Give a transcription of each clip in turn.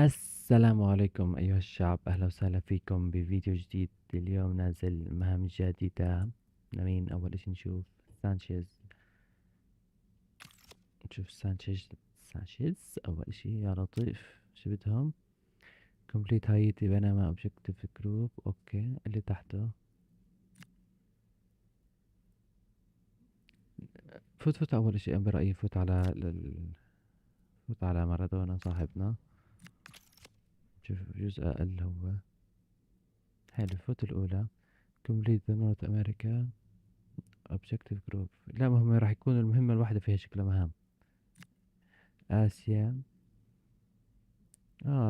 السلام عليكم أيها الشعب، أهلا وسهلا فيكم بفيديو جديد. اليوم نازل مهام جديدة. مين أول إشي نشوف؟ سانشيز. نشوف سانشيز أول إشي. يا لطيف، شو بدهم؟ كومبليت هايتي بينما اوبجيكتيف جروب. أوكي، اللي تحته فوت أول إشي. أنا برأيي فوت على مارادونا صاحبنا. شوف جزء أقل هو. حلو، فوت الأولى. كومبليت بنورث أمريكا اوبجيكتيف جروب. لا، ما هم راح يكون المهمة الواحدة فيها شكلها مهام. آسيا.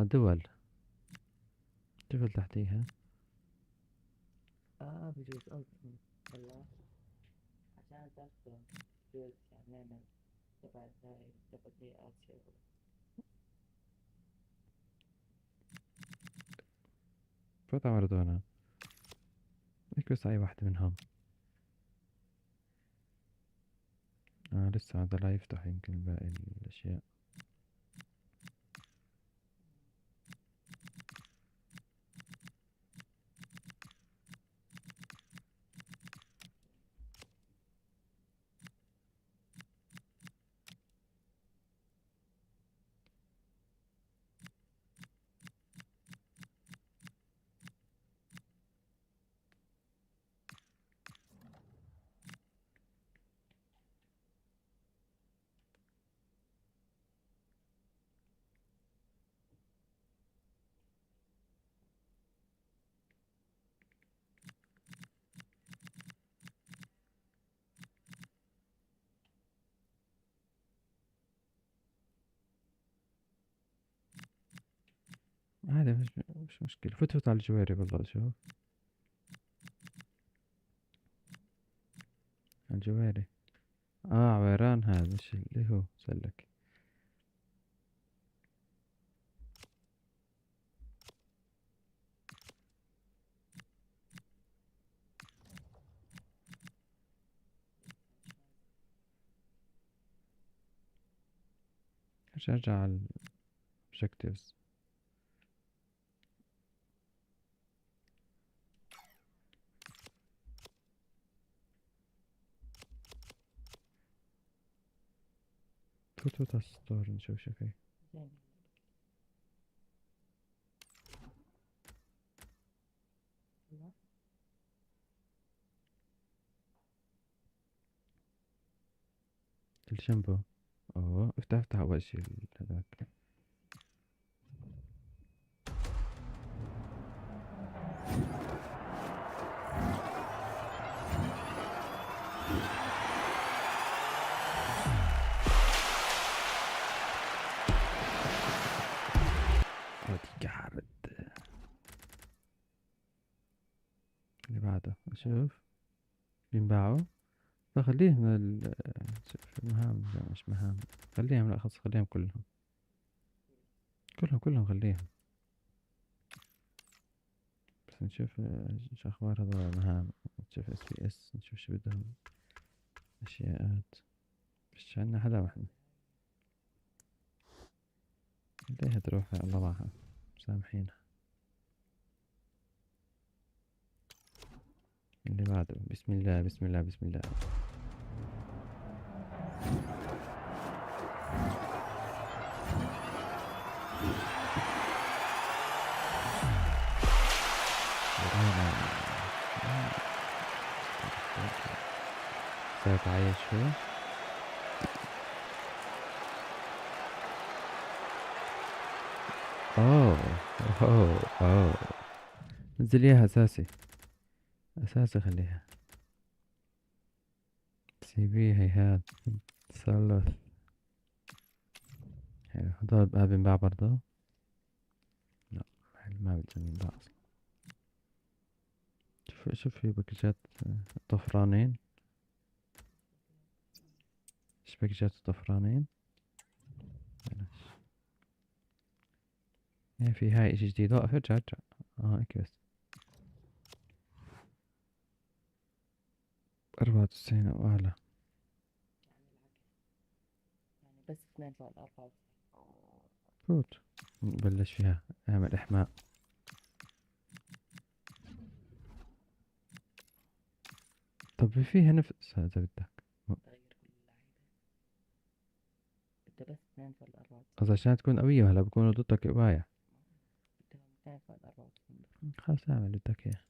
دول. دول تحتيها. بجوز أصلا والله عشان تاخذ بجوز يعني أنا تبع زي آسيا. فوت على مارادونا. هيك بس أي واحدة منهم. لسه هذا لا يفتح، يمكن باقي الأشياء. عادي، مش مشكلة. فوت على الجواري بالله. شوف على الجواري. عويران، هذا الشي اللي هو سلك. ارجع على الأوبجكتيفز. فوت على الستور نشوف شو فيه. زين. والله الشامبو. افتح أول شي هذاك. هادي قعرت. اللي بعده أشوف بينباعوا. فخليهم شوف المهام. لا مش مهام. خليهم، لا خلاص خليهم كلهم. كلهم خليهم. بس نشوف شو أخبار هذول المهام. نشوف اس نشوف شو بدهم. أشياءات. مش عنا حدا واحد. ليه تروح يا الله معها. سامحينا. اللي بعده. بسم الله بسم الله بسم الله. ساعة عايش شو. اوه اوه. نزل اياها اساسي. اساسي خليها. سيبيه هيهات. تسلف. حلو، هدول بقى بنباع برضه. لا، حلو، ما بدهم ينباع اصلا. شوف في باكجات طفرانين. ايش باكجات الطفرانين. بلاش. في هاي اشي جديد. وقف، ارجع. هيك بس. 94 او اعلى. يعني بس 2 فوق 4. فوت. نبلش فيها، اعمل إحماء. طب فيها نفس إذا بدك، تغير كل اللعيبة. بدها بس 2 فال 4. قصدي عشان تكون قوية، وهلا بكونوا ضدك قوايا. بدها 200 فال 4. خلاص اعمل اللي بدك إياه.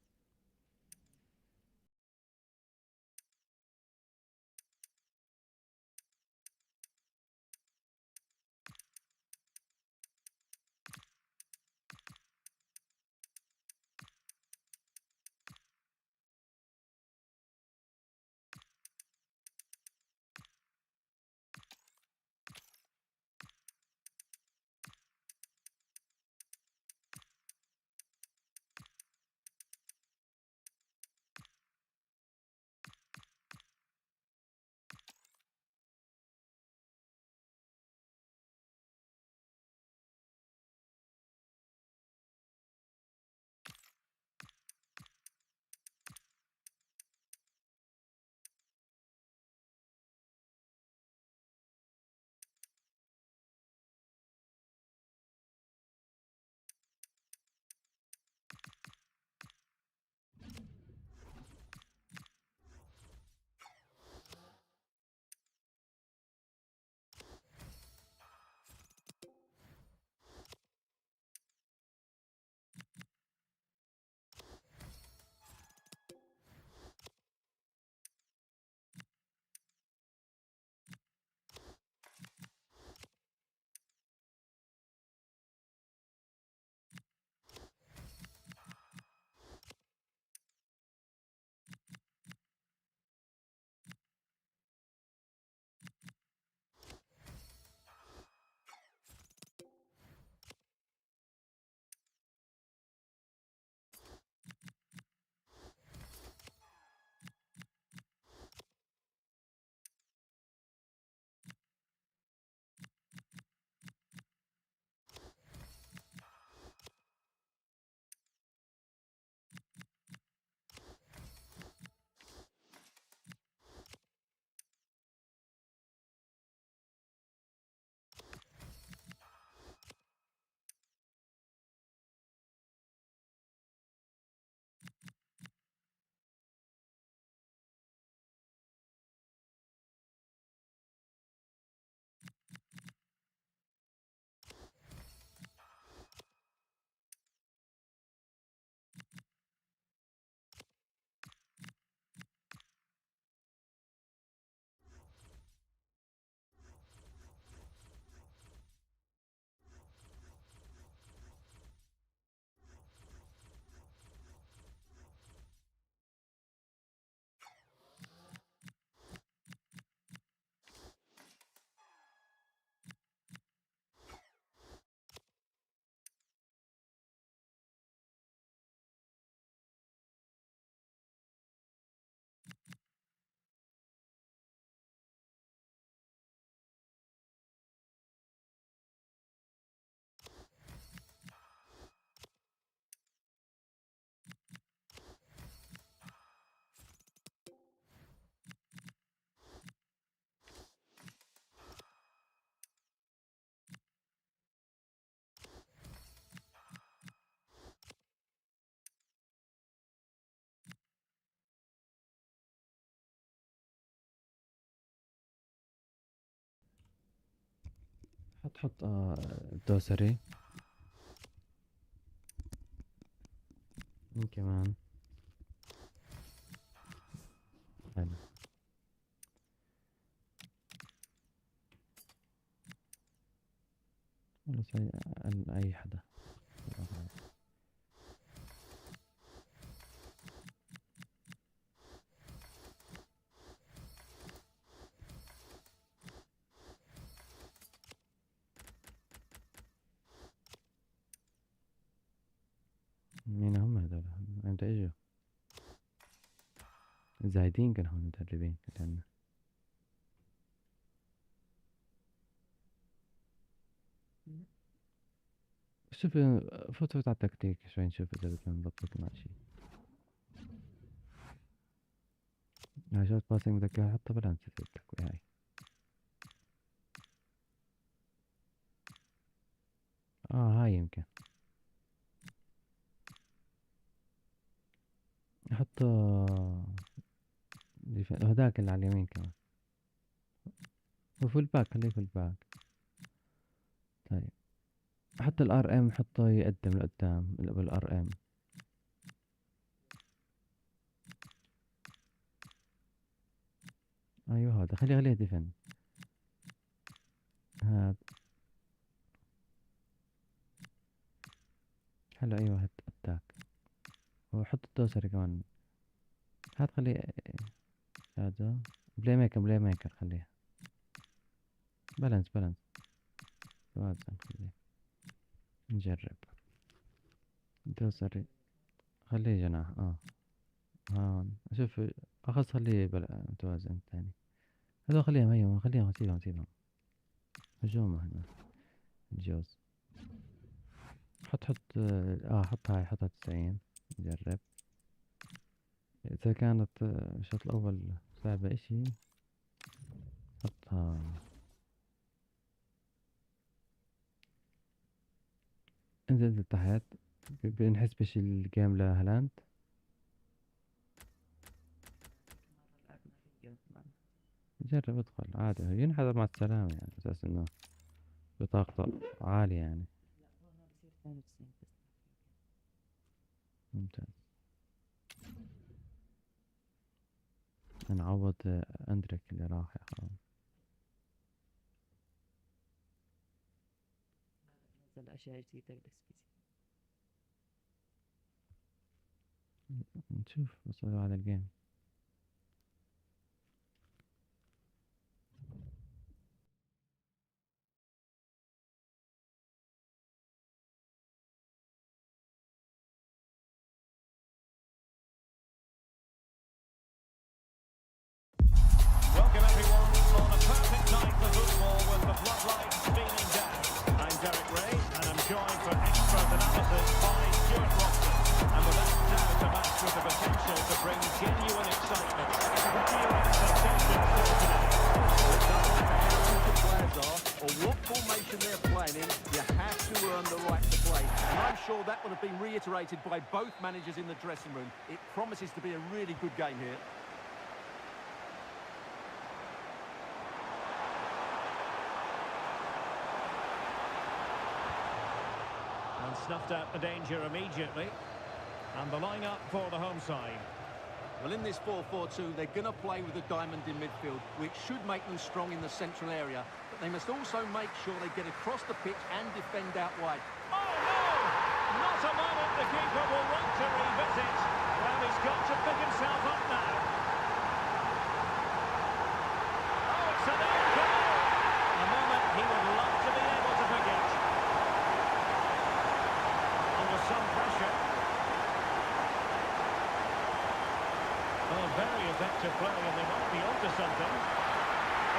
حط الدوسري. مين كمان؟ حلو. خلص أي حدا. مين هم هذول؟ امتى اجوا؟ زايدين كانوا هم مدربين لأن شوف، فوت على التكتيك شوي نشوف إذا بدنا نضبط لنا شي. هاي شوت باسنج بدك إياها، حطها بلا نسيت بدك وياي. هاي يمكن حط هداك اللي على اليمين كمان، وفي الباك خليه في الباك. طيب حط الار ام، حطه يقدم لقدام بالار ام. ايوه هذا، خليه ديفن. هذا حلو، ايوه هات اتاك، وحط الدوسري كمان. هات خليه هذا بلاي ميكر خليها بالانس توازن. خليه نجرب دوسري، خليه جناح هون شوف، اخذ خليه متوازن تاني. هذول خليهم، ايوه خليهم، سيبهم هجوم هنا. جوز حط حط هاي، حطها 90. نجرب إذا كانت الشوط الأول صعبة إشي، حطها. انزل تحت، بنحسبش الجيم لهالاند. مرة لعبنا فيه كمان. جرب ادخل عادي، ينحدر مع السلامة يعني، أساس إنه بطاقته عالية يعني. لا، هو بصير 92 بس. ممتاز. نعوض أندريك اللي راح يا حرام. نزل أشياء جديدة بالإكس بي سي. نشوف بس على الجيم. Welcome everyone on a perfect night for football with the floodlights beaming down. I'm Derek Ray and I'm joined for expert analysis by Stuart Robson. And without doubt a match with the potential to bring genuine excitement. What are your expectations for today? It doesn't matter how good the players are or what formation they're playing in, you have to earn the right to play. And I'm sure that would have been reiterated by both managers in the dressing room. It promises to be a really good game here. And snuffed out the danger immediately. And the line-up for the home side. Well, in this 4-4-2, they're going to play with a diamond in midfield, which should make them strong in the central area. But they must also make sure they get across the pitch and defend out wide. Oh no! Not a moment the keeper will want to revisit. Well, he's got to pick himself up now. Oh, it's an own goal! A moment he would love to be able to forget. Under some pressure. Oh, very effective play, and they might be onto something.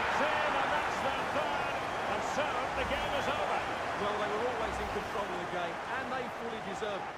It's in, and that's their third. And so, the game is over. Well, they were always in control of the game, and they fully deserved it.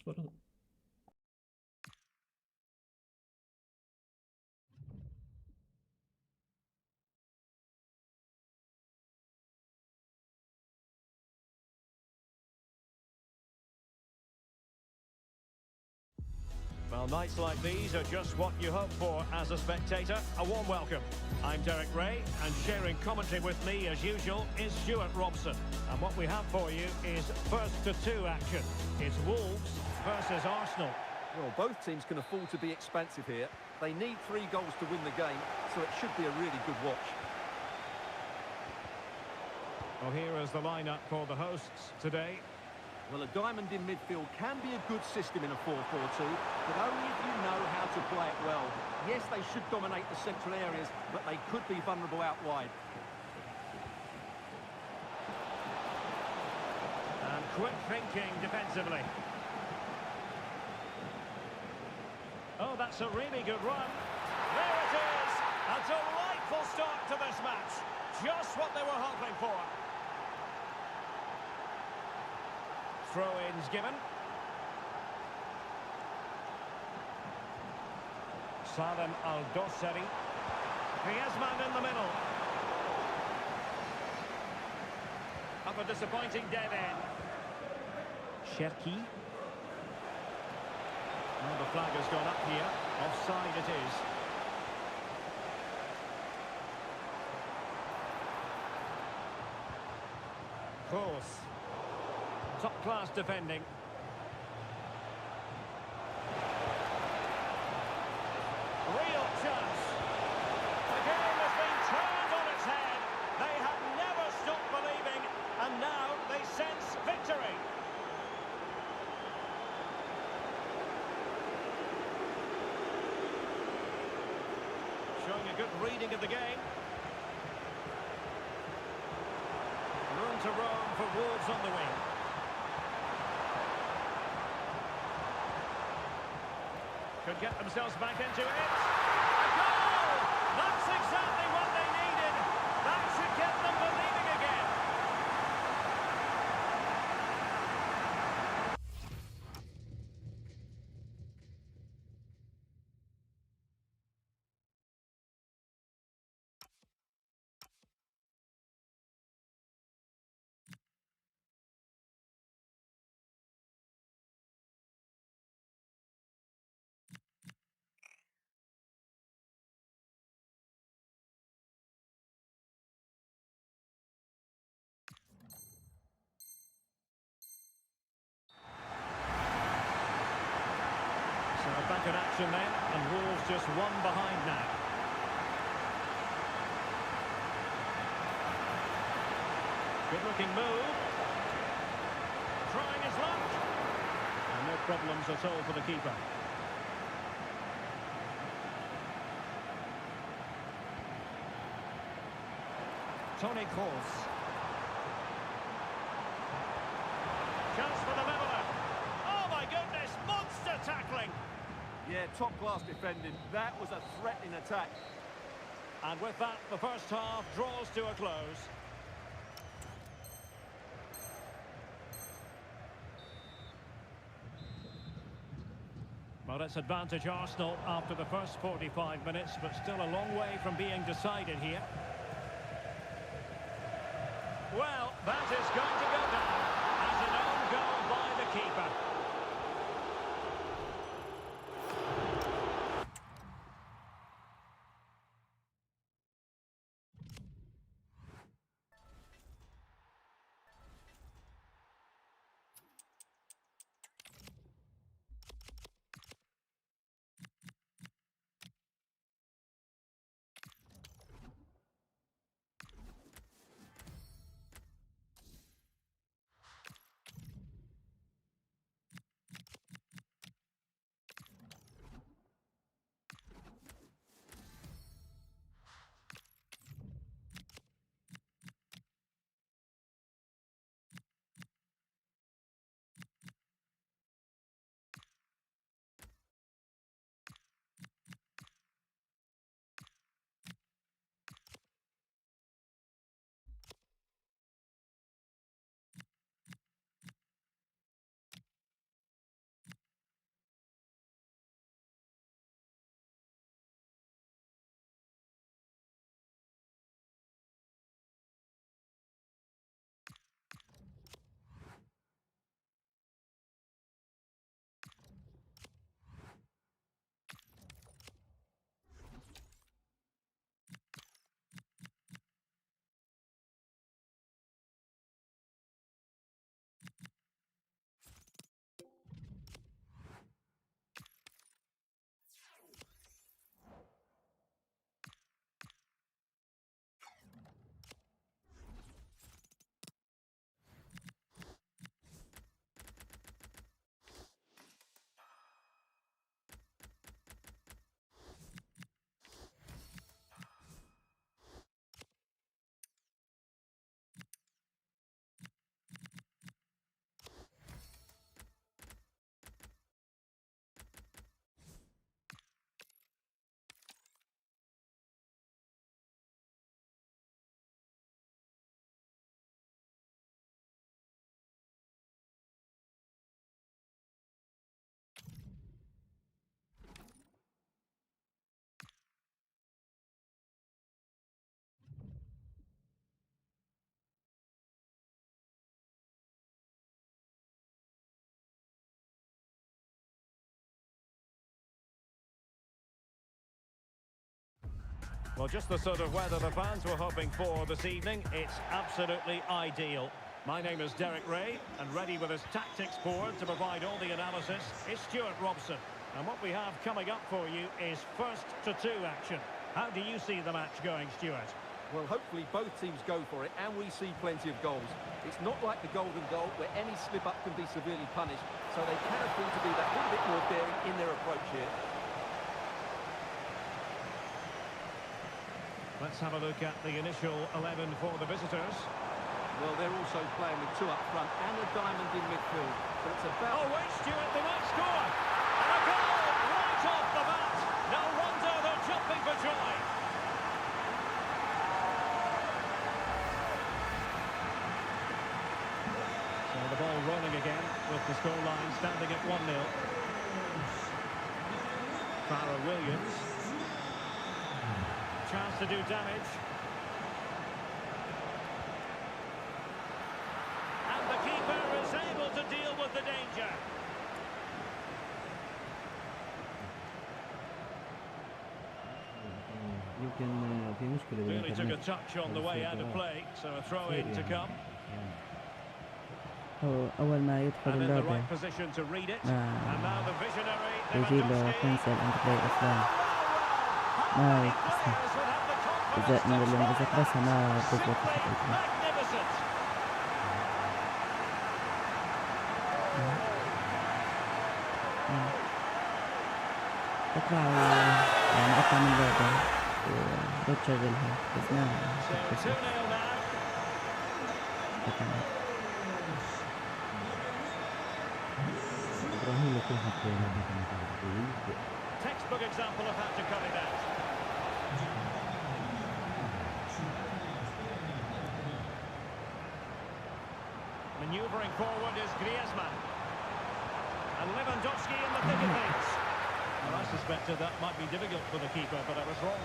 فرص. Well, nights like these are just what you hope for as a spectator. A warm welcome. I'm Derek Ray, and sharing commentary with me, as usual, is Stuart Robson. And what we have for you is first to two action. It's Wolves versus Arsenal. Well, both teams can afford to be expansive here. They need 3 goals to win the game, so it should be a really good watch. Well, here is the lineup for the hosts today. Well, a diamond in midfield can be a good system in a 4-4-2, but only if you know how to play it well. Yes, they should dominate the central areas, but they could be vulnerable out wide. And quick thinking defensively. Oh, that's a really good run. There it is! A delightful start to this match. Just what they were hoping for. Throw-ins given. Salim Al-Dossari. Griezmann in the middle. Up a disappointing dead end. Cherki. Well, the flag has gone up here. Offside it is. Kroos. Top-class defending. Real chance. The game has been turned on its head. They have never stopped believing, and now they sense victory. Showing a good reading of the game. Room to roam for Wolves on the wing. Could get themselves back into it. A goal! That's exactly what they needed. That should get them believing again. Back in action then, and Wolves just one behind now. Good looking move. Trying his luck. And no problems at all for the keeper. Toni Kroos. Chance for the leveller. Oh my goodness, monster tackling. Yeah, top-class defending. That was a threatening attack. And with that, the first half draws to a close. Well, it's advantage Arsenal after the first 45 minutes, but still a long way from being decided here. Well, that is going to go down as an own goal by the keeper. Well, just the sort of weather the fans were hoping for this evening. It's absolutely ideal. My name is Derek Ray, and ready with his tactics board to provide all the analysis is Stuart Robson. And what we have coming up for you is first to two action. How do you see the match going, Stuart? Well, hopefully both teams go for it, and we see plenty of goals. It's not like the golden goal, where any slip-up can be severely punished, so they can afford to be that little bit more daring in their approach here. Let's have a look at the initial 11 for the visitors. Well, they're also playing with two up front and a diamond in midfield. So it's about... Oh, wait, Stuart, they might score! And a goal right off the bat! No wonder they're jumping for joy! So the ball rolling again with the scoreline standing at 1-0. Farrell Williams. Chance to do damage. And the keeper is able to deal with the danger. يمكن في مشكلة Clearly took a بالإنترنت. touch on the way out of play, so a throw in to come. هو أول ما يدخل And in the اللعبة right position to read it. And now the visionary يجي له Lewandowski. كنسل أند بلاي أصلا ما يكسر إذا لما كبسها ما تزبط الخطة. Magnificent. تطلع يعني أطلع من اللعبة وتشغلها بس ما So 2-0 now. إبراهيم يكون حتى Textbook example of how to cut it out. Manoeuvring forward is Griezmann. And Lewandowski in the thick of things. Well, I suspected that might be difficult for the keeper, but I was wrong.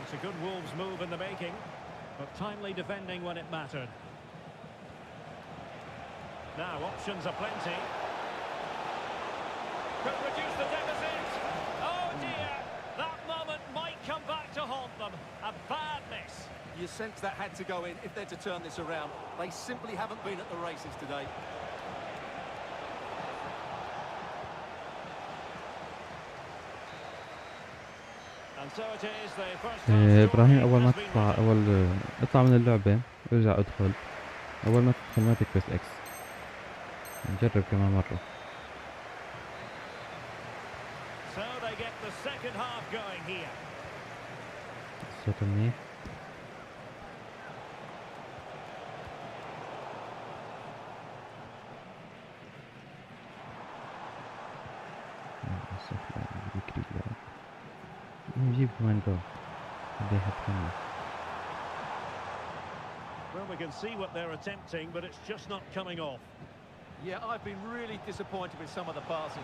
It's a good Wolves move in the making, but timely defending when it mattered. Now, options are plenty. Could reduce the deficit. Oh dear, that moment might come back to haunt them. A bad miss. You sense that had to go in if they're to turn this around. They simply haven't been at the races today. And so it is the first إبراهيم أول ما تطلع اطلع من اللعبة ارجع ادخل. أول ما تدخل ما تكبس إكس. نجرب كمان مرة. So they get the second half going here. الصوت منيح. نجيب كمان جول. Well, we can see what they're attempting, but it's just not coming off. Yeah, I've been really disappointed with some of the passing.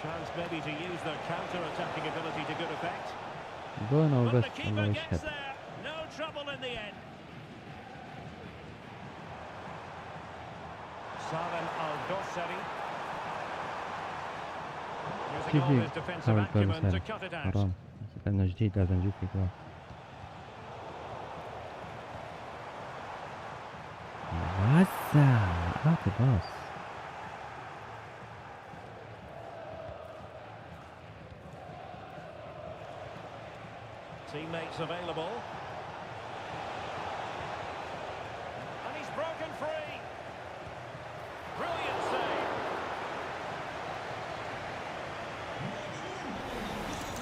Chance maybe to use their counter-attacking ability to good effect. جونا But وبس the keeper الله gets يشهد. there. No trouble in the end. Salem Al-Dossari. Using all his defensive حاول acumen to تبرز cut it out. حرام. لأنه جديد لازم نجيب فيه جول. وسع أعطي باص. Teammates available. And he's broken free. Brilliant save.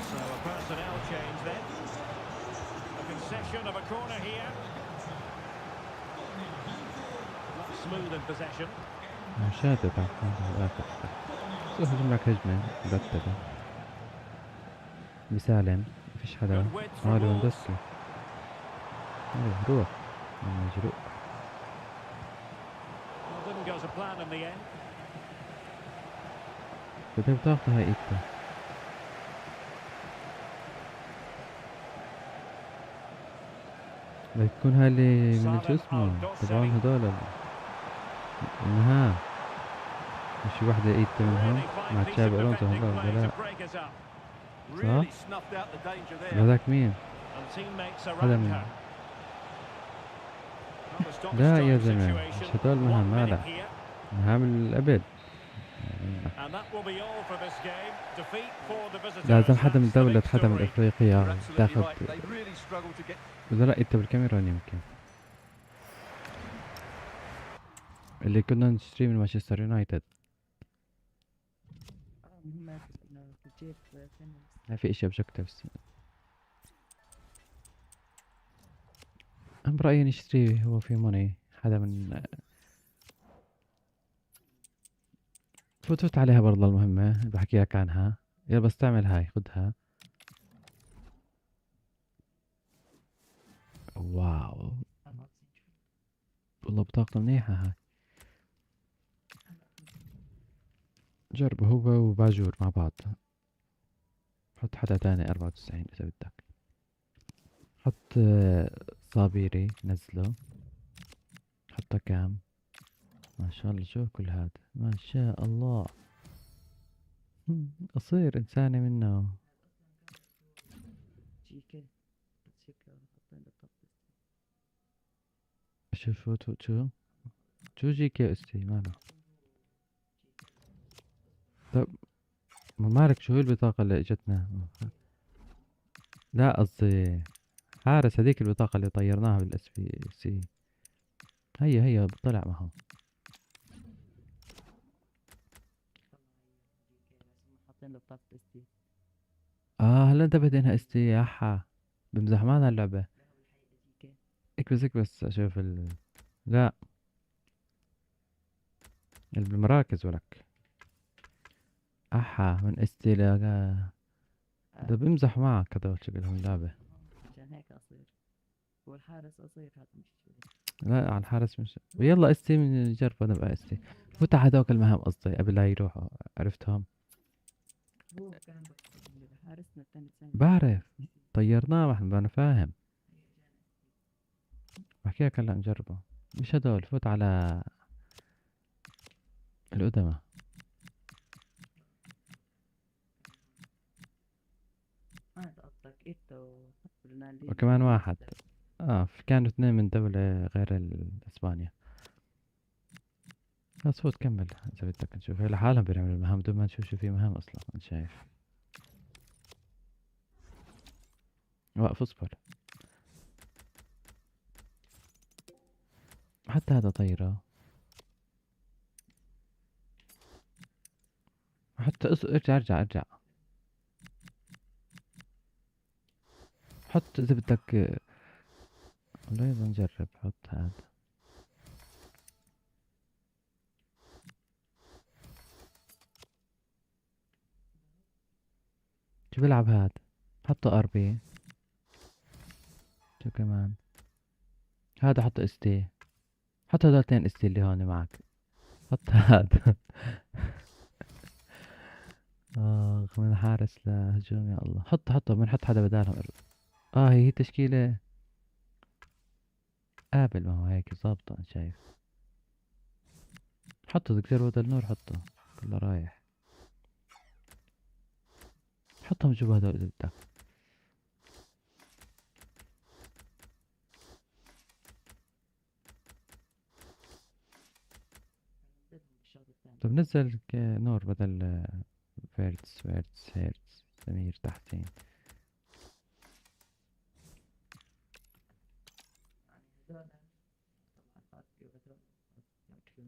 So a personnel change then. A concession of a corner here. Not smooth in possession. شاتت هجم لك هجمة مرتبة بسالم مفيش حدا. لewandowski روح مجروح. Well, didn't go to plan in the end. بدك بطاقة هاي إيكتا. بدك تكون هاي اللي من شو اسمه تبعون هدول المهام. شي وحدة ايد منهم مع تشابي الونسو هلا ولا لا؟ Really snuffed out the danger there. هذاك مين؟ هذا مين؟ لا يا زلمة مش هدول مهام، لا مهام الأبد. لازم حدا من الدولة حدا من الأفريقية تاخد. إذا لا أنت بالكاميرون يمكن اللي كنا نشتريه من مانشستر يونايتد. مهمات إنه تجيب ما في إشي أوبجكتيفز. أنا برأيي نشتريه، هو في موني حدا من فوت عليها برضه المهمة بحكي لك عنها. يلا بس تعمل هاي، خدها. واو والله بطاقة منيحة هاي. جرب هو وباجور مع بعض. حط حدا تاني 94 إذا بدك. حط صابيري نزله. حطه كام؟ ما شاء الله شوف كل هذا ما شاء الله. أصير إنساني منه. شوف شو جيكي استي ماله. طب ما مالك شو هي البطاقة اللي اجتنا؟ لا قصدي حارس، هذيك البطاقة اللي طيرناها بالاس بي سي. هي طلع معه. هلا انتبهت انها استي. احا بمزح معنا اللعبة. اكبس اشوف لا اللي بالمراكز ولك. احا من استي ده بمزح معك هذول شكلهم اللعبة. عشان هيك قصير. هو الحارس قصير هذا مش لا على الحارس مش. يلا استي نجرب انا بقى استي. فوت على هذوك المهام قصدي قبل لا يروحوا. عرفتهم؟ هو كان حارسنا الثاني بعرف طيرناه. ما احنا انا فاهم. بحكي لك هلا نجربه. مش هدول. فوت على القدماء. وكمان واحد. كانوا اثنين من دولة غير اسبانيا. بس فوت كمل اذا بدك نشوف. هي لحالهم بيعملوا المهام بدون ما نشوف شو في مهام اصلا. انت شايف؟ وقف اصبر. حتى هذا طيرة. حتى ارجع. حط اذا بدك. والله يلا نجرب. حط هذا. شو بلعب هاد؟ حطه ار بي. شو كمان؟ هذا حطه اس تي. حط هذول اثنين اس تي اللي هون معك. حط هذا. من حارس لهجوم يا الله. حطه بنحط حدا بدالهم. هي تشكيلة قابل. ما هو هيك ظابطة. أنا شايف. حطه دكتور ودا النور. حطه كله رايح. حطهم جوا هدول إذا بدك. طب نزل نور بدل فيرتس هيرتس سمير تحتين.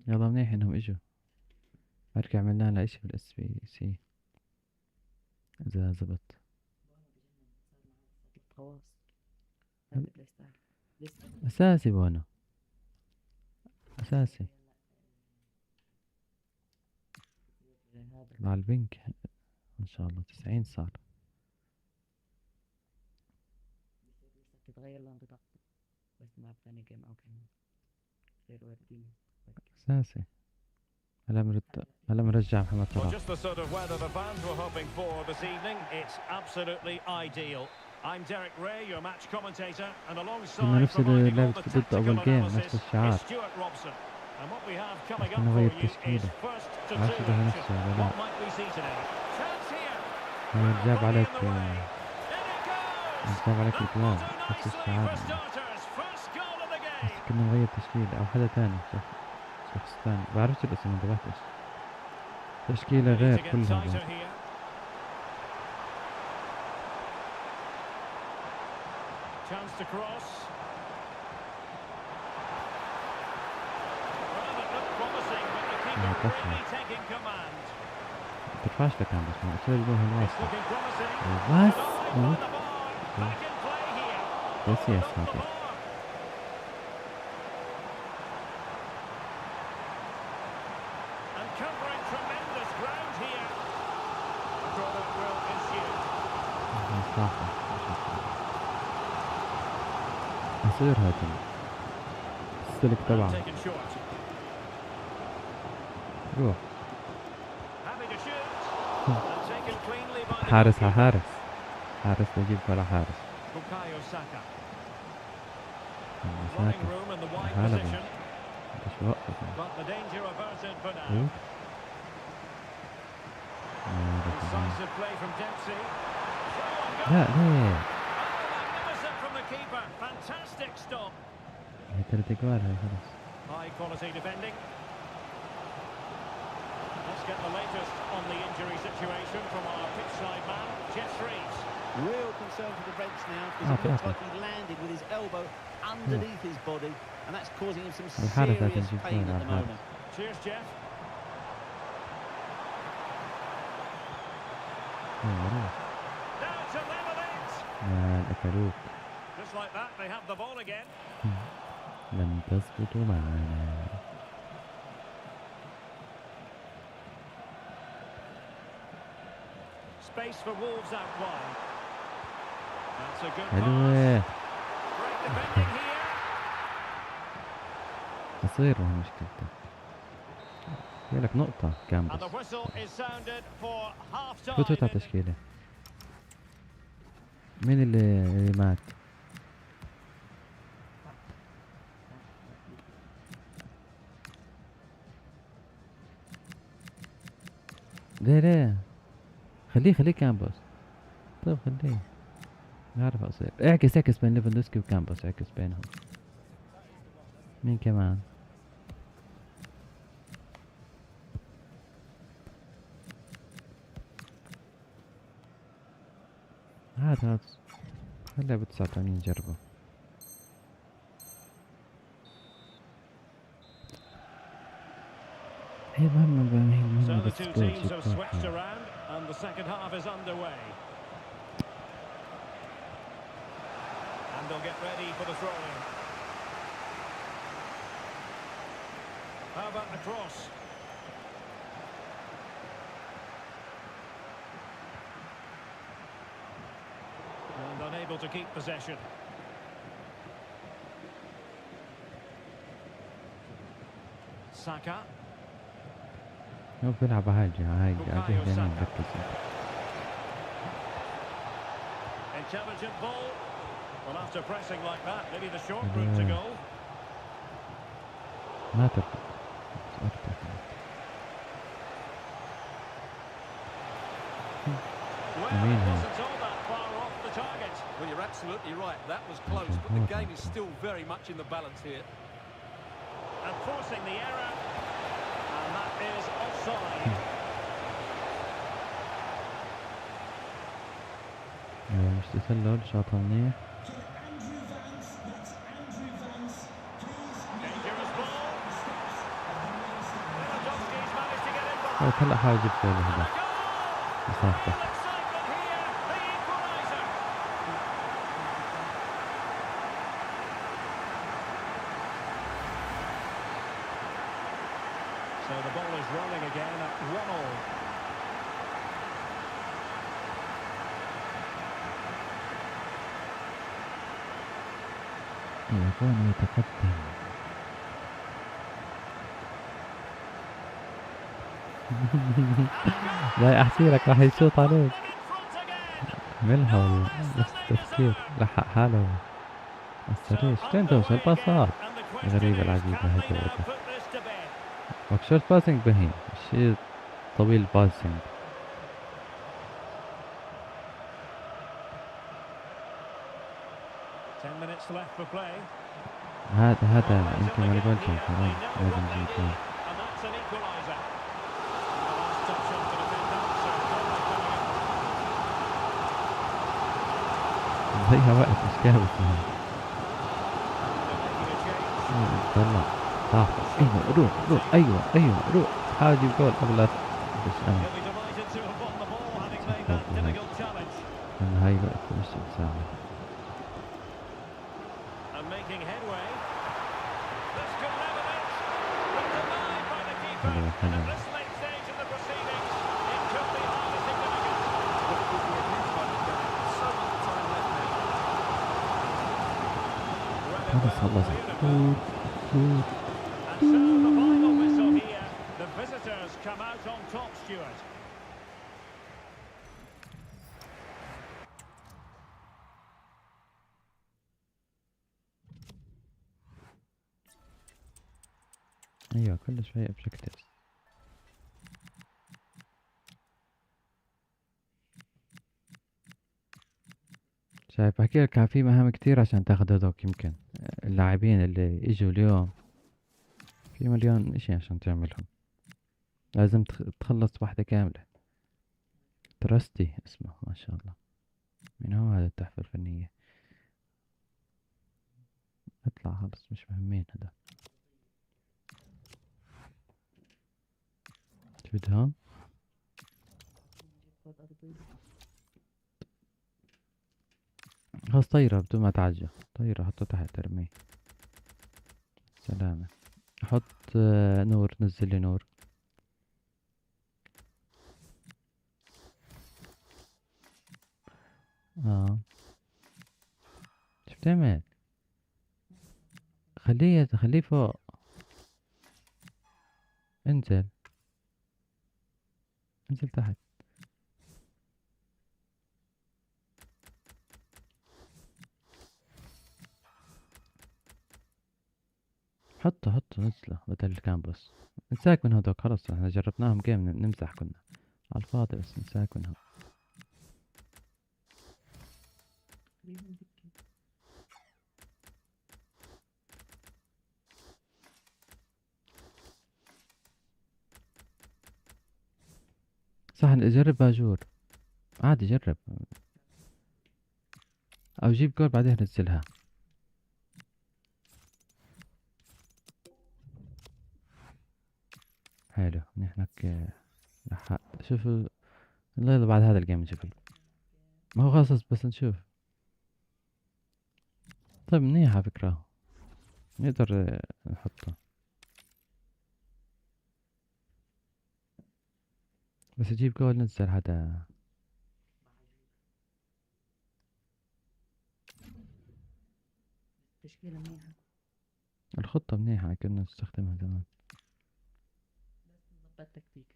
يلا منيح انهم اجوا. ارجع عملنا لها اشي بالاس بي سي اذا زبط. اساسي بونه. اساسي مع البنك ان شاء الله. 90 صار. تتغير لون بطاقته بس مع ثاني جيم او كان غير وردي. اساسي. هلا مرجع محمد Well, صلاح. just the sort of weather the fans were hoping for this evening. It's absolutely ideal. I'm Derek Ray, your match commentator, and alongside نفس providing all اللعبة the ضد tactical أول جيم. analysis نفس is الشعار. Stuart Robson. And what we have coming up إنه for غير you is تشكيلة. first to عارف two إذا هو action. نفسه ولا لا. What might we see today? Chance here. هو جاب عليك In the way. In it goes. جاب عليك That will الجوال do بس nicely الشعار. for starters. First goal of the بس game. كنا نغير تشكيلة أو حدا تاني شخص تاني بعرفش الاسم انتبهتش. تشكيلة Need to غير get كلها tighter غير. here. Chance to cross. Well, it looked promising, but the keeper really taking command. ترفعش لكان بس ما أصير جوه It's الواسطة. looking promising. بس Denied by the bar. Back in play here. بس يا Not the ساتر. bar. And covering tremendous ground here. A corner will ensue. صح. أصير هذا السلك تبعه. Taken short. روح. Happy to shoot. And taken cleanly by the حارس على goalkeeper. حارس. حارس بجيب ولا حارس. Bukayo Saka. ساكن. Running room in the wide غالبا. position. مش وقف. But the danger averted for now. Decisive play from Dempsey. Throw on goal. لا ليه؟ Oh, magnificent from the keeper. Fantastic stop. هي 3 أجوال هاي خلاص. High quality defending. Let's get the latest on the injury situation from our pitchside man, Jeff Reeves. Real concern for the bench now because it looks okay. like he landed with his elbow underneath his body and that's causing him some الحارس serious لازم يجيب pain جول at على the الحارس. moment. Cheers, Jeff. روح. Down to level it. مان أكلوك. Just like that, they have the ball again. لم تسقطوا معنا. Space for Wolves out wide. That's a good حلوة. pass. Great defending here. قصير وهي مشكلته. يقولك نقطة And the كامبس. whistle is sounded for half فتوت على time. التشكيلة. مين اللي مات؟ ليه خليه كامبس. طيب خليه. ما اعرف اصير. اعكس بين ليفاندوسكي وكامبس، اعكس بينهم. مين كمان؟ هذا خليه ب 89 نجربه. هي مهمة So the بس two جول teams have switched around and the second half is underway. And they'll get ready for the throw-in. How about the cross? And unable to keep possession. Saka. هو بيلعب هاي الجهة اليمين ركز. Intelligent ball. Well, after pressing like that, maybe the short route to goal. ما تركض. Well, I mean, it wasn't all that far off the target. Well, you're absolutely right. That was close, but the game is still very much in the balance here. And forcing the error. And that is offside. مش تسلل شاطها منيح. Dangerous ball. Lewandowski's managed to get in behind. هلا حاول يجيب جول And a هذا. goal. مسافته. Real excitement here. The equaliser. So the ball is rolling again at 1-1. أيكون يتقدم. لا احكي لك راح يشوط عليك. عملها والله بس تفكير لحق حاله. السريش فين توصل باصات غريبة العجيبة هيك. شورت باسنج بهين الشيء طويل باسنج. 10 minutes left for play. هذا يمكن ما نقولش كمان لازم نجيب جول. And that's an equaliser. The last touch on the defender, so corner coming up. ضيع وقت مش كابس They're making a change. طلع صح. ايوه روح ايوه روح حاول تجيب جول قبل لا بس انا He'll be delighted to have won the ball, having made that difficult challenge. انا هاي وقت مش بتساعد. And making headway. This could never miss. But denied by the keeper. And at this late stage of the proceedings, it could be highly significant. But it will be a huge moment there. So much time left now. خلص خلص. And so the final whistle here. The visitors come out on top, Stuart. ايوه كل شوية objectives. شايف بحكي لك كان في مهام كتير عشان تاخذ هذوك. يمكن اللاعبين اللي اجوا اليوم في مليون اشي عشان تعملهم. لازم تخلص واحدة كاملة. ترستي اسمه ما شاء الله. من هو هذا التحفة الفنية؟ اطلع خلص مش مهمين هذا. شو بدهم؟ خلاص طيرة بدون ما تعجل. طيرة حطه تحت ارميه. سلامة. احط نور. نزل لي نور. شو بتعمل؟ خليه فوق. انزل تحت. حطه نزله بدل الكامبوس. نساك من هذوك خلص. احنا جربناهم جيم نمسح كنا على الفاضي بس نساك منهم. صح نجرب باجور عادي. جرب او جيب جول بعدين نزلها. حلو نحنك لحق. شوف الليلة بعد هذا الجيم نشوف ما هو خلص بس نشوف. طيب منيحة فكرة نقدر نحطه بس اجيب جول نزل هذا. تشكيلة منيحة. الخطة منيحة كنا نستخدمها زمان. ضبط تكتيك.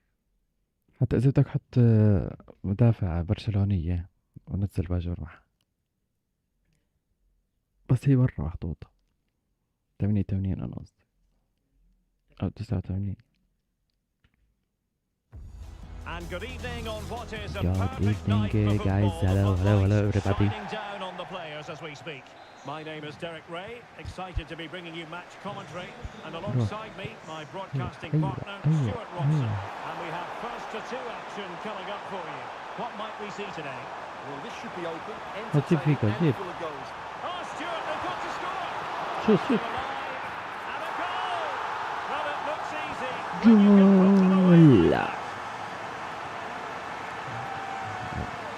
حتى إذا بدك حط مدافع برشلونية ونزل باجور معها. بس هي مرة محطوطة 88 أنا قصدي أو 89. And good evening on what is a Good perfect evening, night for guys. football. Hello, The focus is everybody. shining down on the players as we speak. My name is Derek Ray, excited to be bringing you match commentary, and alongside me, my broadcasting partner, Stuart Robson. And we have first to two action coming up for you. What might we see today? Well, this should be open, What's your entertaining, figure? and full of goals. Oh, Stuart, they've got to score! شوف Still alive, and a goal! Well, it looks easy. when you can put them away like جول. that.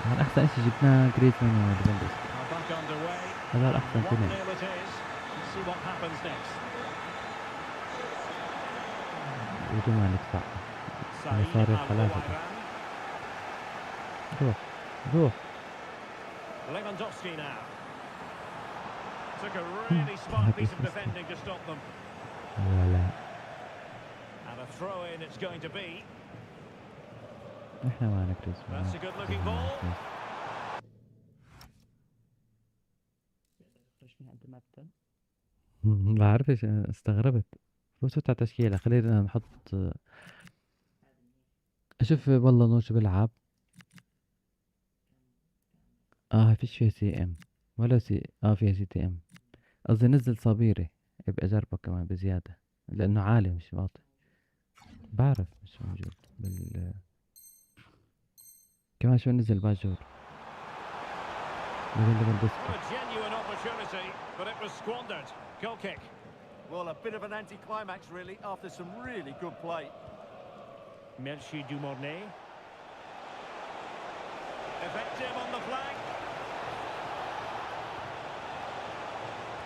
هذا أحسن شيء جبناه جريزمان وليفاندوفسكي. Now back underway. هذا الأحسن 1-0 اثنين. it is. Let's see what happens next. بدون ما ندفع. Saeed صار Al ثلاثة. روح. Lewandowski now. Took a really smart piece of defending to stop them. ولا And a throw in it's going to be. إحنا ما نكرز. That's a good looking ball. خرج من عند المبدأ. ما بعرفش استغربت فوت على تشكيلة، خلينا نحط. اشوف والله نور شو بلعب. فيش فيها سي ام ولا فيها سي تي ام. قصدي نزل صبيري، ابقى اجربه كمان بزيادة لانه عالي مش واطي. بعرف مش موجود كمان شو نزل باجور. نزل ليفاندوفسكي. Well, a genuine opportunity, but it was squandered. Goal kick. Well, a bit of an anticlimax, really, after some really good play. Merci Dumornay. Effective on the flank.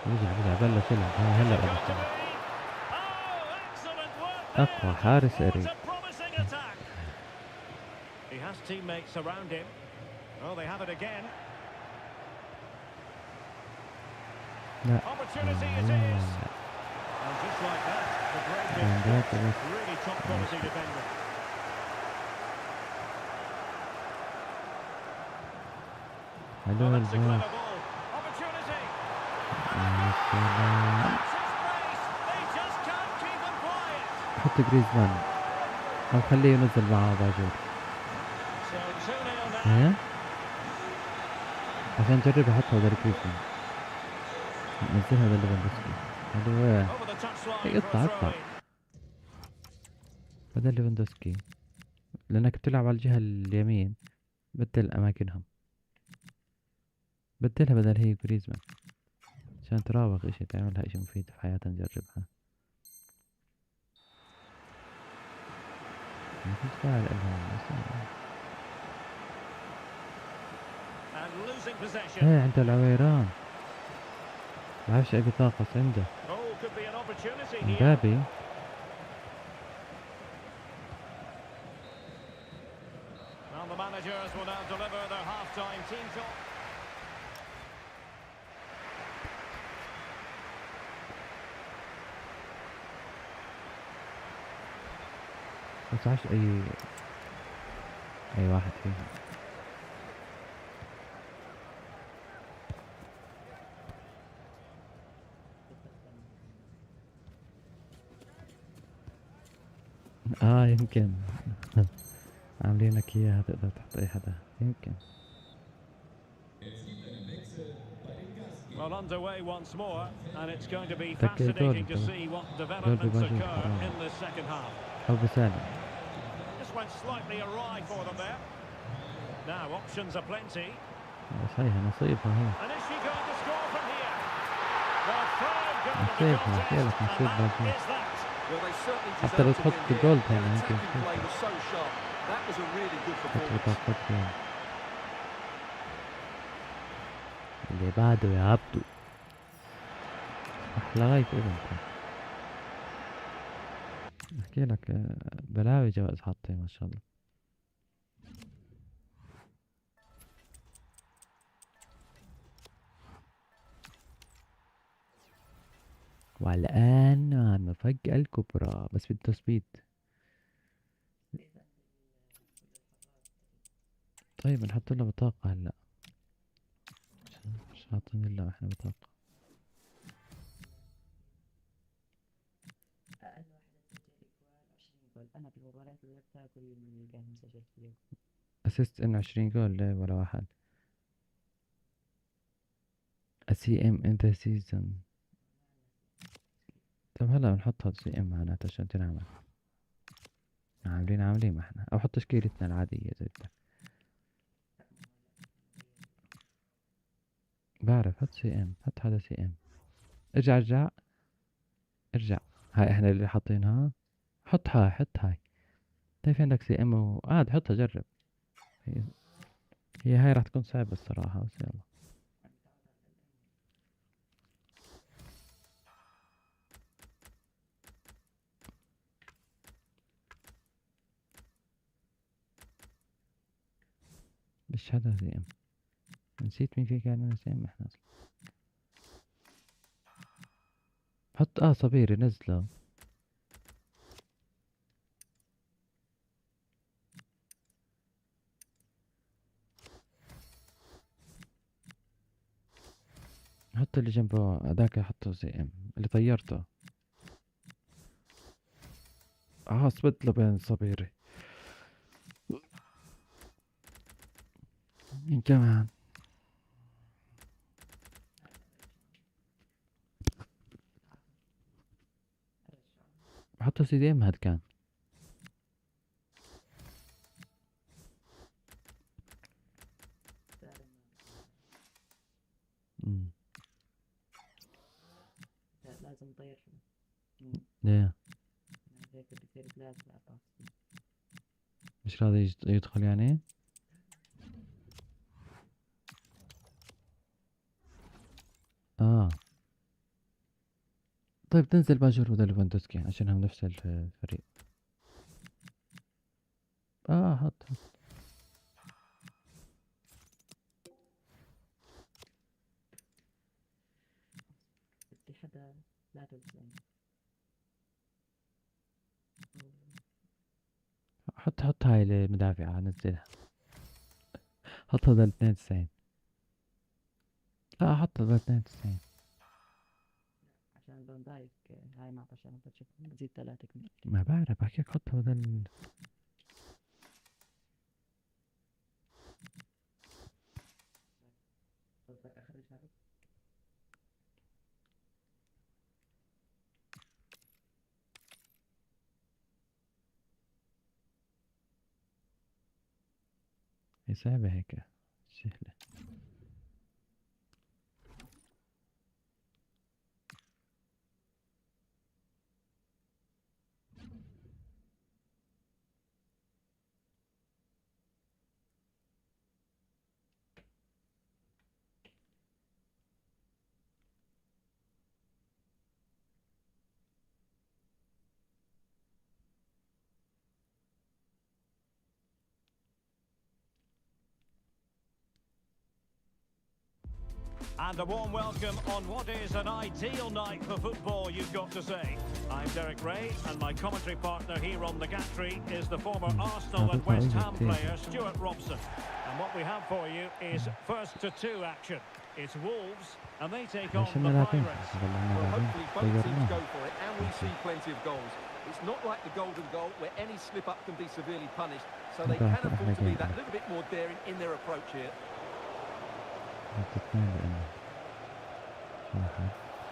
رجع بلش يلعب هلا Got to بلش يلعب. be. Oh, excellent work أقوى there. حارس What إريك. a promising attack. He has teammates around him. Oh, they have it again. لا Opportunity it is. And just like that, the great ذاك really top quality defender. حلو Well, that's a الباص. clever ball. Opportunity. يا سلام. That's his place. They just can't keep him quiet. حط جريزمان أو خليه ينزل معه باجور. So 2-0 now. ايه عشان نجرب احط هذا الجريزمان. نزل هذا ليفاندوفسكي. حلو. Over the touchline إيه، for اطلع a اطلع. throw-in. بدل ليفاندوفسكي لأنك بتلعب على الجهة اليمين. بدل أماكنهم. بدلها بدل هي جريزمان عشان تراوغ اشي، تعملها اشي مفيد في حياتها نجربها. ما كنت فاعل إلها. And losing possession. ايه عنده العويران. بعرفش اي بطاقة عنده. Oh, could be an opportunity here. مبابي. Well, the managers will now deliver their half-time team talk. بس عاش اي واحد فيهم. يمكن عاملينك اياها تقدر تحط اي حدا يمكن. Well, underway once more, and it's going to be تكي fascinating to جول. see what developments بباجور. occur in the second half. او بسالم. Just went slightly awry for them there. Now, options are plenty. بس هيها نصيبها هي. And is she going to score from here? The third goal of the نصيبها contest, يلا and نصيب that باجور. is that. Well, they certainly حتى لو deserved to تحط win here. جولد Their هنا يمكن attacking play was so sharp. That was a really good تحط performance. بطاقات جول. اللي بعده يا عبدو. لغاية انت احكي لك بلاوي جوائز حاطين ما شاء الله. والآن مع المفاجأة الكبرى بس بالتثبيت. طيب نحط له بطاقة هلا. مش حاطين الا احنا بطاقة. أقل واحدة تسجل جوال 20 جول. أنا بالمباريات اللي لعبتها كل جيم سجلت فيه. اسيست انه 20 جول لا ولا واحد. سي ام ان ذا سيزون. طب هلا بنحط هذا سي ام معناته عشان تنعمل. عاملين ما احنا او حط تشكيلتنا العادية زي بدك. بعرف حط سي ام، حط هذا سي ام. ارجع هاي احنا اللي حاطينها. حط هاي طيب في عندك سي ام عاد حطها جرب. هي هاي راح تكون صعبة الصراحة بس يلا. مش هذا سي ام. نسيت مين في كان سي ام احنا اصلا. حط صبيري نزله. حط اللي جنبه هذاك حطه سي ام اللي طيرته. صبت له بين صبيري مين كمان. حطوا سي دي ام هاد كان. لازم نطير ليه هيك بصير بلاد لعبة. مش راضي يدخل يعني؟ طيب تنزل باجر وده ليفاندوسكي عشانهم نفس الفريق. حط بدي حدا 93. حط هاي المدافعة نزلها. حط هذا 92. لا حط هذا 92. عشان فان دايك هاي 14 بتشوف بزيد 3 كمان. ما بعرف بحكيك حط هذا قصدك اخرجها بس. هي صعبة هيك سهلة. And a warm welcome on what is an ideal night for football, you've got to say. I'm Derek Ray, and my commentary partner here on the gantry is the former Arsenal and West Ham player, Stuart Robson. And what we have for you is first to two action. It's Wolves, and they take on the Pirates. Well, hopefully both teams go for it, and we see plenty of goals. It's not like the golden goal, where any slip-up can be severely punished, so they can afford to be that little bit more daring in their approach here.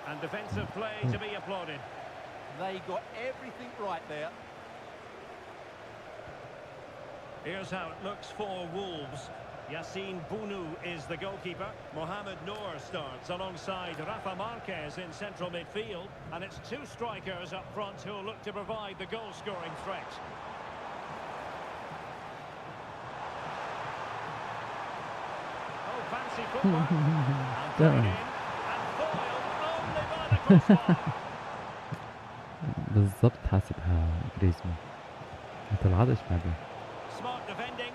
And defensive play to be applauded. They got everything right there. Here's how it looks for Wolves. Yassine Bounou is the goalkeeper. Mohamed Noor starts alongside Rafa Marquez in central midfield. And it's two strikers up front who'll look to provide the goal-scoring threat. Oh, fancy footwork. And played in. And foiled only by the crossbar. بالضبط حاسبها جريزمان. ما طلعتش بعدين. Smart defending.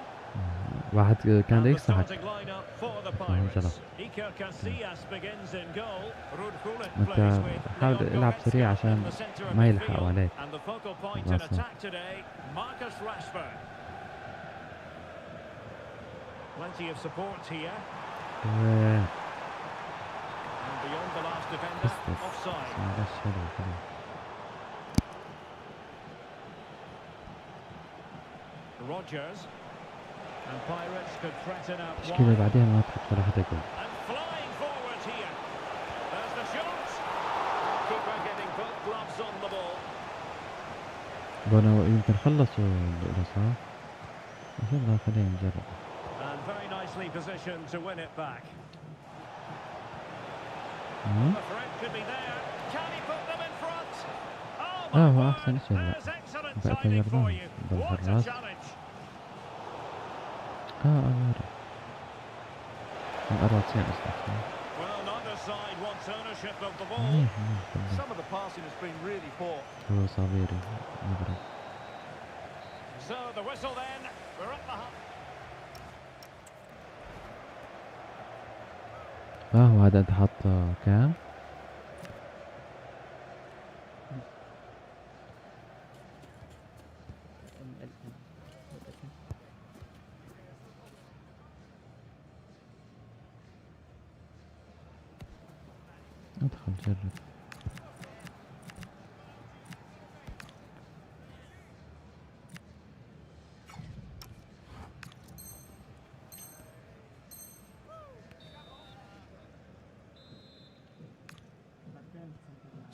واحد كان And the يكسحك. starting lineup for the Pirates. Iker Casillas begins in goal. Ruud Gullit انت plays with حاول Leon العب سريع Goretzka عشان in the centre of ما يلحقوا midfield. عليك. And the focal point in attack today, Marcus Rashford. Plenty of support here. And beyond the last defender, offside. Rodgers. And Pirates could threaten out تشكيلة wide. بعدين ما تحط ولا حدا يقول. And flying forward here. There's the shot. Keeper getting both gloves on the ball. بنا يمكن خلصوا الإصابة. إن شاء الله خلينا نجرب. And very nicely positioned to win it back. مم. The threat could be there. Can he put them in front? Oh هو my أحسن word. شيء لا. There's excellent بقى timing for طيرناه you. What a بالحراس. challenge. أعرف. الأراضيين أصلا. Well, neither side wants ownership of the ball. Some of the passing has been really poor. هو صغيري مغرب. So the whistle then. We're up the hump. هو هذا أنت حاط كام؟ ادخل جرب.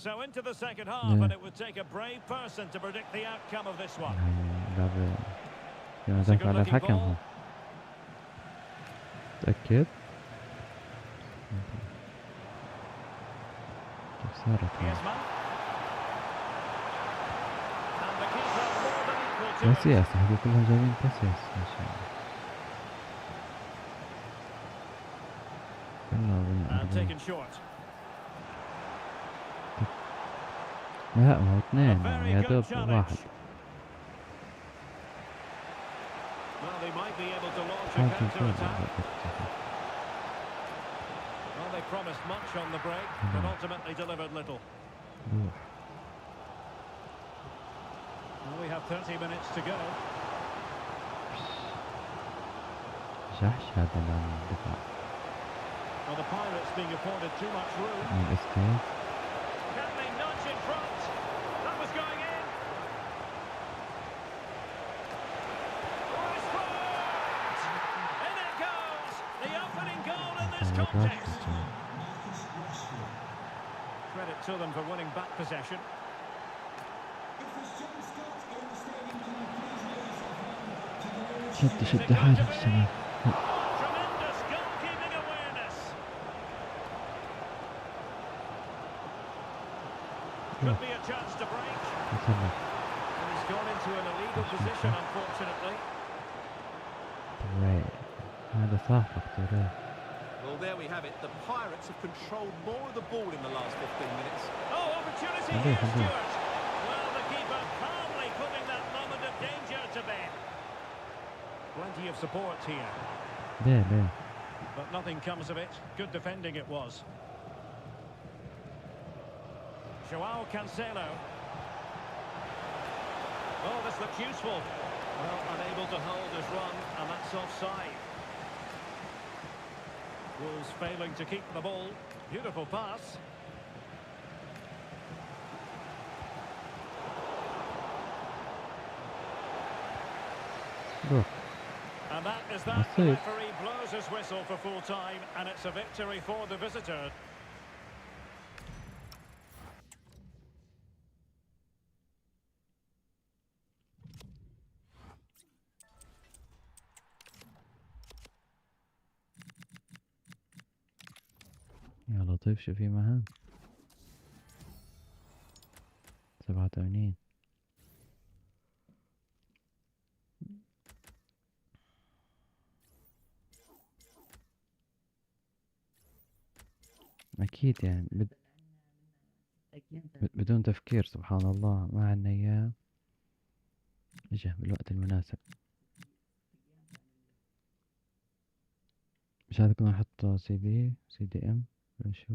So into the second half, Yeah. and it would take a brave person to predict the outcome of this one. لعبة It's a يدافع على good-looking الحكم ball. هو. متأكد؟ كيف صارت هاي؟ Griezmann. And the keeper more than equal to it. باسياس هذول كلهم جايبين باسياس ما شاء الله. And taken short. لا ما هو A اثنين very يا good دوب challenge. واحد. Well, they might be able to launch a كان counter-attack. Well, they promised much on the break, but ultimately delivered little. روح. Well, we have 30 minutes to go. جحش هذا الدفاع. Well, the Pirates being afforded too much room. من الاستيك. Can they nudge in front? That was going in. Oh, it's scored! In it goes! The opening goal in this contest. Credit to them for winning back possession. شد حالك الشباب. Tremendous goalkeeping awareness. Could be a chance to break. تسلم. And he's gone into an illegal position, unfortunately. توريه. هذا صافق توريه. Well, there we have it. The Pirates have controlled more of the ball in the last 15 minutes. Oh, opportunity Indeed, here, indeed. Stuart. Well, the keeper calmly putting that moment of danger to bed. Plenty of support here, ليه but nothing comes of it. Good defending it was. Joao Cancelo. Oh, this looks useful. Well, unable to hold his run, and that's offside. Wolves failing to keep the ball. Beautiful pass. روح. And that is that. The نصيب. referee blows his whistle for full time, and it's a victory for the visitor. يا لطيف شو في مهام 87. أكيد يعني بدون تفكير سبحان الله ما عنا إياه إجا بالوقت المناسب. مش هذا كنا نحط سي دي ام ولا شو؟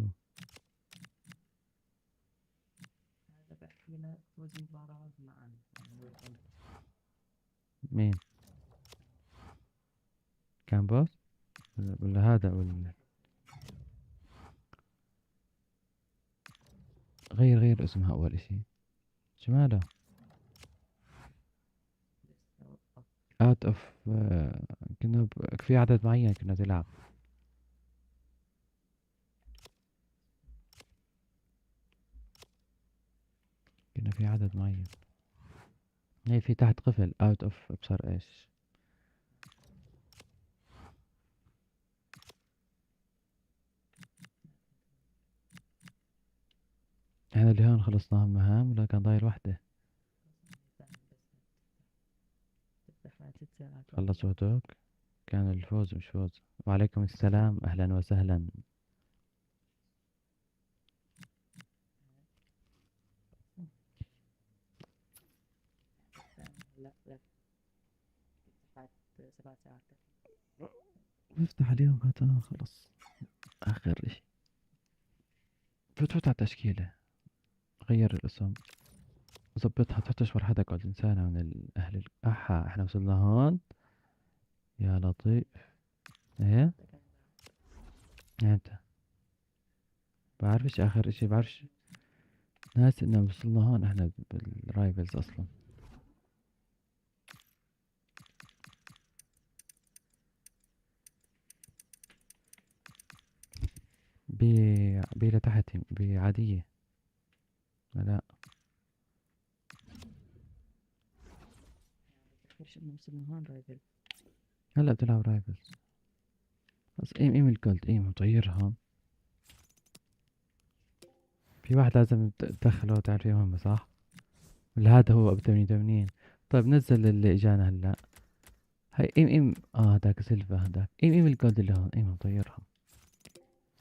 هذا بحكي لك فوز مباراة معا. مين كان بوس ولا هذا ولا غير اسمها أول إشي شماله out of كنا في عدد معين كنا تلعب. كنا في عدد معين هي في تحت قفل out of ابصر ايش. احنا اللي هون خلصنا مهام ولا كان ضايل وحدة. خلص وقتك كان الفوز مش فوز. وعليكم السلام اهلا وسهلا. لا 7 ساعات نفتح اليوم هذا خلص اخر اشي. فوت على التشكيلة غير الاسم ظبطها تحط اشبر حدا قلت انسانة من الاهل احنا وصلنا هون يا لطيف. ايه امتى بعرفش اخر اشي بعرفش ناس انه وصلنا هون احنا بالرايفلز اصلا. بي لتحت بعادية لا ليش انه وصلنا هون رايفل؟ هلا بتلعب رايفلز. بس ايم الجولد ايم وطيرها. في واحد لازم تدخله وتعرف فيه مهمة صح؟ ولا هذا هو ابو 88؟ طيب نزل اللي اجانا هلا. هاي ايم هداك سيلفا هداك ايم الجولد اللي هون ايم وطيرها.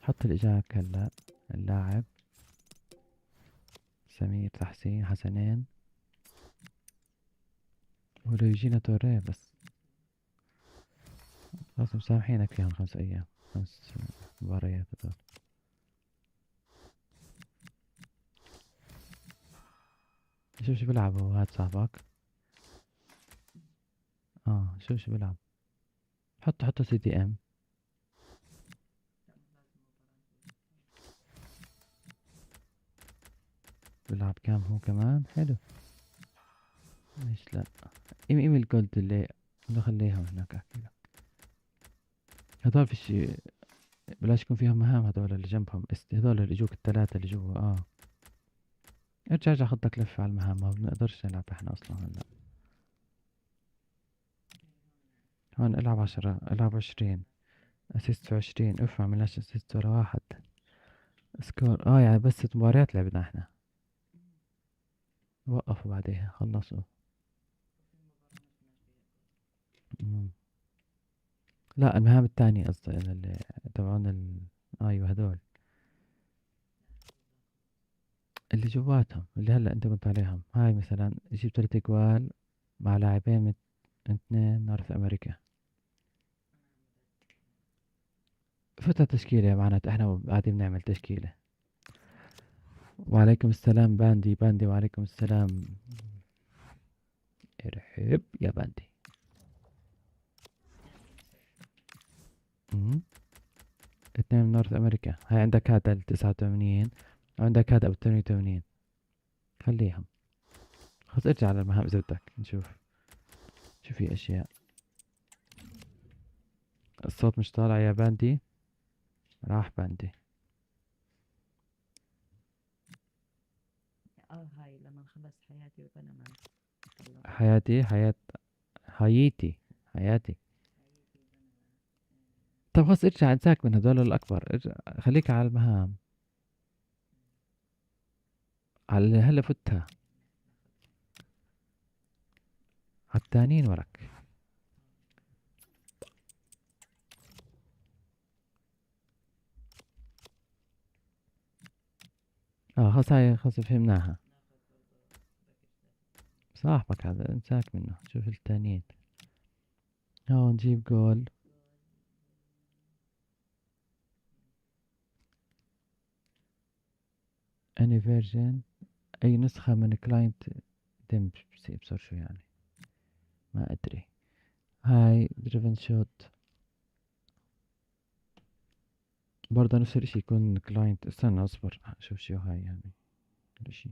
حط اللي اجاك هلا. اللاعب سمير تحسين حسنين. ولو يجينا توريه بس. خلاص مسامحينك فيهم 5 ايام. 5 مباريات هذول. شوف شو بيلعب هو هاد صاحبك. شوف شو بيلعب. حطه سي دي ام. بيلعب كام هو كمان حلو. ليش لا. ايم الجولد اللي خليها هناك احكي لك. هذول فيش. بلاش يكون فيهم مهام هذول اللي جنبهم هذول اللي اجوك الثلاثة اللي جوا ارجع خدك لفة على المهام. ما بنقدرش نلعب احنا اصلا هلا. هون العب 10 العب 20 اسيست 20 اف ما عملناش اسيست ولا واحد. سكور يعني بس 6 مباريات لعبنا احنا. وقفوا بعديها خلصوا. مم. لا المهام الثانية قصدي اللي تبعون ايوه هذول اللي جواتهم اللي هلا انت قلت عليهم. هاي مثلا جبت 3 اجوال مع لاعبين من 2 نورث امريكا. فترة تشكيلة معناته احنا قاعدين بنعمل تشكيلة. وعليكم السلام باندي وعليكم السلام. ارحب يا باندي. 2 من نورث امريكا. هاي عندك هذا ال89 وعندك هذا ابو 88. خليهم. خلاص ارجع على المهام اذا بدك نشوف. شو في اشياء. الصوت مش طالع يا باندي. راح باندي. هاي لما نخلص حياتي وبنما. حياتي حياتي. طب خلاص ارجع انساك من هذول الاكبر. ارجع خليك على المهام. على اللي هلا فتها. على التانيين ورك. خلاص هاي خلاص فهمناها. صاحبك هذا انساك منه. شوف التانيين. هون نجيب جول. اني فيرجن. اي نسخة من كلاينت دم بصير شو يعني. ما ادري. هاي دريفن شوت. برضه نفس الاشي يكون كلاينت. استنى اصبر شوف شو هاي يعني الاشي.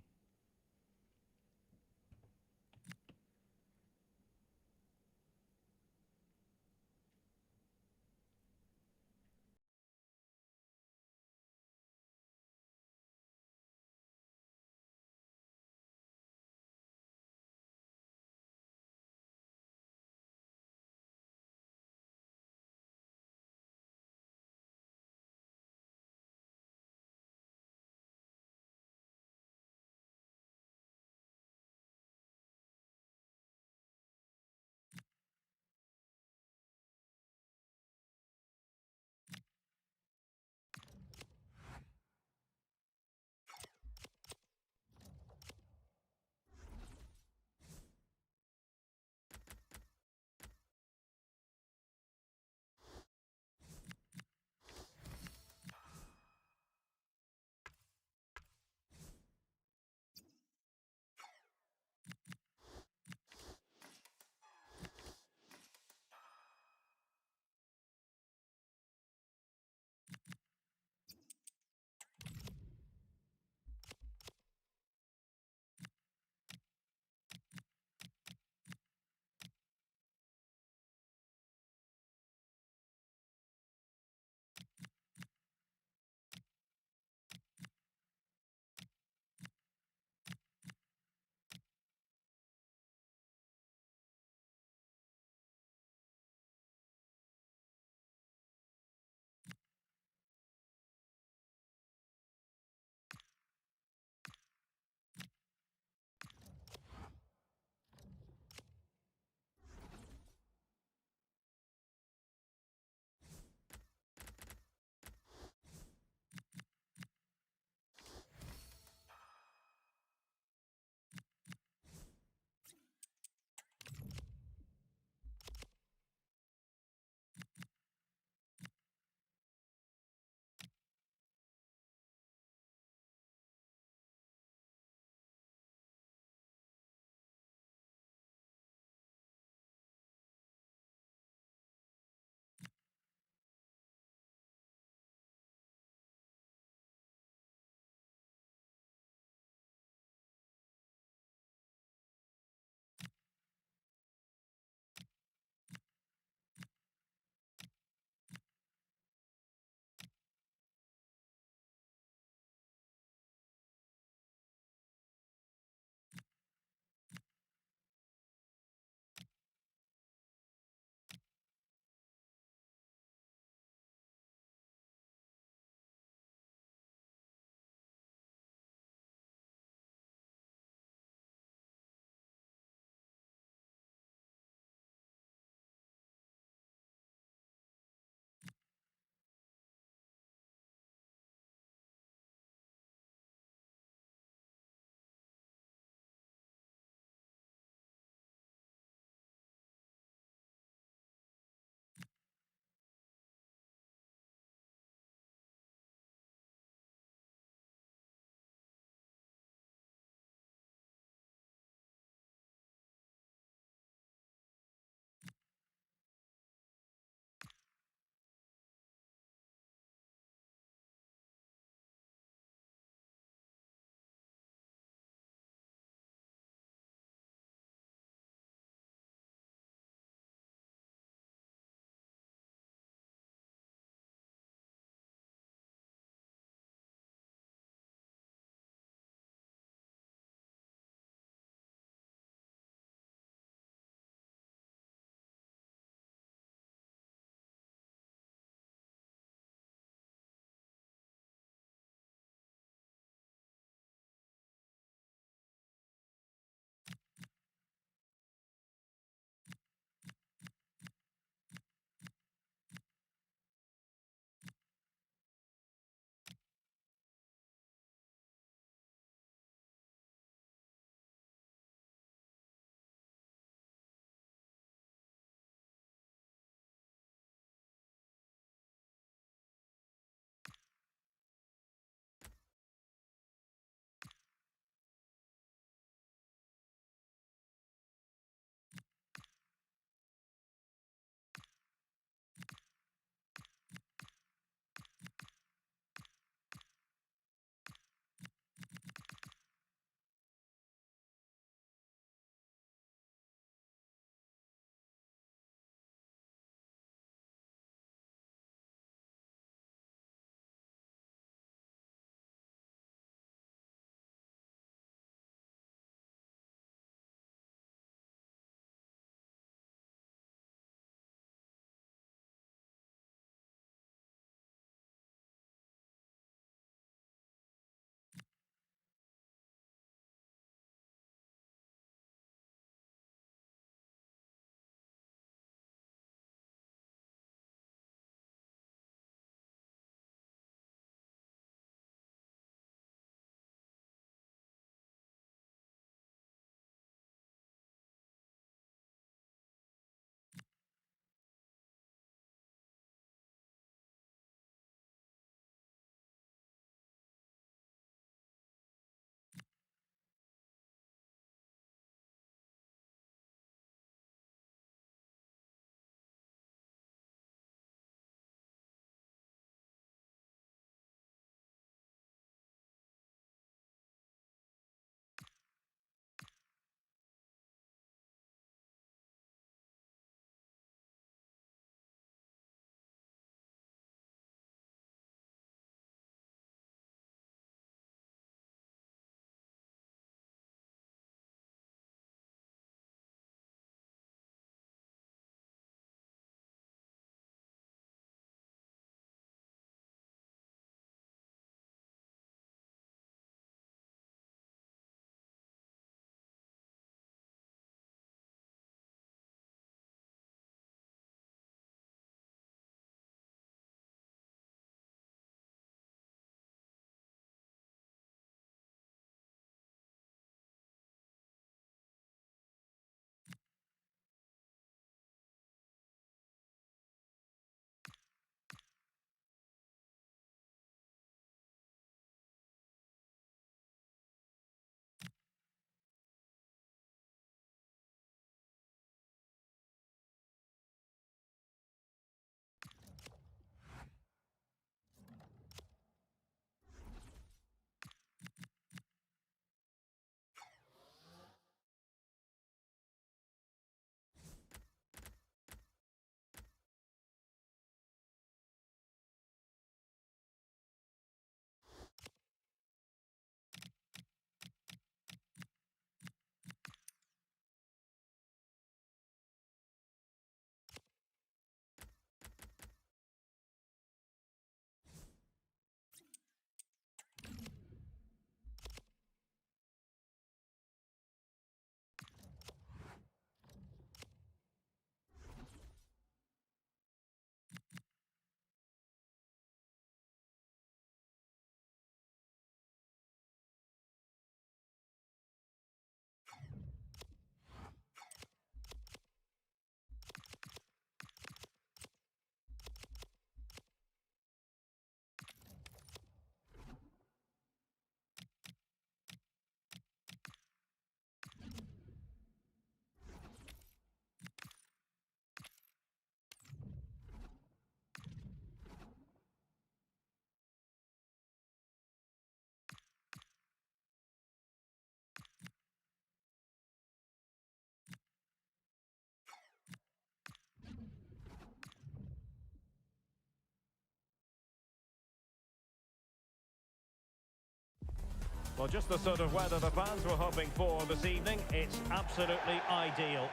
Well, just the sort of weather the fans were hoping for this evening. It's absolutely ideal.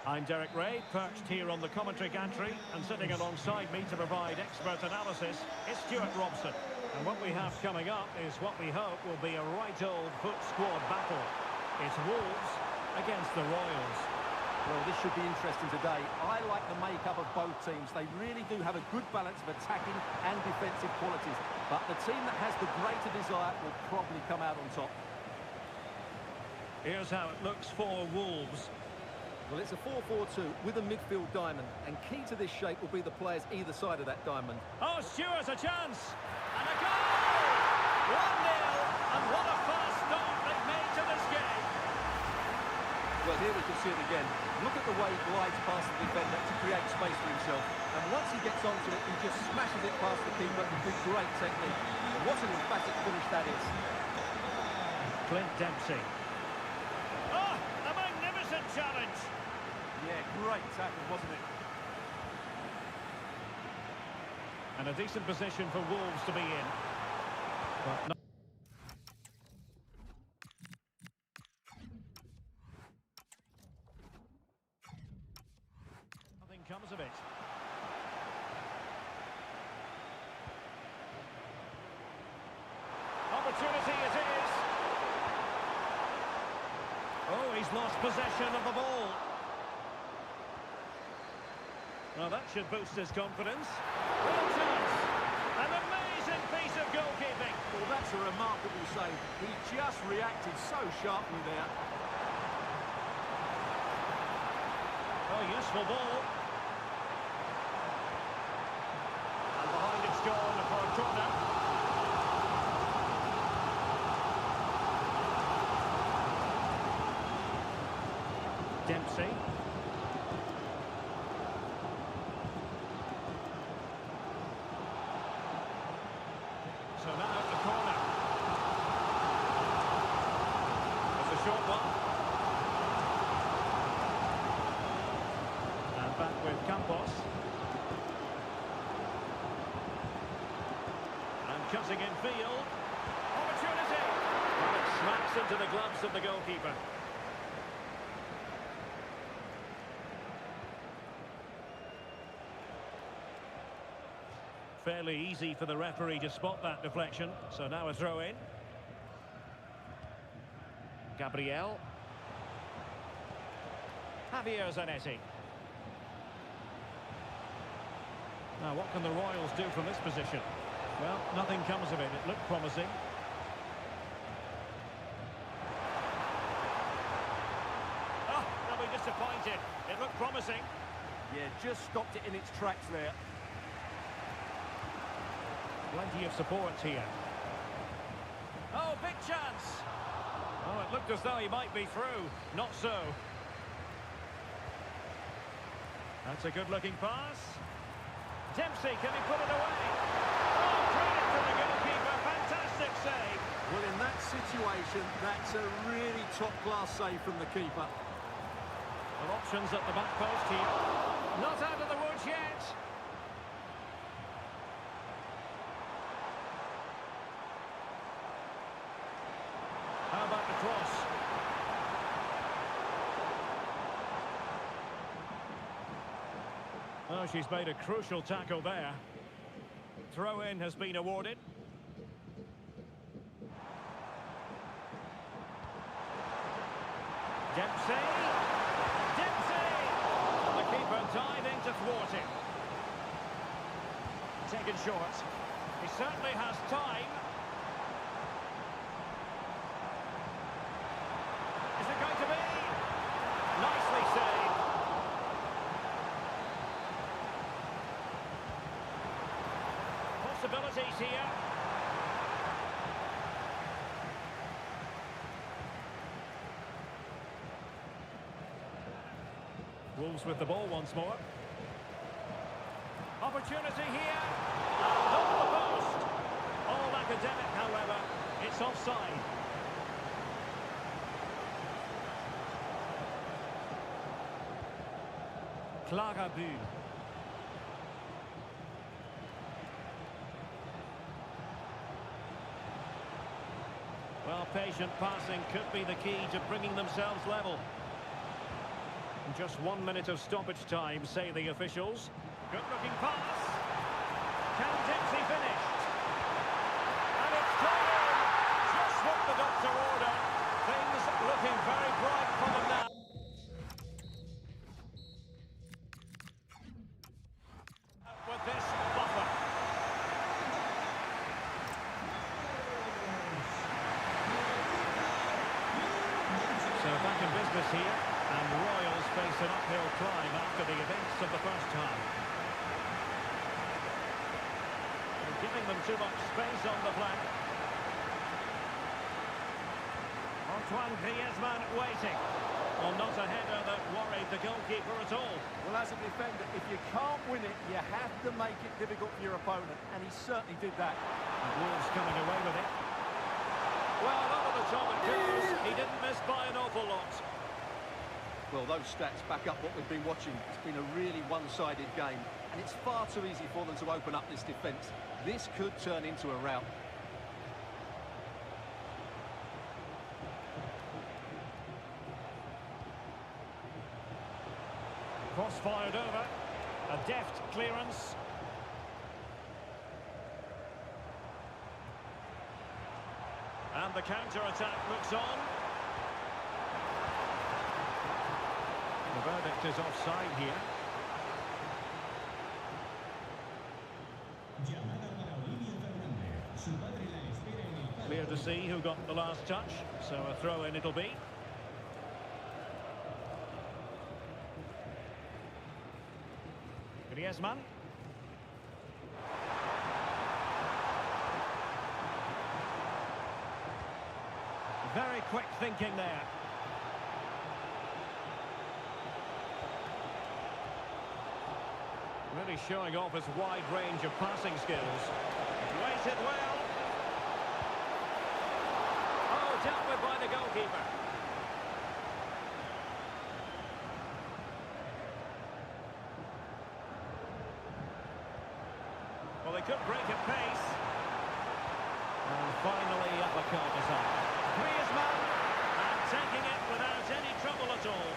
I'm Derek Ray, perched here on the commentary gantry, and sitting alongside me to provide expert analysis is Stuart Robson. And what we have coming up is what we hope will be a right old foot squad battle. It's Wolves against the Royals. Well, this should be interesting today. I like the makeup of both teams. They really do have a good balance of attacking and defensive qualities. But the team that has the greater desire will probably come out on top. Here's how it looks for Wolves. Well, it's a 4-4-2 with a midfield diamond. And key to this shape will be the players either side of that diamond. Oh, Stewart's a chance! And a goal! 1-0, and what a fast start they've made to this game. Well, here we can see it again. Look at the way he glides past the defender to create space for himself. And once he gets onto it, he just smashes it past the keeper with great technique. And what an emphatic finish that is. Clint Dempsey. Oh, a magnificent challenge! Yeah, great tackle, wasn't it? And a decent position for Wolves to be in. But nothing comes of it. Opportunity it is. Oh, he's lost possession of the ball. Well, that should boost his confidence. Real chance. An amazing piece of goalkeeping. Well, that's a remarkable save. He just reacted so sharply there. Oh, useful ball. And behind it's gone for a corner. Dempsey. So now at the corner. It's a short one. And back with Campos. And cutting in field. Opportunity! And it smacks into the gloves of the goalkeeper. Fairly easy for the referee to spot that deflection. So now a throw in. Gabriel. Javier Zanetti. Now what can the Royals do from this position? Well, nothing comes of it. It looked promising. Oh, they'll be disappointed. It looked promising. Yeah, just stopped it in its tracks there. Plenty of support here. Oh, big chance! Oh, it looked as though he might be through. Not so. That's a good-looking pass. Dempsey, can he put it away? Oh, credit to the goalkeeper. Fantastic save. Well, in that situation, that's a really top-class save from the keeper. Well, options at the back post here. Not out of the woods yet. How about the cross? Oh, she's made a crucial tackle there. Throw-in has been awarded. Dempsey! Dempsey! The keeper diving to thwart him. Taken short. He certainly has time. Is it going to be? Nicely saved. Possibilities here. Wolves with the ball once more. Opportunity here. And off the post. All academic, however. It's offside. Clara Bull. Well, patient passing could be the key to bringing themselves level. Just 1 minute of stoppage time, say the officials. Good-looking pass. Can Dempsey finish? And it's gone in. Just what the doctor ordered. Things looking very bright for them now. With this buffer. So back in business here, and Royals face an uphill climb after the events of the first half. They're giving them too much space on the flank. Antoine Griezmann waiting. Well, not a header that worried the goalkeeper at all. Well, as a defender, if you can't win it, you have to make it difficult for your opponent, and he certainly did that. And Wolves coming away with it. Well, over the top it goes. He didn't miss by an awful lot. Well, those stats back up what we've been watching. It's been a really one-sided game, and it's far too easy for them to open up this defence. This could turn into a rout. Cross fired over. A deft clearance. And the counter-attack looks on. The verdict is offside here. Clear to see who got the last touch, so a throw-in it'll be. Griezmann. Very quick thinking there. Really showing off his wide range of passing skills. Weighted well. Oh, dealt with by the goalkeeper. Well, they could break at pace. And finally, uppercut is up. Griezmann, and taking it without any trouble at all.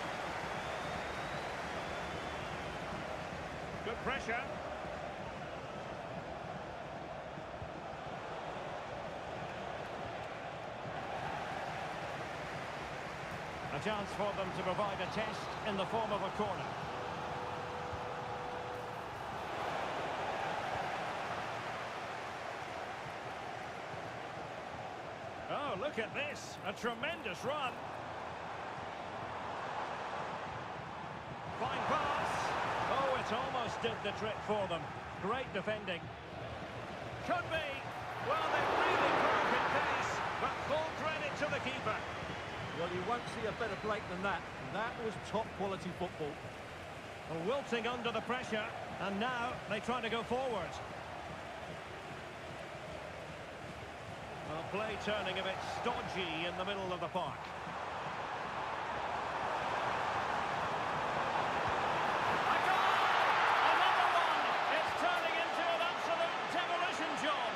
Good pressure. A chance for them to provide a test in the form of a corner. Oh, look at this. A tremendous run. Fine pass. Oh, it almost did the trick for them. Great defending. Could be. Well, they really broke at pace, but full credit to the keeper. Well, you won't see a better break than that. That was top-quality football. Well, wilting under the pressure, and now they try to go forward. Well, play turning a bit stodgy in the middle of the park. A goal! Another one! It's turning into an absolute demolition job.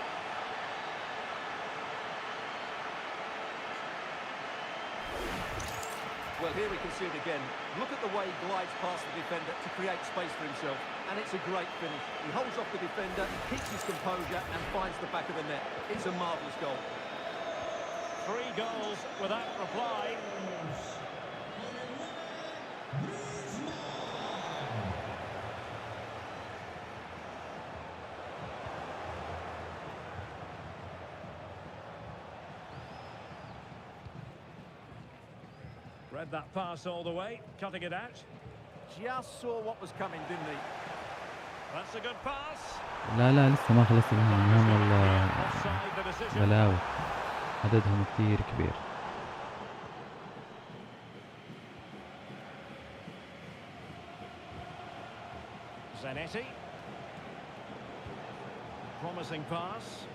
Well, here we can see it again. Look at the way he glides past the defender to create space for himself. And it's a great finish. He holds off the defender, keeps his composure, and finds the back of the net. It's a marvellous goal. 3 goals without reply. Read that pass all the way, cutting it out. Just saw what was coming, didn't he? That's a good pass. لا لا لسه ما خلصت المهام والله. Offside the decision. بلاوي عددهم كتير كبير. Zanetti. Promising pass.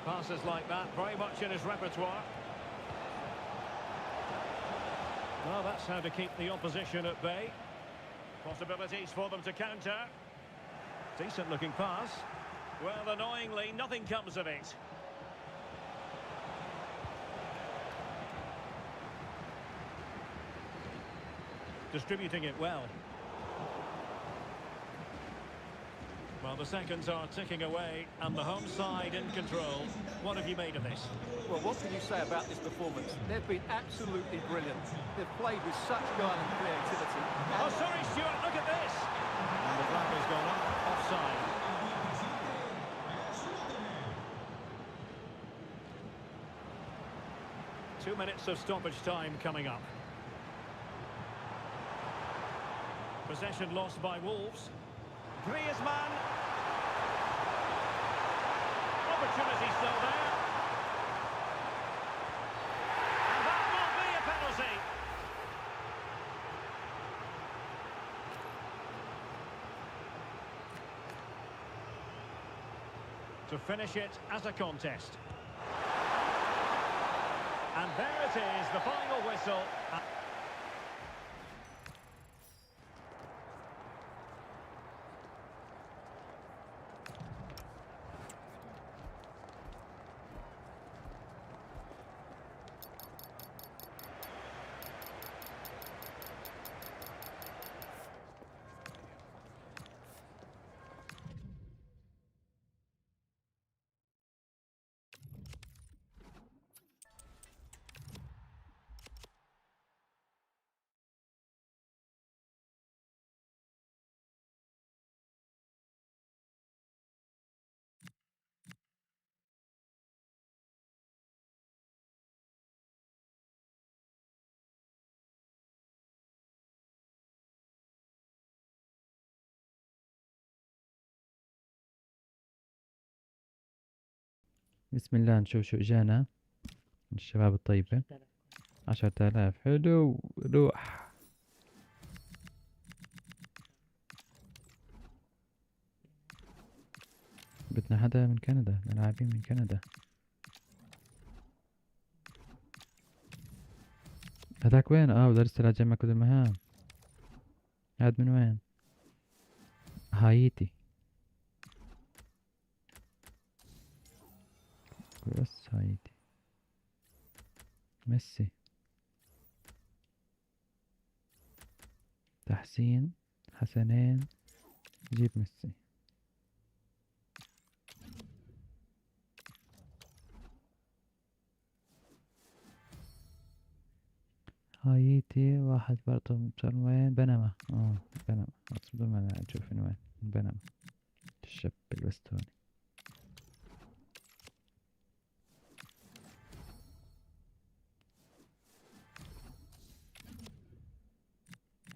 Passes like that, very much in his repertoire. Well, that's how to keep the opposition at bay. Possibilities for them to counter. Decent looking pass. Well, annoyingly, nothing comes of it. distributing it well. Well, the seconds are ticking away, and the home side in control. What have you made of this? Well, what can you say about this performance? They've been absolutely brilliant. They've played with such guile and creativity. Oh, sorry, Stuart, look at this! And the flag has gone up, offside. Two minutes of stoppage time coming up. Possession lost by Wolves. Griezmann. Opportunity still there. And that will be a penalty. To finish it as a contest. And there it is, the final whistle. بسم الله، نشوف شو اجانا من الشباب الطيبة. 10,000. حلو، روح. بدنا حدا من كندا، لاعبين من كندا. هذاك وين؟ ودرست جمع كل المهام. هاد من وين؟ هايتي. بس هايتي. ميسي. تحسين حسنين، جيب ميسي. هايتي. واحد برضه من وين؟ بنما. بنما. بدون ما نشوف من وين. بنما. الشاب الوستوني.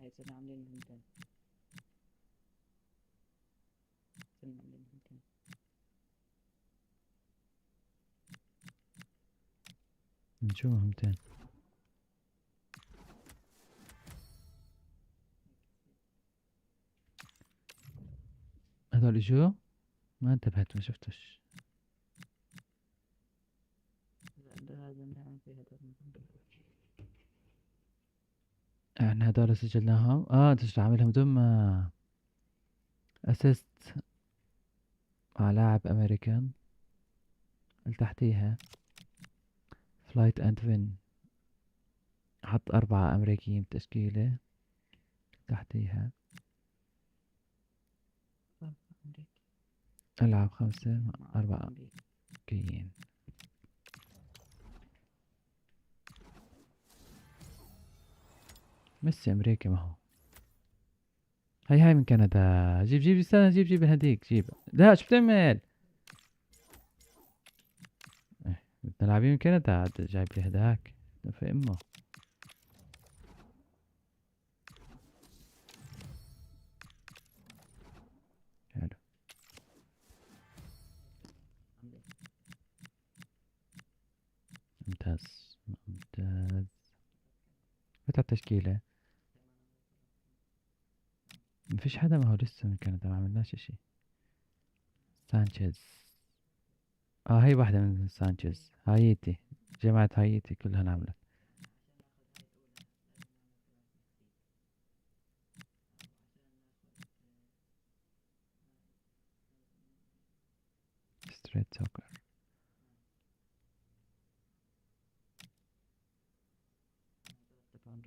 عايزين عاملين همتين. عاملين همتين. نشوف همتين. هذول شو؟ ما انتبهت، ما شفتش. احنا هذول سجلناهم. انت عاملهم بدون ما اسيست مع لاعب امريكان. اللي تحتيها فلايت اند وين، حط 4 امريكيين بتشكيلة. تحتيها العب 5 مع 4 امريكيين. ميسي امريكا، ما هو. هاي من كندا. جيب استنى، جيب هديك، جيب. لا، شو بتعمل؟ بدنا لاعبين من كندا. عاد جايب لي هداك في امه. حلو. ممتاز. فتح التشكيلة. مفيش حدا، ما هو لسه من كندا، ما عملناش اشي. سانشيز. هاي واحدة من سانشيز. هايتي. جماعة هايتي كلها عملت. ستريت سوكر.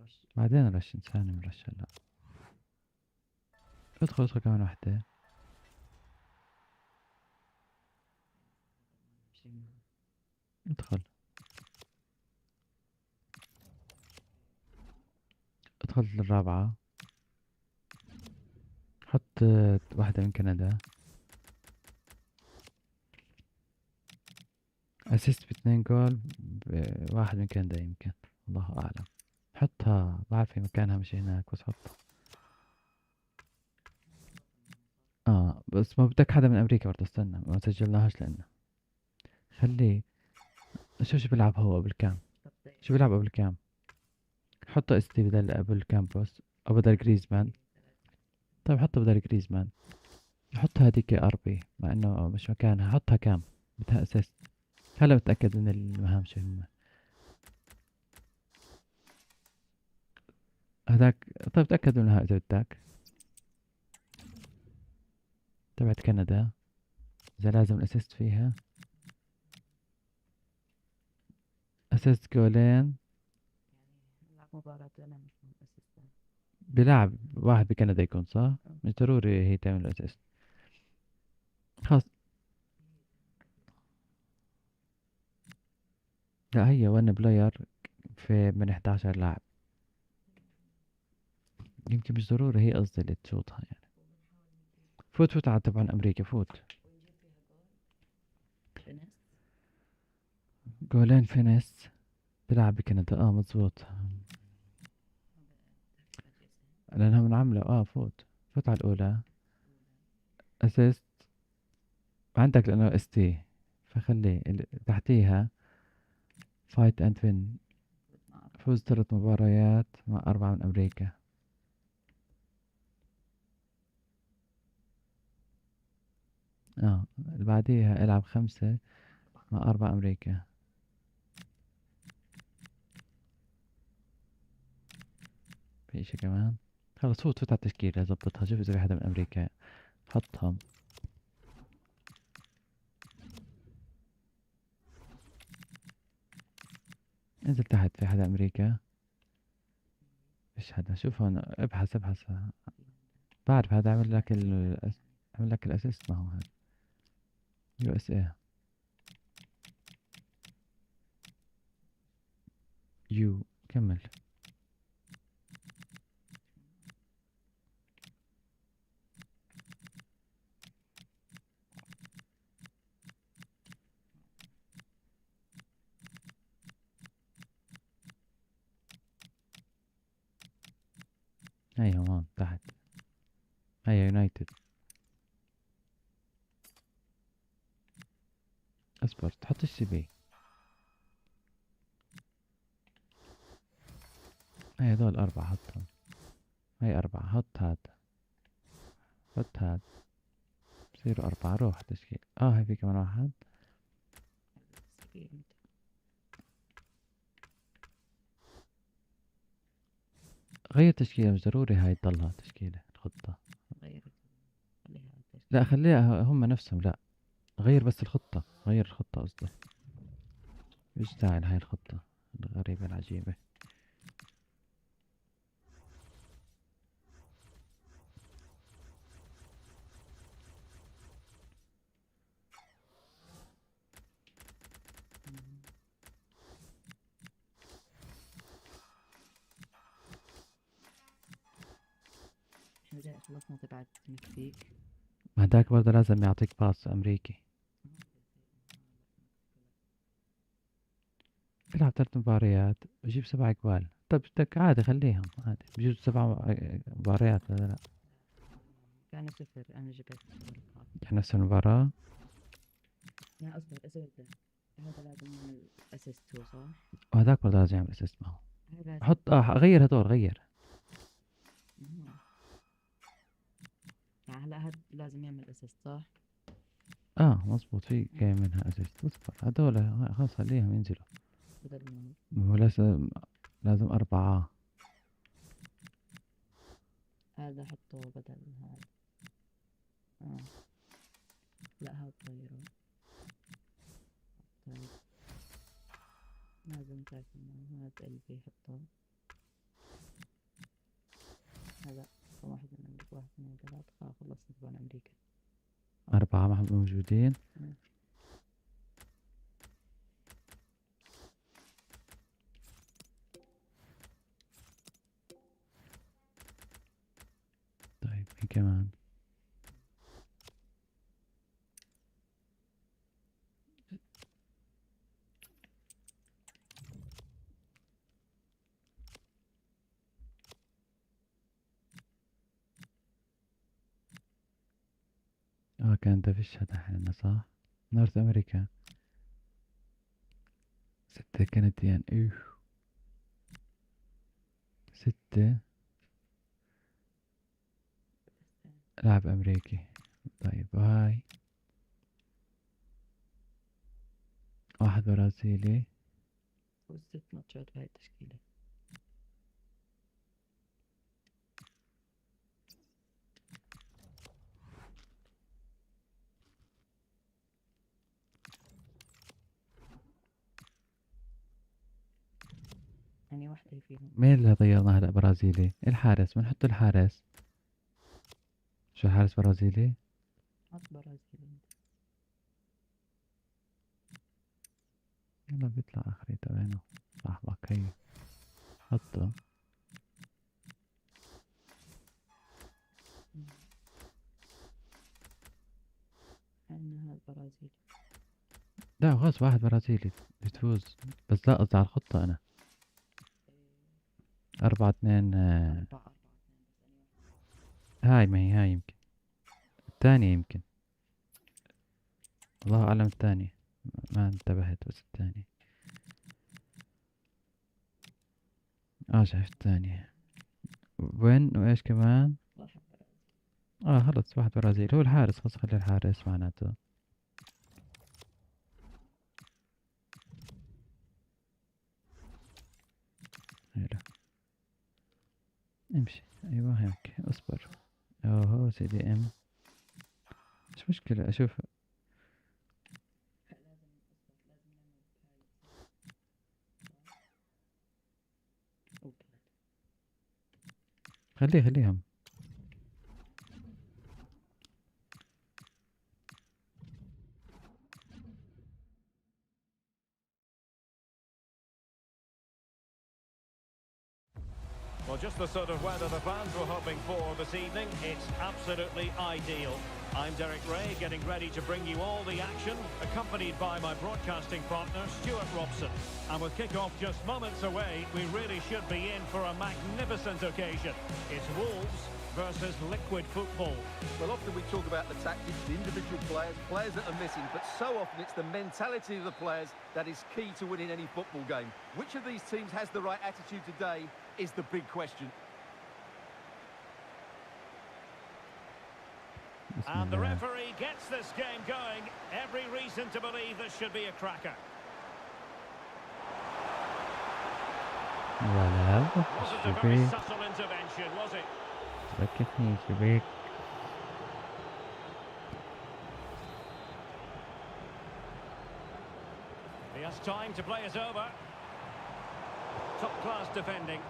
الرش. بعدين رش إنساني مرش هلا. ادخل كمان واحدة. ادخل للرابعة. حط واحدة من كندا. اسيست ب2 جول بواحد من كندا يمكن، الله اعلم. حطها، بعرف في مكانها مش هناك بس حطها. بس ما بدك حدا من امريكا برضه، استنى ما سجلناهاش لانه خليه. شو بيلعب هو قبل كام؟ شو بيلعب قبل كام؟ حطه استي بدل قبل كامبوس او بدل جريزمان. طيب حطه بدل جريزمان. حط هذيك اربي مع انه مش مكانها، حطها كام بدها اسيست. هلا متأكد من المهام شو هم هذاك. طيب تأكد منها اذا بدك. تبعت كندا اذا لازم الاسيست فيها. اسيست جولين. نلعب مباراة أنا مش أسيستنت. بلاعب واحد بكندا يكون صح؟ مش ضروري هي تعمل اسيست. خلاص. لا هي 1 بلاير في من 11 لاعب. يمكن مش ضروري، هي قصدي اللي تشوطها يعني. فوت على تبع امريكا، فوت. فينيس. جولين فينيس. بلعب بكندا مزبوط. لانها من عملة فوت على الاولى. اسيست عندك لانه اس تي، فخليه تحتيها فايت اند وين. فوز 3 مباريات مع 4 من امريكا. اللي بعديها العب 5 مع 4 امريكا. في اشي كمان. خلص فوت على التشكيلة، زبطها، شوف اذا في حدا من امريكا حطهم. انزل تحت، في حدا امريكا؟ فيش حدا. شوف هون، ابحث. بعرف هذا عمل لك الاسيست، ما هو هذا يو اس اي. كمل. هي هون تحت، هي يونايتد. اصبر، تحط السي بي. هي هذول 4 حطهم. هي 4، حط هاد بصيروا 4. روح تشكيل. هي في كمان واحد. غير تشكيلة، مش ضروري هاي تضلها تشكيلة الخطة. غير. خليها لا خليها هم نفسهم. لا غير بس الخطة، غير الخطة قصدي. ايش داعي لهاي الخطة الغريبة العجيبة. احنا زي خلصنا تبعت المكسيك. هداك برضه لازم يعطيك باص امريكي. بيلعب 3 مباريات بجيب 7 جوال. طب بدك عادي خليهم عادي، بجيب 7 مباريات ولا لا؟ كان 0. أنا جبت يعني نفس المباراة. لا أصبر أزود. هذا لازم يعمل أسيست هو صح؟ وهداك برضه لازم يعمل اسيست معه. هذا لازم. حط غير هدول، غير. يعني هلا هاد لازم يعمل أسيست صح؟ مظبوط، في جاي منها اسيست. اصبر هدول خلاص خليهم ينزلوا. بدل ما هو لازم 4. هذا حطه بدل هذا. لا هاد غيره. طيب لازم تعرف إنه هاد قلبي حطه. هذا واحد من أمريكا، واحد اثنين ثلاثة. خلصنا تبع أمريكا. 4 موجودين. مم. طيب مين كمان؟ كندا فيش هذا حالنا صح؟ نورث أمريكا 6 كنديان. 6 لاعب أمريكي. طيب وهاي 1 برازيلي. وست ماتشات بهاي التشكيلة. يعني واحدة فيهم. مين اللي غيرنا هلا برازيلي؟ الحارس، بنحط الحارس. شو الحارس برازيلي؟ حط برازيلي. يلا بيطلع آخريته وينه؟ صاحبك هي حطه. عندنا هذا برازيلي. لا خلص 1 برازيلي بتفوز. بس لا قصدي على الخطة أنا. 4-2. 4-4. هاي ما هي هاي يمكن الثانية يمكن. الله أعلم الثانية. ما انتبهت بس الثانية. شايف الثانية. وين وإيش كمان؟ خلص 1 برازيل. هو الحارس، خلص خلي الحارس معناته. حلو امشي. ايوه هيك اصبر. اوه سيدي ام. مش مشكلة اشوف. خليهم. Well, just the sort of weather the fans were hoping for this evening. It's absolutely ideal. I'm Derek Ray, getting ready to bring you all the action, accompanied by my broadcasting partner, Stuart Robson. And with kick-off just moments away, we really should be in for a magnificent occasion. It's Wolves versus liquid football. Well, often we talk about the tactics, the individual players that are missing, but so often it's the mentality of the players that is key to winning any football game. Which of these teams has the right attitude today is the big question. And the referee gets this game going. Every reason to believe this should be a cracker. Wasn't a very subtle intervention, was it? ركزني شبيك. He has time to play it over. Top-class defending.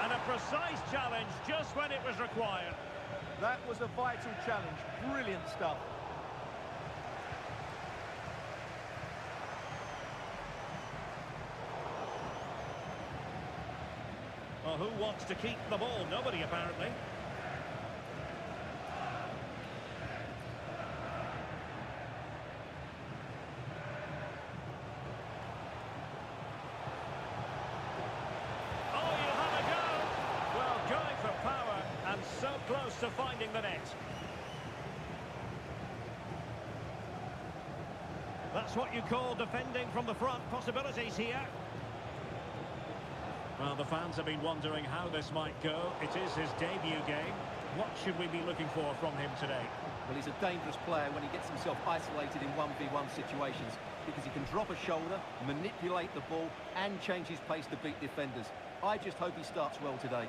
And a precise challenge just when it was required. That was a vital challenge. Brilliant stuff. Well, who wants to keep the ball? Nobody, apparently. Oh, you have a go! Well, going for power and so close to finding the net. That's what you call defending from the front. Possibilities here. Well, the fans have been wondering how this might go. It is his debut game. What should we be looking for from him today? Well, he's a dangerous player when he gets himself isolated in 1v1 situations because he can drop a shoulder, manipulate the ball and change his pace to beat defenders. I just hope he starts well today.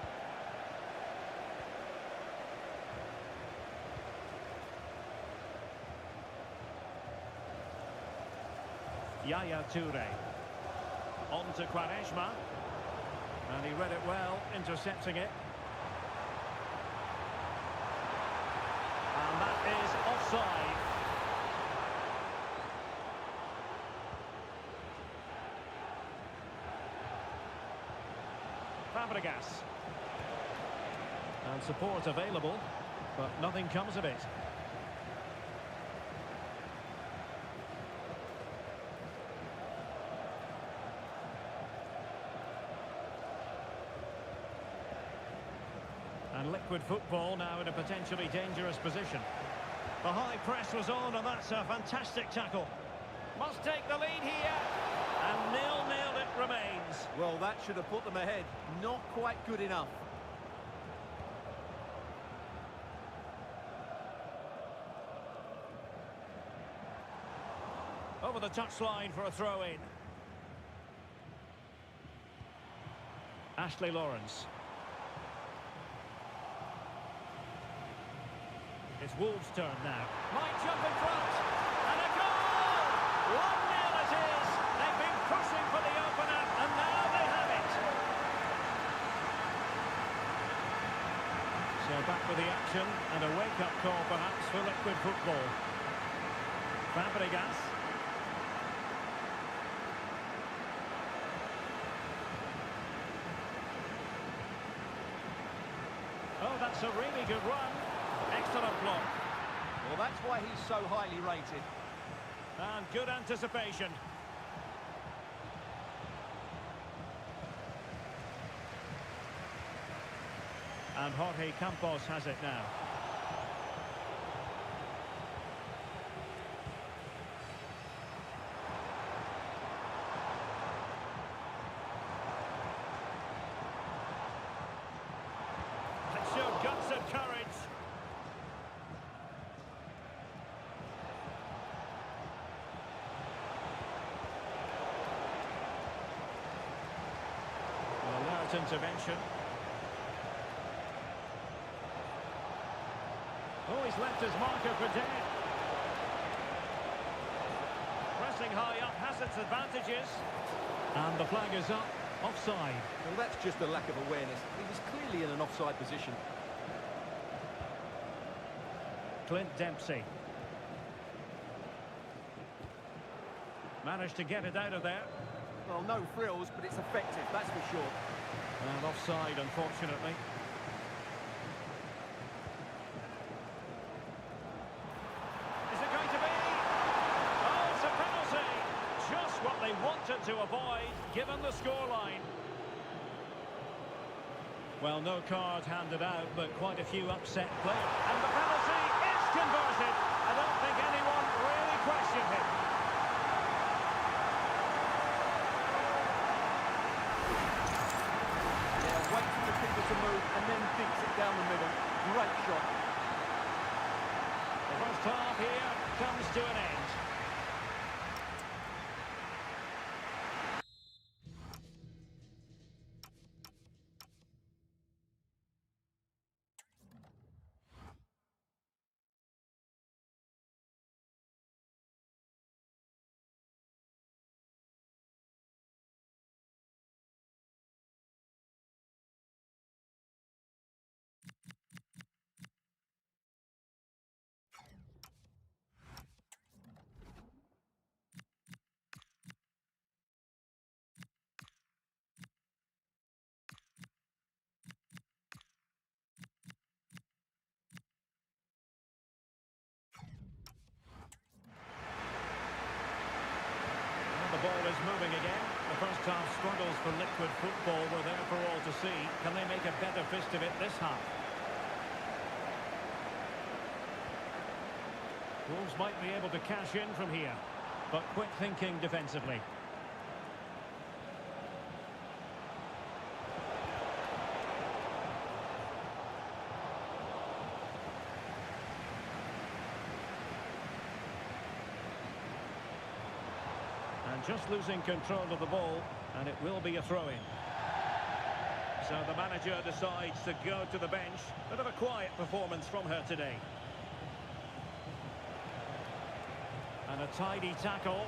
Yaya Toure. On to Quaresma. And he read it well, intercepting it. And that is offside. Fabregas. And support available, but nothing comes of it. And liquid football now in a potentially dangerous position. The high press was on, and that's a fantastic tackle. Must take the lead here. And 0-0 it remains. Well, that should have put them ahead. Not quite good enough. Over the touchline for a throw-in. Ashley Lawrence. It's Wolves' turn now. Might jump in front. And a goal! 1-0 it is. They've been pushing for the opener, and now they have it. So back with the action, and a wake-up call perhaps for liquid football. Fabregas. Oh, that's a really good run. Excellent block. Well, that's why he's so highly rated. And good anticipation. And Jorge Campos has it now. It showed guts and courage. Alert intervention. Oh, he's left his marker for dead. Pressing high up has its advantages. And the flag is up. Offside. Well, that's just a lack of awareness. He was clearly in an offside position. Clint Dempsey. Managed to get it out of there. Well, no frills, but it's effective, that's for sure. And offside, unfortunately. Is it going to be? Oh, it's a penalty! Just what they wanted to avoid, given the scoreline. Well, no card handed out, but quite a few upset players. And the penalty is converted. I don't think anyone really questioned him. Waits for the keeper to move and then dinks it down the middle. Great shot. The first half here comes to an end. The ball is moving again. The first half struggles for liquid football were there for all to see. Can they make a better fist of it this half? Wolves might be able to cash in from here, but quick thinking defensively. And just losing control of the ball, and it will be a throw-in. So the manager decides to go to the bench. Bit of a quiet performance from her today. And a tidy tackle.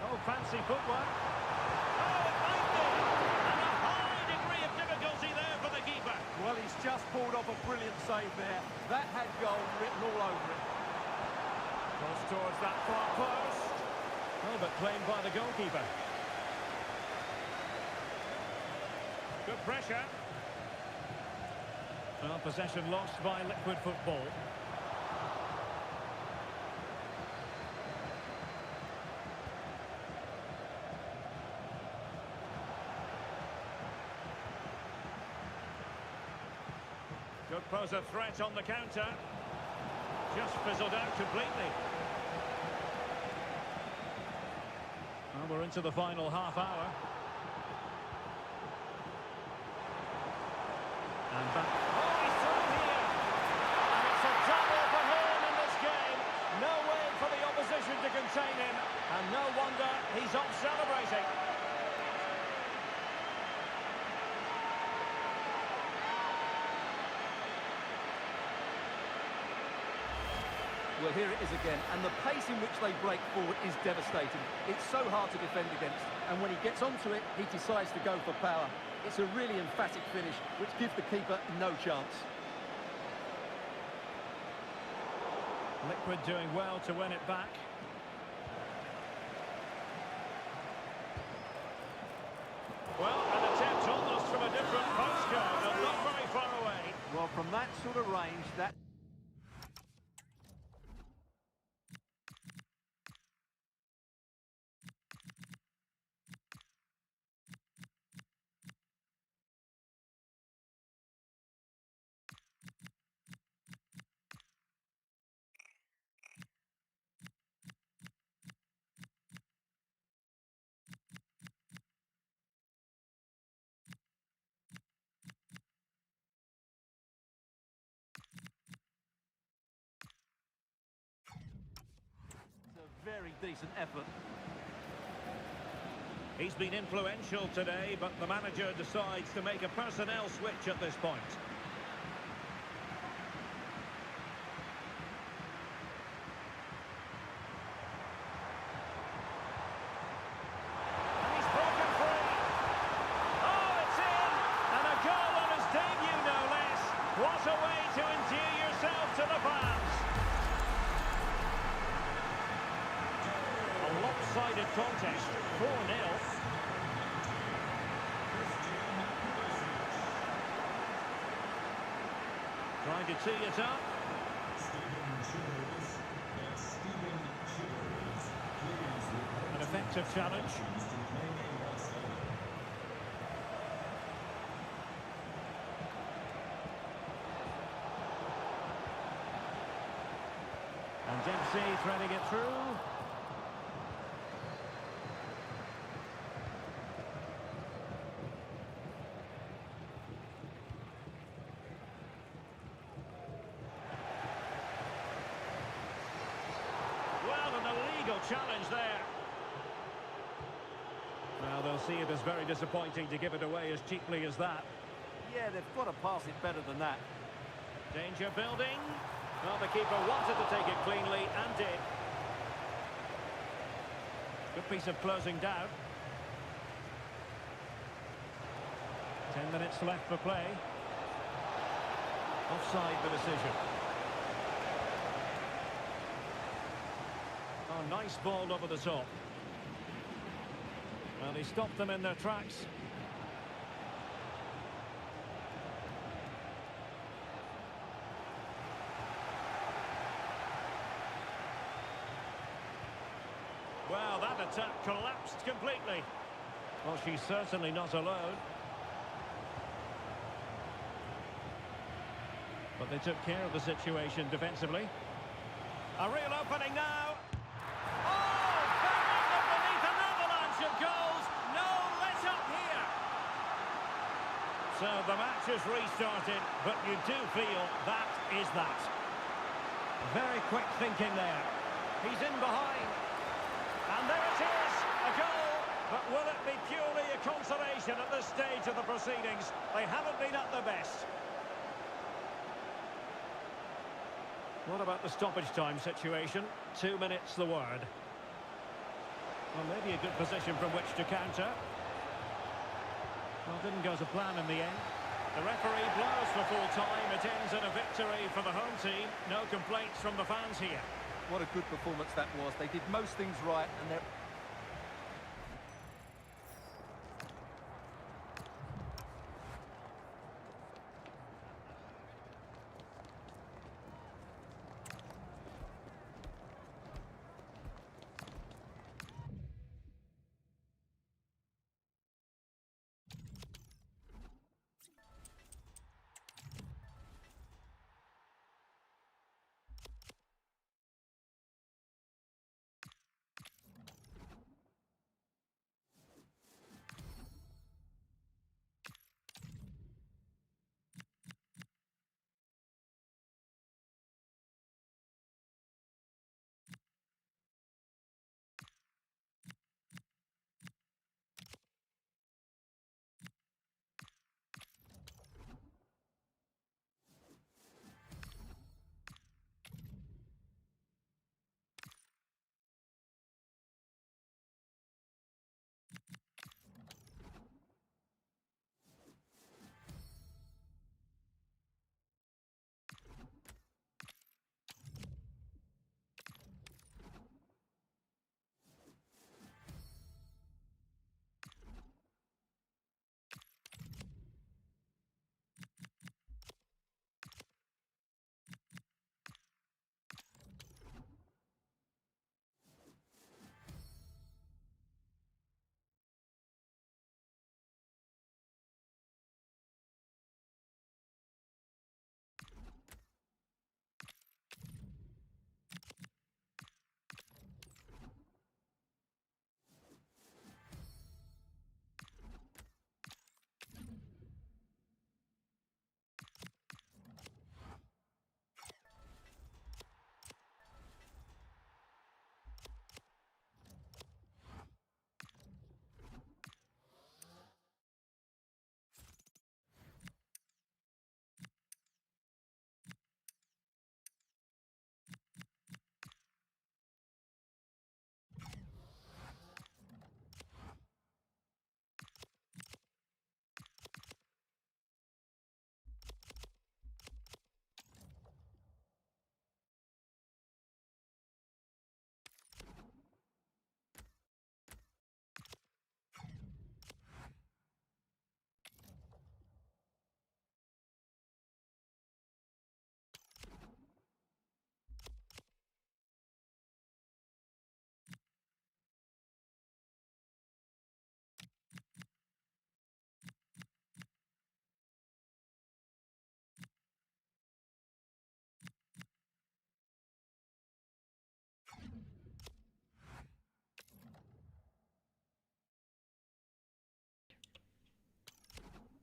Oh, fancy footwork. Oh, it might be. And a high degree of difficulty there for the keeper. Well, he's just pulled off a brilliant save there. That had goal written all over it. Cross towards that far post. Oh, but claimed by the goalkeeper. Good pressure. Well, possession lost by Liquid Football. Could pose a threat on the counter. Just fizzled out completely. Well, we're into the final half hour. And back. Oh, he's through here! And it's a double for him in this game. No way for the opposition to contain him. And no wonder he's off celebrating. Well, here it is again, and the pace in which they break forward is devastating. It's so hard to defend against, and when he gets onto it, he decides to go for power. It's a really emphatic finish, which gives the keeper no chance. Liquid doing well to win it back. Well, an attempt almost from a different postcode, and not very far away. Well, from that sort of range, that... Very decent effort. He's been influential today, but the manager decides to make a personnel switch at this point. And he's broken free. Oh, it's in! And a goal on his debut, no less. What a way to endear yourself to the fans. Lopsided contest, 4-0. Trying to tee it up. An effective challenge. And Dempsey threading it through. Challenge there. Well, they'll see it as very disappointing to give it away as cheaply as that. Yeah, they've got to pass it better than that. Danger building. Well, the keeper wanted to take it cleanly and did. Good piece of closing down. 10 minutes left for play. Offside the decision. Oh, nice ball over the top. Well, he stopped them in their tracks. Well, that attack collapsed completely. Well, she's certainly not alone. But they took care of the situation defensively. A real opening now. Oh, buried beneath an avalanche of goals. No let up here. So the match has restarted, but you do feel that is that. Very quick thinking there. He's in behind. And there it is, a goal. But will it be purely a consolation at this stage of the proceedings? They haven't been at their best. What about the stoppage time situation? 2 minutes the word. Well, maybe a good position from which to counter. Well, didn't go to plan in the end. The referee blows for full time. It ends in a victory for the home team. No complaints from the fans here. What a good performance that was. They did most things right, and they're...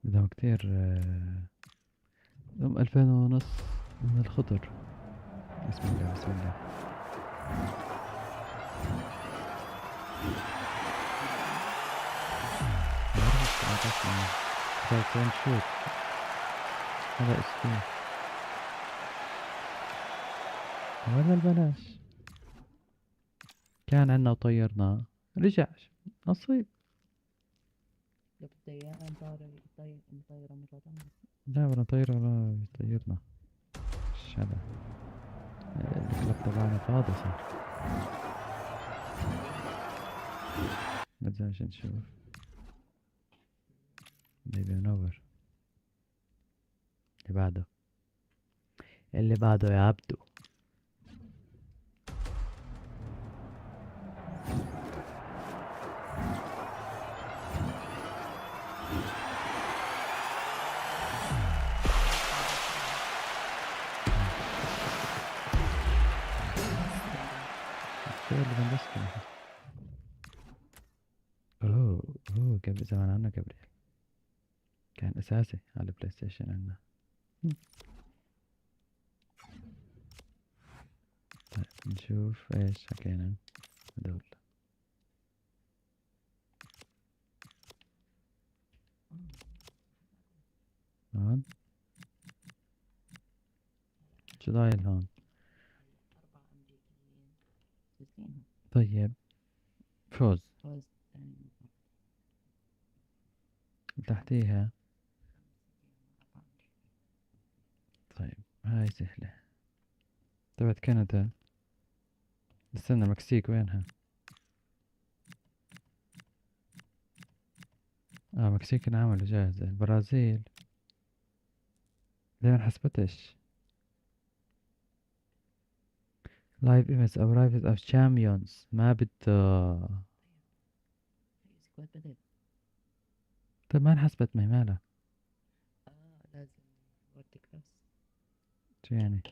بدهم كتير بدهم 2500 من الخضر. بسم الله بسم الله. كان شوت هذا اسمه ولا البلاش كان عنا وطيرناه رجع نصيب. يا بالطيارة مطيرة مرة ثانية. لا ولا طيرة ولا طيرنا. ايش هذا الكلب تبعنا فاضي صار. بدناش نشوف بيبي منور. اللي بعده يا عبدو. اوه قبل زمان عنا جبريل كان اساسي على البلاي ستيشن عنا. طيب نشوف ايش حكينا هدول. هون شو ضايل هون؟ طيب فوز. فوز ثاني. تحتيها. طيب هاي سهلة. تبعت كندا. استنى، المكسيك وينها؟ مكسيك انعملوا جاهزة. البرازيل ليه ما انحسبتش؟ لايف ايمز او رايفز اوف شامبيونز ما بده. سكواد بدل. طيب ما انحسبت، ما هي مالها. لازم وورد كلاس. شو يعني؟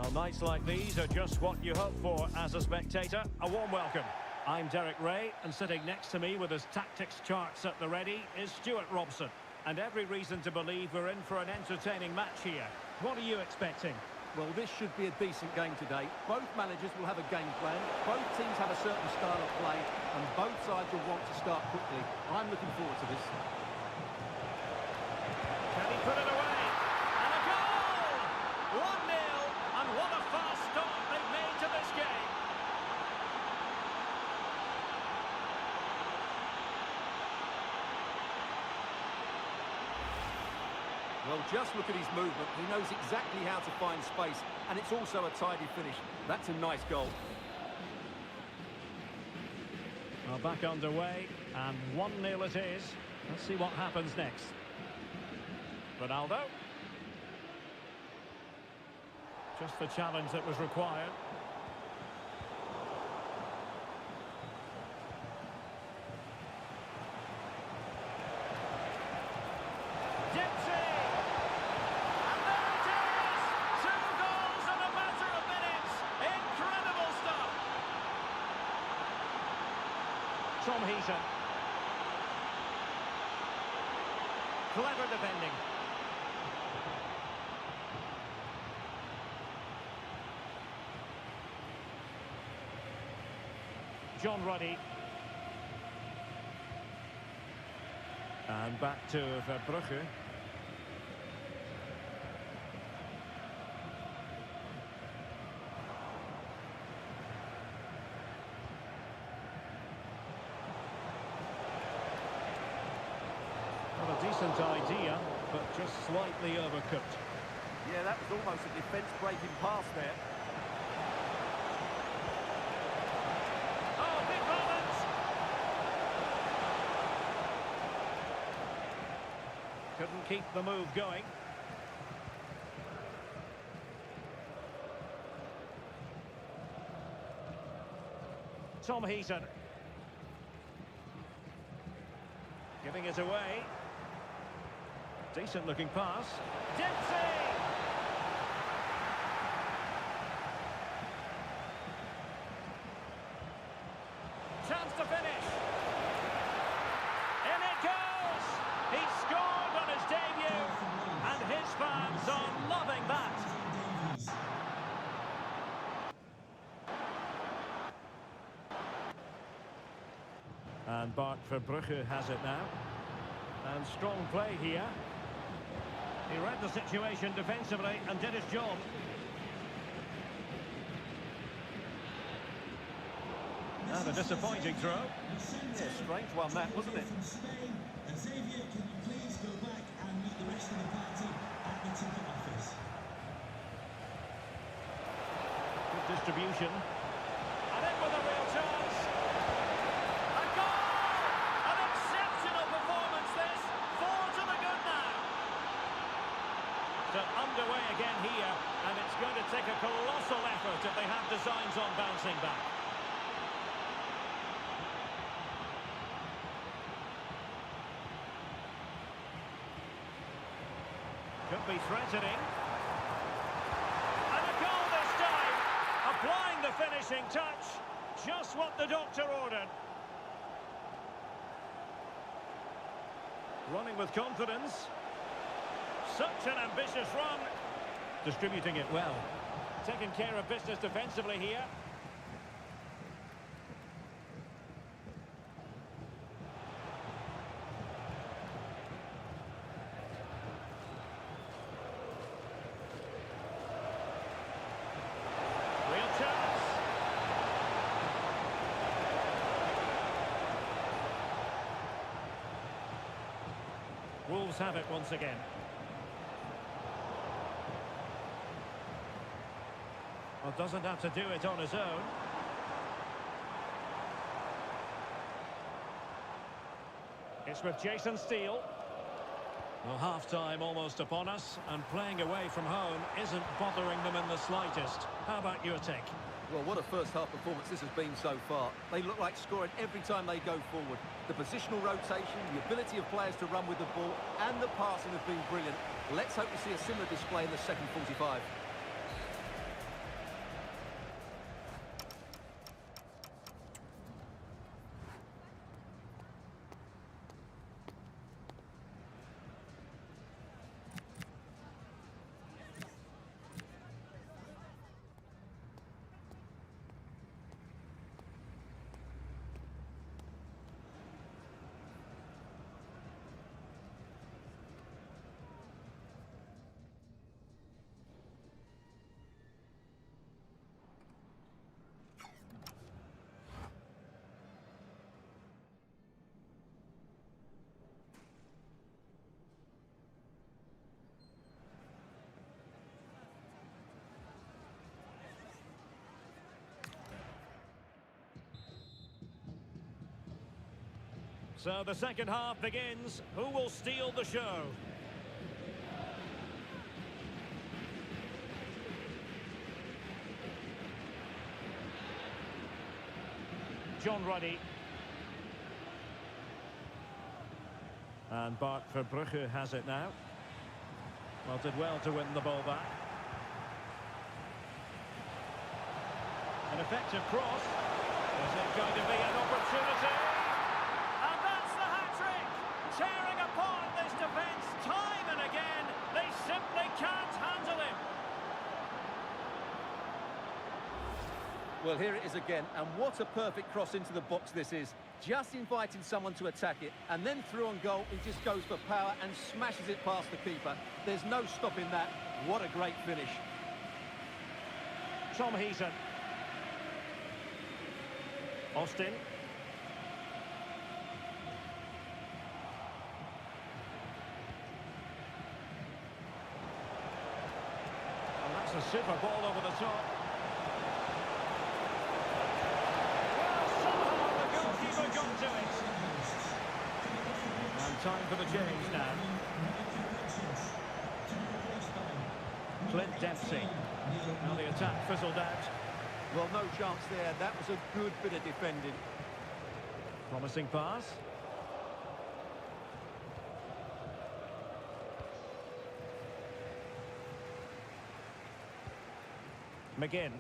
Well, nights like these are just what you hope for as a spectator. A warm welcome. I'm Derek Ray, and sitting next to me with his tactics charts at the ready is Stuart Robson. And every reason to believe we're in for an entertaining match here. What are you expecting? Well, this should be a decent game today. Both managers will have a game plan. Both teams have a certain style of play, and both sides will want to start quickly. I'm looking forward to this. Can he put it away? And a goal! 1-0, and what a fast start they've made to this game. Well, just look at his movement. He knows exactly how to find space, and it's also a tidy finish. That's a nice goal. Well, back underway, and 1-0 it is. Let's see what happens next. Ronaldo. Just the challenge that was required. Clever defending. John Ruddy. And back to Verbrugge. Well, a decent idea, but just slightly overcooked. Yeah, that was almost a defence-breaking pass there. Oh, big moment! Couldn't keep the move going. Tom Heaton. Giving it away. Decent looking pass. Dempsey! Chance to finish. In it goes! He scored on his debut, and his fans are loving that. And Bart Verbrugge has it now. And strong play here. He read the situation defensively and did his job. And a disappointing throw. Yeah, strange one that, wasn't it? Good distribution. And in with a real chance. A goal! An exceptional performance this. 4 to the good now. So underway again here, and it's going to take a colossal effort if they have designs on bouncing back. Could be threatening. And a goal this time. Applying the finishing touch. Just what the doctor ordered. Running with confidence. Such an ambitious run. Distributing it well. Taking care of business defensively here. Real chance. Wolves have it once again. Well, doesn't have to do it on his own. It's with Jason Steele. Well, half-time almost upon us, and playing away from home isn't bothering them in the slightest. How about your take? Well, what a first-half performance this has been so far. They look like scoring every time they go forward. The positional rotation, the ability of players to run with the ball, and the passing have been brilliant. Let's hope to see a similar display in the second 45. So the second half begins. Who will steal the show? John Ruddy. And Bart Verbrugge has it now. Well, did well to win the ball back. An effective cross. Is it going to be an opportunity? And that's the hat-trick! Tearing apart this defence time and again. They simply can't handle him. Well, here it is again, and what a perfect cross into the box this is. Just inviting someone to attack it, and then through on goal, he just goes for power and smashes it past the keeper. There's no stopping that. What a great finish. Tom Heaton. Austin. And that's a super ball over the top. Got to it. And time for the change now. Clint Dempsey. Now the attack fizzled out. Well, no chance there. That was a good bit of defending. Promising pass. McGinn.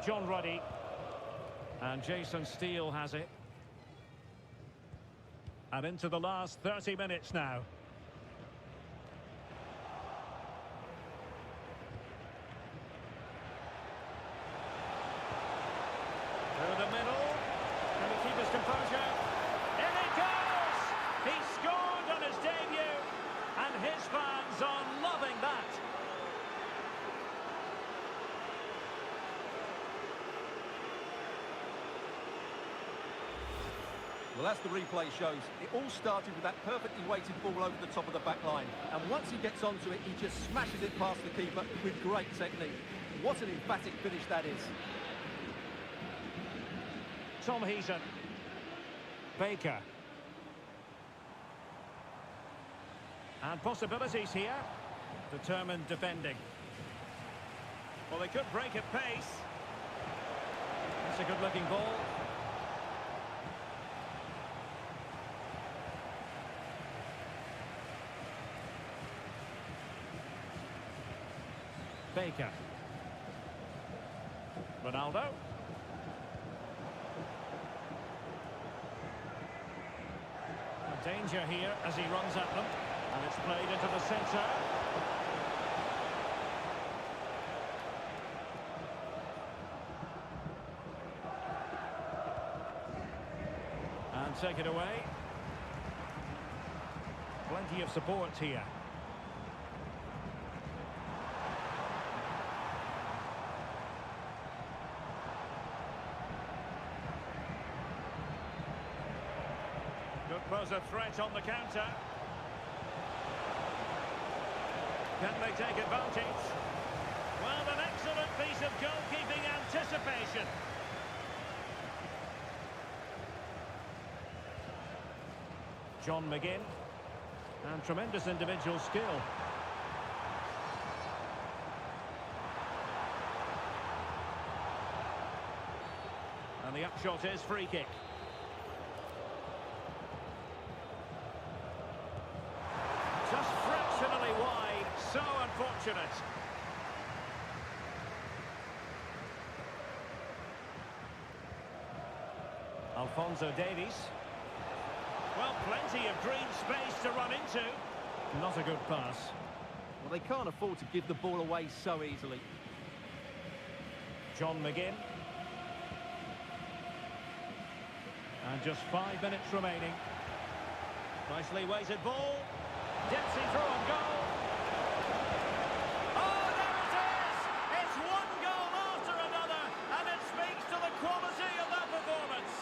John Ruddy. And Jason Steele has it. And into the last 30 minutes now. Through the middle. Can he keep his composure? In he goes! He scored on his debut. And his fans are loving that. Well, as the replay shows, it all started with that perfectly weighted ball over the top of the back line. And once he gets onto it, he just smashes it past the keeper with great technique. What an emphatic finish that is. Tom Heaton. Baker. And possibilities here. Determined defending. Well, they could break at pace. That's a good-looking ball. Baker. Ronaldo. A danger here as he runs at them. And it's played into the centre. And take it away. Plenty of support here. Could pose a threat on the counter. Can they take advantage? Well, an excellent piece of goalkeeping anticipation. John McGinn. And tremendous individual skill. And the upshot is free kick. Just fractionally wide, so unfortunate. Alphonso Davies. Well, plenty of green space to run into. Not a good pass. Well, they can't afford to give the ball away so easily. John McGinn. And just 5 minutes remaining. Nicely weighted ball. Dempsey through on goal. Oh, there it is! It's one goal after another, and it speaks to the quality of that performance.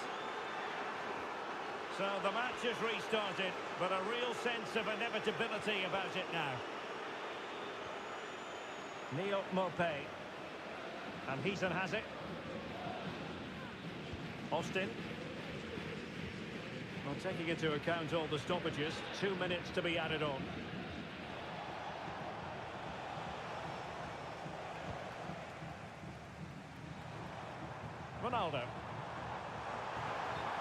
So the match has restarted, but a real sense of inevitability about it now. Neil Maupay. And Heaton has it. Austin. Well, taking into account all the stoppages, 2 minutes to be added on. Ronaldo.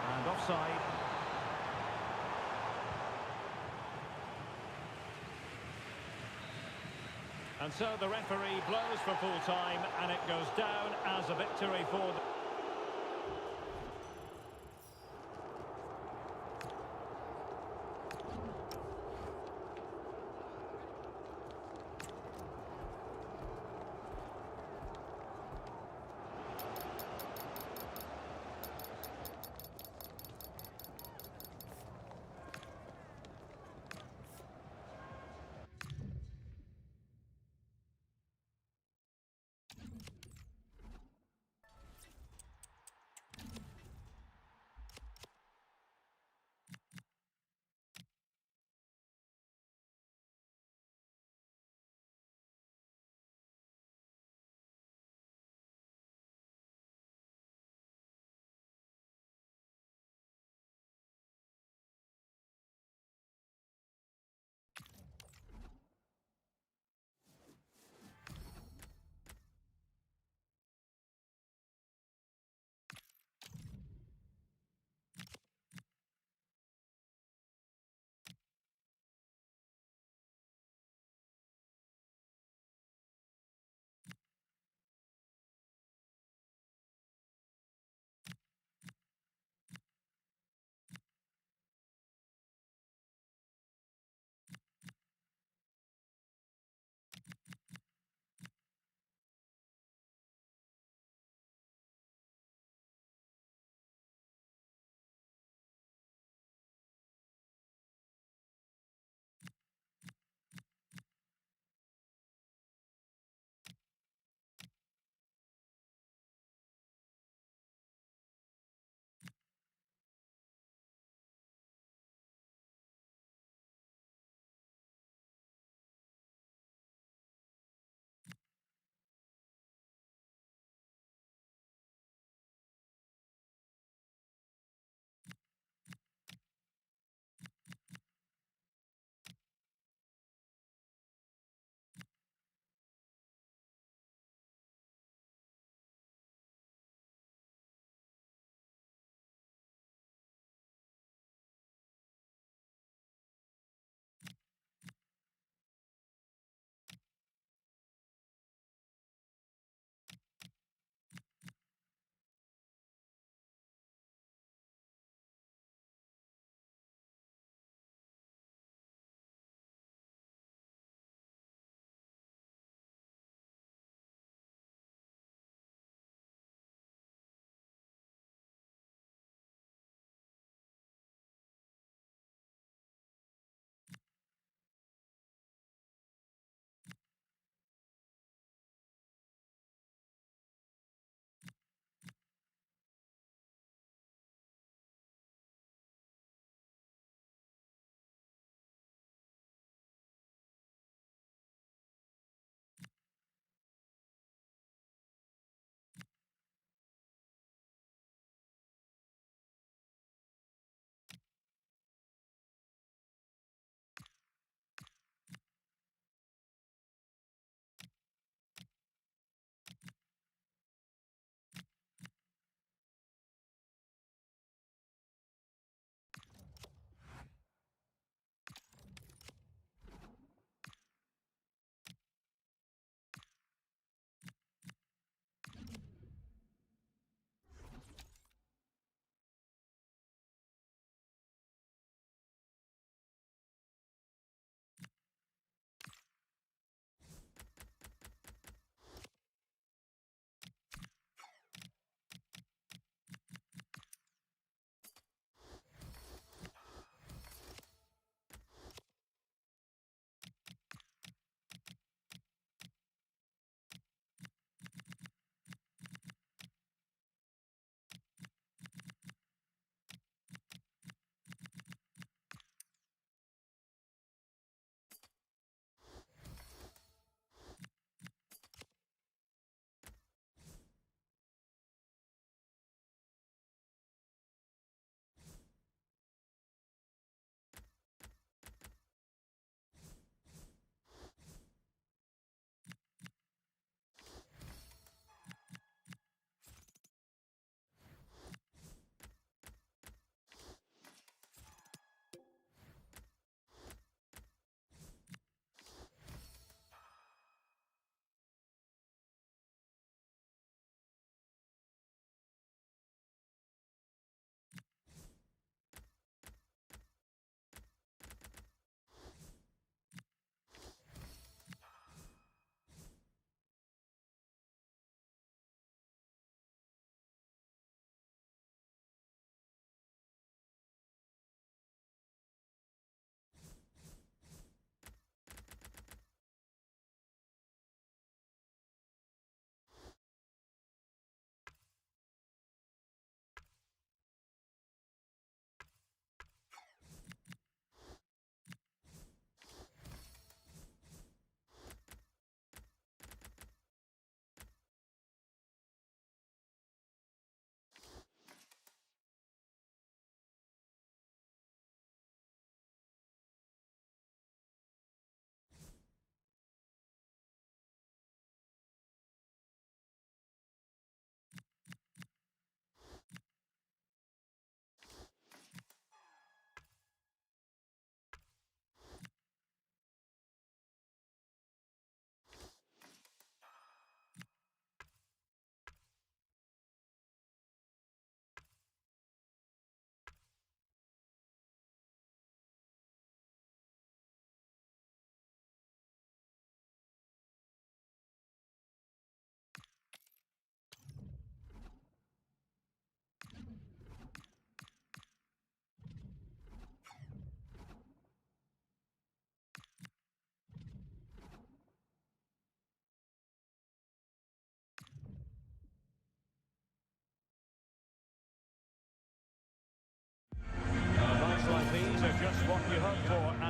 And offside. And so the referee blows for full time, and it goes down as a victory for them.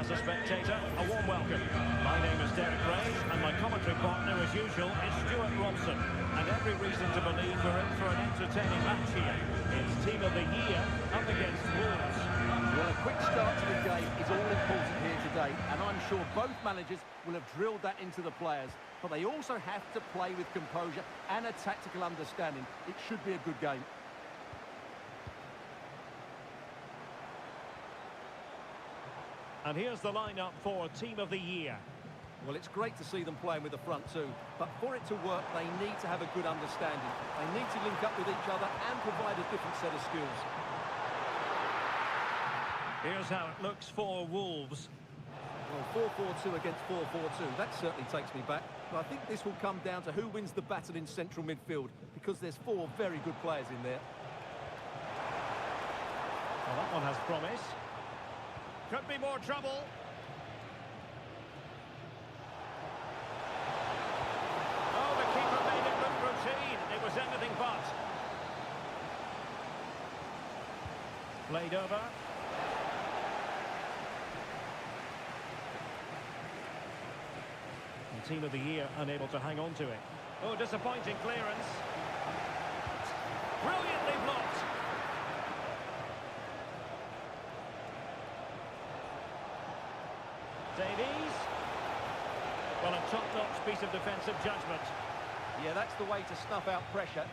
as a spectator, a warm welcome. My name is Derek Ray, and my commentary partner, as usual, is Stuart Robson. And every reason to believe we're in for an entertaining match here. It's Team of the Year up against Wolves. Well, a quick start to the game is all important here today, and I'm sure both managers will have drilled that into the players. But they also have to play with composure and a tactical understanding. It should be a good game. And here's the lineup for Team of the Year. Well, it's great to see them playing with the front two, but for it to work, they need to have a good understanding. They need to link up with each other and provide a different set of skills. Here's how it looks for Wolves. Well, 4-4-2 against 4-4-2, that certainly takes me back. But I think this will come down to who wins the battle in central midfield, because there's four very good players in there. Well, that one has promise. Could be more trouble. Oh, the keeper made it look routine. It was anything but. Played over. And Team of the Year unable to hang on to it. Oh, disappointing clearance. Brilliantly blocked. Davies. Well, a top-notch piece of defensive judgment. Yeah, that's the way to snuff out pressure.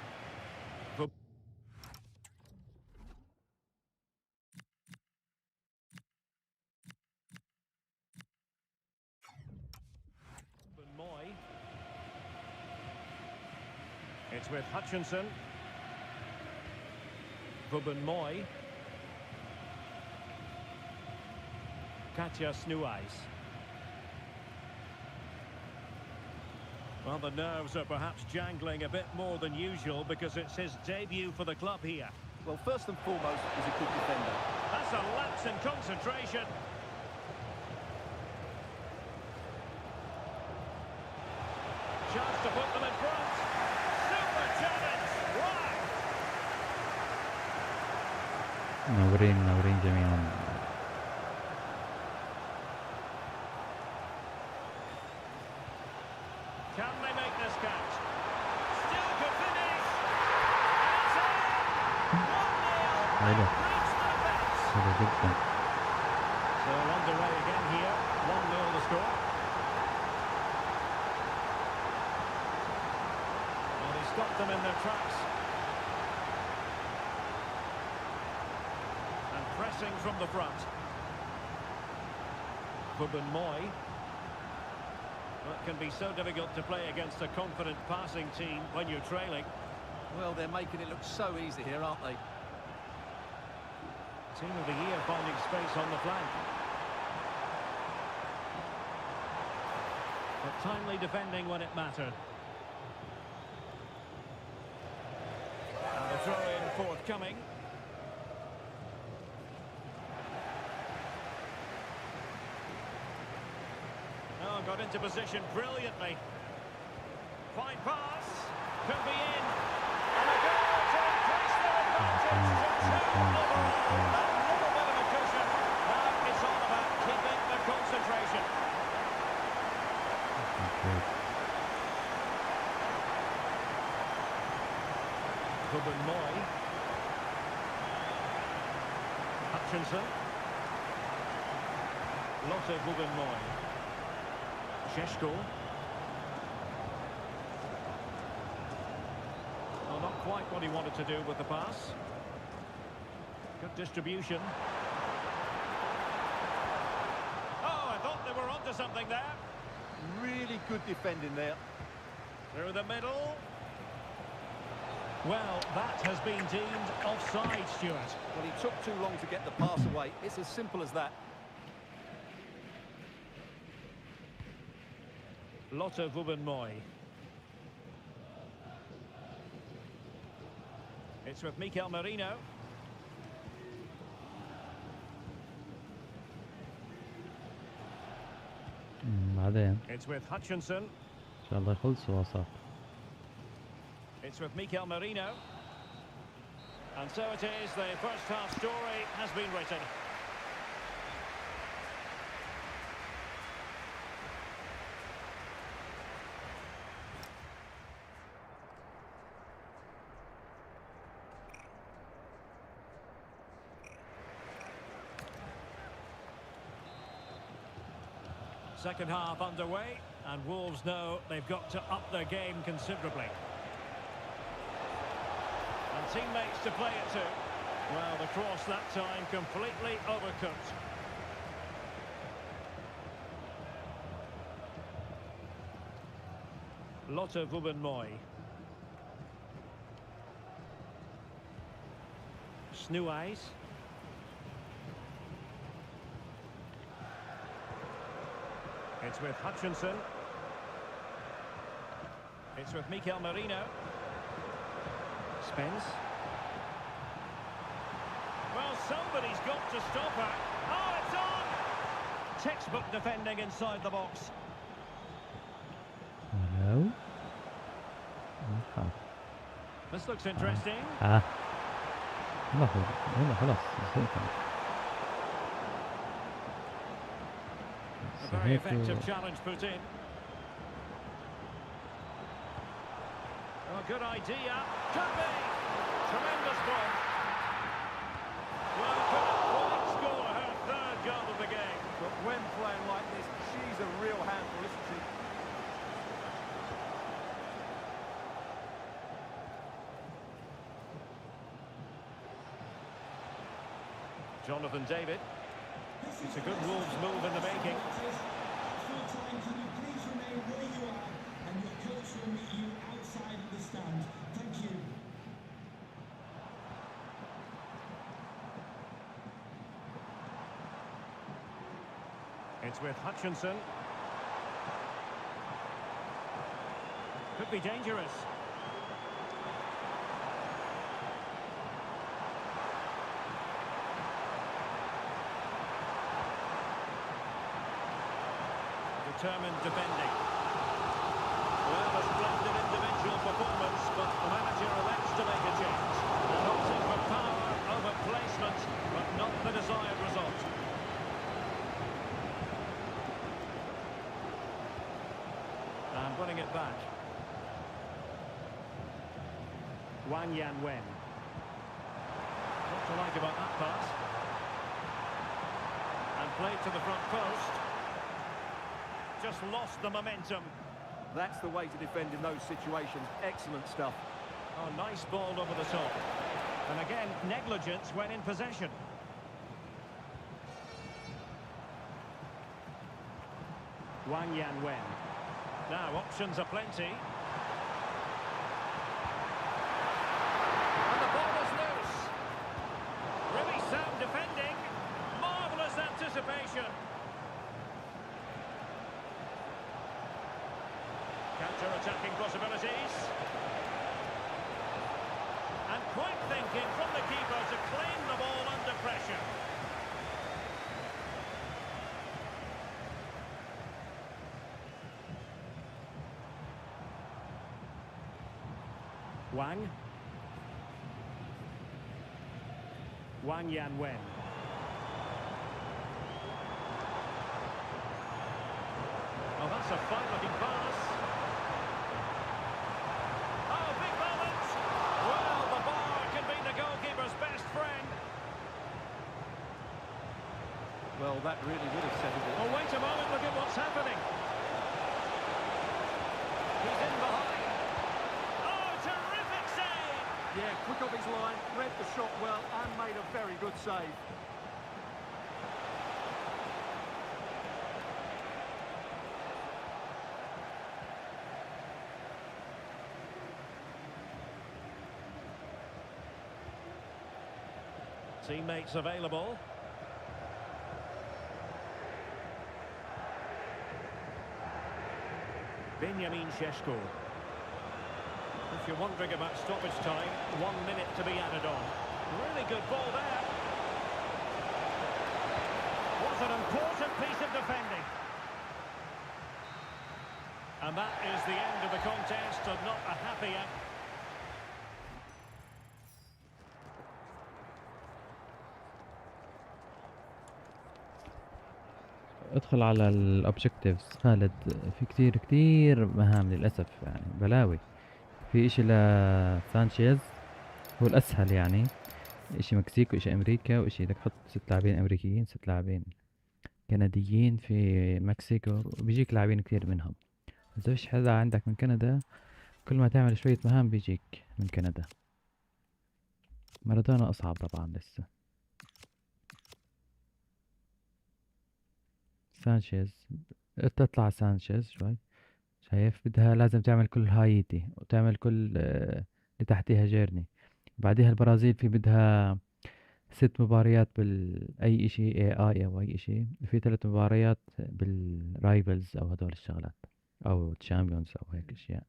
It's with Hutchinson. Moy. Katja Snuais. Well, the nerves are perhaps jangling a bit more than usual because it's his debut for the club here. Well, first and foremost, he's a good defender. That's a lapse in concentration. Chance to put them in front. Super challenge. Wow. منورين جميعا. Can they make this catch? Still could finish. And it's 1-0. حلو جدا. So underway again here. 1-0 the score. Well, he stopped them in their tracks. And pressing from the front. Moy. Well, it can be so difficult to play against a confident passing team when you're trailing. Well, they're making it look so easy here, aren't they? Team of the Year finding space on the flank. But timely defending when it mattered. And the throw-in forthcoming. Oh, got into position brilliantly. Fine pass. Could be in. And a goal to increase their advantage to 2-0. A little bit of a cushion. Now it's all about keeping the concentration. Moy. Hutchinson. Moy. Sheshko. Well, not quite what he wanted to do with the pass. Good distribution. Oh, I thought they were onto something there. Really good defending there. Through the middle. Well, that has been deemed offside, Stuart. Well, he took too long to get the pass away. It's as simple as that. Moy. It's with Mikel Merino. بعدين It's with Hutchinson. إن شاء الله يخلصوا وسط. It's with Mikel Merino. And so it is, the first half story has been written. Second half underway, and Wolves know they've got to up their game considerably. And teammates to play it to. Well, the cross that time completely overcooked. Lotte Wubben-Moy. Snuais. It's with Hutchinson. It's with Mikel Merino. Spence. Well, somebody's got to stop her. Oh, it's on! Textbook defending inside the box. ولو This looks interesting. خلاص A very effective challenge put in. Oh, good idea. Could be. Tremendous ball. Well, couldn't quite score her third goal of the game. But when playing like this, she's a real handful, isn't she? Jonathan David. It's a good Wolves move in the making. It's with Hutchinson. Could be dangerous. Determined defending. Well, a splendid individual performance, but the manager elects to make a change. And opting for power over placement, but not the desired result. And winning it back. Wang Yanwen. What to like about that pass? And played to the front post. Just lost the momentum. That's the way to defend in those situations. Excellent stuff. Oh, nice ball over the top. And again, negligence when in possession. Wang Yanwen. Now, options are plenty. And the ball is loose. Really sound defending. Marvellous anticipation. Counter-attacking possibilities. And quick thinking from the keeper to claim the ball under pressure. Wang Yanwen. Oh, that's a fine-looking pass. Oh, big moment! Well, the bar can be the goalkeeper's best friend. Well, that really would have settled it. Oh, wait a moment, look at what's happening. He's in behind. Oh, terrific save! Yeah, quick off his line, read the shot well, and made a very good save. Teammates available. Benjamin Šeško. If you're wondering about stoppage time, 1 minute to be added on. Really good ball there. Was an important piece of defending. And that is the end of the contest, and not a happy end. ادخل على الاوبجكتيفز خالد. في كتير مهام للاسف، يعني بلاوي. في اشي لسانشيز هو الاسهل، يعني اشي مكسيك واشي امريكا واشي بدك تحط 6 لاعبين امريكيين 6 لاعبين كنديين في مكسيكو، وبيجيك لاعبين كتير منهم. إذا فيش حدا عندك من كندا، كل ما تعمل شوية مهام بيجيك من كندا. مارادونا أصعب طبعا لسه. سانشيز، تطلع سانشيز شوي. شايف بدها لازم تعمل كل هايتي وتعمل كل اللي تحتيها جيرني. بعديها البرازيل في بدها 6 مباريات أي إشي AI أو أي إشي، في 3 مباريات بالرايفلز أو هدول الشغلات أو تشامبيونز أو هيك أشياء.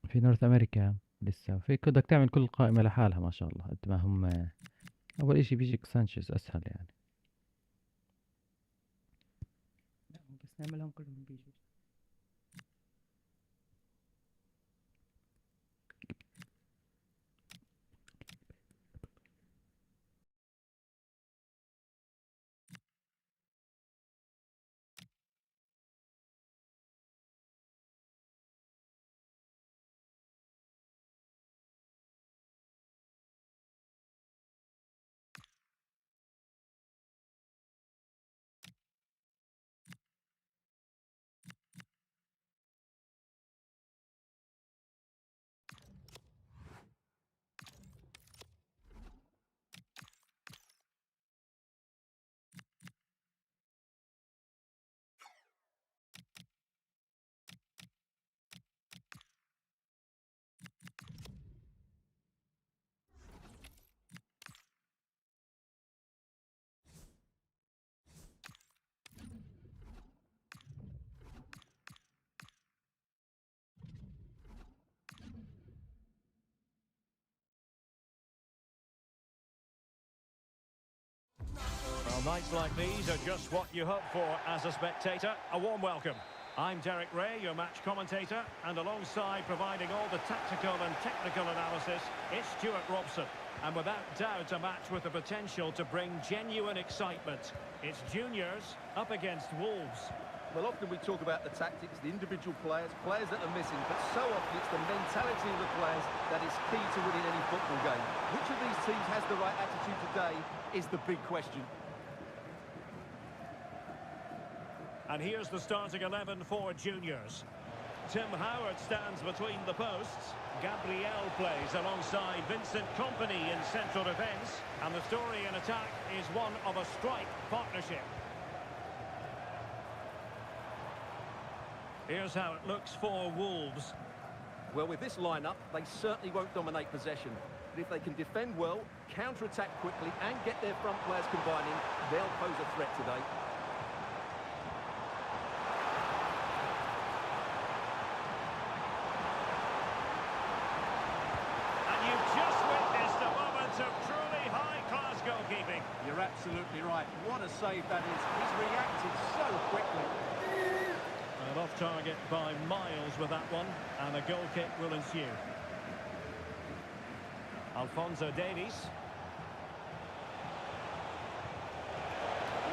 في نورث أمريكا لسه، في بدك تعمل كل قائمة لحالها ما شاء الله قد ما هم. أول إشي بيجيك سانشيز أسهل يعني. لا، بس نعملهم كلهم بيجوا. Well, nights like these are just what you hope for as a spectator. A warm welcome. I'm Derek Ray, your match commentator, and alongside providing all the tactical and technical analysis, it's Stuart Robson. And without doubt, a match with the potential to bring genuine excitement. It's juniors up against Wolves. Well, often we talk about the tactics, the individual players, players that are missing, but so often it's the mentality of the players that is key to winning any football game. Which of these teams has the right attitude today is the big question. And here's the starting 11 for juniors. Tim Howard stands between the posts. Gabriel plays alongside Vincent Kompany in central defence. And the story in attack is one of a strike partnership. Here's how it looks for Wolves. Well, with this lineup, they certainly won't dominate possession. But if they can defend well, counter-attack quickly and get their front players combining, they'll pose a threat today. You're absolutely right. What a save that is. He's reacted so quickly. And off target by Miles with that one. And a goal kick will ensue. Alphonso Davies.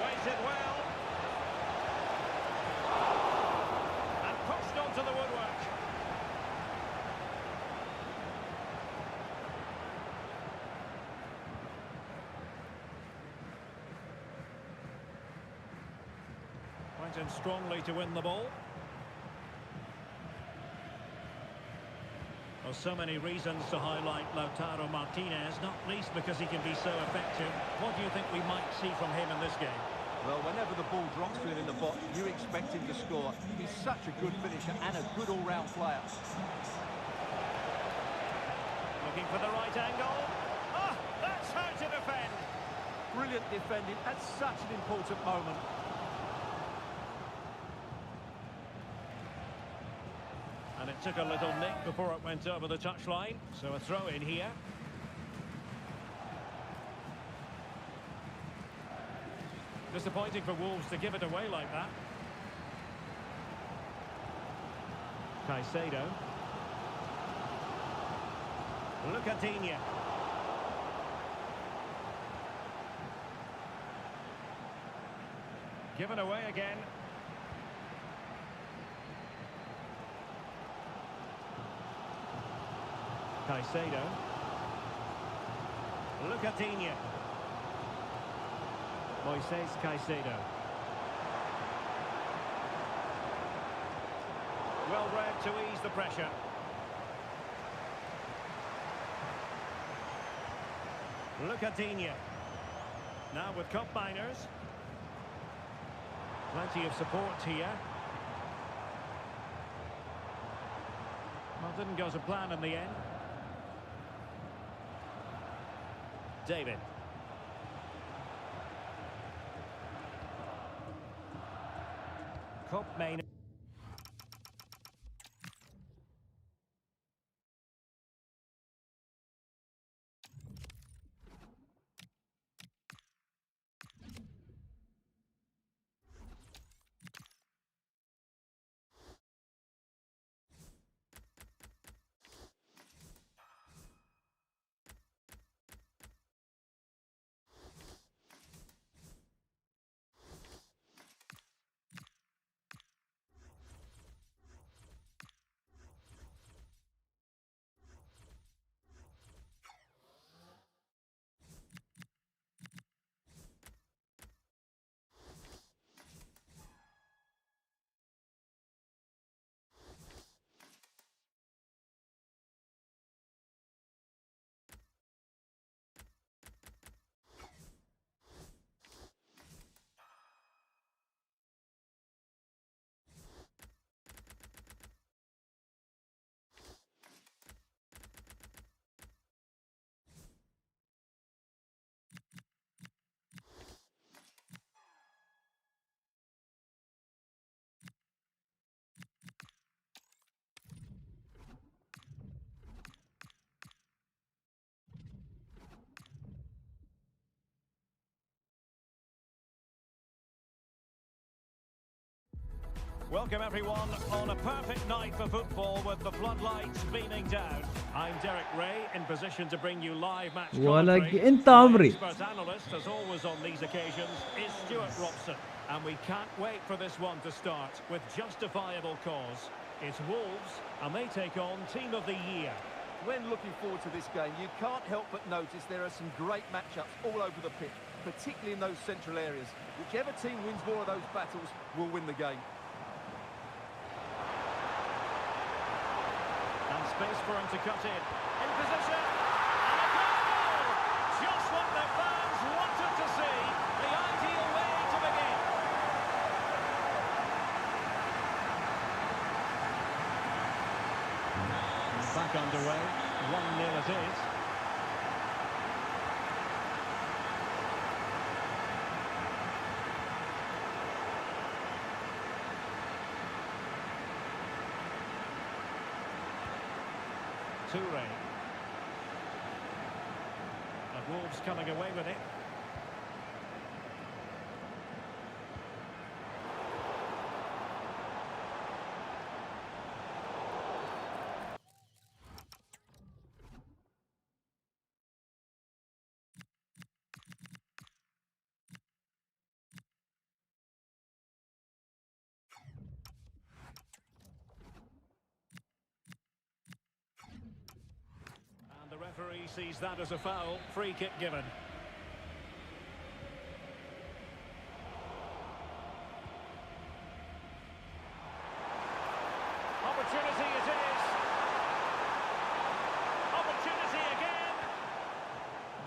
Waited well. And pushed onto the woodwork. In strongly to win the ball. Well, so many reasons to highlight Lautaro Martinez, not least because he can be so effective. What do you think we might see from him in this game? Well, whenever the ball drops to him in the box, you expect him to score. He's such a good finisher and a good all-round player. Looking for the right angle. Ah, that's how to defend. Brilliant defending at such an important moment. And it took a little nick before it went over the touchline. So a throw in here. Disappointing for Wolves to give it away like that. Caicedo. Lucatinia. Given away again. Caicedo. Lucatinia. Moises Caicedo. Well read to ease the pressure. Lucadinha. Now with cup miners. Plenty of support here. Well, didn't go to plan in the end. David. Cup miners. Welcome everyone on a perfect night for football with the floodlights beaming down. I'm Derek Ray in position to bring you live match commentary. انت عمري. Expert analyst, as always on these occasions, is Stuart Robson. And we can't wait for this one to start with justifiable cause. It's Wolves and they take on Team of the Year. When looking forward to this game, you can't help but notice there are some great matchups all over the pitch, particularly in those central areas. Whichever team wins more of those battles will win the game. Space for him to cut in position, and a goal! Just what the fans wanted to see, the ideal way to begin. Back underway, 1-0 it is. Toure. And Wolves coming away with it. The referee sees that as a foul. Free kick given. Opportunity it is. Opportunity again.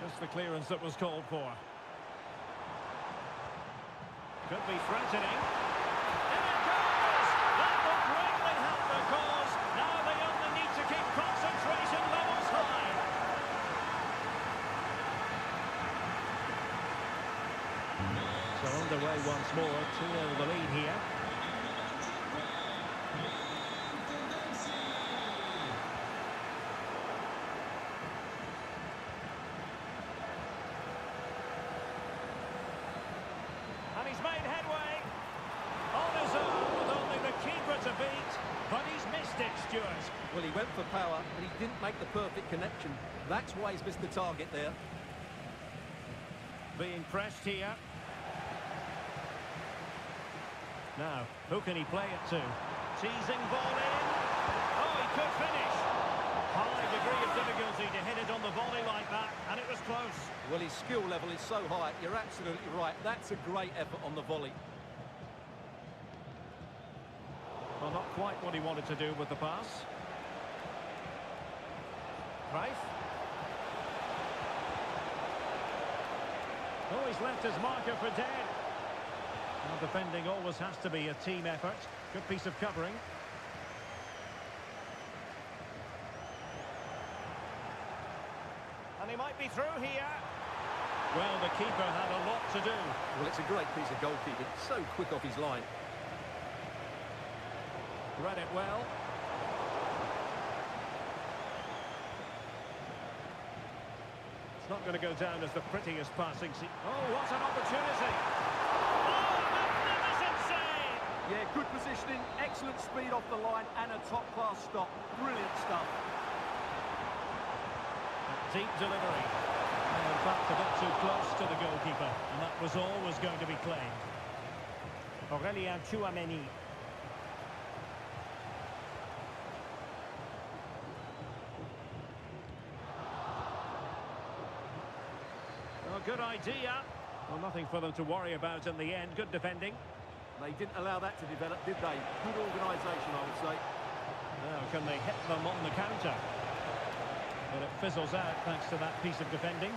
Just the clearance that was called for. Could be threatening. And it goes! That will greatly help the cause. Now they only need to keep concentration levels high. So underway once more, 2-0 the lead here. And he's made headway. On his own with only the keeper to beat. But he's missed it, Stuart. Well, he went for power, but he didn't make the perfect connection. That's why he's missed the target there. Being pressed here. Now, who can he play it to? Teasing ball in. Oh, he could finish. High degree of difficulty to hit it on the volley like that, and it was close. Well, he's skill level is so high. You're absolutely right. That's a great effort on the volley. Well, not quite what he wanted to do with the pass. Price. Oh, he's left his marker for dead. Well, defending always has to be a team effort. Good piece of covering. And he might be through here. Well, the keeper had a lot to do. Well, it's a great piece of goalkeeping. So quick off his line. Read it well. It's not going to go down as the prettiest passing scene. Oh, what an opportunity! Oh, magnificent save! Yeah, good positioning, excellent speed off the line, and a top-class stop. Brilliant stuff. Deep delivery. In fact, a bit too close to the goalkeeper, and that was always going to be claimed. Aurélien Tchouameni. Oh, good idea. Well, nothing for them to worry about in the end. Good defending. They didn't allow that to develop, did they? Good organisation, I would say. Now, can they hit them on the counter? But it fizzles out thanks to that piece of defending.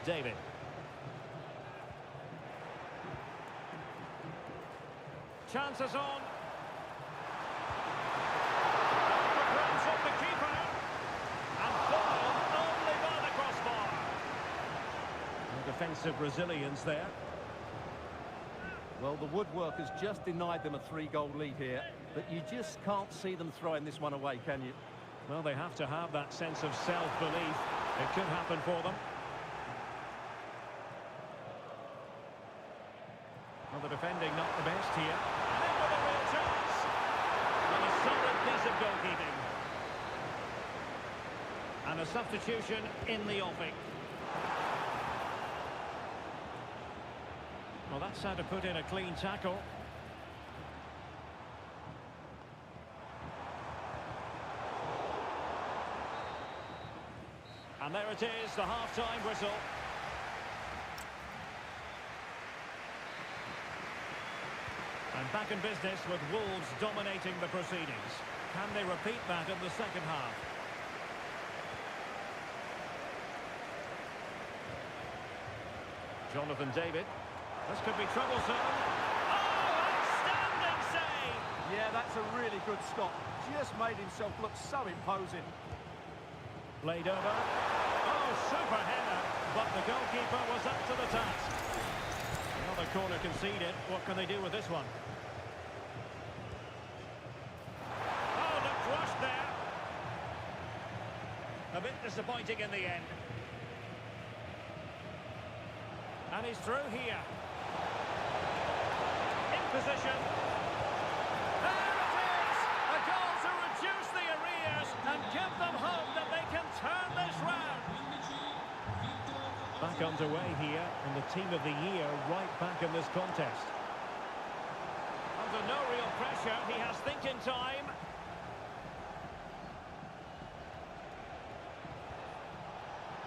David. Chances on. Grabs up the keeper. And foiled only by the crossbar. No defensive resilience there. Well, the woodwork has just denied them a 3-goal lead here, but you just can't see them throwing this one away, can you? Well, they have to have that sense of self-belief. It could happen for them. Well, the defending not the best here. And in with a real chance. And a solid piece of goalkeeping. And a substitution in the offing. Well, that's how to put in a clean tackle. And there it is, the half-time whistle. And back in business with Wolves dominating the proceedings. Can they repeat that in the second half? Jonathan David. This could be troublesome. Oh, outstanding save! Yeah, that's a really good stop. Just made himself look so imposing. Played over. Oh, super header. But the goalkeeper was up to the task. Another corner conceded. What can they do with this one? Oh, looked rushed there. A bit disappointing in the end. And he's through here. In position. There it is! A goal to reduce the arrears and give them hope that they can turn this round. Back underway here, and the team of the year right back in this contest. Under no real pressure, he has thinking time.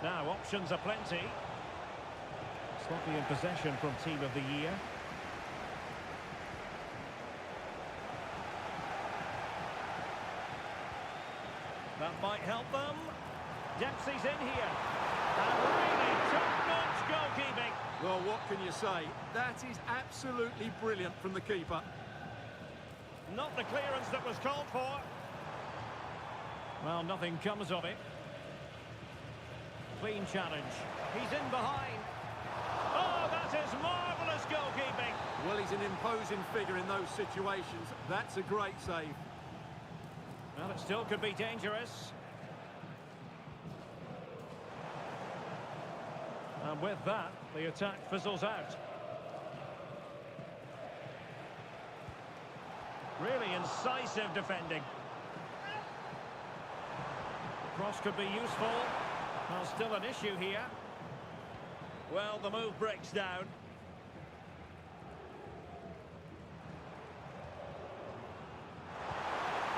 Now, options are plenty. Sloppy in possession from team of the year. That might help them. Dempsey's in here. And really top-notch goalkeeping. Well, what can you say? That is absolutely brilliant from the keeper. Not the clearance that was called for. Well, nothing comes of it. Clean challenge. He's in behind. Oh, that is marvellous goalkeeping. Well, he's an imposing figure in those situations. That's a great save. Well, it still could be dangerous. And with that, the attack fizzles out. Really incisive defending. Cross could be useful. Well, still an issue here. Well, the move breaks down.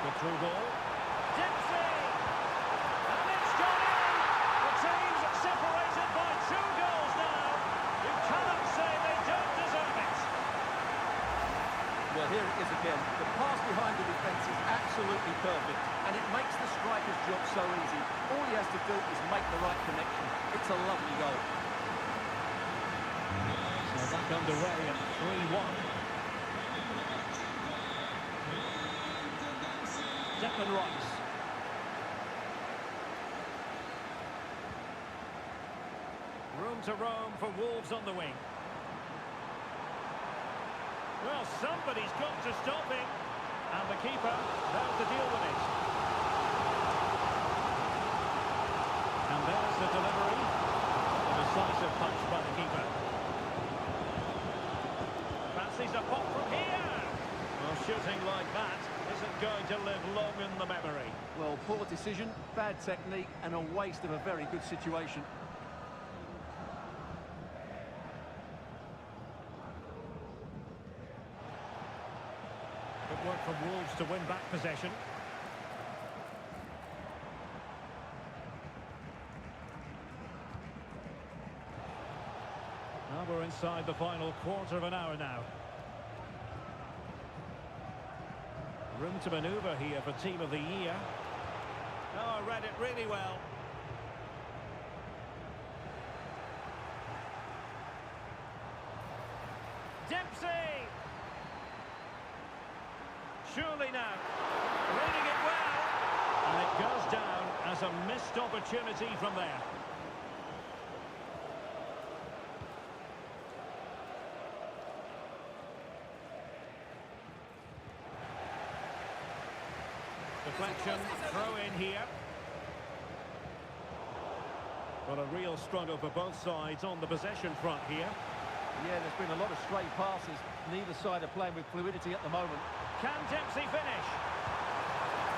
The through ball. Dempsey! And it's gone in! The team's so easy. All he has to do is make the right connection. It's a lovely goal. So back underway at 3-1. Declan Rice. Room to roam for Wolves on the wing. Well, somebody's got to stop him. And the keeper, there's to deal with it. And there's the delivery. A decisive punch by the keeper. Fancies a pop from here. Well, shooting like that isn't going to live long in the memory. Well, poor decision, bad technique, and a waste of a very good situation. Good work from Wolves to win back possession. Now we're inside the final quarter of an hour now. Room to manoeuvre here for Team of the Year. Oh, I read it really well. Dempsey! Surely now. Reading it well. And it goes down as a missed opportunity from there. Deflection, throw in here. Well, a real struggle for both sides on the possession front here. Yeah, there's been a lot of stray passes. Neither side are playing with fluidity at the moment. Can Dempsey finish?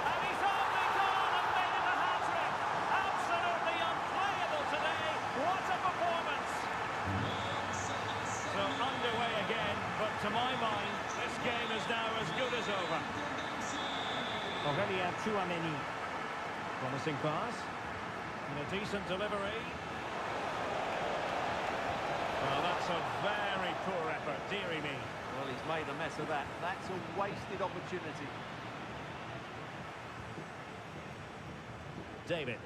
And he's only gone and made it a hat-trick. Absolutely unplayable today. What a performance. So underway again, but to my mind, this game is now as good as over. Aurélien Tchouaméni. Promising pass. And a decent delivery. Well, that's a very poor effort, dearie me. Well, he's made a mess of that. That's a wasted opportunity. David.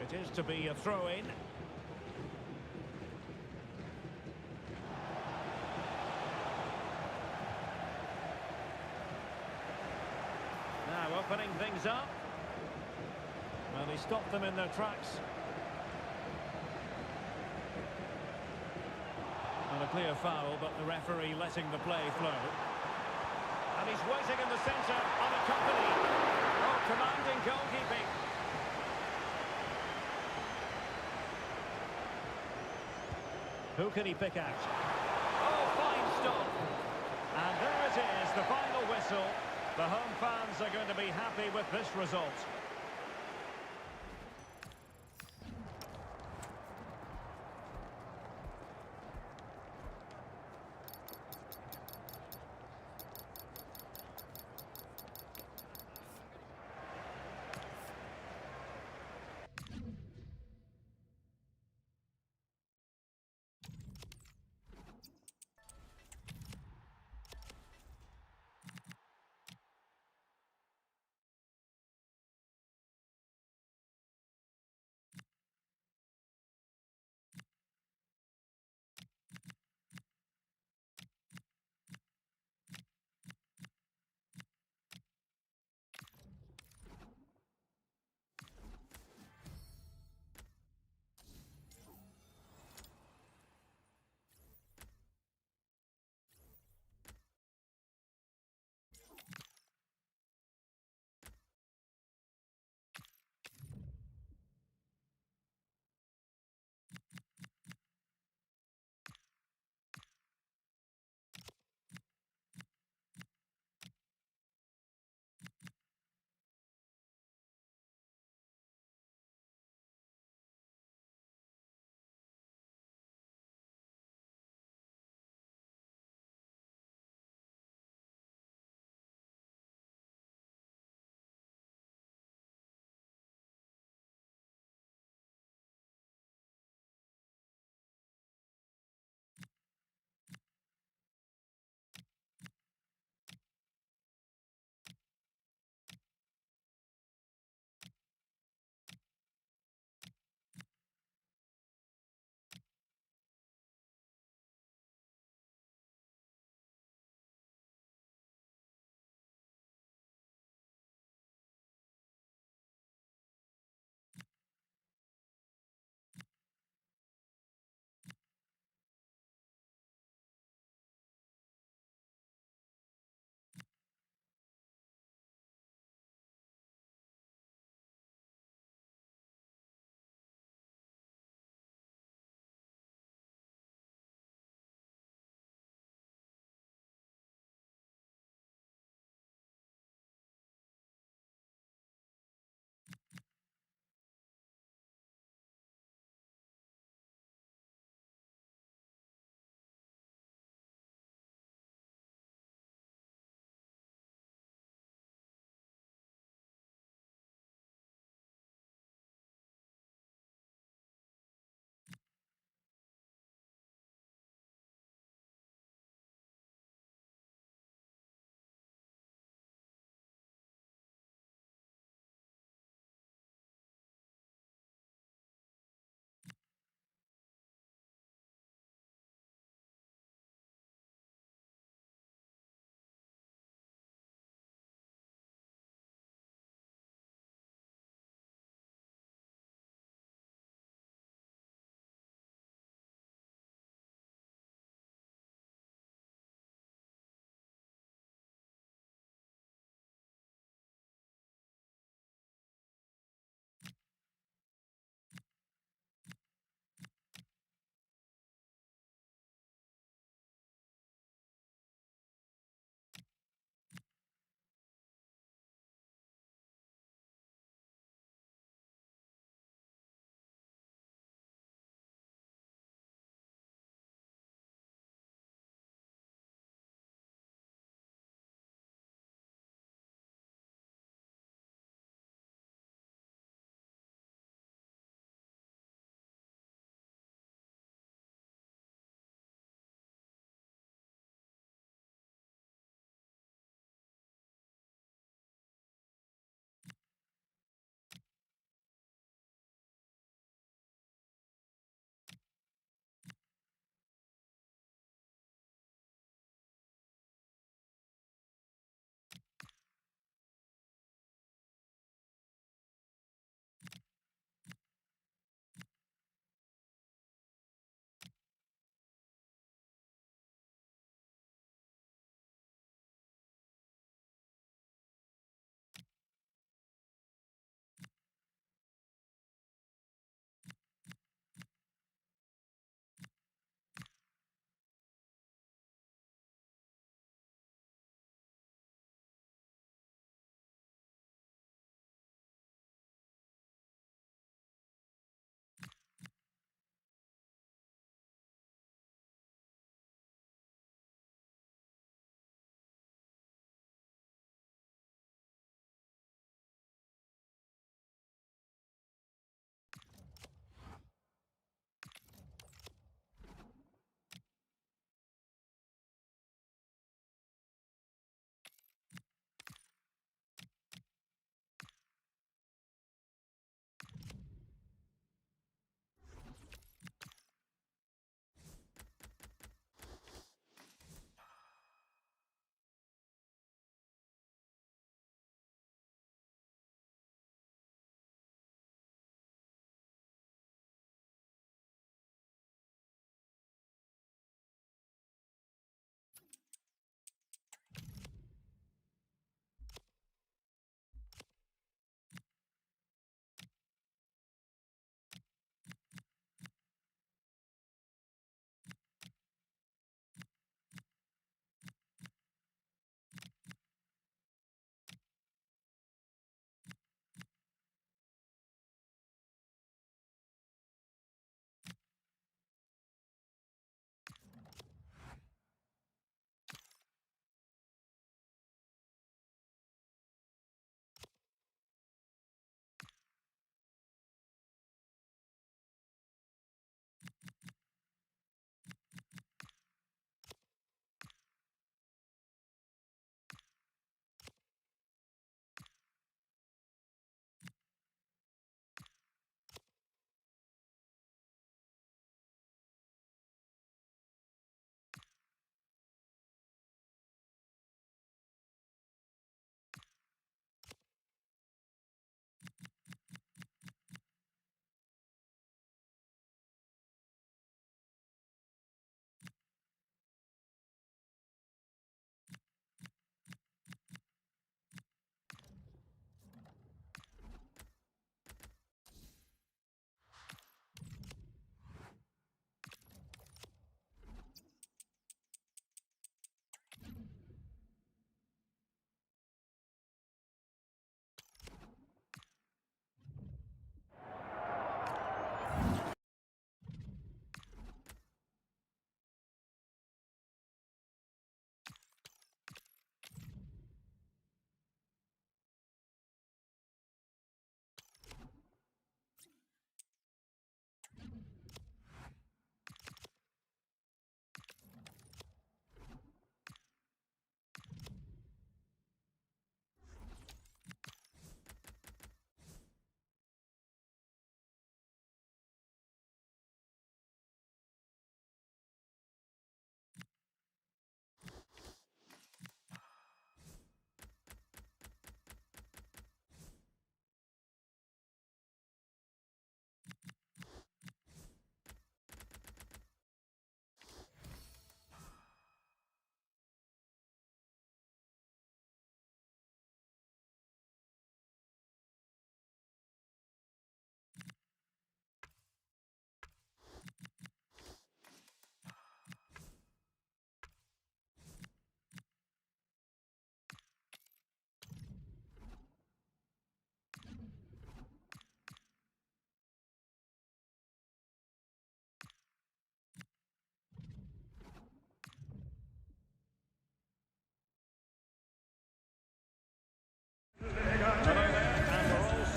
It is to be a throw-in. Now opening things up. Well, he stopped them in their tracks. And a clear foul, but the referee letting the play flow. And he's waiting in the centre, unaccompanied. Oh, commanding goalkeeping. Who can he pick out? Oh, fine stop. And there it is, the final whistle. The home fans are going to be happy with this result.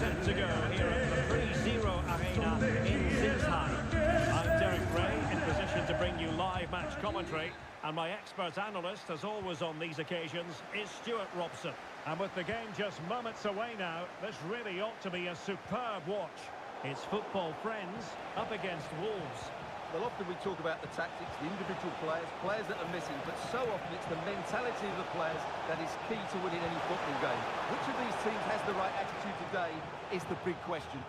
left to go here at the 3-0 arena in Zinsheim. I'm Derek Ray, in position to bring you live match commentary. And my expert analyst, as always on these occasions, is Stuart Robson. And with the game just moments away now, this really ought to be a superb watch. It's football friends up against Wolves. Well, often we talk about the tactics, the individual players that are missing, but so often it's the mentality of the players that is key to winning any football game. Which of these teams has the right attitude today is the big question.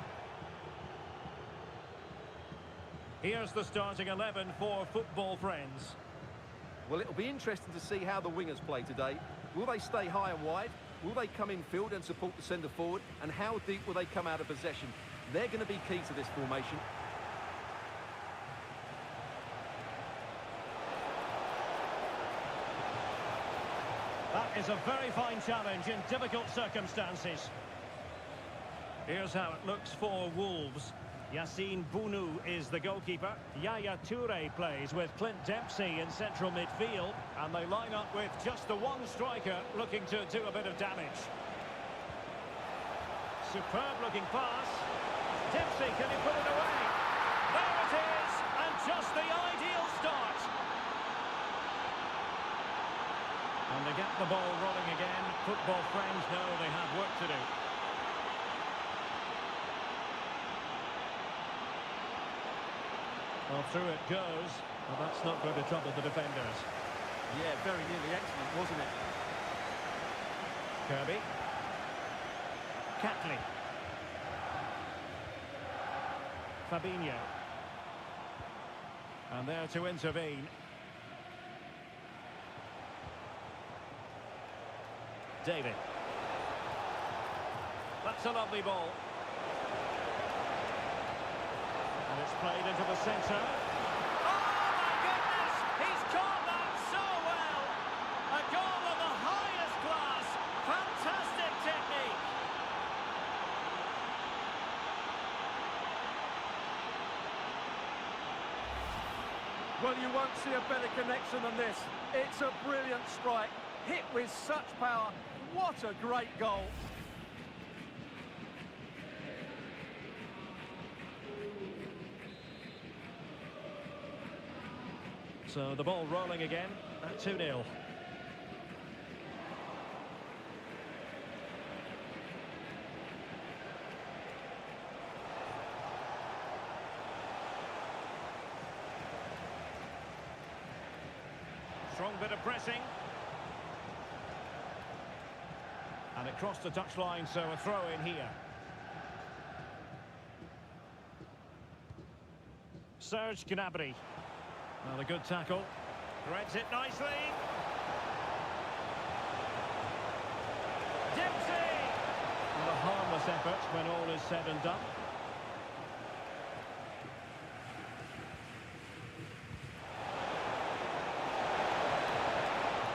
Here's the starting 11 for football friends. Well, it'll be interesting to see how the wingers play today. Will they stay high and wide? Will they come in field and support the centre forward? And how deep will they come out of possession? They're going to be key to this formation. That is a very fine challenge in difficult circumstances. Here's how it looks for Wolves. Yassine Bounou is the goalkeeper. Yaya Toure plays with Clint Dempsey in central midfield. And they line up with just the one striker looking to do a bit of damage. Superb looking pass. Dempsey, can he put it away? There it is, and just the ideal start. And they get the ball rolling again. Football friends know they have work to do. Well, through it goes. Well, that's not going to trouble the defenders. Yeah, very nearly excellent, wasn't it? Kirby. Catley. Fabinho. And there to intervene. David. That's a lovely ball. And it's played into the centre. Oh, my goodness! He's caught that so well! A goal of the highest class. Fantastic technique. Well, you won't see a better connection than this. It's a brilliant strike, hit with such power. What a great goal. So the ball rolling again at 2-0. Strong bit of pressing. And it crossed the touchline, so a throw in here. Serge Gnabry. Well, a good tackle. Threads it nicely. Dempsey! And a harmless effort when all is said and done.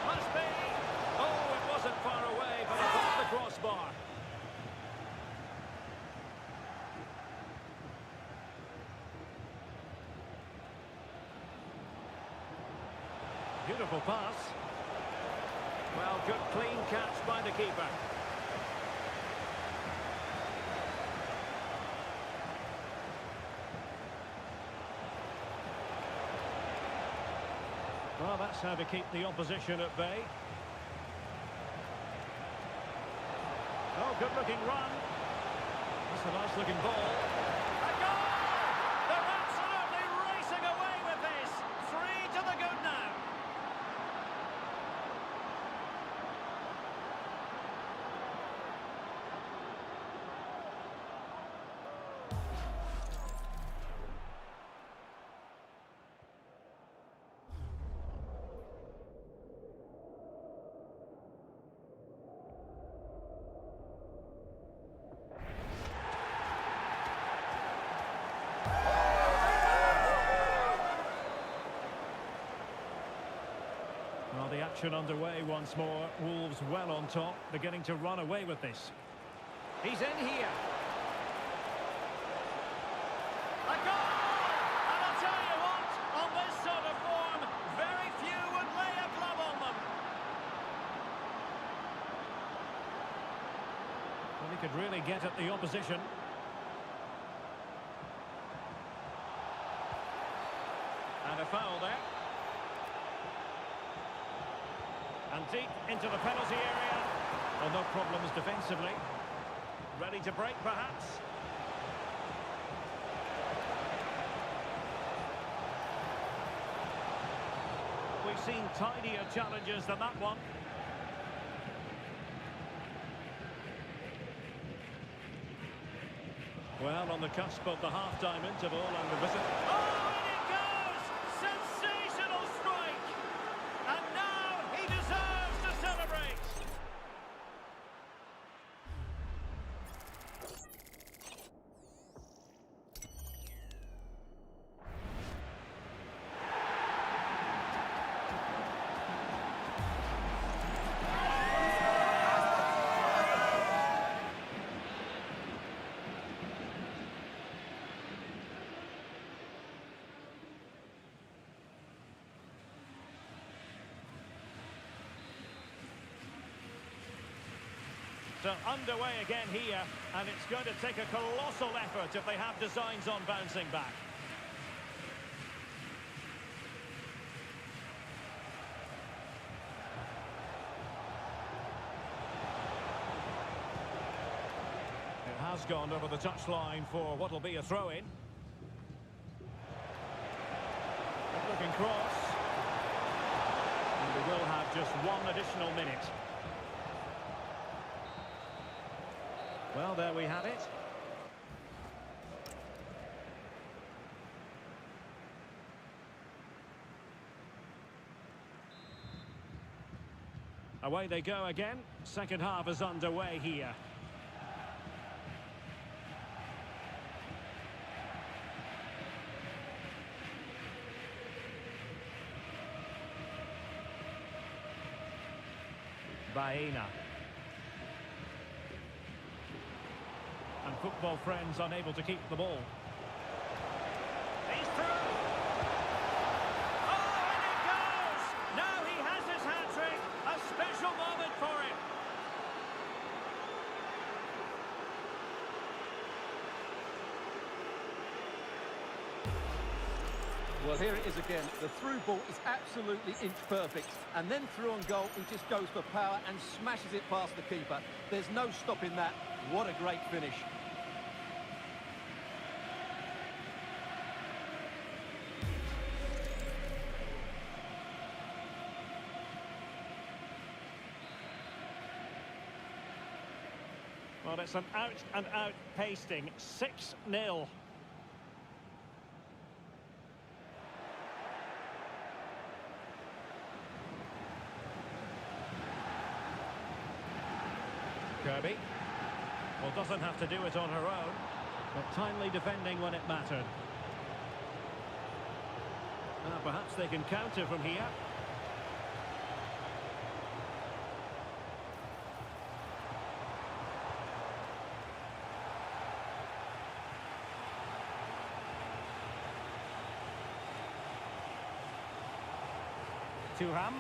Must be! Oh, it wasn't far away, but above the crossbar. Beautiful pass. Well, good clean catch by the keeper. Well, that's how to keep the opposition at bay. Oh, good looking run. That's a nice looking ball. A goal! They're absolutely racing away with this. 3 to the good now. Well, the action underway once more. Wolves well on top, beginning to run away with this. He's in here. A goal! And I'll tell you what, on this sort of form, very few would lay a glove on them. Well, he could really get at the opposition. And a foul there. And deep into the penalty area. Well, no problems defensively. Ready to break, perhaps. We've seen tidier challenges than that one. Well, on the cusp of the half-time interval and the visit. Oh, and it goes! Sensational strike! And now he deserves to celebrate! So underway again here, and it's going to take a colossal effort if they have designs on bouncing back. It has gone over the touchline for what will be a throw-in. Good-looking cross. And we will have just one additional minute. Well, there we have it. Away they go again. Second half is underway here. Baena. And football friends unable to keep the ball. He's through! Oh, and it goes! Now he has his hat-trick. A special moment for him. Well, here it is again. The through ball is absolutely inch perfect. And then through on goal, he just goes for power and smashes it past the keeper. There's no stopping that. What a great finish. Well, it's an out-and-out pasting. 6-0. Kirby. Well, doesn't have to do it on her own, but timely defending when it mattered. Perhaps they can counter from here. Meham.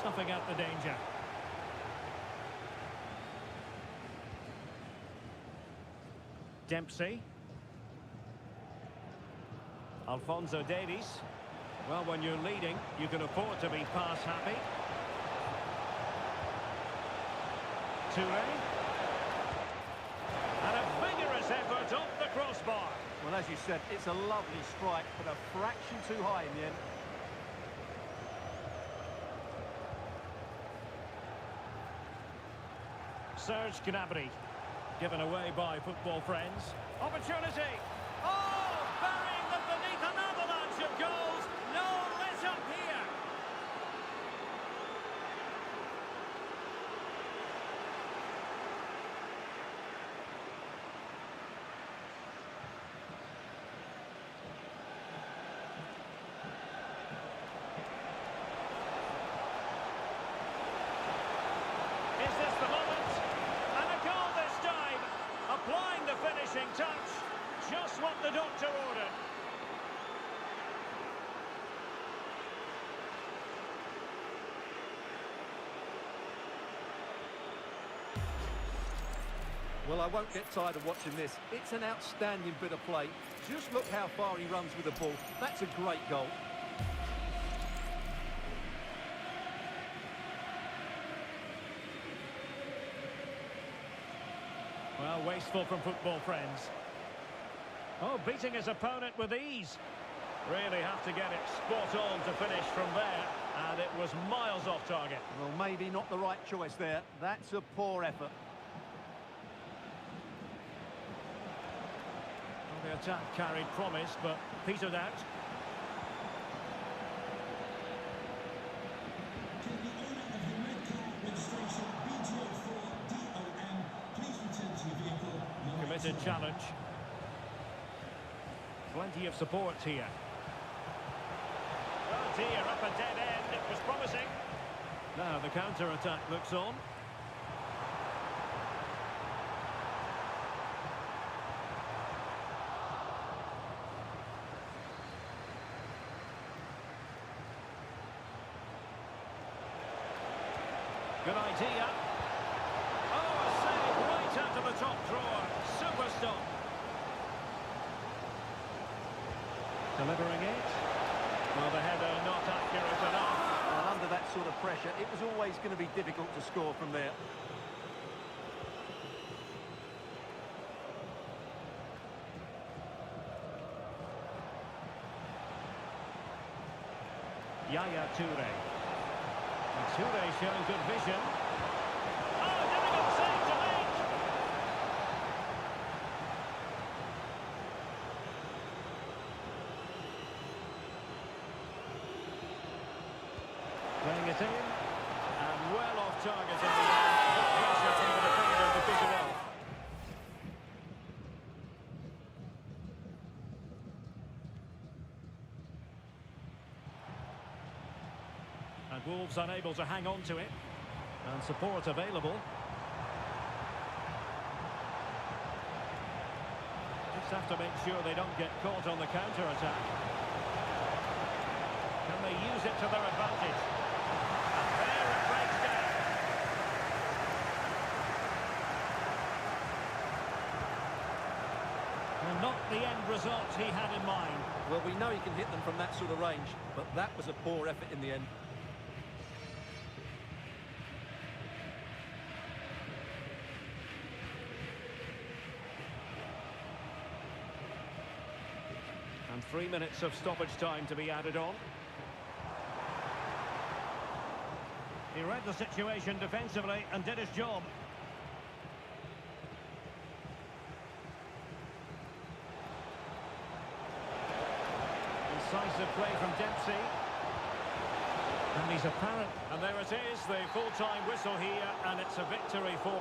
Snuffing out the danger. Dempsey. Alphonso Davies. Well, when you're leading, you can afford to be pass happy. Touré. And a vigorous effort off the crossbar. Well, as you said, it's a lovely strike, but a fraction too high in the end. Serge Gnabry, given away by football friends. Opportunity! Oh, burying them beneath an avalanche of goals. No let up here. Is this the moment? Applying the finishing touch, just what the doctor Well, I won't get tired of watching this. It's an outstanding bit of play. Just look how far he runs with the ball. That's a great goal. Well, wasteful from football, friends. Oh, beating his opponent with ease. Really have to get it spot on to finish from there. And it was miles off target. Well, maybe not the right choice there. That's a poor effort. Well, the attack carried promise, but petered out. Committed challenge. Plenty of support here. Oh dear, up a dead end. It was promising. Now the counter-attack looks on. Good idea. Oh, a save right out of the top drawer. Super stop. Delivering it. Well, the header not accurate enough. And under that sort of pressure, it was always going to be difficult to score from there. Yaya Toure. And Toure showing good vision. Oh, difficult save to make. Playing it in, and well off target in the end. The pressure from the defender to pick it off. And Wolves unable to hang on to it. And support available. Just have to make sure they don't get caught on the counter-attack. Can they use it to their advantage? And there it breaks down. Well, not the end result he had in mind. Well, we know he can hit them from that sort of range, but that was a poor effort in the end. And 3 minutes of stoppage time to be added on. He read the situation defensively and did his job. Incisive play from Dempsey. And he's apparent. And there it is, the full-time whistle here, and it's a victory for...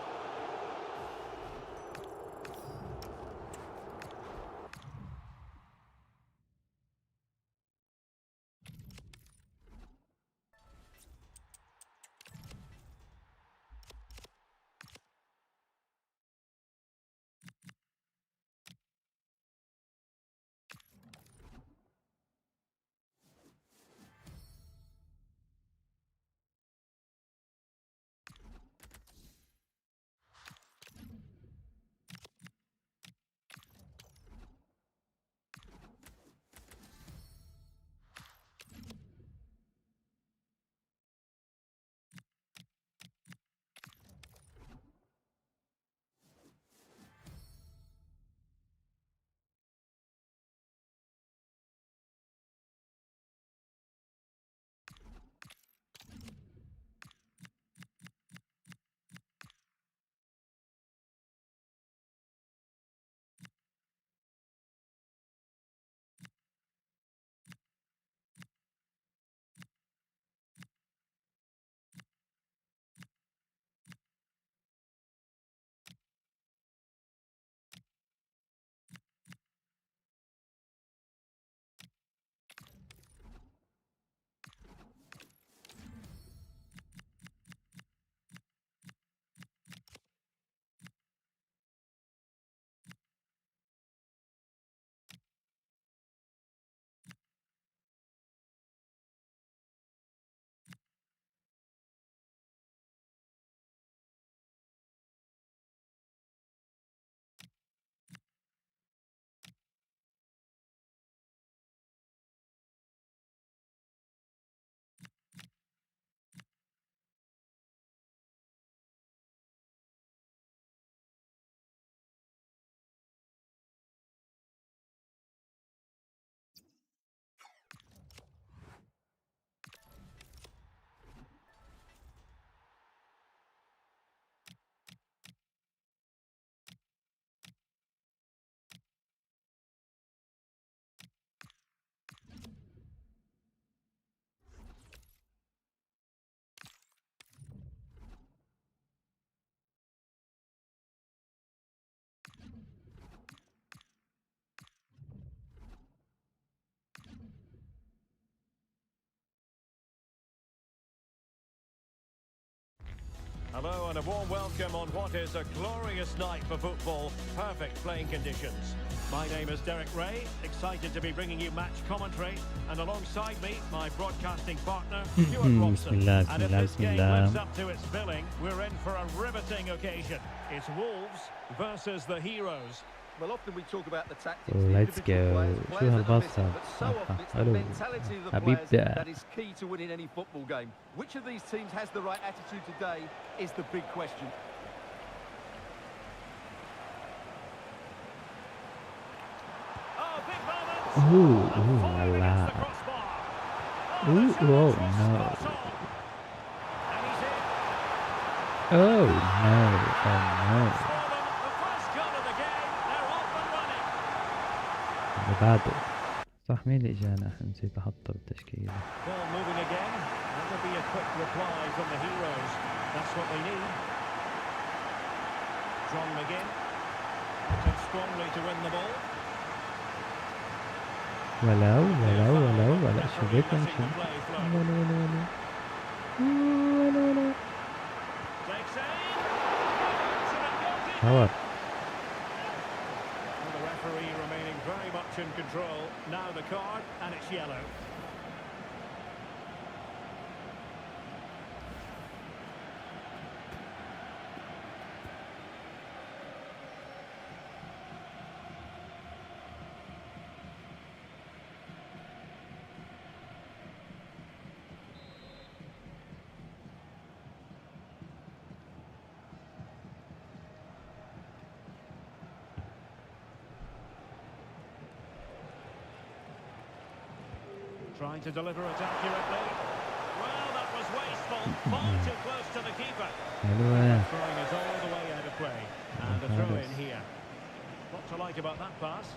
a warm welcome on what is a glorious night for football. Perfect playing conditions. My name is Derek Ray, excited to be bringing you match commentary, and alongside me, my broadcasting partner, Stuart Robson. Bismillah, And if bismillah, this game bismillah. lives up to its billing, we're in for a riveting occasion. It's Wolves versus the Heroes. Well, often we talk about the tactics. Let's the individual go. players شو that are missing, هالباصة؟ but so often it's the حلو. mentality of the حبيب players ده. that is key to winning any football game. Which of these teams has the right attitude today is the big question. Oh, big moment! Ooh, And ooh, firing la. against the crossbar. Ooh, the oh, chance no. was spot on. And he's in. Oh no, oh no. For them, the first goal of the game. They're off and running. اللي بعده صح. مين اللي اجانا؟ احنا نسيت احطه بالتشكيلة. Ball moving again. That'll be a quick reply from the Heroes. That's what they need. John McGinn. Took strongly to win the ball. ولا شو بيك Letting نمشي. the play flow. ولا. Takes aim. To the goalkeeper. باور. And the referee remaining very much in control. Now the card, and it's yellow. Trying to deliver it accurately. Well, that was wasteful. Far too close to the keeper. حلوة. Throwing it all the way out of play. And a throw in here. What to like about that pass?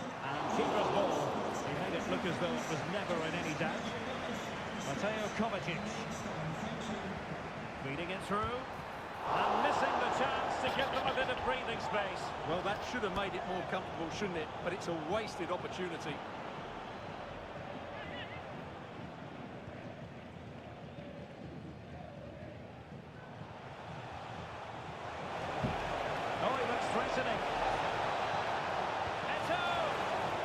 And keeper's ball. He made it look as though it was never in any doubt. Mateo Kovacic. Feeding it through. And missing the chance to give them a bit of breathing space. Well, that should have made it more comfortable, shouldn't it? But it's a wasted opportunity. Oh, he looks threatening. Eto!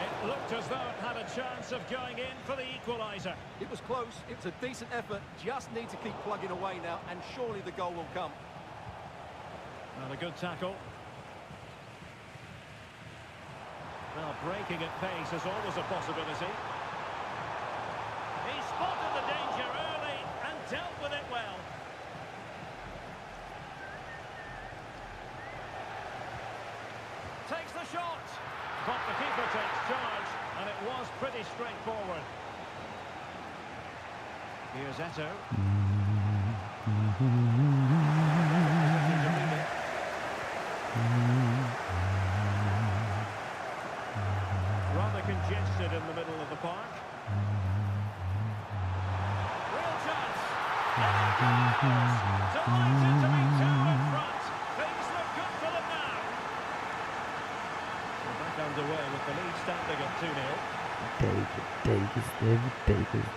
It looked as though it had a chance of going in for the equaliser. It was close. It was a decent effort. Just need to keep plugging away now, and surely the goal will come. And a good tackle. Well, breaking at pace is always a possibility. He spotted the danger early and dealt with it well. Takes the shot. But the keeper takes charge, and it was pretty straightforward. Here's Eto. Rather congested in the middle of the park. Real chance. Delighted to be two in front. Things look good for them now. We're back underway with the lead standing at 2-0.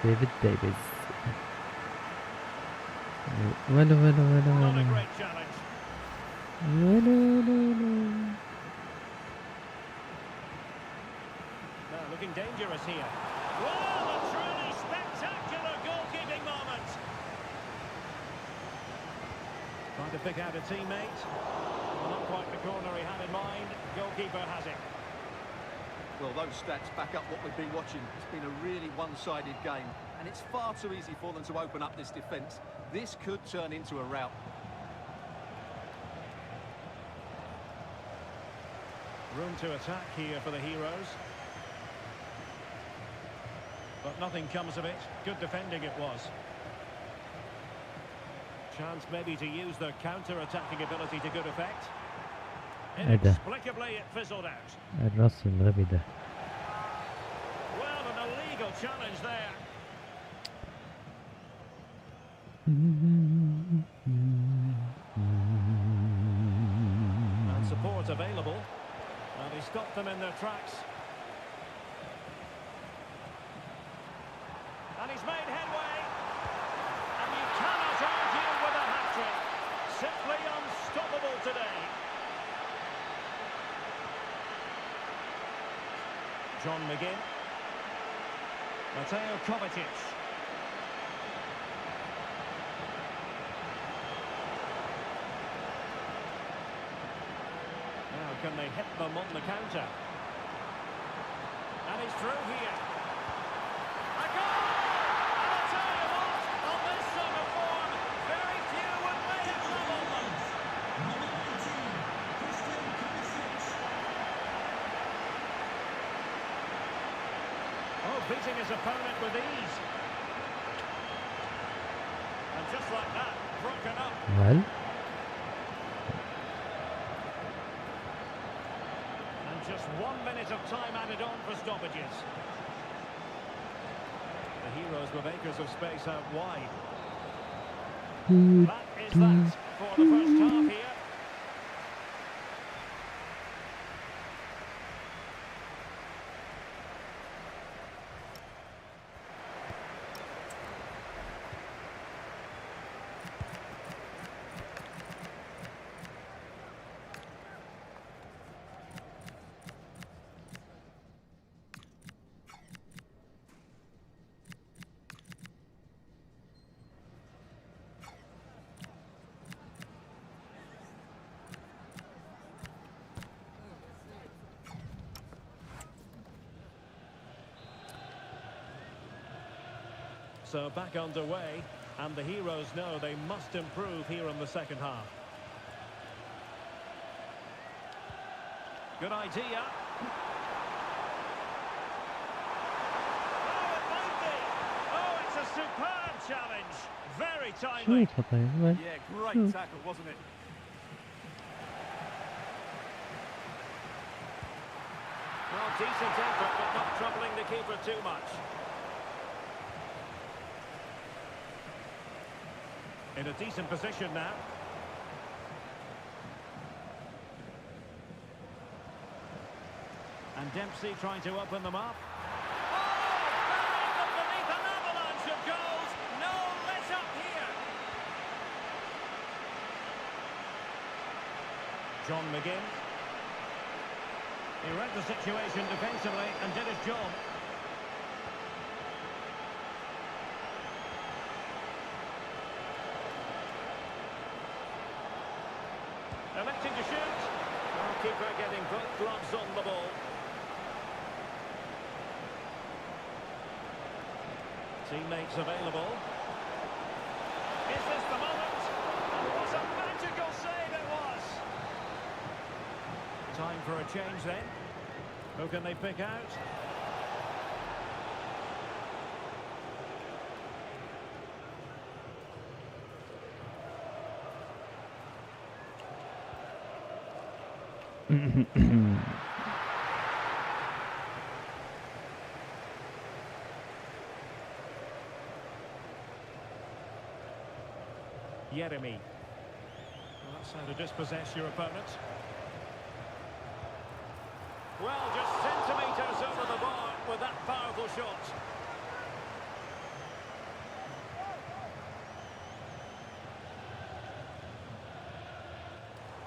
David Davis. Not a great challenge. Now looking dangerous here. Well, a truly spectacular goalkeeping moment. Trying to pick out a teammate. Well, not quite the corner he had in mind. Goalkeeper has it. Well, those stats back up what we've been watching. It's been a really one-sided game, and it's far too easy for them to open up this defence. This could turn into a rout. Room to attack here for the Heroes. But nothing comes of it. Good defending it was. Chance maybe to use their counter-attacking ability to good effect. Inexplicably, it fizzled out. الرص الغبي ده. Well, an illegal challenge there. And support available. And he stopped them in their tracks. And he's made headway. And you cannot argue with a hat-trick. Simply unstoppable today. John McGinn. Mateo Kovacic. Now can they hit them on the counter? And he's through here. A goal! And I'll tell you what, on this sort of form, very few would lay a glove on them. Oh, beating his opponent with ease. And just like that, broken up. well, And just 1 minute of time added on for stoppages. The heroes with acres of space out wide. That is that for the first half here. So back underway, and the heroes know they must improve here in the second half. Good idea. Oh, it might be. Oh, it's a superb challenge. Very timely. شوط طيب well. Yeah, great tackle, wasn't it? Well, decent effort, but not troubling the keeper too much. In a decent position now. And Dempsey trying to open them up. Oh! Buried them beneath an avalanche of goals. No let up here. John McGinn. He read the situation defensively and did his job. Electing to shoot. Goalkeeper getting both gloves on the ball. Teammates available. Is this the moment? What a magical save it was! Time for a change then. Who can they pick out? Jeremy. Well, that's how to dispossess your opponent. Well, just centimetres over the bar with that powerful shot.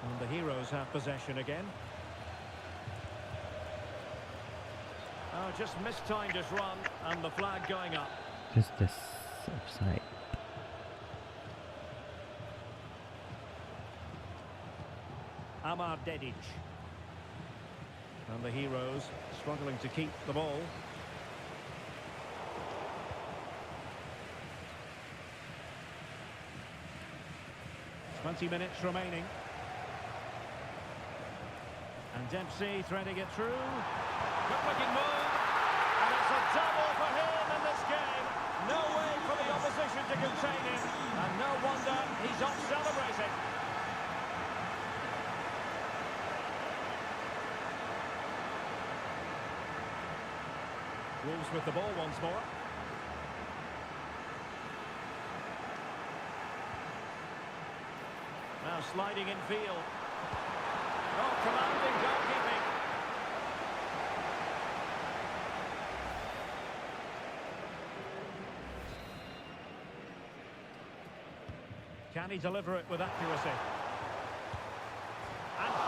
And the heroes have possession again. Oh, just mistimed his run and the flag going up. just this offside. Amar Dedic. And the heroes struggling to keep the ball. "20 minutes remaining. And Dempsey threading it through. Good looking move. And it's a double for him in this game. No way for the opposition to contain him. And no wonder he's off celebrating. Wolves with the ball once more. Now sliding in field. Oh, commanding goalkeeping. Can he deliver it with accuracy?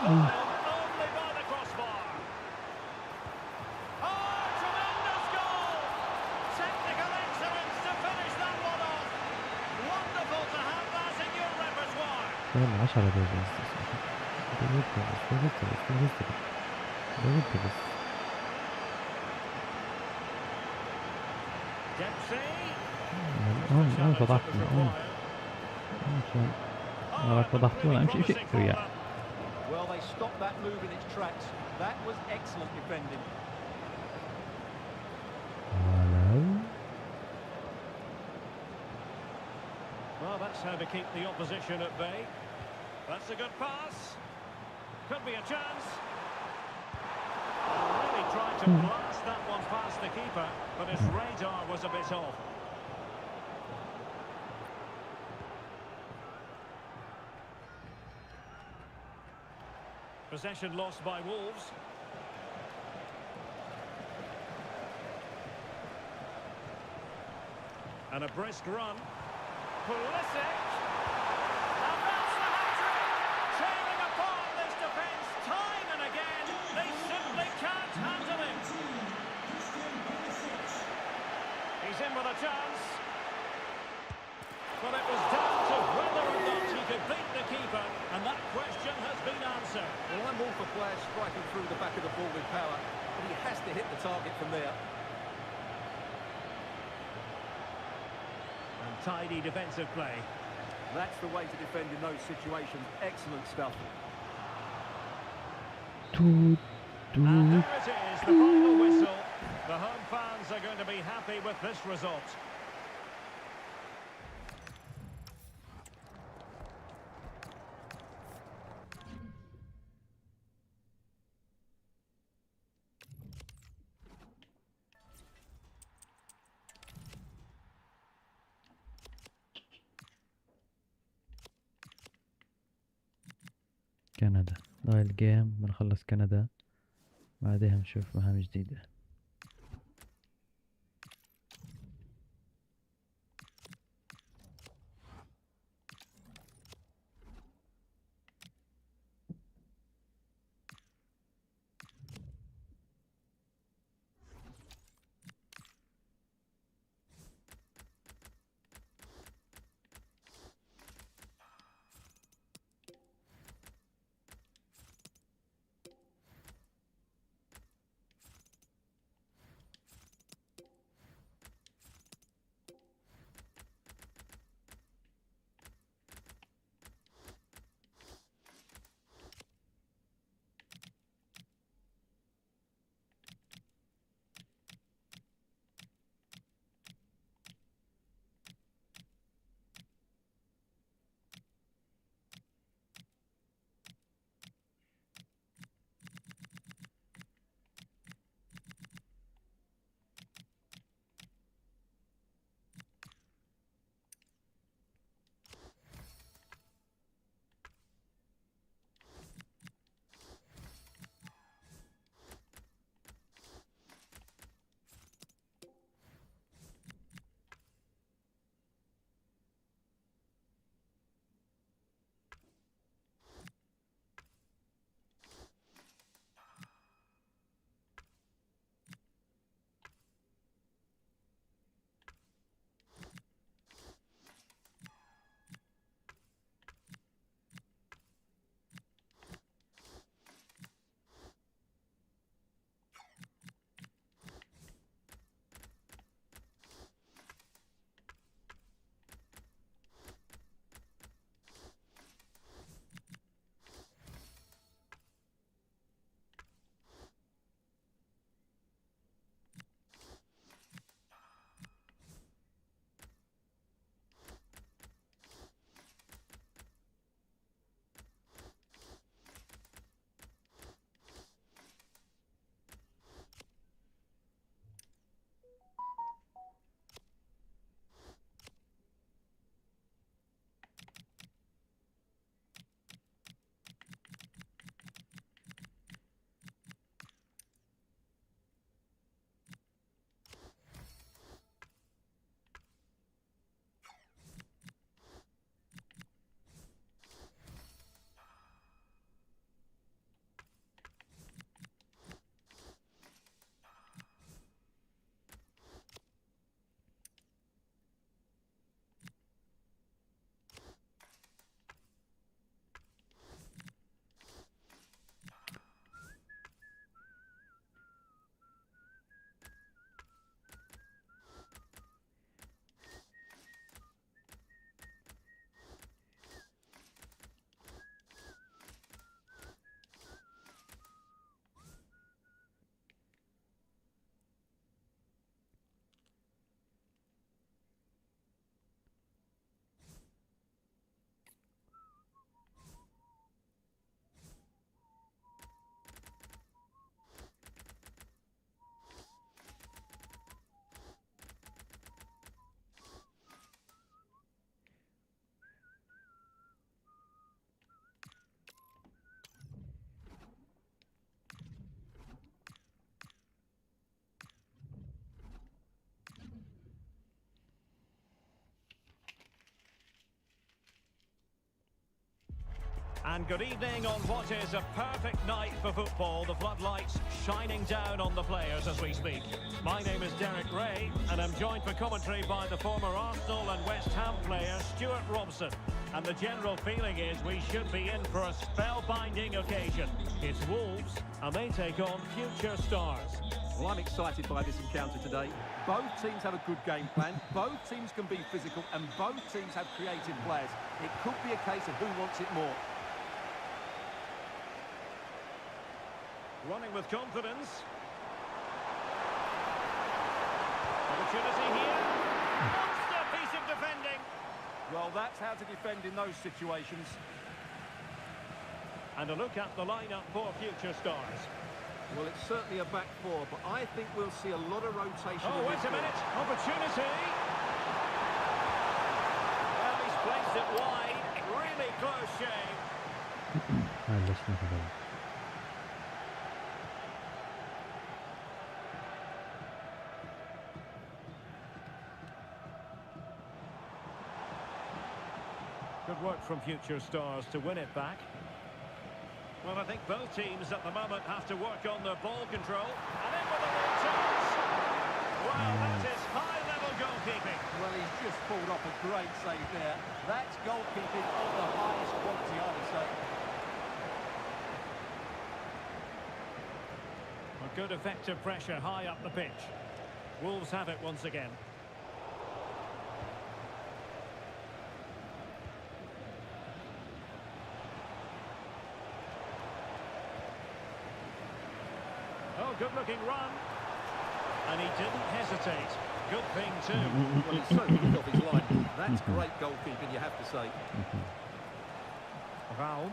Only by the crossbar. Oh, tremendous goal! Technical excellence to finish that one off. Wonderful to have that in your repertoire. يلا 10 دقايق بس. Dempsey. فضحتنا فضحتونا امشي ويا. Well, they stopped that move in its tracks. That was excellent defending. Well, that's how to keep the opposition at bay. That's a good pass. Could be a chance. Really tried to blast that one past the keeper, but his radar was a bit off. Possession lost by Wolves. And a brisk run. Pulisic. And that's the hat-trick. Tearing apart this defence time and again. They simply can't handle him. He's in with a chance. Well, it was down to whether or not he could beat the keeper, and that question has been answered. Well, I'm all for players striking through the back of the ball with power, but he has to hit the target from there. And tidy defensive play. That's the way to defend in those situations. Excellent stuff. And there it is, the final whistle. The home fans are going to be happy with this result. كندا ضايل الجيم بنخلص كندا بعدها نشوف مهام جديدة. And good evening on what is a perfect night for football. The floodlights shining down on the players as we speak. My name is Derek Ray, and I'm joined for commentary by the former Arsenal and West Ham player Stuart Robson. And the general feeling is we should be in for a spellbinding occasion. It's Wolves, and they take on future stars. Well, I'm excited by this encounter today. Both teams have a good game plan, both teams can be physical, and both teams have creative players. It could be a case of who wants it more. Running with confidence. Opportunity here. Monster piece of defending. Well, that's how to defend in those situations. And a look at the lineup for future stars. Well, it's certainly a back four, but I think we'll see a lot of rotation. Oh, wait a minute. Opportunity. Well, he's placed it wide. Really close shave. معلش نهضر. Good work from future stars to win it back. Well, I think both teams at the moment have to work on their ball control. And in with a little chance. Well, that is high-level goalkeeping. Well, he's just pulled off a great save there. That's goalkeeping of the highest quality, I would say. A good effective pressure high up the pitch. Wolves have it once again. Oh, good-looking run. And he didn't hesitate. Good thing, too. Well, he's so good off his line. That's great goalkeeping, you have to say. Meham.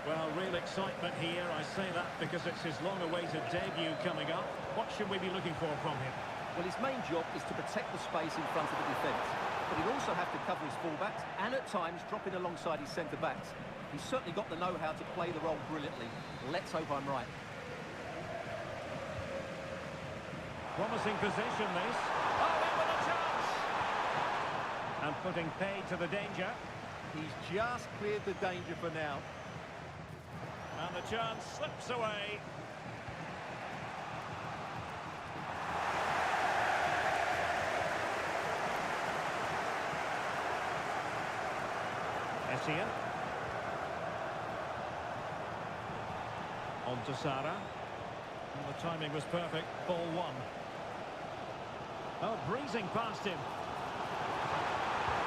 Well, real excitement here. I say that because it's his long-awaited debut coming up. What should we be looking for from him? Well, his main job is to protect the space in front of the defence. But he'll also have to cover his fullbacks and at times drop in alongside his centre-backs. He's certainly got the know-how to play the role brilliantly. Let's hope I'm right. Promising position, this. Oh, in with a chance! And putting paid to the danger. He's just cleared the danger for now. And the chance slips away. Essien. On to Sara. And the timing was perfect. Ball one. Oh, breezing past him.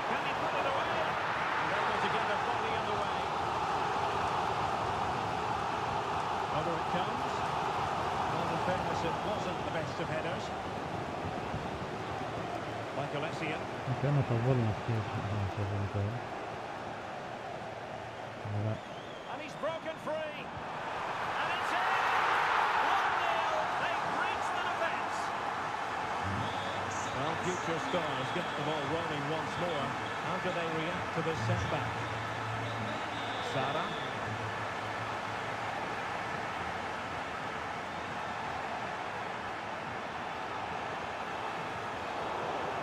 Can he put it away? And able to get a volley underway. Over it comes. Well, in fairness, it wasn't the best of headers. Michael Essien. كأنه طولنا كثير في الجول. لا. And he's broken free. And it's in! 1-0. They've reached the defence. Well, future stars get the ball rolling once more. How do they react to this setback? Sara.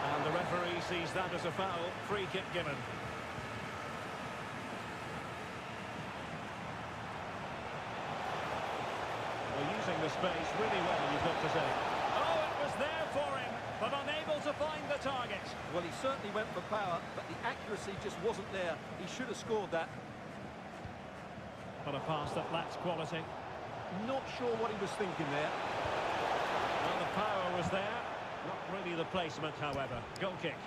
And the referee sees that as a foul. Free kick given. Using the space really well, you've got to say. Oh, it was there for him, but unable to find the target. Well, he certainly went for power, but the accuracy just wasn't there. He should have scored that. But a pass that lacks quality. Not sure what he was thinking there. Well, the power was there. Not really the placement, however. Goal kick.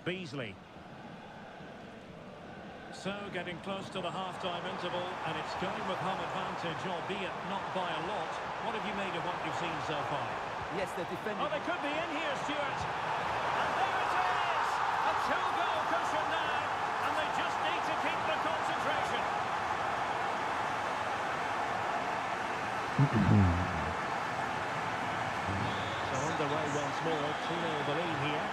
Beasley. So getting close to the half-time interval, and it's going with home advantage, albeit not by a lot. What have you made of what you've seen so far? Yes, they're defending. Oh, they could be in here, Stuart. And there it is! A two-goal cushion now, and they just need to keep the concentration. So underway once more, 2-0 the lead here.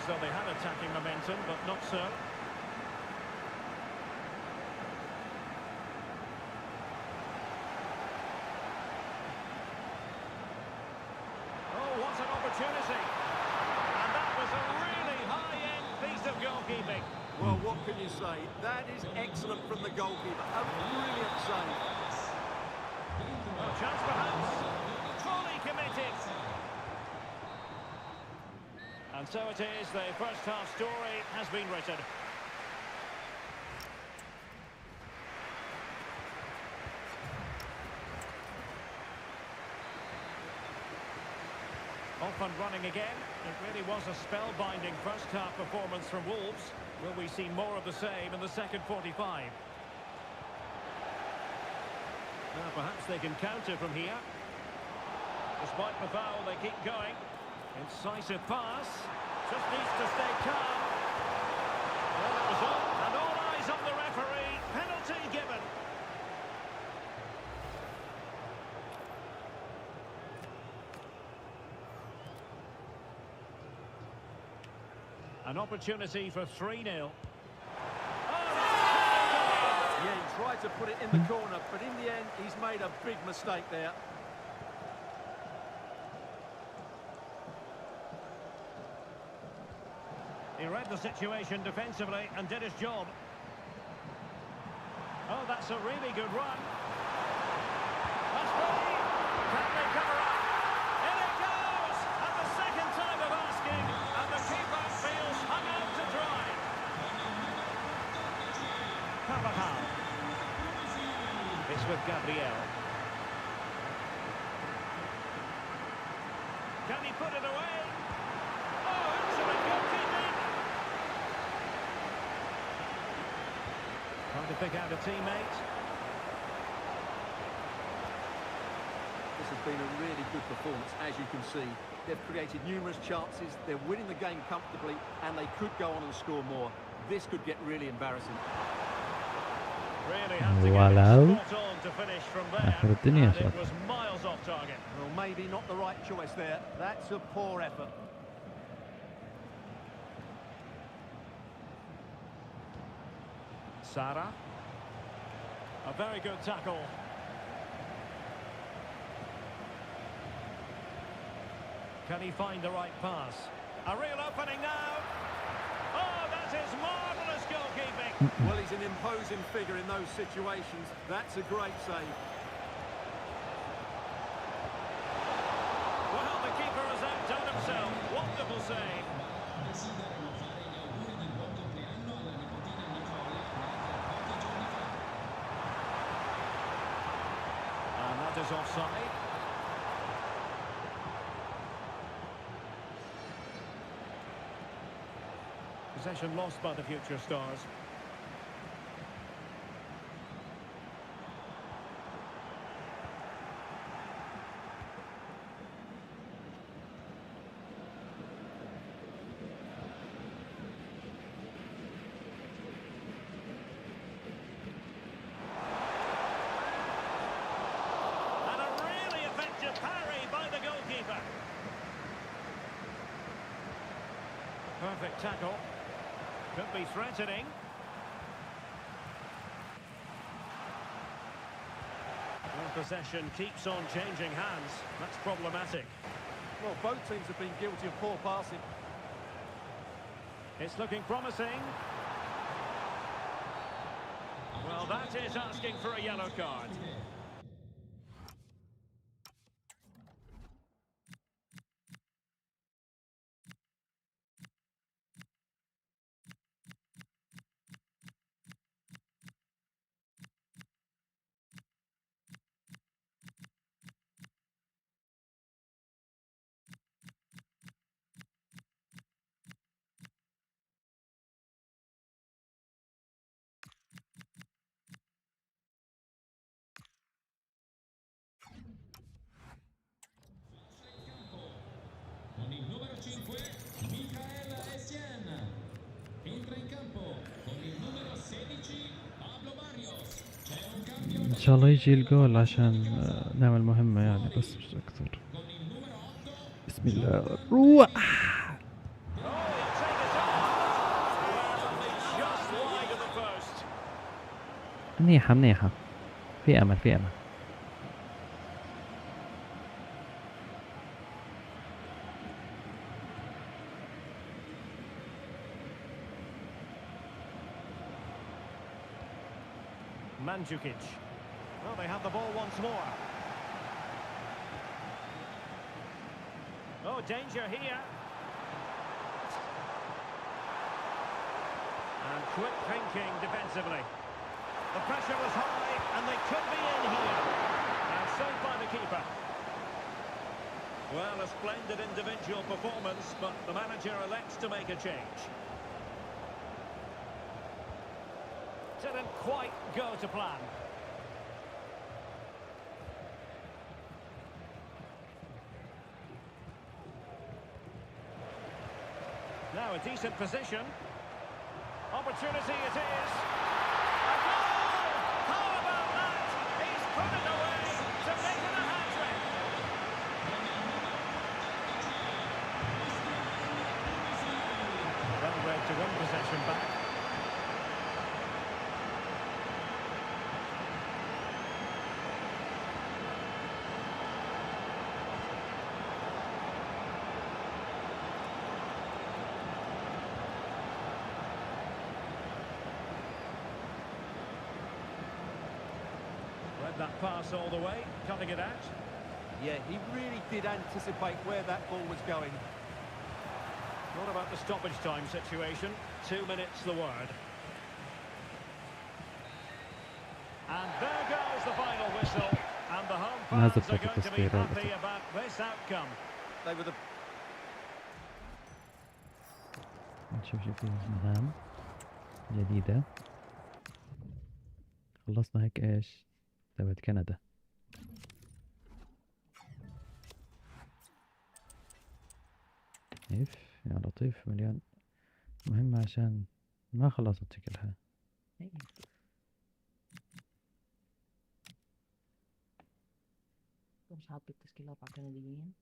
though they had attacking momentum, but not so. Oh, what an opportunity. And that was a really high-end piece of goalkeeping. Well, what can you say? That is excellent from the goalkeeper. A brilliant save. Well, chance perhaps. Fully committed. And so it is, the first half story has been written. Off and running again. It really was a spellbinding first half performance from Wolves. Will we see more of the same in the second 45? Now perhaps they can counter from here. Despite the foul, they keep going. Incisive pass. Just needs to stay calm. Well, that was all. And all eyes on the referee. Penalty given. An opportunity for 3-0. Yeah, he tried to put it in the corner, but in the end, he's made a big mistake there. He read the situation defensively and did his job. Oh, that's a really good run. That's brilliant. Can they cover up? In it goes! And the second time of asking, and the keeper feels hung out to dry. Meham. It's with Gabriel. Can he put it away? Oh, excellent goalkeeping. Trying to pick out a teammate. This has been a really good performance, as you can see. They've created numerous chances, they're winning the game comfortably, and they could go on and score more. This could get really embarrassing. Really had to Wow. get it spot on to finish from there, آخر الدنيا and شاط. it was miles off target. Well, maybe not the right choice there. That's a poor effort. Sara. A very good tackle. Can he find the right pass? A real opening now. Oh, that is marvellous goalkeeping. Well, he's an imposing figure in those situations. That's a great save. Well, the keeper has outdone himself. Wonderful save. And that is offside. Possession lost by the future stars. And a really effective parry by the goalkeeper. Perfect tackle. Could be threatening. Well, possession keeps on changing hands. That's problematic. Well, both teams have been guilty of poor passing. It's looking promising. Well, that is asking for a yellow card. Con il numero 5, entra in campo con il numero 16, Pablo Barrios. C'è un cambio ان شاء الله يجي الجول عشان نعمل مهمة يعني، بس مش اكثر. con il numero 8. بسم الله روح. Oh, he'll take it منيحة منيحة، في أمل في أمل. Mandzukic. Well, they have the ball once more. Oh, danger here. And quick thinking defensively. The pressure was high, and they could be in here. And saved by the keeper. Well, a splendid individual performance, but the manager elects to make a change. Didn't quite go to plan. Now a decent position. Opportunity it is. A goal! How about that? He's put it away to make it a hat-trick. Well read to win possession back. That pass all the way, cutting it out. Yeah, he really did anticipate where that ball was going. What about the stoppage time situation? 2 minutes the word. And there goes the final whistle. And the home fans are going to be happy about this outcome. They were the... نشوف شو في مهام جديدة. خلصنا هيك ايش تبعت كندا. اف يا لطيف، مليان مهمة عشان ما خلصت شكلها. مش حاط التشكيلات على الكنديين.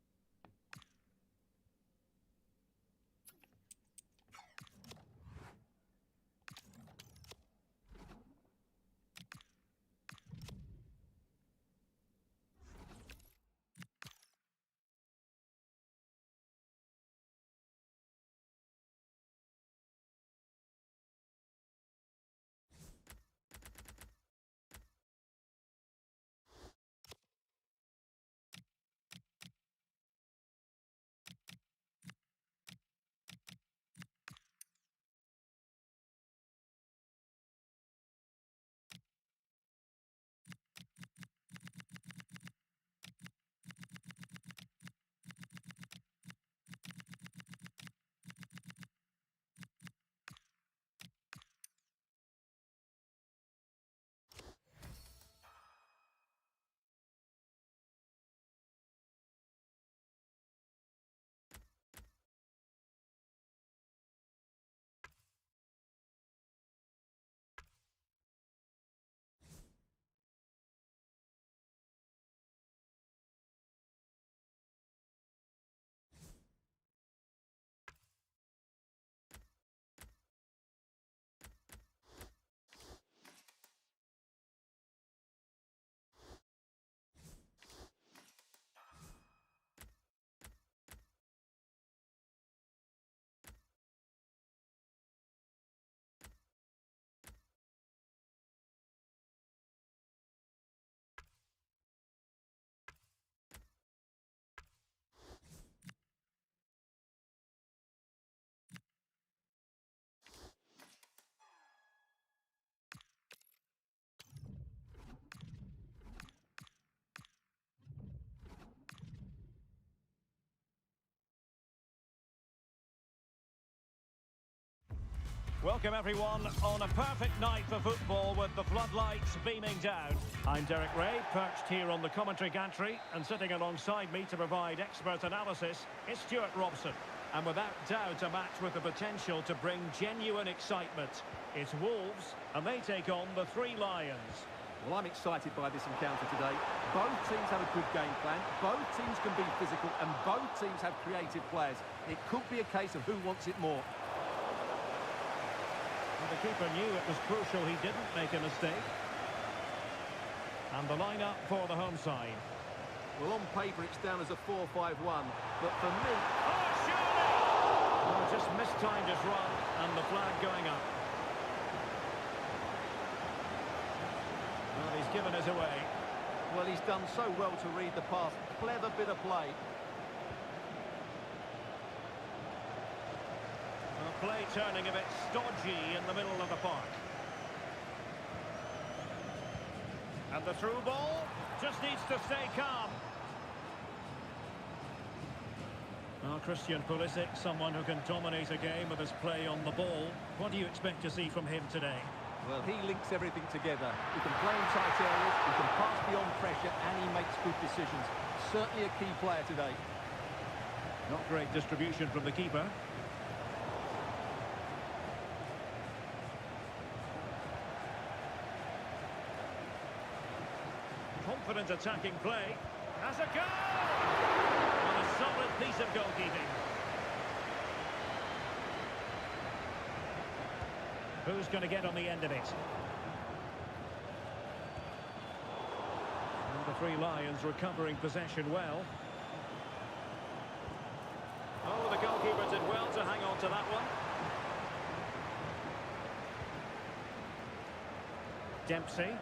Welcome everyone on a perfect night for football with the floodlights beaming down. I'm Derek Ray, perched here on the commentary gantry, and sitting alongside me to provide expert analysis is Stuart Robson. And without doubt a match with the potential to bring genuine excitement. It's Wolves, and they take on the Three Lions. Well, I'm excited by this encounter today. Both teams have a good game plan, both teams can be physical, and both teams have creative players. It could be a case of who wants it more. And the keeper knew it was crucial he didn't make a mistake. And the lineup for the home side. Well, on paper it's down as a 4-5-1, but for me... Oh, surely! Oh, just mistimed his run, and the flag going up. Well, he's given us away. Well, he's done so well to read the pass. Clever bit of play. Well, play turning a bit stodgy in the middle of the park. And the through ball just needs to stay calm. Well, Christian Pulisic, someone who can dominate a game with his play on the ball. What do you expect to see from him today? Well, he links everything together. He can play in tight areas, he can pass beyond pressure, and he makes good decisions. Certainly a key player today. Not great distribution from the keeper. Confident attacking play. Has a goal! And a solid piece of goalkeeping. Who's going to get on the end of it? And the Three Lions recovering possession well. Oh, the goalkeeper did well to hang on to that one. Dempsey.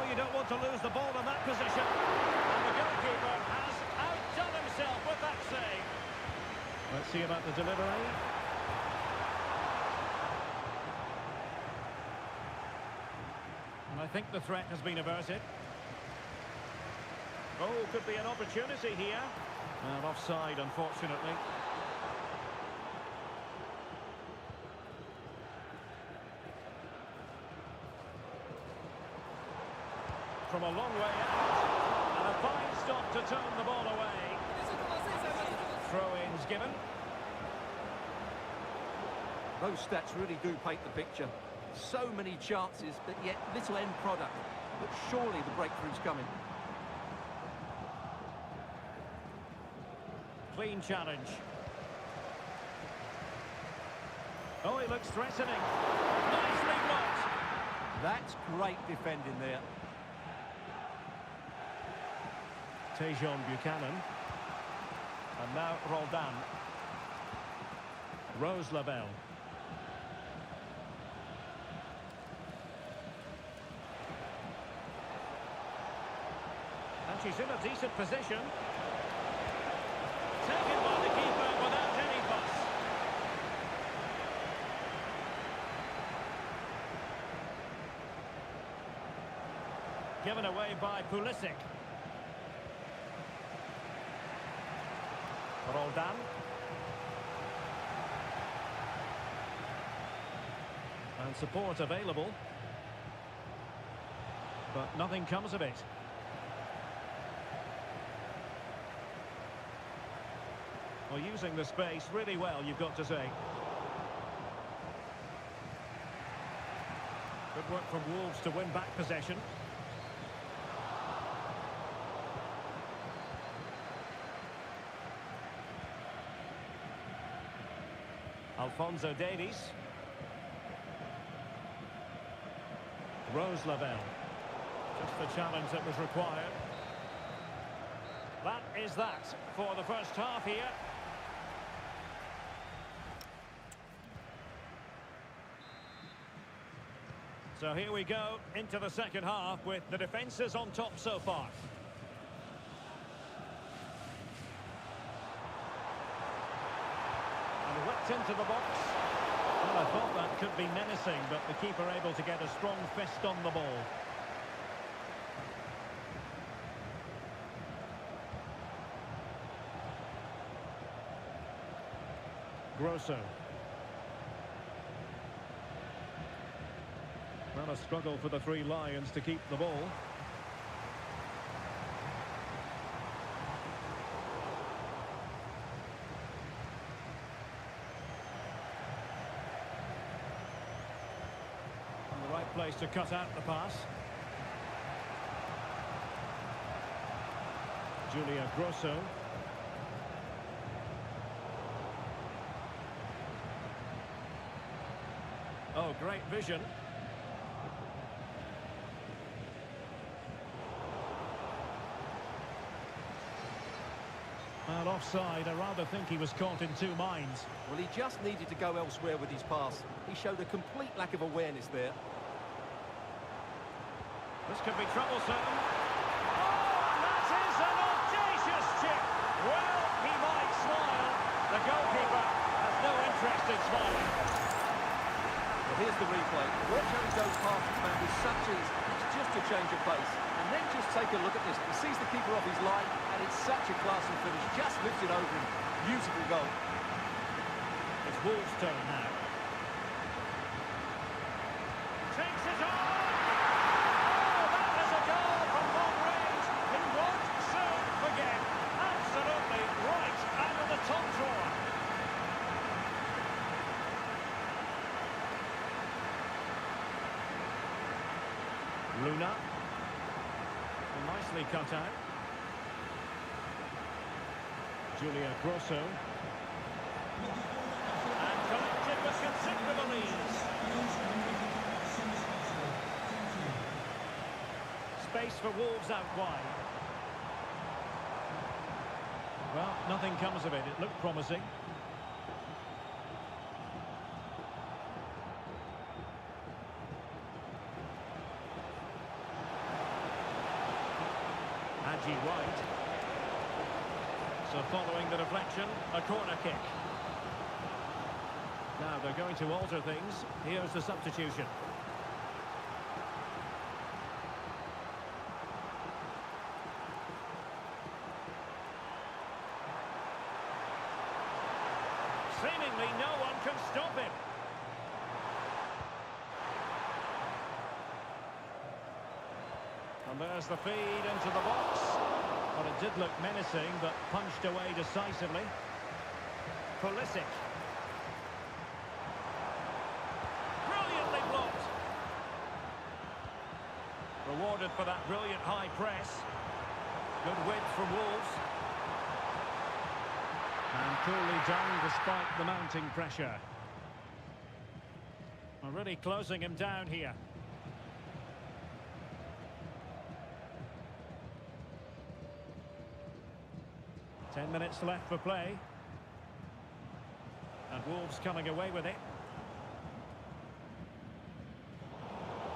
You don't want to lose the ball in that position. And the goalkeeper has outdone himself with that save. Let's see about the delivery. And I think the threat has been averted. Oh, could be an opportunity here. And offside, unfortunately. From a long way out, and a fine stop to turn the ball away. Throw-ins given. Those stats really do paint the picture. So many chances, but yet little end product. But surely the breakthrough's coming. Clean challenge. Oh, he looks threatening. Nicely blocked. That's great defending there. Tejon Buchanan. And now Roldan. Rose Lavelle. And she's in a decent position. Taken by the keeper without any fuss. Given away by Pulisic. Roldan. And support available. But nothing comes of it. Well, using the space really well, you've got to say. Good work from Wolves to win back possession. Alphonso Davies. Rose Lavelle. Just the challenge that was required. That is that for the first half here. So here we go into the second half with the defences on top so far. And whipped into the box. Well, I thought that could be menacing, but the keeper able to get a strong fist on the ball. Grosso. Well, a struggle for the Three Lions to keep the ball. And the right place to cut out the pass. Julia Grosso. Oh, great vision. Well, offside. I rather think he was caught in two minds. Well, he just needed to go elsewhere with his pass. He showed a complete lack of awareness there. This could be troublesome. Oh, and that is an audacious chip. Well, he might smile. The goalkeeper has no interest in smiling. Well, here's the replay. Watch how he goes past his man with such ease. It's just a change of pace. And then just take a look at this. He sees the keeper off his line, and it's such a classy finish. Just lifts it over him. Beautiful goal. It's Wolves' turn now. Takes it on. Oh, that is a goal from long range. He won't soon forget. Absolutely right out of the top drawer. Luna. Nicely cut out. Julia Grosso. And collected with considerable ease. Space for Wolves out wide. Well, nothing comes of it. It looked promising. Right. So following the deflection, a corner kick. Now they're going to alter things. Here's the substitution. Seemingly no one can stop him. And there's the feed into the box. Well, it did look menacing, but punched away decisively. Pulisic. Brilliantly blocked. Rewarded for that brilliant high press. Good width from Wolves. And coolly done despite the mounting pressure. Already closing him down here. Ten minutes left for play. And Wolves coming away with it.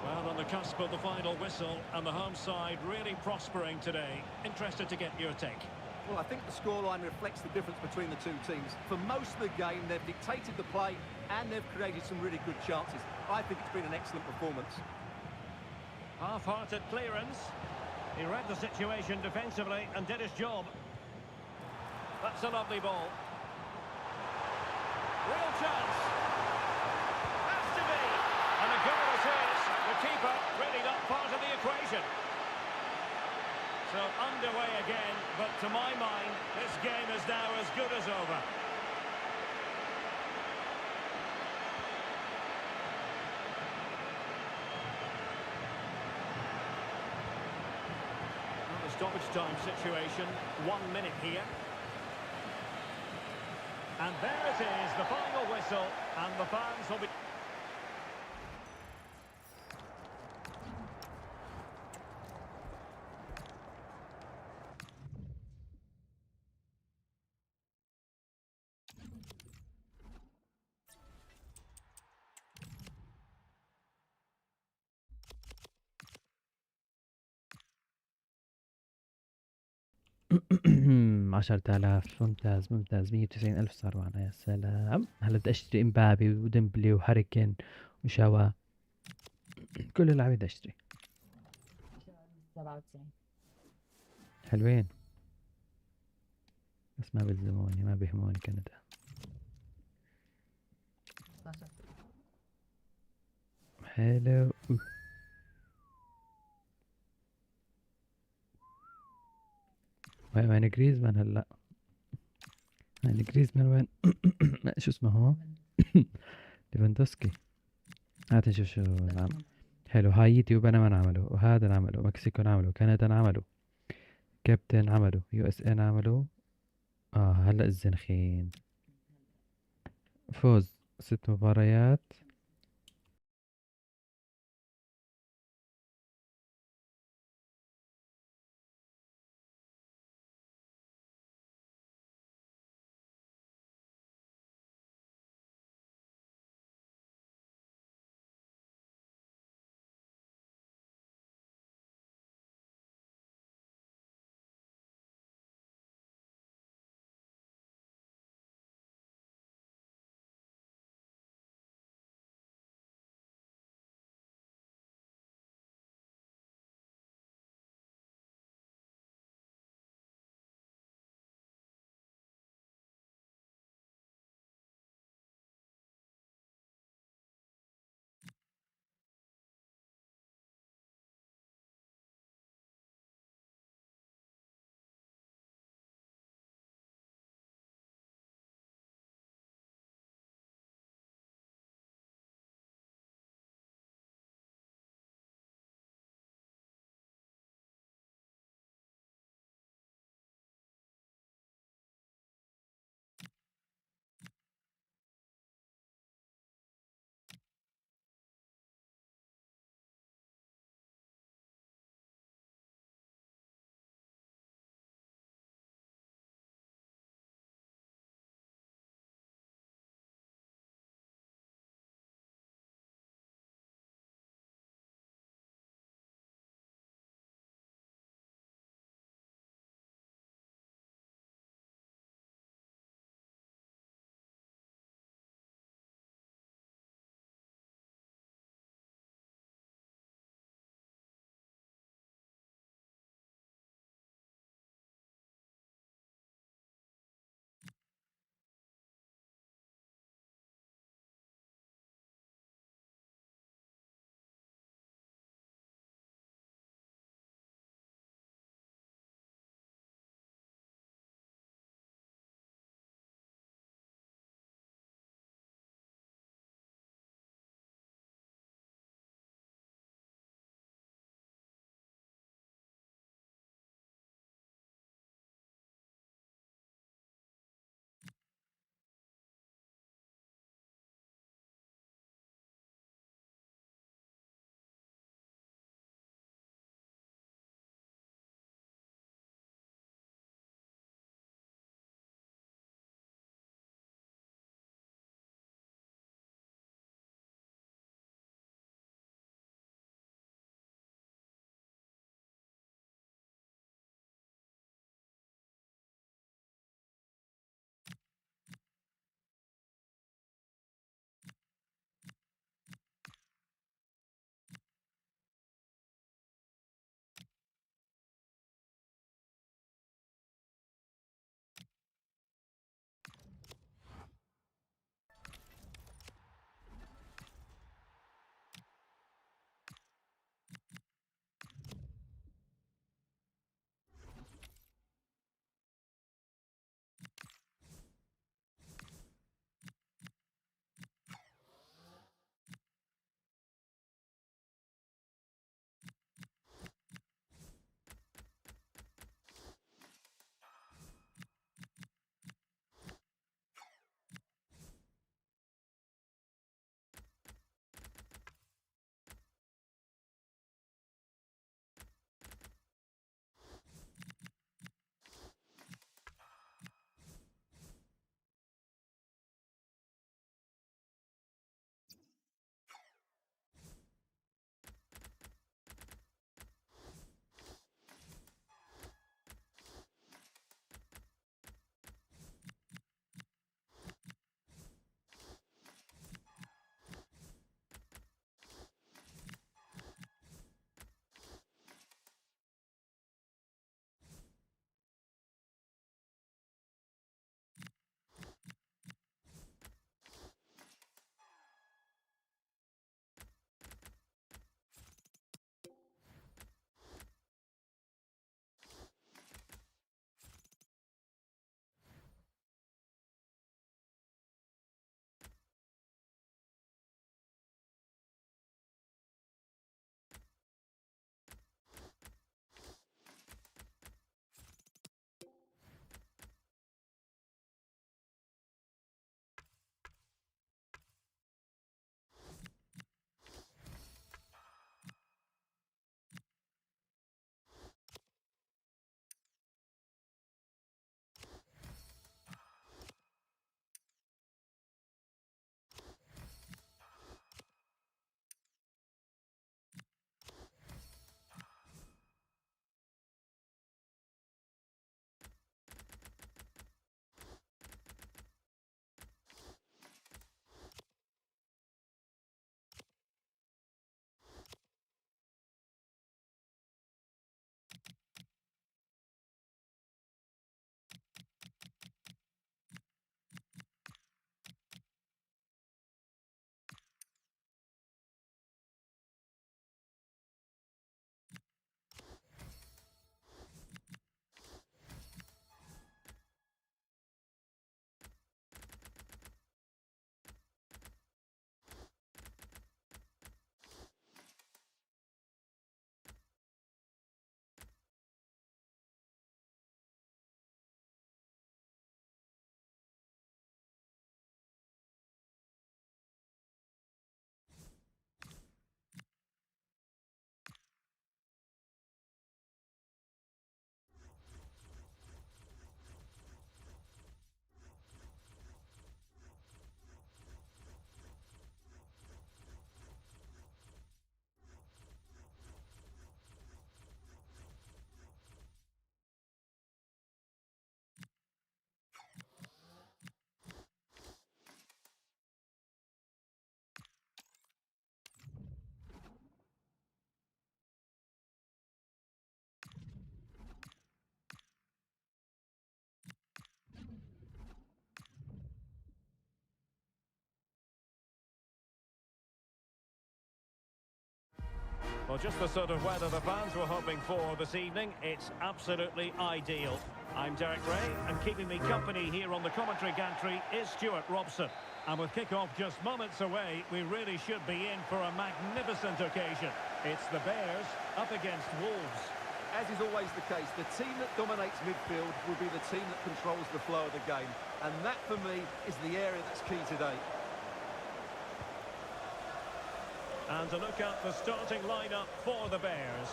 Well, on the cusp of the final whistle, and the home side really prospering today. Interested to get your take. Well, I think the scoreline reflects the difference between the two teams. For most of the game, they've dictated the play, and they've created some really good chances. I think it's been an excellent performance. Half-hearted clearance. He read the situation defensively and did his job. That's a lovely ball. Real chance. Has to be. And the goal is his. The keeper really not part of the equation. So underway again, but to my mind, this game is now as good as over. Well, the stoppage time situation, 1 minute here. And there it is, the final whistle, and the fans will be... عشرة آلاف. ممتاز ممتاز. 190,000 صار معنا. يا سلام. هلا بدي اشتري امبابي وديمبلي وهاريكين وشاوا. كل اللعيبة بدي اشتري. 97. حلوين. بس ما بيلزموني، ما بيهموني كندا. 16. حلو. وين جريزمان هلا؟ وين جريزمان وين؟ شو اسمه هو؟ ليفاندوسكي. هات نشوف شو حلو. هايتي وبنما عملوا، وهذا عملوا، مكسيكو عملوا، كندا عملوا، كابتن عملوا يو اس ان عملوا. هلا الزنخين فوز 6 مباريات. Well, just the sort of weather the fans were hoping for this evening. It's absolutely ideal. I'm Derek Ray, and keeping me company here on the commentary gantry is Stuart Robson. And with kick-off just moments away, we really should be in for a magnificent occasion. It's the Bears up against Wolves. As is always the case, the team that dominates midfield will be the team that controls the flow of the game. And that, for me, is the area that's key today. And to look at the starting lineup for the Bears.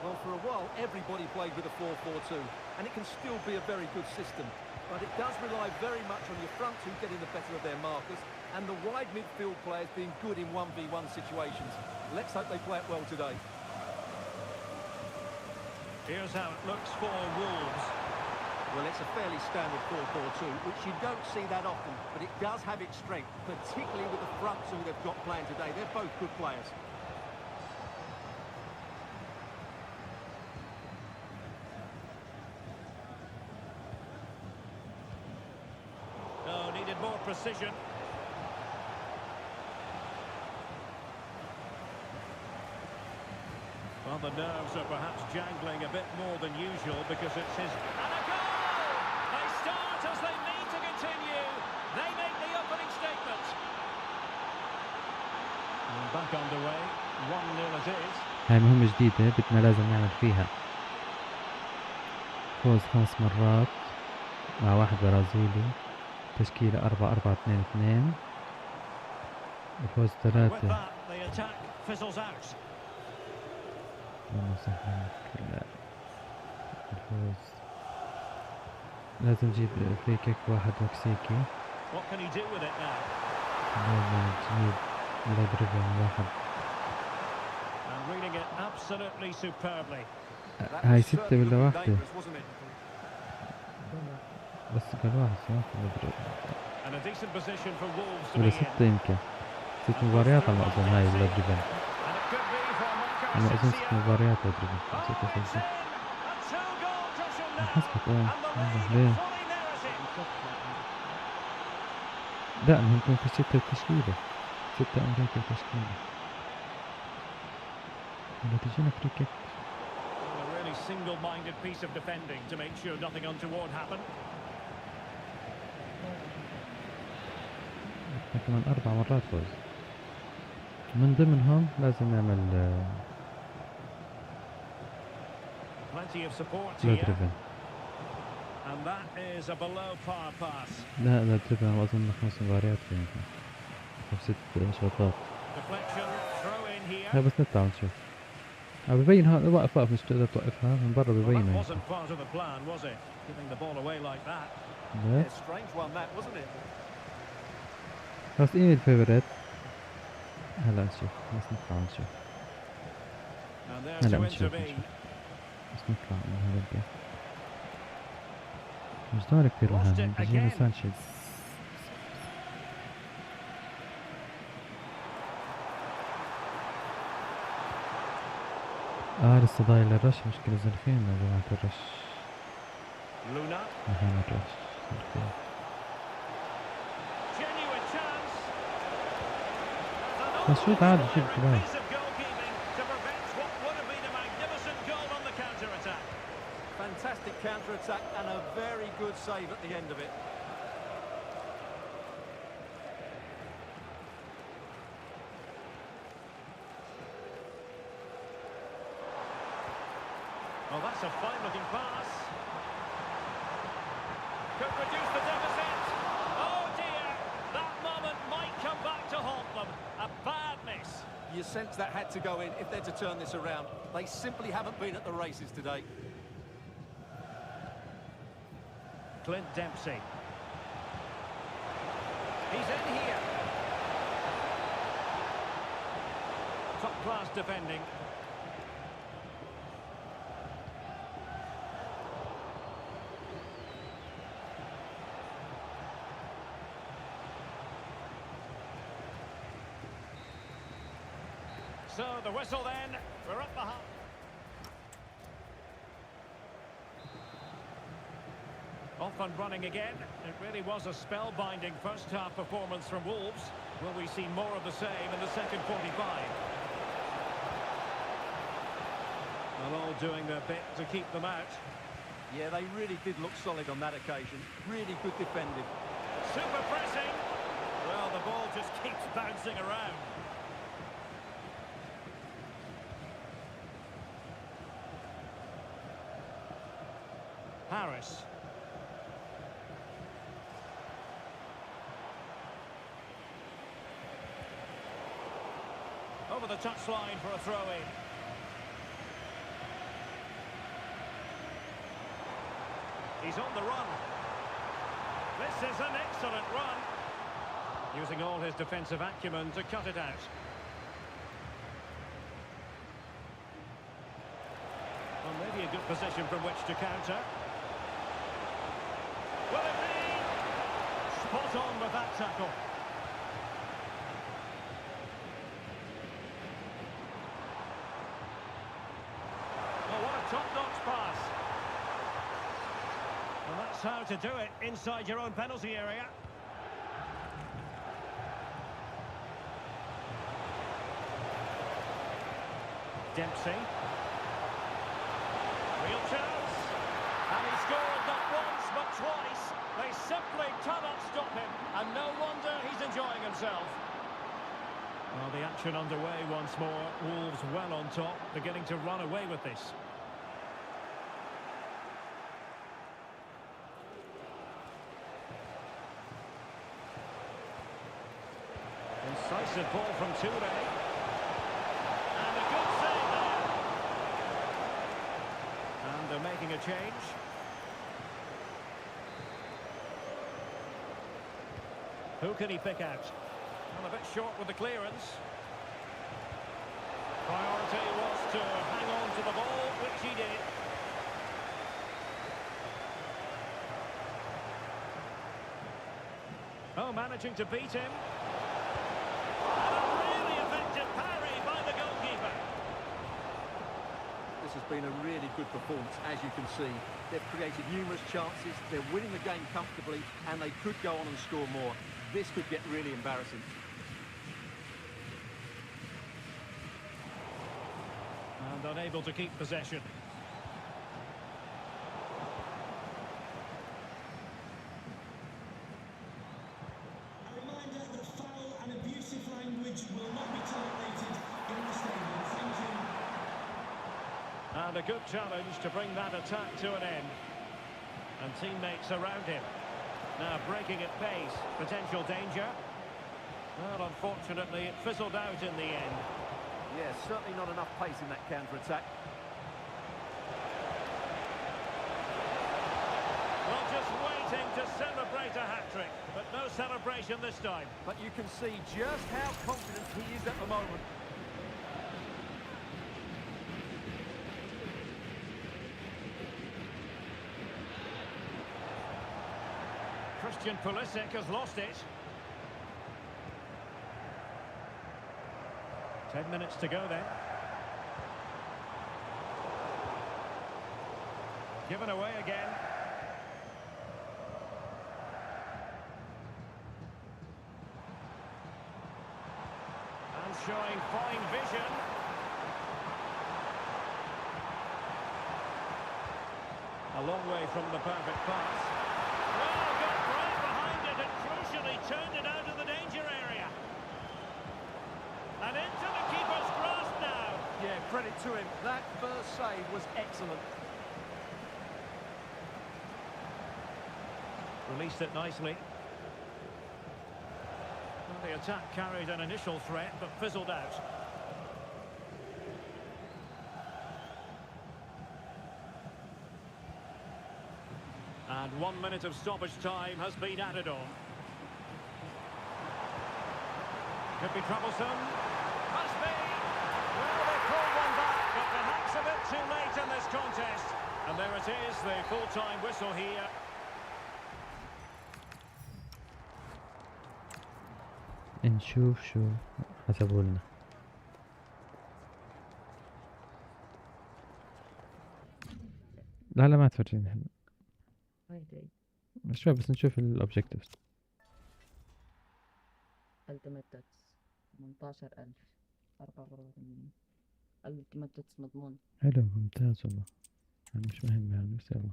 Well, for a while, everybody played with a 4-4-2, and it can still be a very good system. But it does rely very much on your front two getting the better of their markers, and the wide midfield players being good in 1v1 situations. Let's hope they play it well today. Here's how it looks for Wolves. Well, it's a fairly standard 4-4-2, which you don't see that often, but it does have its strength, particularly with the front two they've got playing today. They're both good players. Oh, needed more precision. Well, the nerves are perhaps jangling a bit more than usual because it's his... And a goal! They start as they mean to continue. They make the opening statement. And back underway. 1-0 it is. هاي مهمة جديدة بدنا لازم نعمل فيها فوز 5 مرات مع واحد برازيلي، تشكيلة 4-4-2-2، وفوز 3. With that, the attack fizzles out. الفوز لازم نجيب فري كيك واحد مكسيكي. What can he do with it now? لازم نجيب مدرب واحد. And reading it absolutely superbly. هاي 6 ولا واحدة؟ بس قال واحد صح مدرب. And a decent position for Wolves to ولا be 6 in. يمكن 6 مباريات على ما أظن هاي مدربين. And it could be for على ما أظن 6 Marco مباريات مدربين. 6 حسبت ليه؟ لا ممكن في 6 تشكيلة 6 أمريكا تشكيلة ولا تجينا فري كيك. A really single-minded piece of defending to make sure nothing untoward happened. كمان 4 مرات فوز، من ضمنهم لازم نعمل Plenty of support لا here. دربن. And that is a below par pass. لا دربن أظن 5 مباريات يمكن أو 6 شوطات. Deflection, throw in here. لا بس نطلع ونشوف. ببين هون وقف مش تقدر توقفها من برا Well, that ببينه. wasn't part of the plan, was it? Giving the ball away like that. لا Yeah, strange one that, wasn't it? خلاص إيه الفيفوريت. هلا نشوف بس نطلع ونشوف. And there هلا to نشوف intervene. بس نطلع من هذا الجيم. مش دور كثير مهم بيجينا سانشيز. لسه ضايل الرش، مشكلة زلفين يا جماعة الرش. Luna. مهام الرش. Genuine chance. بس شو تعال جيب كمان. Piece of goalkeeping to prevent what would have been a magnificent goal on the counter-attack. Fantastic counter-attack and a very good save at the end of it. Well, that's a fine-looking pass. Could reduce the deficit. Oh dear, that moment might come back to haunt them. A bad miss. You sense that had to go in if they're to turn this around. They simply haven't been at the races today. Clint Dempsey. He's in here. Top-class defending. So the whistle then, we're up the half. Off and running again. It really was a spellbinding first half performance from Wolves. Will we see more of the same in the second 45? Well, all doing their bit to keep them out. Yeah, they really did look solid on that occasion. Really good defending. Super pressing. Well, the ball just keeps bouncing around. Harris. Over the touchline for a throw-in. He's on the run. This is an excellent run. Using all his defensive acumen to cut it out. Well, maybe a good position from which to counter. Will it be? Spot on with that tackle. Oh, what a top-notch pass. Well, that's how to do it inside your own penalty area. Dempsey. Real chance. And he scored not once but twice. They simply cannot stop him. And no wonder he's enjoying himself. Well, the action underway once more. Wolves well on top, beginning to run away with this. Incisive ball from Toure. And a good save there. And they're making a change. Who can he pick out? Well, a bit short with the clearance. Priority was to hang on to the ball, which he did. Oh, managing to beat him. And a really effective parry by the goalkeeper. This has been a really good performance, as you can see. They've created numerous chances, they're winning the game comfortably, and they could go on and score more. This could get really embarrassing. And unable to keep possession. A reminder that foul and abusive language will not be tolerated in the stadium. Thank you. And a good challenge to bring that attack to an end. And teammates around him. Now breaking at pace, potential danger. Well, unfortunately, it fizzled out in the end. Yeah, certainly not enough pace in that counter-attack. Well, just waiting to celebrate a hat-trick, but no celebration this time. But you can see just how confident he is at the moment. Christian Pulisic has lost it. 10 minutes to go then. Given away again. And showing fine vision. A long way from the perfect pass. Well, got right behind it and crucially turned it out of the danger area. And into the keeper's grasp now. Yeah, credit to him. That first save was excellent. Released it nicely. Well, the attack carried an initial threat but fizzled out. And 1 minute of stoppage time has been added on. Could be troublesome. Must be. Well, they called one back, but perhaps a bit too late in this contest. And there it is, the full-time whistle here. نشوف شو حسبوا لنا. لا لا ما تفرجيني هلا. هاي شوي بس نشوف الأوبجيكتيفز. التيميت تاتس 18,000 4 84. ما مضمون. حلو ممتاز والله. يعني مش مهم يعني بس يلا.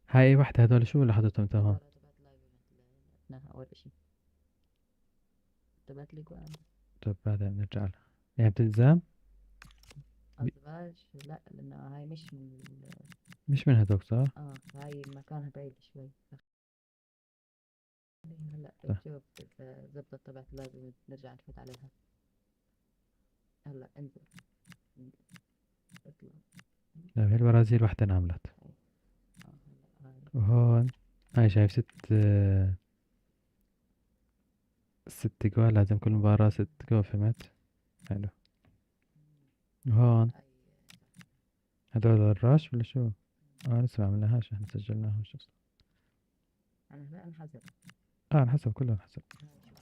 هاي واحدة هدول شو اللي حطيتهم تمام؟ إنهاء أول إشي تبعت لي قوام. طب بعدين بنرجع لها. يعني بتلزم؟ أزواج لا، لأنه هاي مش من مش من هدوك صح؟ هاي مكانها بعيد شوي. هلا صح. شوف إذا زبطت تبعت لازم نرجع نفوت عليها. هلا انزل اطلع. لا هي البرازيل واحدة انعملت. هلا هاي وهون هاي شايف ست جوال، لازم كل مباراة 6 جوال، فهمت؟ حلو. وهون هاي هدول الرش ولا شو؟ لسه ما عملناهاش، احنا سجلناهاش اصلا. أنا هلا انحسب. على حسب، كله على حسب. هاي شوف.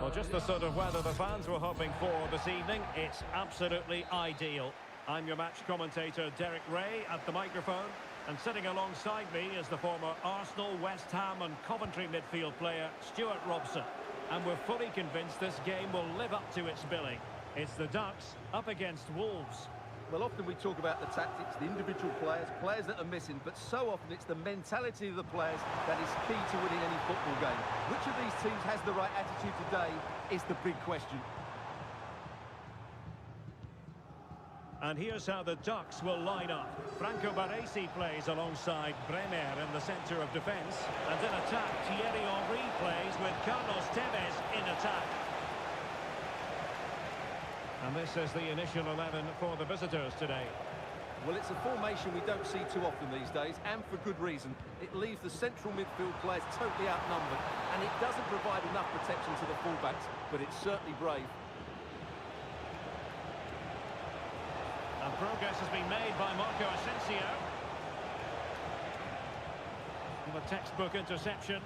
Well, just the sort of weather the fans were hoping for this evening. It's absolutely ideal. I'm your match commentator, Derek Ray, at the microphone. And sitting alongside me is the former Arsenal, West Ham and Coventry midfield player, Stuart Robson. And we're fully convinced this game will live up to its billing. It's the Ducks up against Wolves. Well, often we talk about the tactics, the individual players that are missing, but so often it's the mentality of the players that is key to winning any football game. Which of these teams has the right attitude today is the big question. And here's how the Ducks will line up. Franco Baresi plays alongside Bremer in the centre of defence. And in attack, Thierry Henry plays with Carlos Tevez in attack. And this is the initial 11 for the visitors today. Well, it's a formation we don't see too often these days, and for good reason. It leaves the central midfield players totally outnumbered, and it doesn't provide enough protection to the fullbacks, but it's certainly brave. And progress has been made by Marco Asensio. And the textbook interception.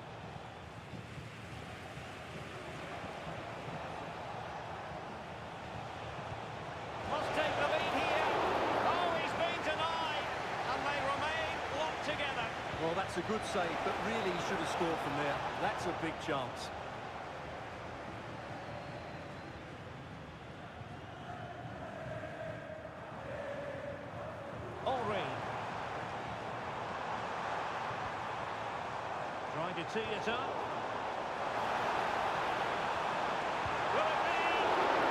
Must take the lead here. Oh, he's been denied. And they remain locked together. Well, that's a good save, but really he should have scored from there. That's a big chance. Trying to tee it up. Will it be?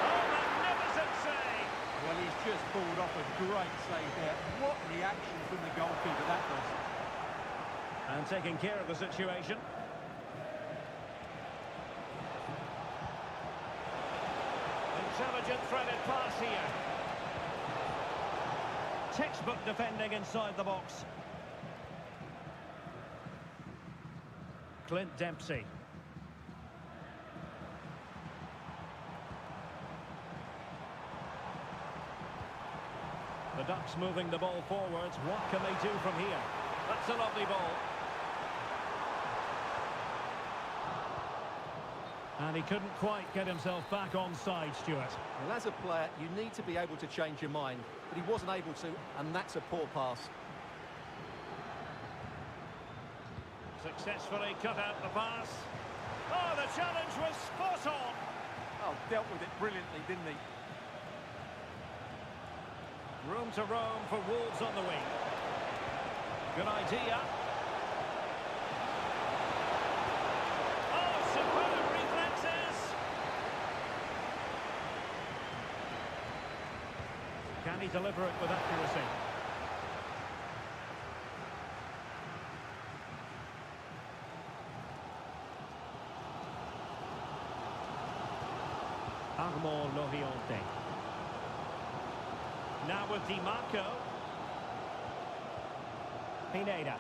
Oh, magnificent save! Well, he's just pulled off a great save there. What reaction from the goalkeeper that was. And taking care of the situation. Intelligent threaded pass here. Textbook defending inside the box. Clint Dempsey. The Ducks moving the ball forwards. What can they do from here? That's a lovely ball. And he couldn't quite get himself back on side, Stuart. Well, as a player, you need to be able to change your mind, but he wasn't able to, and that's a poor pass. Successfully cut out the pass. Oh, the challenge was spot on. Oh, dealt with it brilliantly, didn't he? Room to roam for Wolves on the wing. Good idea. Oh, superb reflexes. Can he deliver it with accuracy? Loriente. Now with Di Marco. Pineda.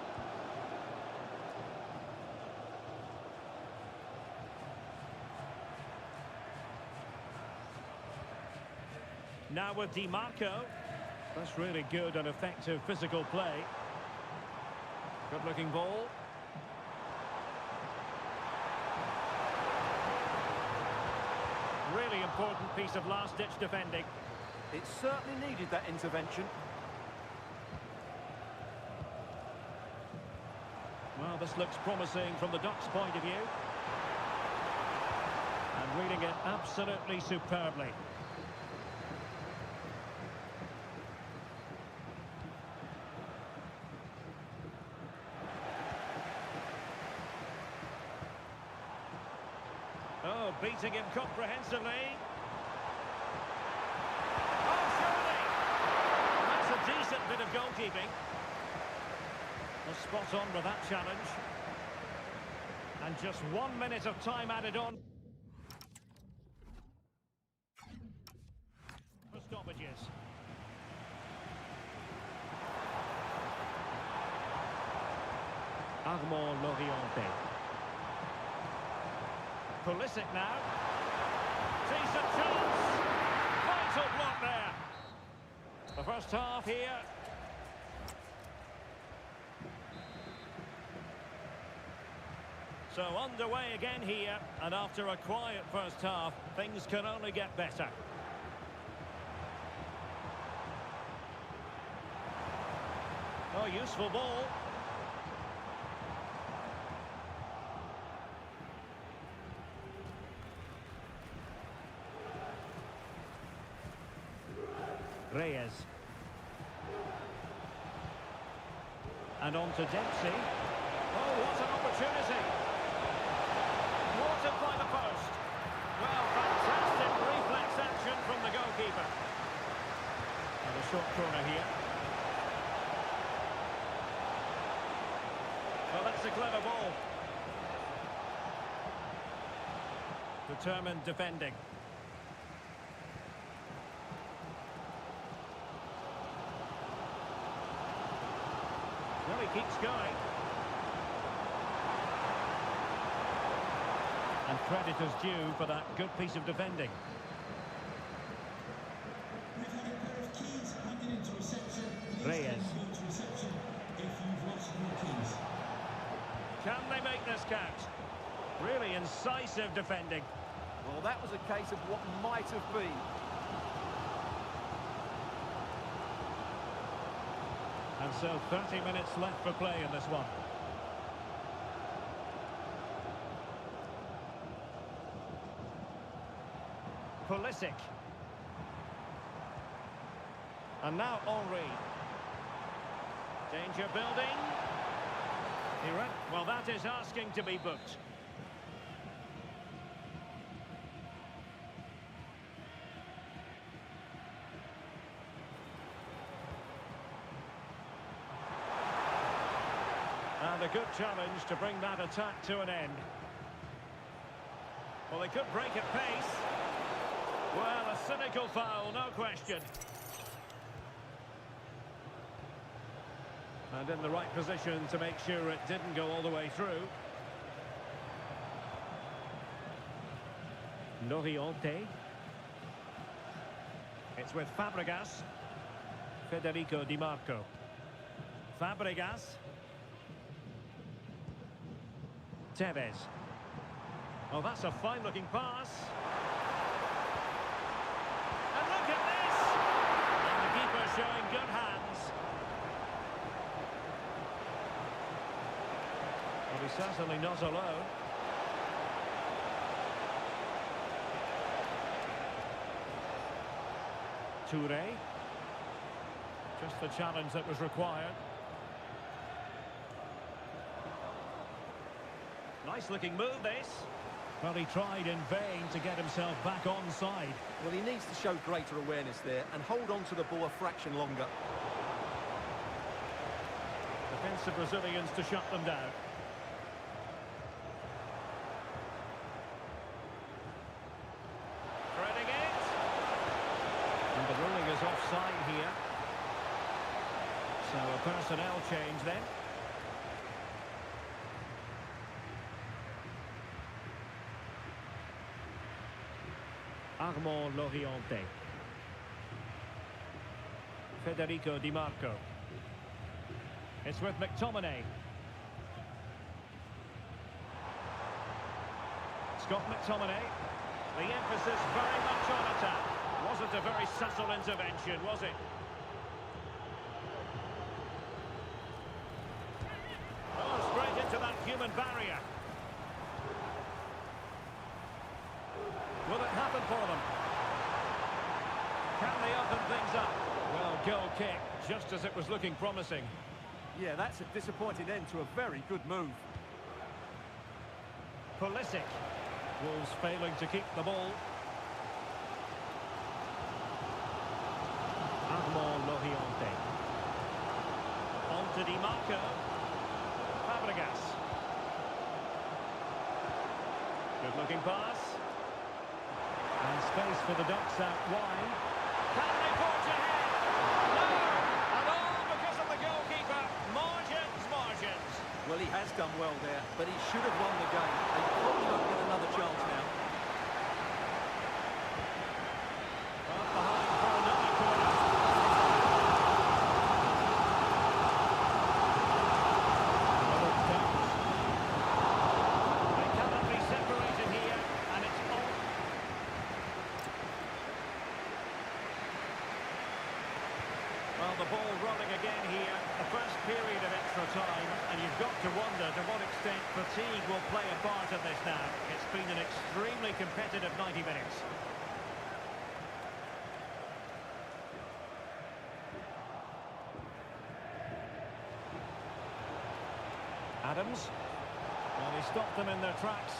Now with Di Marco. That's really good and effective physical play. Good looking ball. Really important piece of last-ditch defending. It certainly needed that intervention. Well, this looks promising from the Ducks' point of view. And reading it absolutely superbly. Oh, beating him comprehensively. Oh, surely! That's a decent bit of goalkeeping. Well, spot on with that challenge. And just 1 minute of time added on. For stoppages. Loriente. Pulisic now. Decent chance. Vital block there. The first half here. So underway again here, and after a quiet first half, things can only get better. Oh, useful ball. Reyes. And on to Dempsey. Oh, what an opportunity. Watered by the post. Well, fantastic reflex action from the goalkeeper. And a short corner here. Well, that's a clever ball. Determined defending. Well, he keeps going. And credit is due for that good piece of defending. We've had a pair of keys handed into reception. Reyes. Into reception if you've lost your keys. Can they make this count? Really incisive defending. Well, that was a case of what might have been. And so 30 minutes left for play in this one. Pulisic. And now Henry. Danger building. Well, that is asking to be booked. And a good challenge to bring that attack to an end. Well, they could break at pace. Well, a cynical foul, no question. And in the right position to make sure it didn't go all the way through. Loriente. It's with Fabregas. Federico Di Marco. Fabregas. Tevez. Oh, that's a fine-looking pass. And look at this! And the keeper showing good hands. Well, he's certainly not alone. Toure. Just the challenge that was required. Nice looking move, this. Well, he tried in vain to get himself back onside. Well, he needs to show greater awareness there and hold on to the ball a fraction longer. Defensive Brazilians to shut them down. Threading it. And the ruling is offside here. So a personnel change then. Armand Loriente. Federico Di Marco. It's with McTominay. Scott McTominay. The emphasis very much on attack. Wasn't a very subtle intervention, was it? Oh, straight into that human barrier. Will it happen for them? Can they open things up? Well, goal kick, just as it was looking promising. Yeah, that's a disappointing end to a very good move. Pulisic. Wolves failing to keep the ball. Armand Loriente. On to Di Marco. Fabregas. Good looking pass. And space for the Ducks out wide. Can they forge ahead? No! And all because of the goalkeeper. Margins. Well, he has done well there, but he should have won the game. They probably won't get another chance now. Up behind for another corner. Another touch. They cannot be separated here, and it's on. Well, the ball rolling again here. The first period of extra time, and you've got to wonder to what extent fatigue will play a part in this now. It's been an extremely competitive 90 minutes. Adams. Well, he stopped them in their tracks.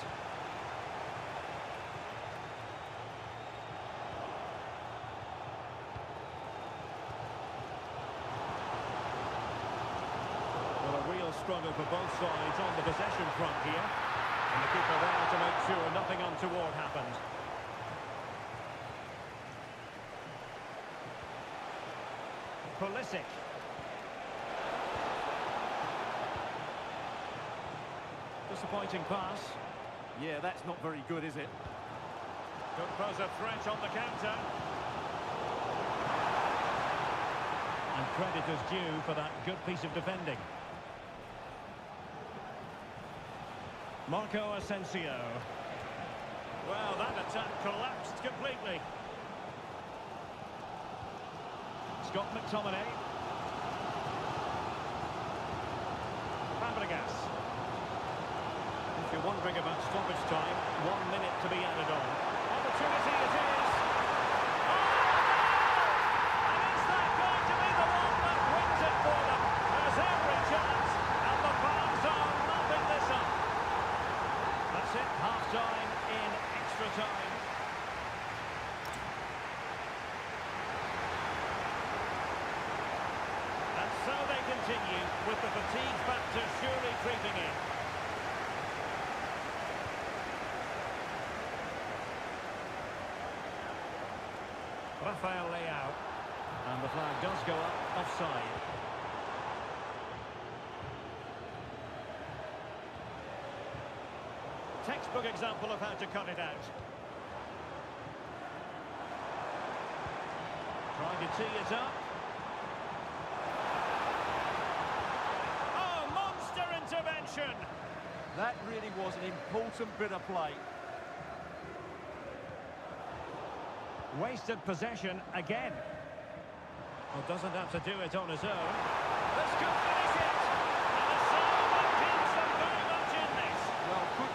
Struggle for both sides on the possession front here. And the keeper there to make sure nothing untoward happened. Pulisic. Disappointing pass. Yeah, that's not very good, is it? Could pose a threat on the counter. And credit is due for that good piece of defending. Marco Asensio. Well, that attack collapsed completely. Scott McTominay. Fabregas. If you're wondering about stoppage time, 1 minute to be added on. Opportunity it is. And is that going to be the one that wins it for them? There's every chance, and the fans are lapping this up. That's it, half-time in extra time. And so they continue, with the fatigue factor surely creeping in. Rafael Leao. And the flag does go up, offside. Textbook example of how to cut it out. Trying to tee it up. Oh, monster intervention! That really was an important bit of play. Wasted possession again. Well, doesn't have to do it on his own. This could finish it! And the serve keeps them very much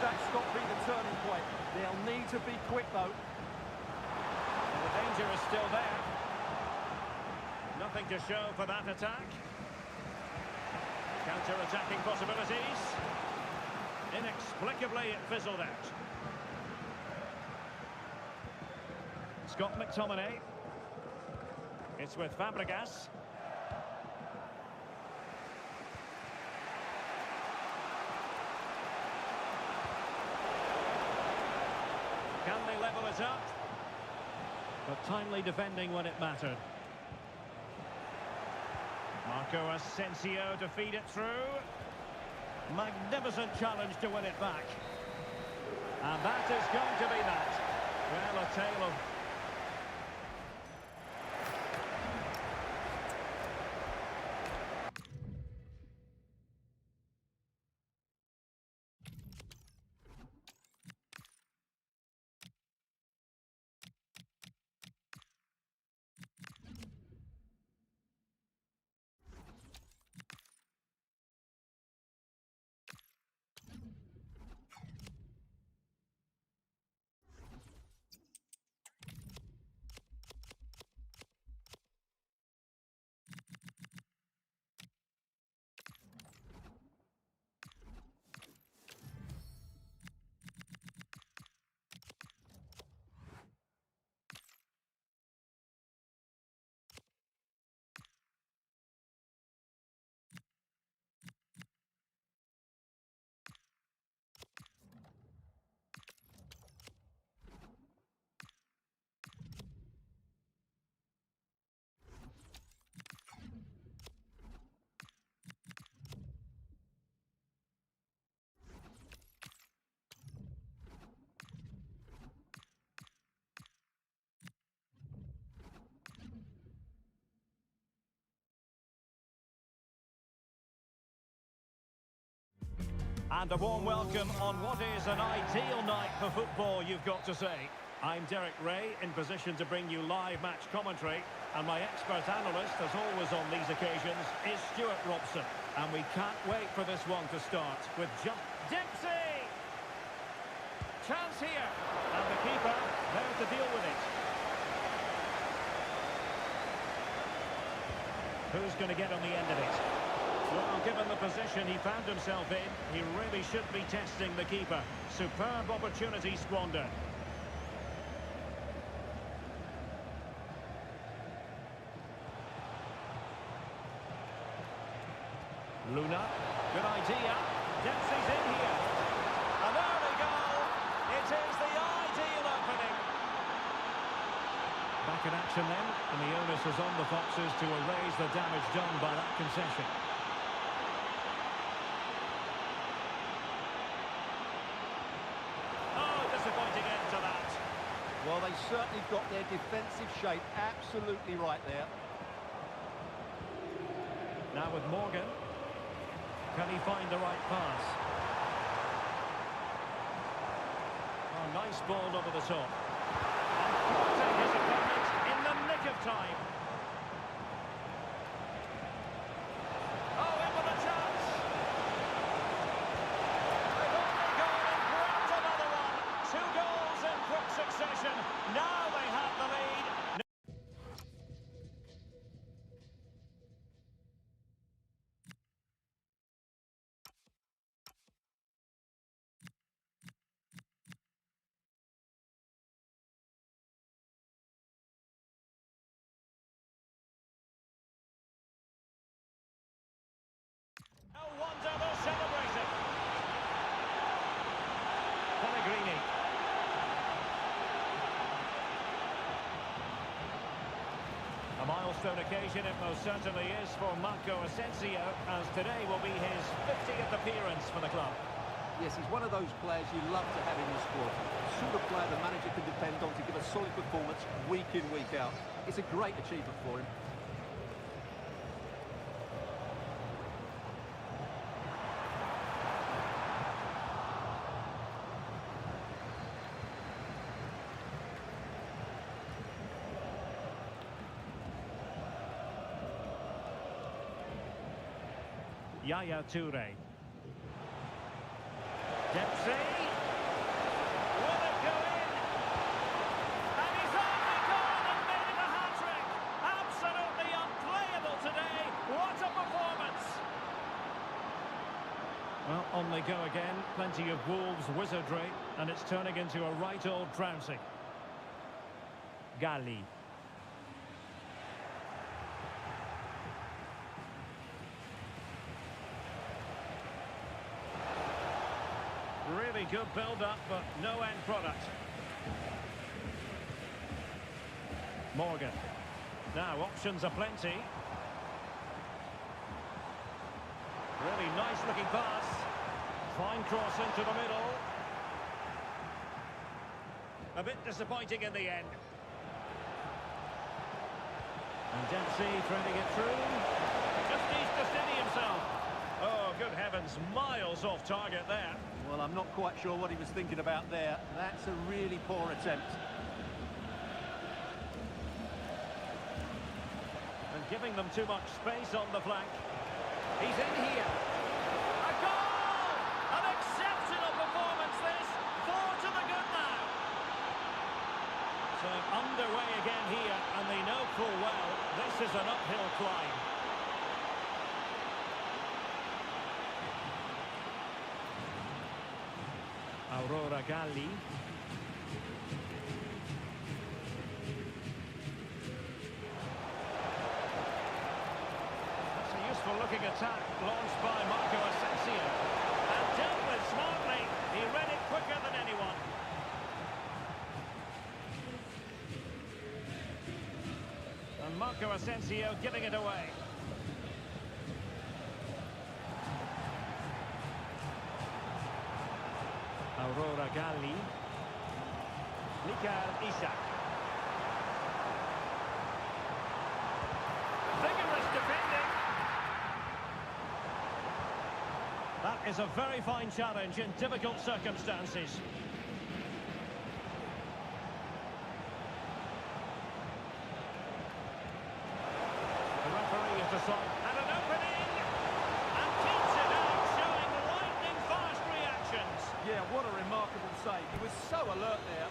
that's got to be the turning point. They'll need to be quick, though. And the danger is still there. Nothing to show for that attack. Counter-attacking possibilities. Inexplicably, it fizzled out. Scott McTominay. It's with Fabregas. Can they level it up? But timely defending when it mattered. Marco Asensio to feed it through. Magnificent challenge to win it back. And that is going to be that. Well, a tale of... And a warm welcome on what is an ideal night for football, you've got to say. I'm Derek Ray, in position to bring you live match commentary. And my expert analyst, as always on these occasions, is Stuart Robson. And we can't wait for this one to start with just... Dempsey! Chance here. And the keeper there to deal with it. Who's going to get on the end of it? Well, given the position he found himself in, he really should be testing the keeper. Superb opportunity squandered. Luna, good idea. Dempsey's in here. And there we go. It is the ideal opening. Back in action then, and the onus is on the Foxes to erase the damage done by that concession. Well, they certainly got their defensive shape absolutely right there. Now with Morgan. Can he find the right pass? Oh, nice ball over the top. And thwarting his opponent in the nick of time. Oh, in with a chance. They've only gone and grabbed another one. 2 goals in quick succession. Now they have the lead. No wonder they're celebrating. Pellegrini. A milestone occasion it most certainly is for Marco Asensio, as today will be his 50th appearance for the club. Yes, he's one of those players you love to have in your squad. The sort of player the manager can depend on to give a solid performance week in, week out. It's a great achievement for him. Yaya Toure. Dempsey. they go again. Plenty of Wolves wizardry, and it's turning into a right old trouncing. Gali. Really good build-up, but no end product. Morgan. Now, options are plenty. Really nice-looking pass. Fine cross into the middle. A bit disappointing in the end. And Dempsey threading it through. Just needs to steady himself. Oh, good heavens, miles off target there. Well, I'm not quite sure what he was thinking about there. That's a really poor attempt. And giving them too much space on the flank. He's in here. A goal! An exceptional performance this. 4 to the good now. So underway again here, and they know full well this is an uphill climb. Aurora Galli. That's a useful looking attack launched by Marco Asensio. And dealt with smartly. He read it quicker than anyone. And Marco Asensio giving it away. Aurora Galli. Mikael Isak. Vigorous defending. That is a very fine challenge in difficult circumstances. The referee is aside. And an opening! And keeps it out, showing lightning fast reactions. Yeah, what a remarkable save. He was so alert there.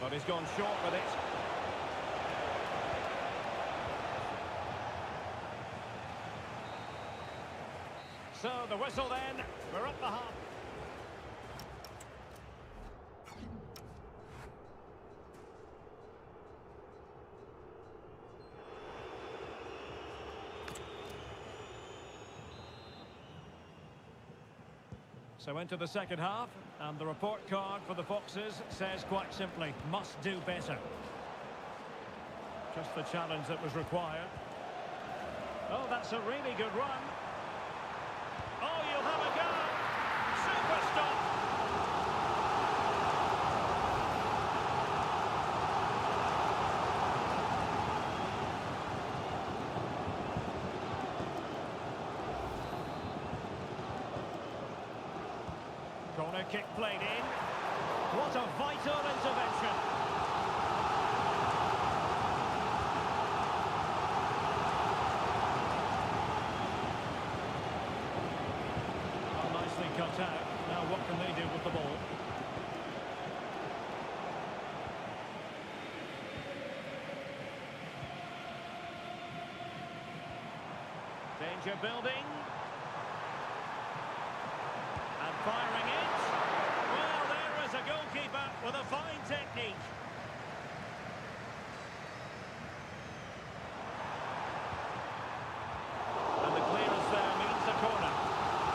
But he's gone short with it. So the whistle then. We're up the half. So into the second half, and the report card for the Foxes says quite simply, must do better. Just the challenge that was required. Oh, that's a really good run. Oh, you'll have a go. Super stop. Corner kick played in. What a vital intervention. Well, nicely cut out. Now what can they do with the ball? Danger building. And firing it. Well, there is a goalkeeper with a fine technique. And the clearance there means a corner.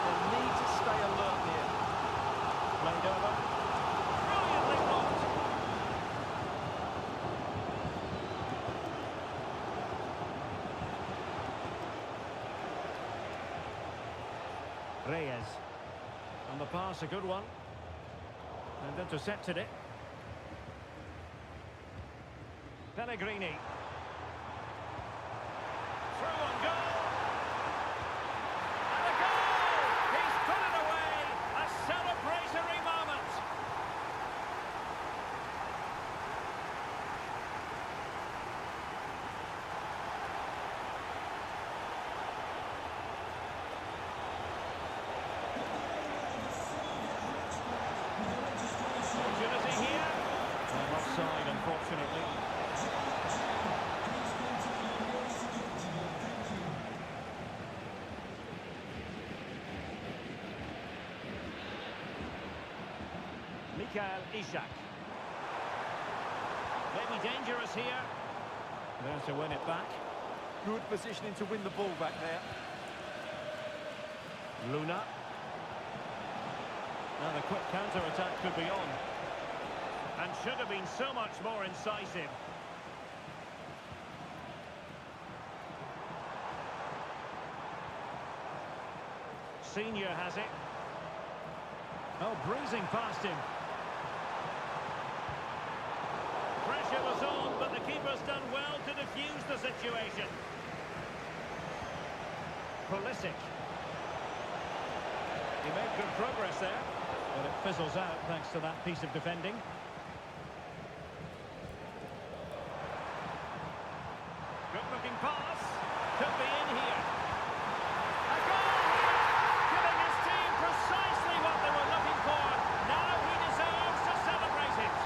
They need to stay alert here. Played over. Brilliantly blocked. Reyes. And the pass, a good one. And intercepted it. Pellegrini. Through on goal. And a goal! He's put it away. A celebratory moment. Opportunity here. Well, offside, unfortunately. Ishak. Maybe dangerous here. There to win it back. Good positioning to win the ball back there. Luna. Now the quick counter-attack could be on. And should have been so much more incisive. Senior has it. Oh, breezing past him. Pressure was on, but the keeper's done well to defuse the situation. Pulisic. He made good progress there, but it fizzles out thanks to that piece of defending. Good-looking pass. Could be in here. A goal! Giving his team precisely what they were looking for. Now he deserves to celebrate it.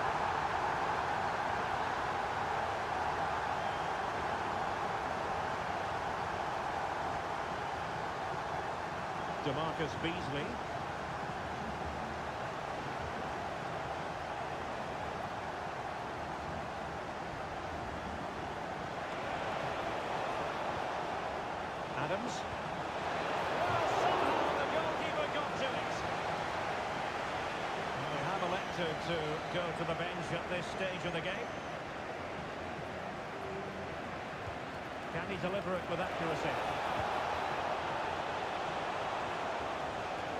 DeMarcus Beasley. Adams. Well, somehow the goalkeeper got to it. They have elected to go to the bench at this stage of the game. Can he deliver it with accuracy?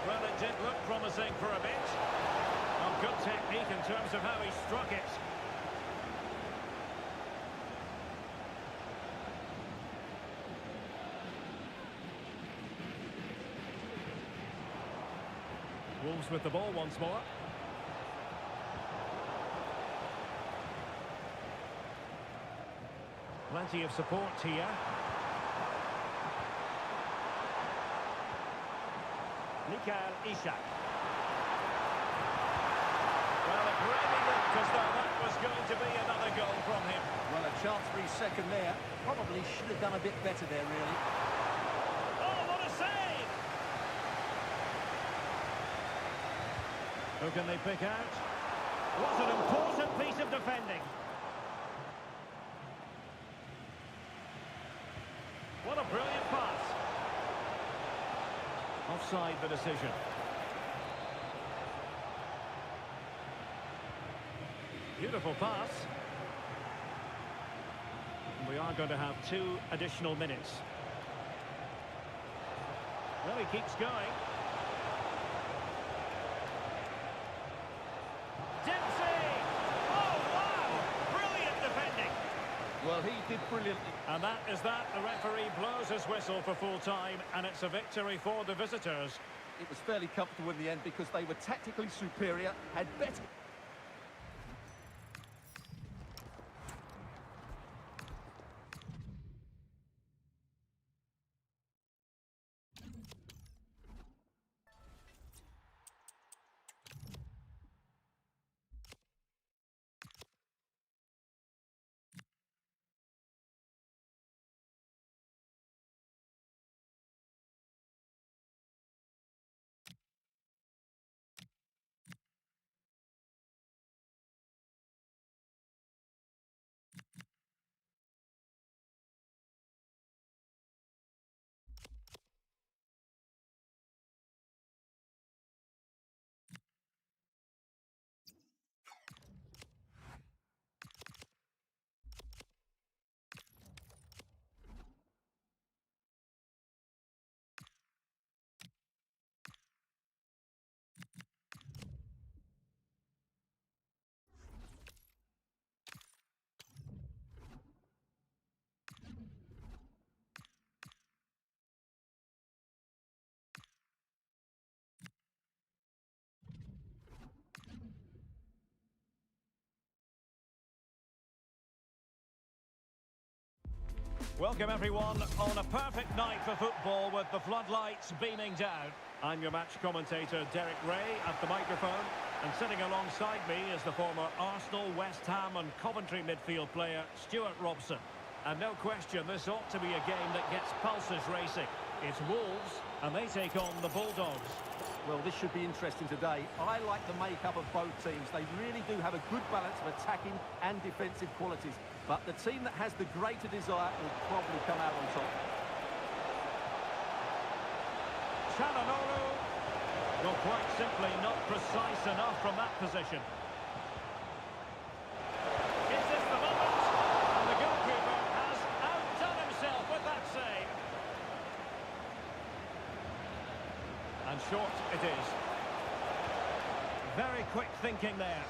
Well, it did look promising for a bit. Oh, good technique in terms of how he struck it. Wolves with the ball once more. Plenty of support here. Ishak. Well, it really looked as though that was going to be another goal from him. Well, a chance for his second there. Probably should have done a bit better there, really. Oh, what a save! Who can they pick out? What an important piece of defending. What a brilliant pass. Offside the decision. Beautiful pass. We are going to have 2 additional minutes. Well, he keeps going. Dempsey! Oh, wow! Brilliant defending. Well, he did brilliantly. And that is that. The referee blows his whistle for full time, and it's a victory for the visitors. It was fairly comfortable in the end because they were tactically superior, had better... Welcome everyone on a perfect night for football with the floodlights beaming down. I'm your match commentator Derek Ray at the microphone, and sitting alongside me is the former Arsenal, West Ham and Coventry midfield player Stuart Robson. And no question, this ought to be a game that gets pulses racing. It's Wolves and they take on the Bulldogs. Well, this should be interesting today. I like the makeup of both teams. They really do have a good balance of attacking and defensive qualities. But the team that has the greater desire will probably come out on top. Chananolu. Well, quite simply not precise enough from that position. Is this the moment? And the goalkeeper has outdone himself with that save. And short it is. Very quick thinking there.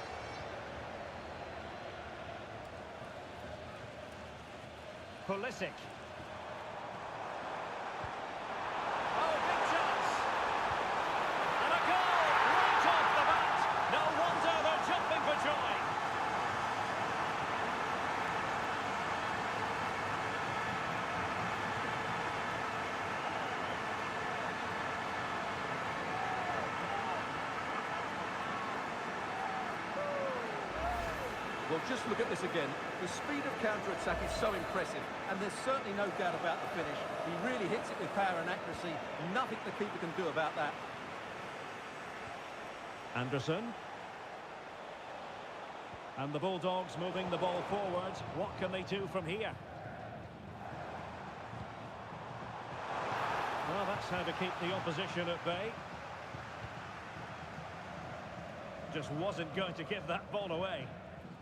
Pulisic. Oh, big chance. And a goal right off the bat. No wonder they're jumping for joy. Well, just look at this again. The speed of counter-attack is so impressive, and there's certainly no doubt about the finish. He really hits it with power and accuracy. Nothing the keeper can do about that. Anderson. And the Bulldogs moving the ball forward. What can they do from here? Well, that's how to keep the opposition at bay. Just wasn't going to give that ball away.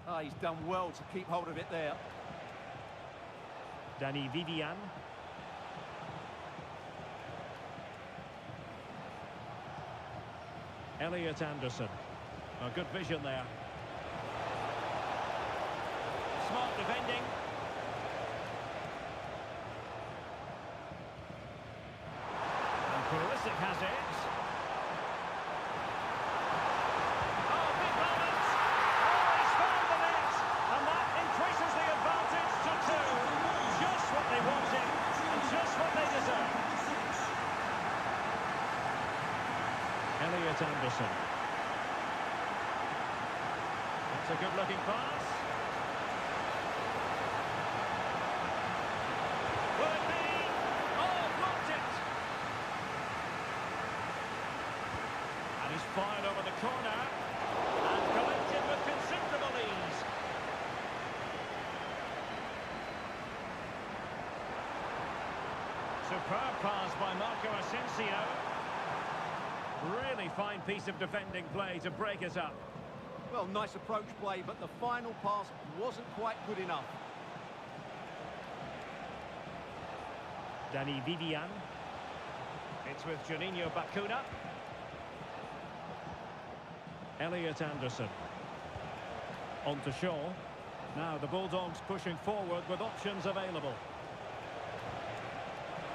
Ah, he's done well to keep hold of it there. Danny Vivian. Elliot Anderson. A good vision there. Smart defending. And Pulisic has it. Oh, big moment. Oh, he's found the net. And that increases the advantage to 2. Just what they wanted and just what they deserve. Elliot Anderson. That's a good-looking pass. Will it be? Oh, blocked it! And he's fired over the corner. And collected with considerable ease. Superb pass by Marco Asensio. Really fine piece of defending play to break it up. Well, nice approach play, but the final pass wasn't quite good enough. Danny Vivian. It's with Juninho Bacuna. Elliot Anderson. On to Shaw. Now the Bulldogs pushing forward with options available.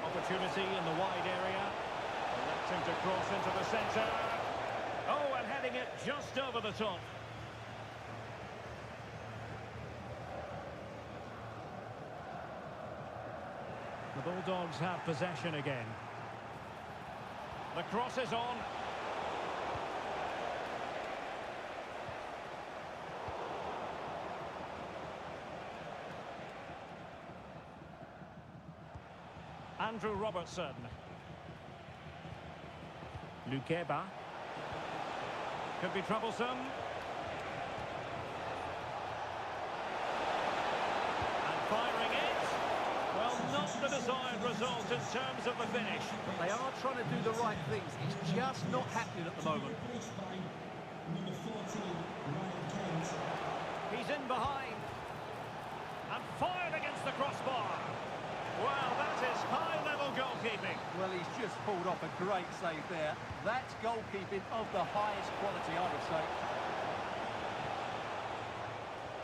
Opportunity in the wide area. Electing to cross into the centre. Oh, and heading it just over the top. The Bulldogs have possession again. The cross is on. Andrew Robertson. Lukeba. Could be troublesome. And firing it. Well, not the desired result in terms of the finish. But they are trying to do the right things. It's just not happening at the moment. He's in behind. And fired against the crossbar. Well, that is high-level goalkeeping. Well, he's just pulled off a great save there. That's goalkeeping of the highest quality, I would say.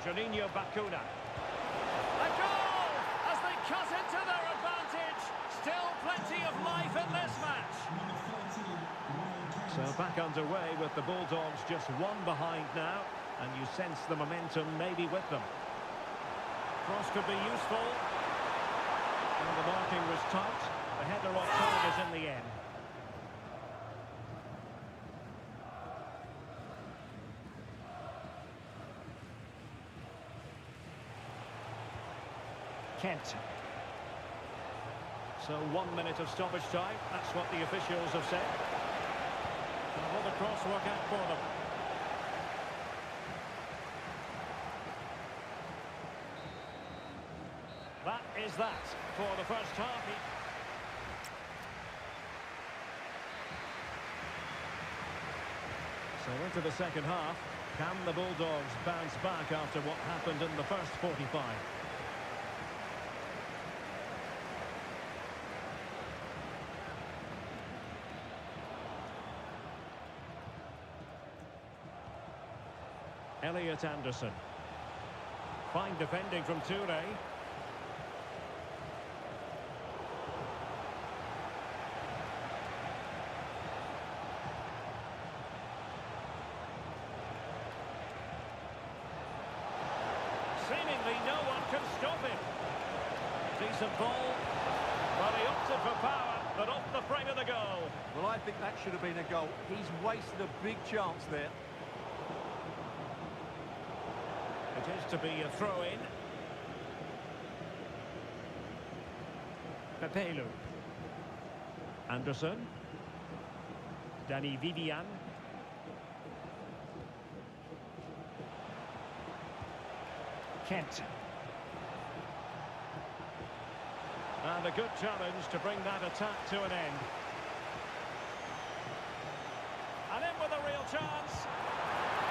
Juninho Bacuna. A goal as they cut into their advantage. Still plenty of life in this match. So back underway with the Bulldogs just one behind now. And you sense the momentum maybe with them. Cross could be useful. Well, the marking was tight. The header off target in the end. Kent. So 1 minute of stoppage time. That's what the officials have said. Will the cross work out for them? That is that for the first half. So into the second half, can the Bulldogs bounce back after what happened in the first 45? Elliot Anderson. Fine defending from Toure. Seemingly no one can stop him. Decent ball. Well, he opted for power, but off the frame of the goal. Well, I think that should have been a goal. He's wasted a big chance there. It is to be a throw-in. Pepelu. Anderson. Danny Vivian. Kent. And a good challenge to bring that attack to an end. And in with a real chance.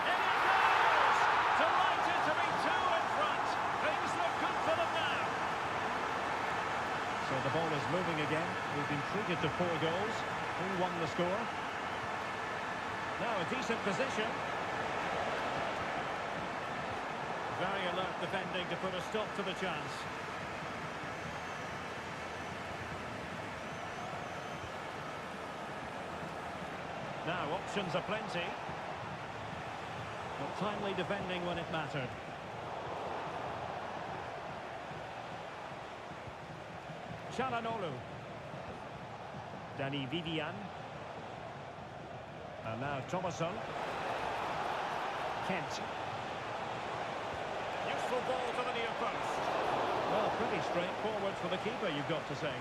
In it goes! Delighted to be two in front. Things look good for them now. So the ball is moving again. We've been treated to 4 goals. Who won the score? Now a decent position. Very alert defending to put a stop to the chance. Now options are plenty. But timely defending when it mattered. Çalhanoğlu. Danny Vivian. And now Thomasson. Kent. Useful ball to the near post. Well, pretty straightforward for the keeper, you've got to say.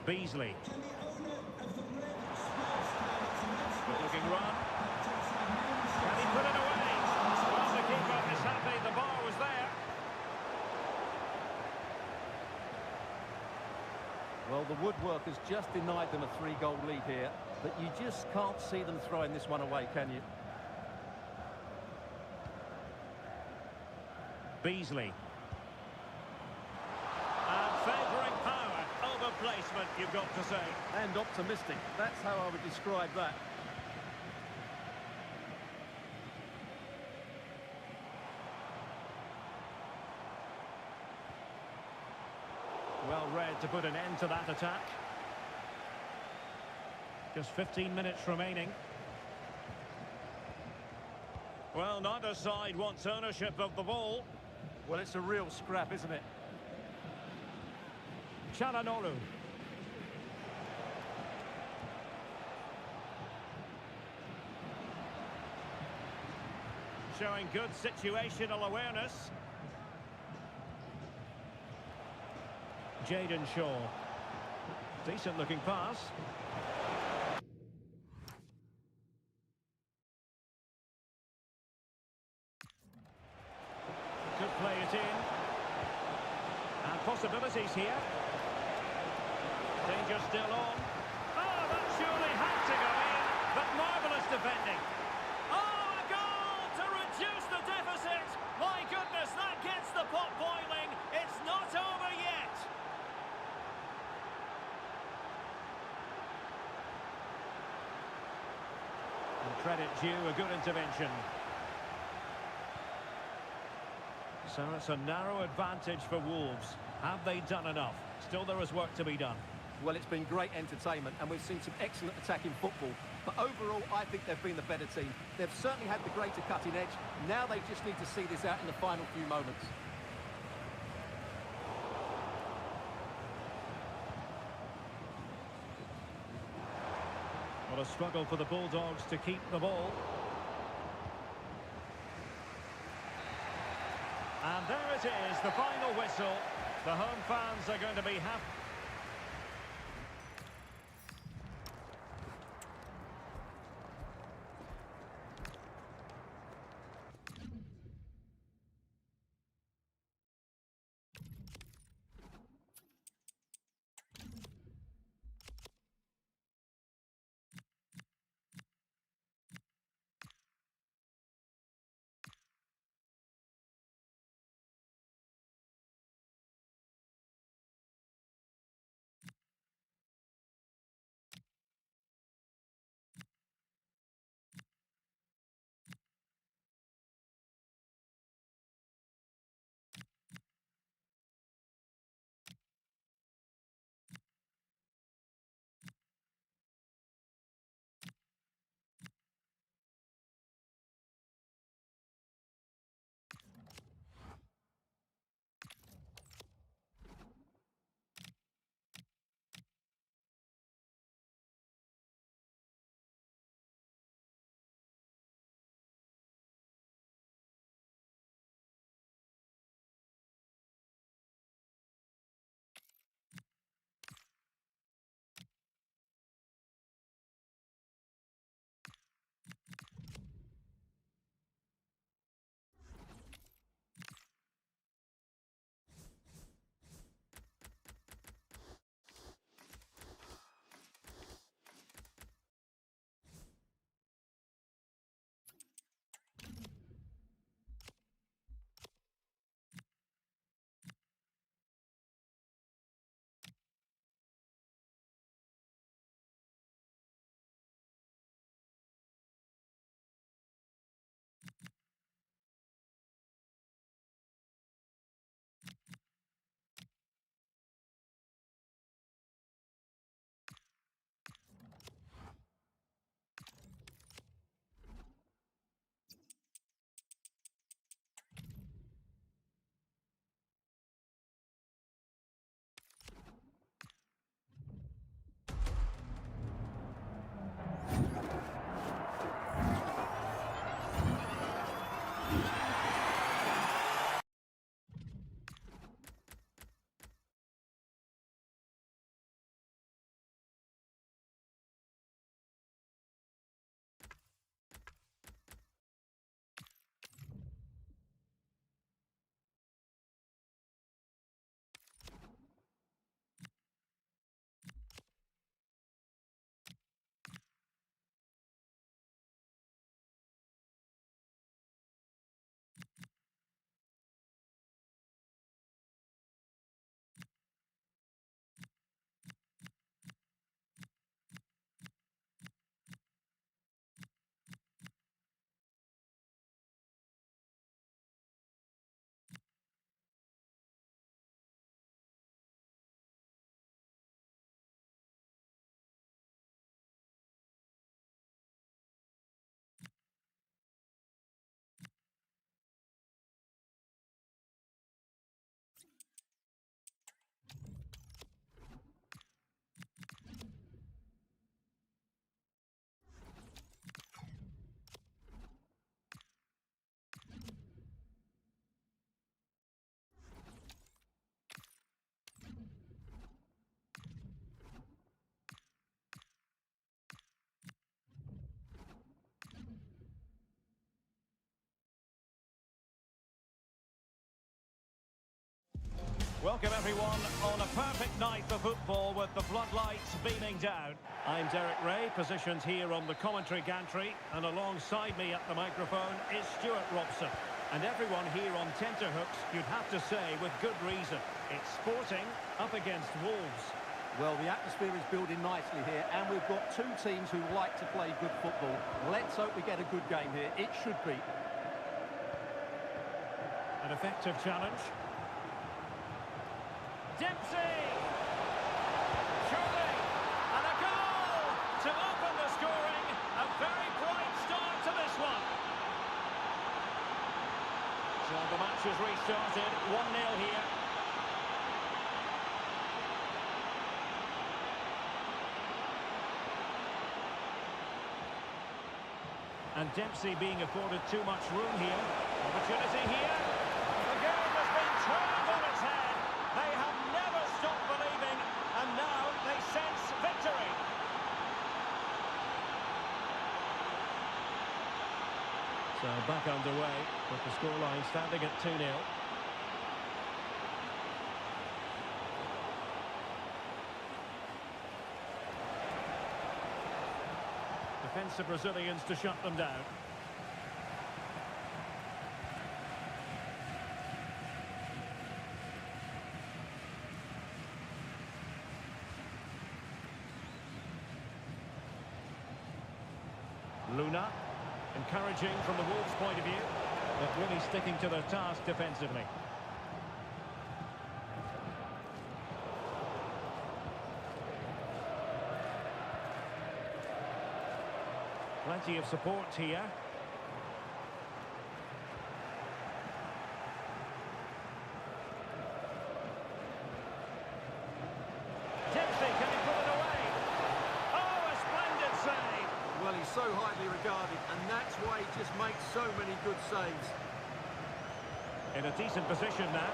Beasley. Can the owner of the red sports car tonight Good looking run. Can he put it away? Well, the keeper is happy the bar was there. Well, the woodwork has just denied them a 3-goal lead here, but you just can't see them throwing this one away, can you? Beasley. And favouring power over placement, you've got to say. And optimistic. That's how I would describe that. Well read to put an end to that attack. Just 15 minutes remaining. Well, neither side wants ownership of the ball. Well, it's a real scrap, isn't it? Çalhanoğlu. Showing good situational awareness. Jadon Shaw. Decent looking pass. Could play it in. And possibilities here. Danger still on. Oh, that surely had to go in. But marvellous defending. Oh, a goal to reduce the deficit. My goodness, that gets the pot boiling. It's not over yet. And credit due, a good intervention. So it's a narrow advantage for Wolves. Have they done enough? Still there is work to be done. Well, it's been great entertainment, and we've seen some excellent attacking football. But overall, I think they've been the better team. They've certainly had the greater cutting edge. Now they just need to see this out in the final few moments. What a struggle for the Bulldogs to keep the ball. And there it is, the final whistle. The home fans are going to be happy. Welcome everyone on a perfect night for football with the floodlights beaming down. I'm Derek Ray, positioned here on the commentary gantry, and alongside me at the microphone is Stuart Robson. And everyone here on tenterhooks, you'd have to say with good reason. It's Sporting up against Wolves. Well, the atmosphere is building nicely here, and we've got two teams who like to play good football. Let's hope we get a good game here. It should be. An effective challenge. Dempsey! Surely! And a goal to open the scoring. A very bright start to this one. So the match has restarted. 1-0 here. And Dempsey being afforded too much room here. Opportunity here. The game has been turned on its head. They have never stopped believing, and now they sense victory. So back underway, with the scoreline standing at 2-0. Defensive Brazilians to shut them down. Luna, encouraging from the Wolves' point of view, but really sticking to their task defensively. Plenty of support here. Dempsey, can he put it away? Oh, a splendid save! Well, he's so highly regarded, and that's why he just makes so many good saves. In a decent position now.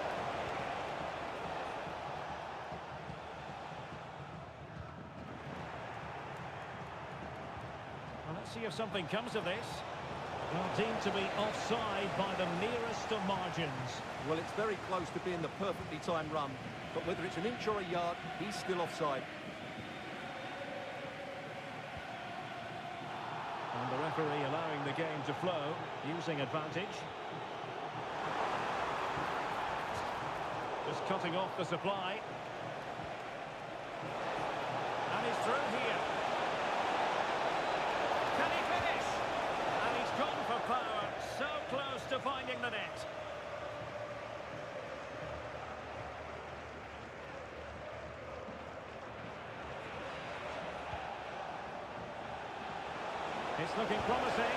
Well, let's see if something comes of this. Well, deemed to be offside by the nearest of margins. Well, it's very close to being the perfectly timed run, but whether it's an inch or a yard, he's still offside. And the referee allowing the game to flow, using advantage. Just cutting off the supply. And he's through here. Can he finish? And he's gone for power, so close to finding the net. It's looking promising.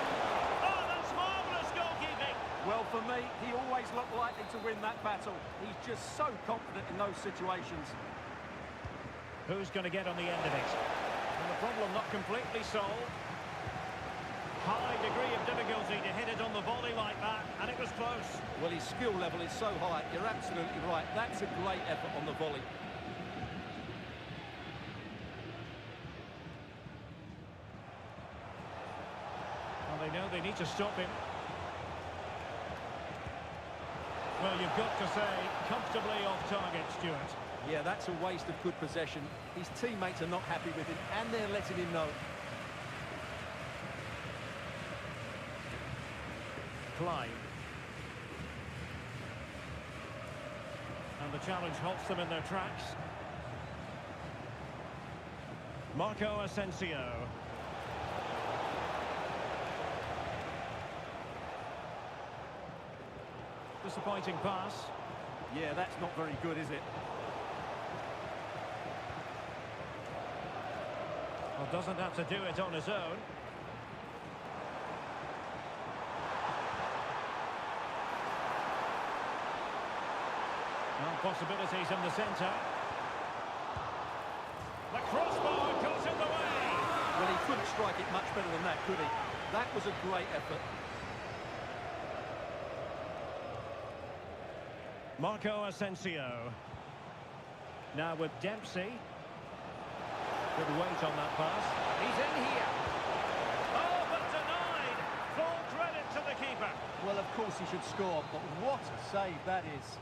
Oh, that's marvellous goalkeeping. Well, for me, he always looked likely to win that battle. He's just so confident in those situations. Who's going to get on the end of it? And the problem not completely solved. High degree of difficulty to hit it on the volley like that, and it was close. Well, his skill level is so high. You're absolutely right. That's a great effort on the volley. Well, they know they need to stop him. Well, you've got to say, comfortably off target, Stuart. Yeah, that's a waste of good possession. His teammates are not happy with him, and they're letting him know. Klein. And the challenge halts them in their tracks. Marco Asensio. Disappointing pass. Yeah, that's not very good, is it? Well, doesn't have to do it on his own. Well, possibilities in the centre. The crossbar goes in the way. Well, he couldn't strike it much better than that, could he? That was a great effort. Marco Asensio. Now with Dempsey. Good weight on that pass. He's in here. Oh, but denied. Full credit to the keeper. Well, of course he should score, but what a save that is.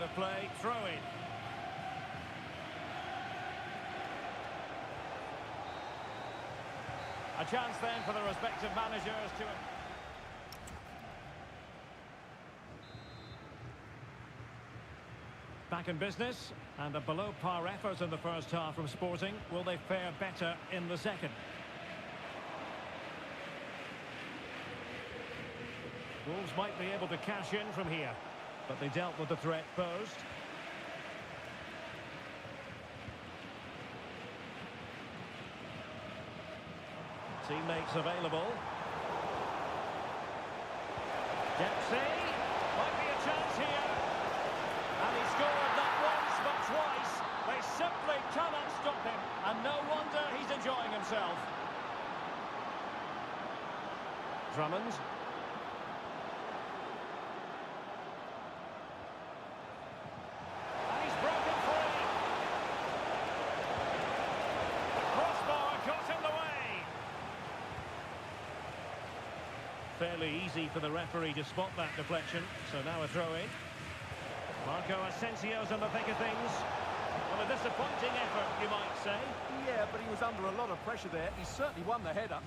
of play, throw in. A chance then for the respective managers to... Back in business, and a below-par effort in the first half from Sporting. Will they fare better in the second? Wolves might be able to cash in from here, but they dealt with the threat posed. Teammates available. Dempsey, might be a chance here. And he scored not once but twice. They simply cannot stop him, and no wonder he's enjoying himself. Drummond. And he's broken free. The crossbar got in the way. Fairly easy for the referee to spot that deflection, so now a throw-in. Marco Asensio's in the thick of things. Well, a disappointing effort, you might say. Yeah, but he was under a lot of pressure there. He certainly won the header.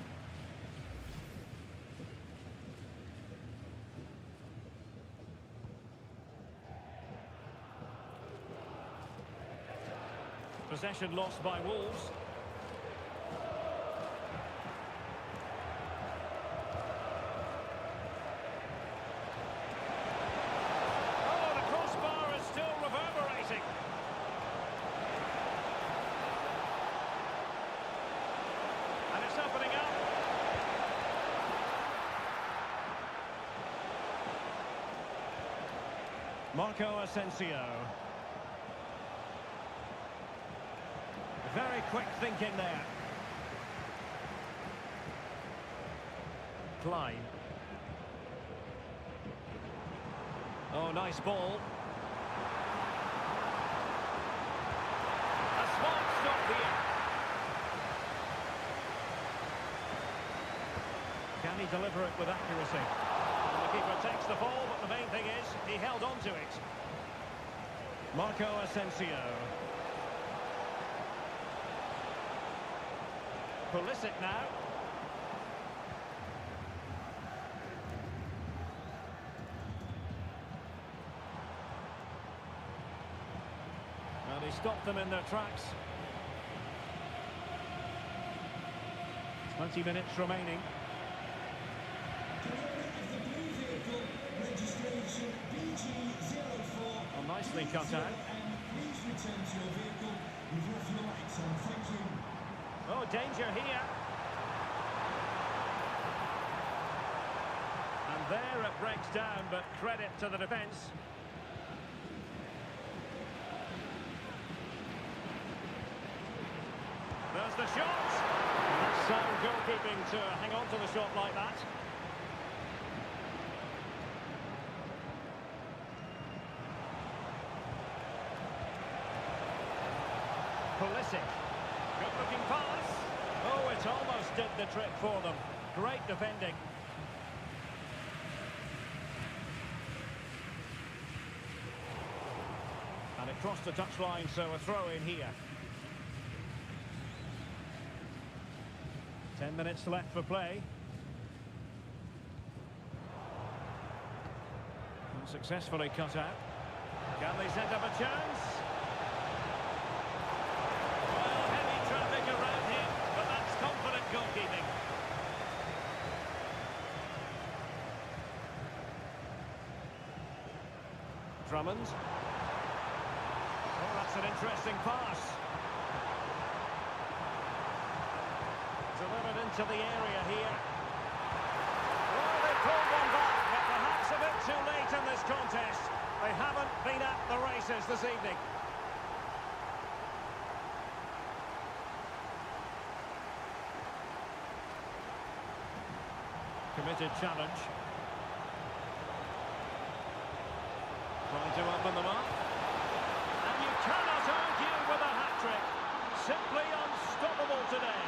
Possession lost by Wolves. Marco Asensio. Very quick thinking there. Klein. Oh, nice ball. A smart stop here. Can he deliver it with accuracy? The keeper takes the ball, but the main thing is he held on to it. Marco Asensio. Pulisic now. And he stopped them in their tracks. 20 minutes remaining. Registration BG04. Oh, nicely cut out. And please return to your vehicle. You've left your lights on. Thank you. Oh, danger here. And there it breaks down, but credit to the defence. There's the shot. That's sound goalkeeping to hang on to the shot like that. Pulisic. Good looking pass. Oh, it almost did the trick for them. Great defending. And it crossed the touchline, so a throw in here. 10 minutes left for play. Unsuccessfully cut out. Can they set up a chance? Well, heavy traffic around him, but that's confident goalkeeping. Drummond. Oh, that's an interesting pass. Delivered into the area here. Well, they pulled one back, but perhaps a bit too late in this contest. They haven't been at the races this evening. Committed challenge. Trying to open them up. And you cannot argue with a hat-trick. Simply unstoppable today.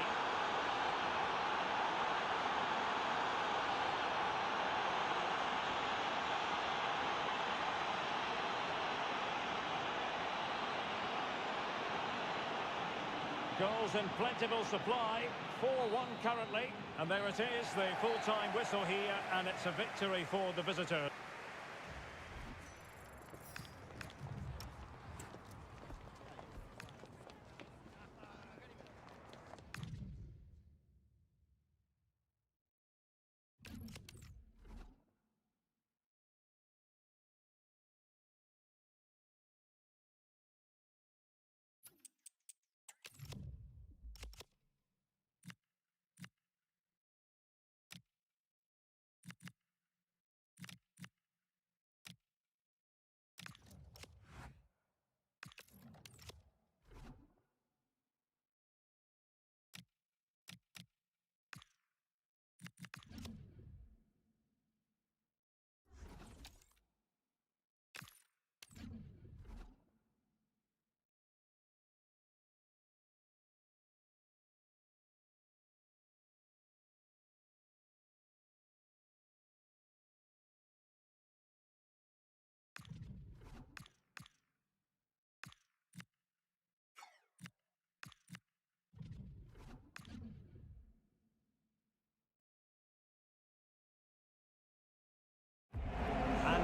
Goals in plentiful supply, 4-1 currently. And there it is, the full-time whistle here, and it's a victory for the visitors.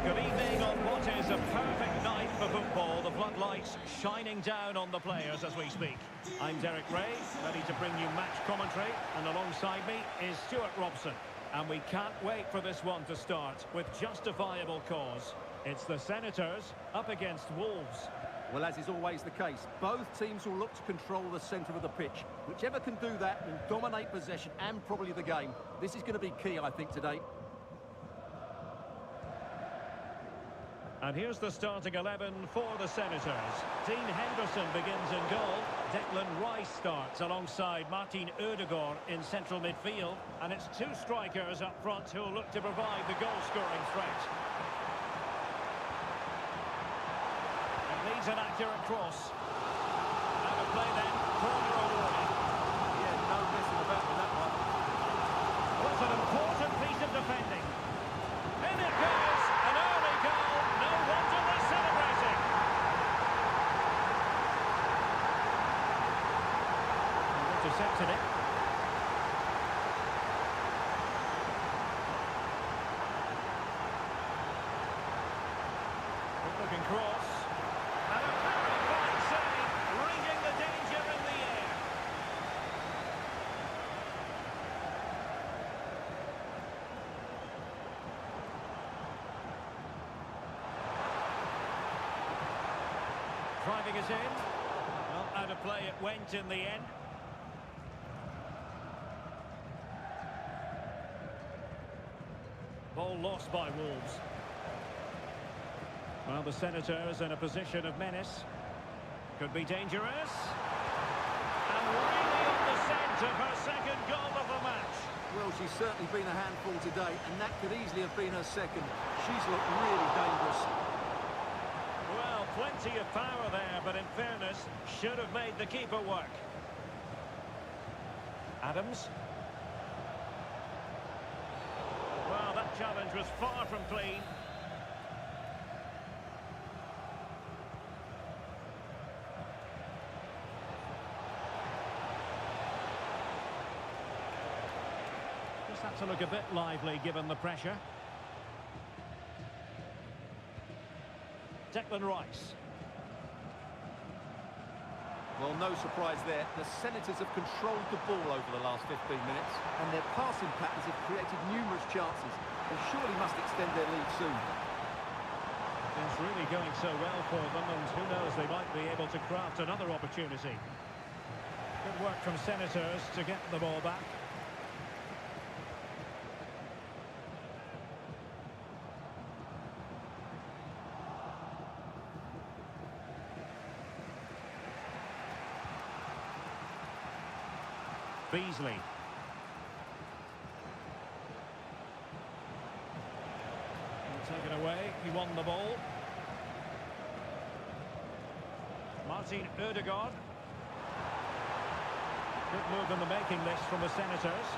Good evening on what is a perfect night for football. The floodlights shining down on the players as we speak. I'm Derek Ray, ready to bring you match commentary, and alongside me is Stuart Robson. And we can't wait for this one to start with justifiable cause. It's the Senators up against Wolves. Well, as is always the case, both teams will look to control the centre of the pitch. Whichever can do that will dominate possession and probably the game. This is going to be key, I think, today. And here's the starting 11 for the Senators. Dean Henderson begins in goal. Declan Rice starts alongside Martin Ødegaard in central midfield. And it's two strikers up front who'll look to provide the goal-scoring threat. It needs an accurate cross. Out of play then, corner awarded. Yeah, no messing about with that one. Was an important piece of defending. In it goes, an early goal. No wonder they're celebrating. Intercepted it. Good-looking cross. And a very fine save, ringing the danger in the air. Driving us in. Well, out of play it went in the end. Ball lost by Wolves. Well, the Senators in a position of menace. Could be dangerous. And really on the scent of her second goal of the match. Well, she's certainly been a handful today, and that could easily have been her second. She's looked really dangerous. Well, plenty of power there, but in fairness, should have made the keeper work. Adams. Well, that challenge was far from clean. Just had to look a bit lively given the pressure. Declan Rice. Well, no surprise there. The Senators have controlled the ball over the last 15 minutes, and their passing patterns have created numerous chances. They surely must extend their lead soon. It's really going so well for them, and who knows, they might be able to craft another opportunity. Good work from Senators to get the ball back. Beasley. Taken away, he won the ball. Martin Ødegaard. Good move in the making list from the Senators.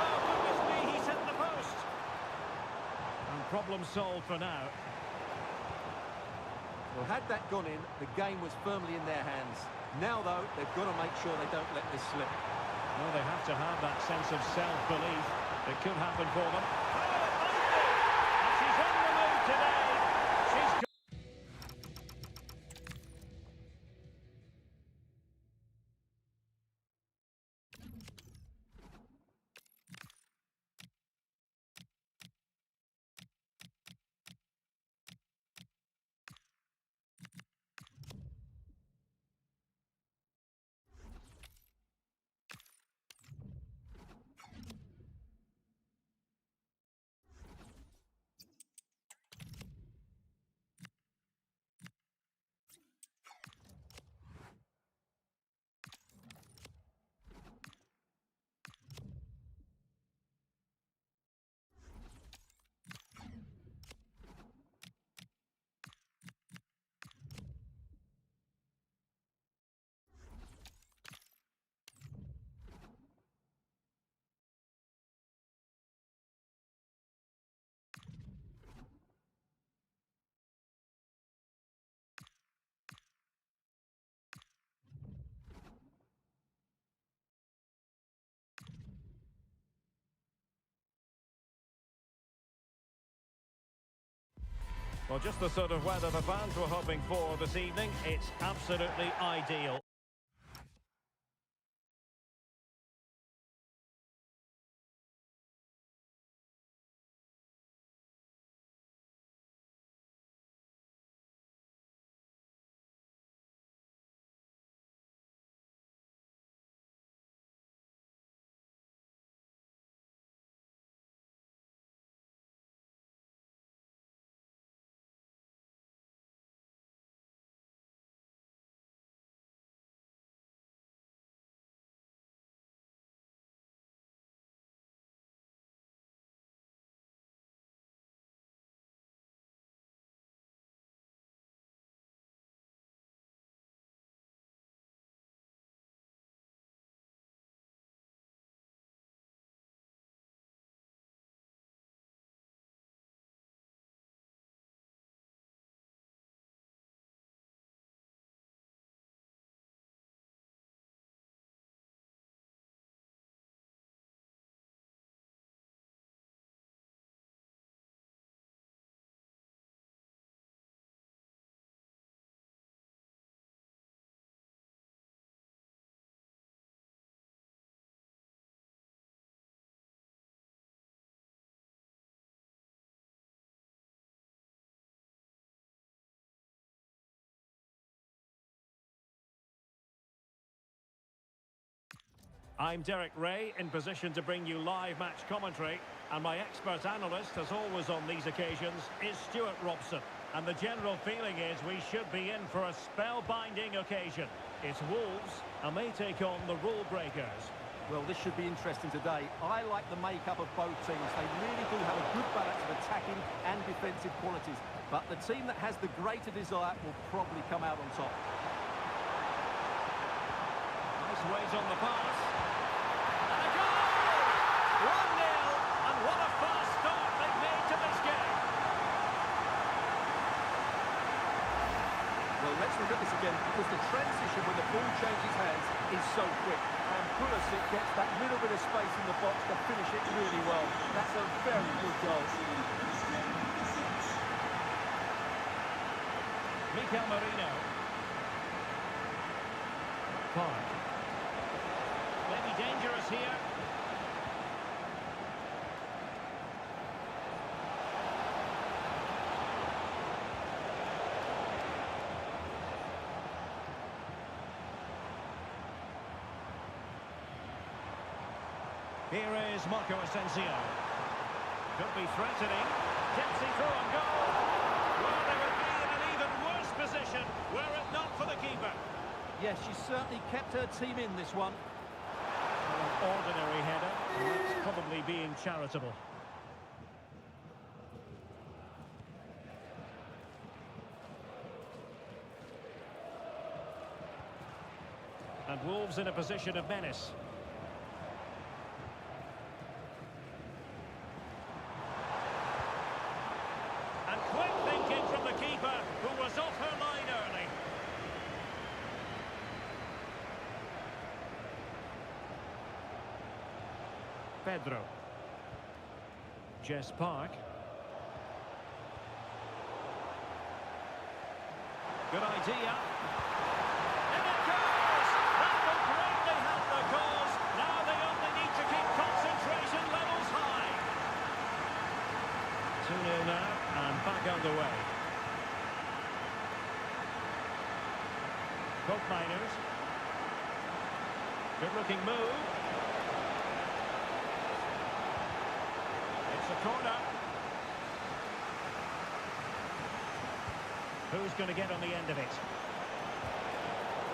Oh, goodness me, he's hit the post. And problem solved for now. Well, had that gone in, the game was firmly in their hands. Now, though, they've got to make sure they don't let this slip. Well, they have to have that sense of self-belief. It could happen for them. And she's on the move today. She's well, just the sort of weather the fans were hoping for this evening. It's absolutely ideal. I'm Derek Ray, in position to bring you live match commentary, and my expert analyst, as always on these occasions, is Stuart Robson. And the general feeling is we should be in for a spellbinding occasion. It's Wolves, and they take on the rule breakers. Well, this should be interesting today. I like the makeup of both teams. They really do have a good balance of attacking and defensive qualities. But the team that has the greater desire will probably come out on top. Nice ways on the pass. And a goal! 1-0, and what a fast start they've made to this game. Well, let's look at this again, because the transition when the ball changes hands is so quick. And Pulisic gets that little bit of space in the box to finish it really well. That's a very good goal. Mikel Merino. Clark. Maybe dangerous here. Here is Marco Asensio. Could be threatening. Dempsey through on goal. Well, they would be in an even worse position were it not for the keeper. Yes, she certainly kept her team in this one. An ordinary header. That's probably being charitable. And Wolves in a position of menace. And quick thinking from the keeper. goalkeeper who was off her line early. Pedro. Jess Park. Good idea. And it goes! That will greatly help the cause. Now they only need to keep concentration levels high. 2-0 now, and back underway. Coke Miners. Good-looking move. It's a corner. Who's going to get on the end of it?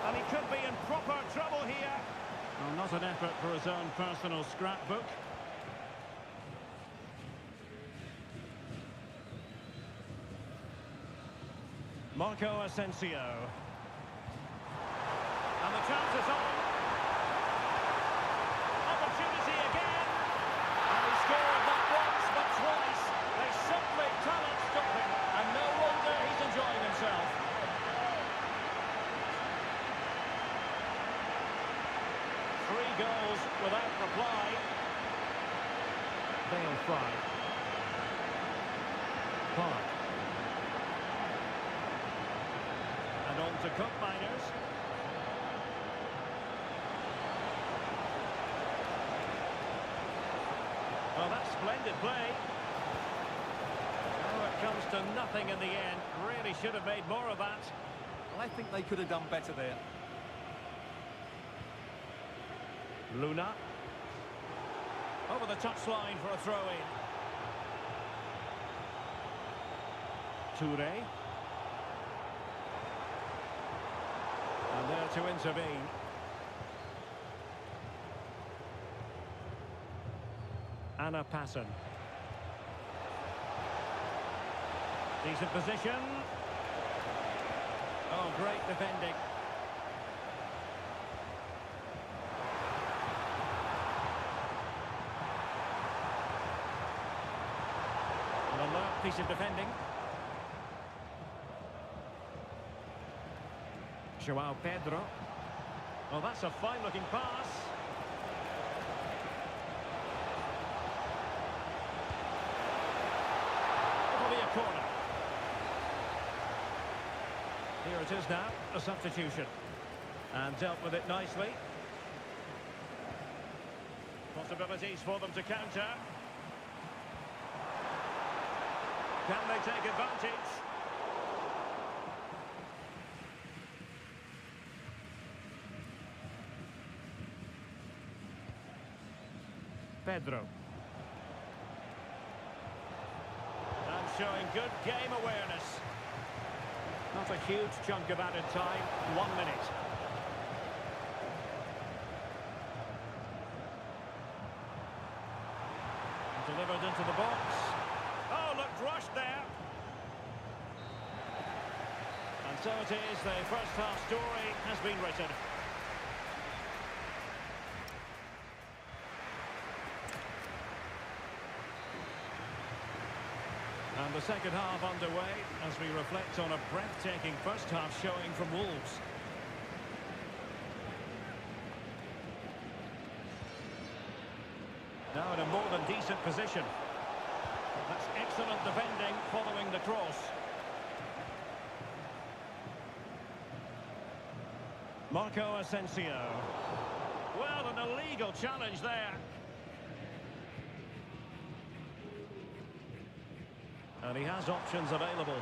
And he could be in proper trouble here. Well, not an effort for his own personal scrapbook. Marco Asensio. And the chance is on. Opportunity again. And he scored not once but twice. They simply cannot stop him. And no wonder he's enjoying himself. Three goals without reply. Bale Fry. Park. And on to Cup Miners. Well, that's splendid play. Oh, it comes to nothing in the end. Really should have made more of that. I think they could have done better there. Luna. Over the touchline for a throw-in. Toure. And there to intervene. Anna Passon. Decent position. Oh, great defending. An alert piece of defending. Joao Pedro. Well, that's a fine-looking pass. It'll be a corner. Here it is now, a substitution. And dealt with it nicely. Possibilities for them to counter. Can they take advantage? Pedro. And showing good game awareness. Not a huge chunk of added time, 1 minute. Delivered into the box. Oh, looked rushed there. And so it is, the first half story has been written. And the second half underway as we reflect on a breathtaking first half showing from Wolves. Now in a more than decent position. That's excellent defending following the cross. Marco Asensio. Well, an illegal challenge there. And he has options available.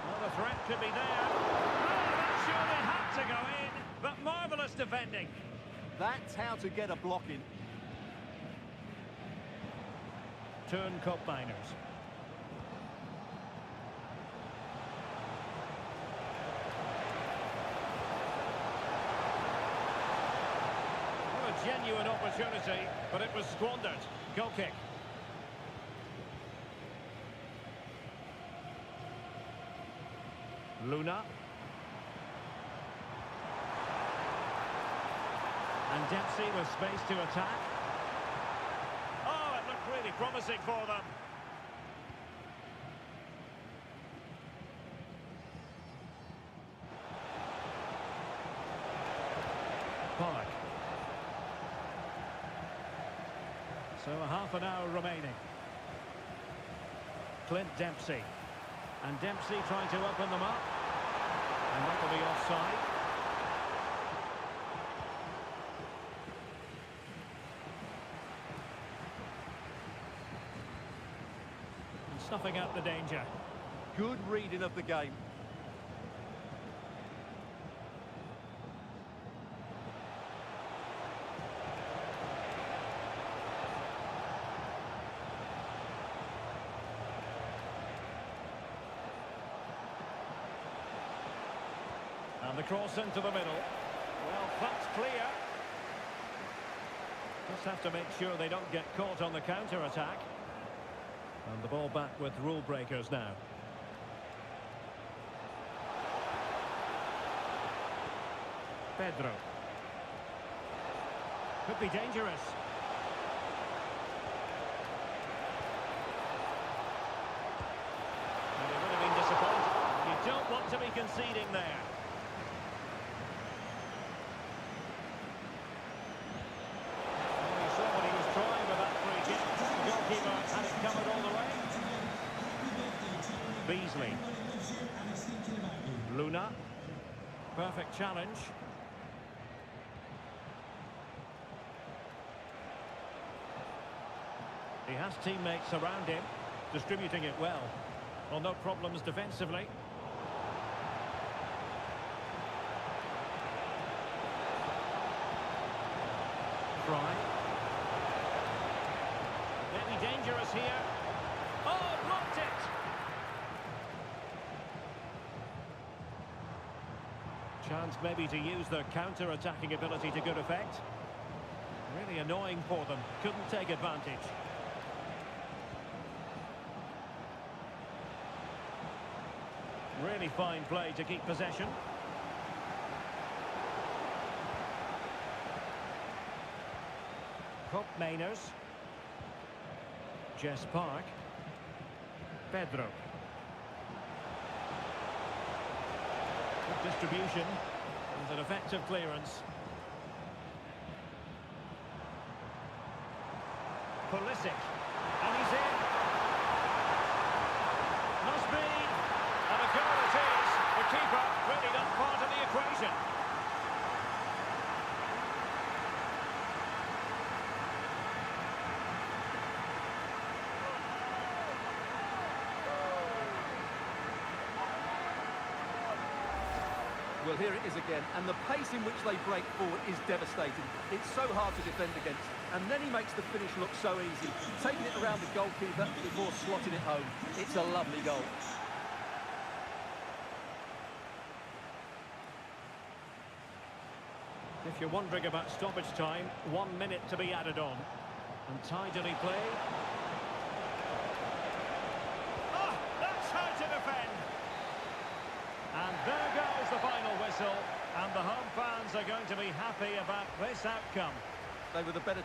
Well, the threat could be there. Oh, that surely had to go in, but marvellous defending. That's how to get a block in. Turn Cup Miners. Genuine opportunity, but it was squandered. Goal kick. Luna. And Dempsey with space to attack. Oh, really promising for them. Park. So a half an hour remaining. Clint Dempsey. And Dempsey trying to open them up. And that will be offside. And snuffing out the danger. Good reading of the game. And the cross into the middle. Well, that's clear. Just have to make sure they don't get caught on the counter-attack. And the ball back with rule breakers now. Pedro. Could be dangerous. And they would have been disappointed. You don't want to be conceding there. You saw what he was trying with that free kick. The goalkeeper had it covered all the way. Beasley. Luna. Perfect challenge. He has teammates around him, distributing it well. Well, no problems defensively. Fry. Maybe dangerous here. Oh, blocked it! Chance maybe to use their counter-attacking ability to good effect. Really annoying for them. Couldn't take advantage. Really fine play to keep possession. Cop Mainers. Jess Park. Pedro. Good distribution. And an effective clearance. Pulisic. And he's in. Must be. And a goal it is. The keeper really not part of the equation. Well, here it is again, and the pace in which they break forward is devastating. It's so hard to defend against, and then he makes the finish look so easy, taking it around the goalkeeper before slotting it home. It's a lovely goal. If you're wondering about stoppage time, 1 minute to be added on. And tidily played. Ah, that's how to defend. And there goes the final whistle. And the home fans are going to be happy about this outcome. They were the better...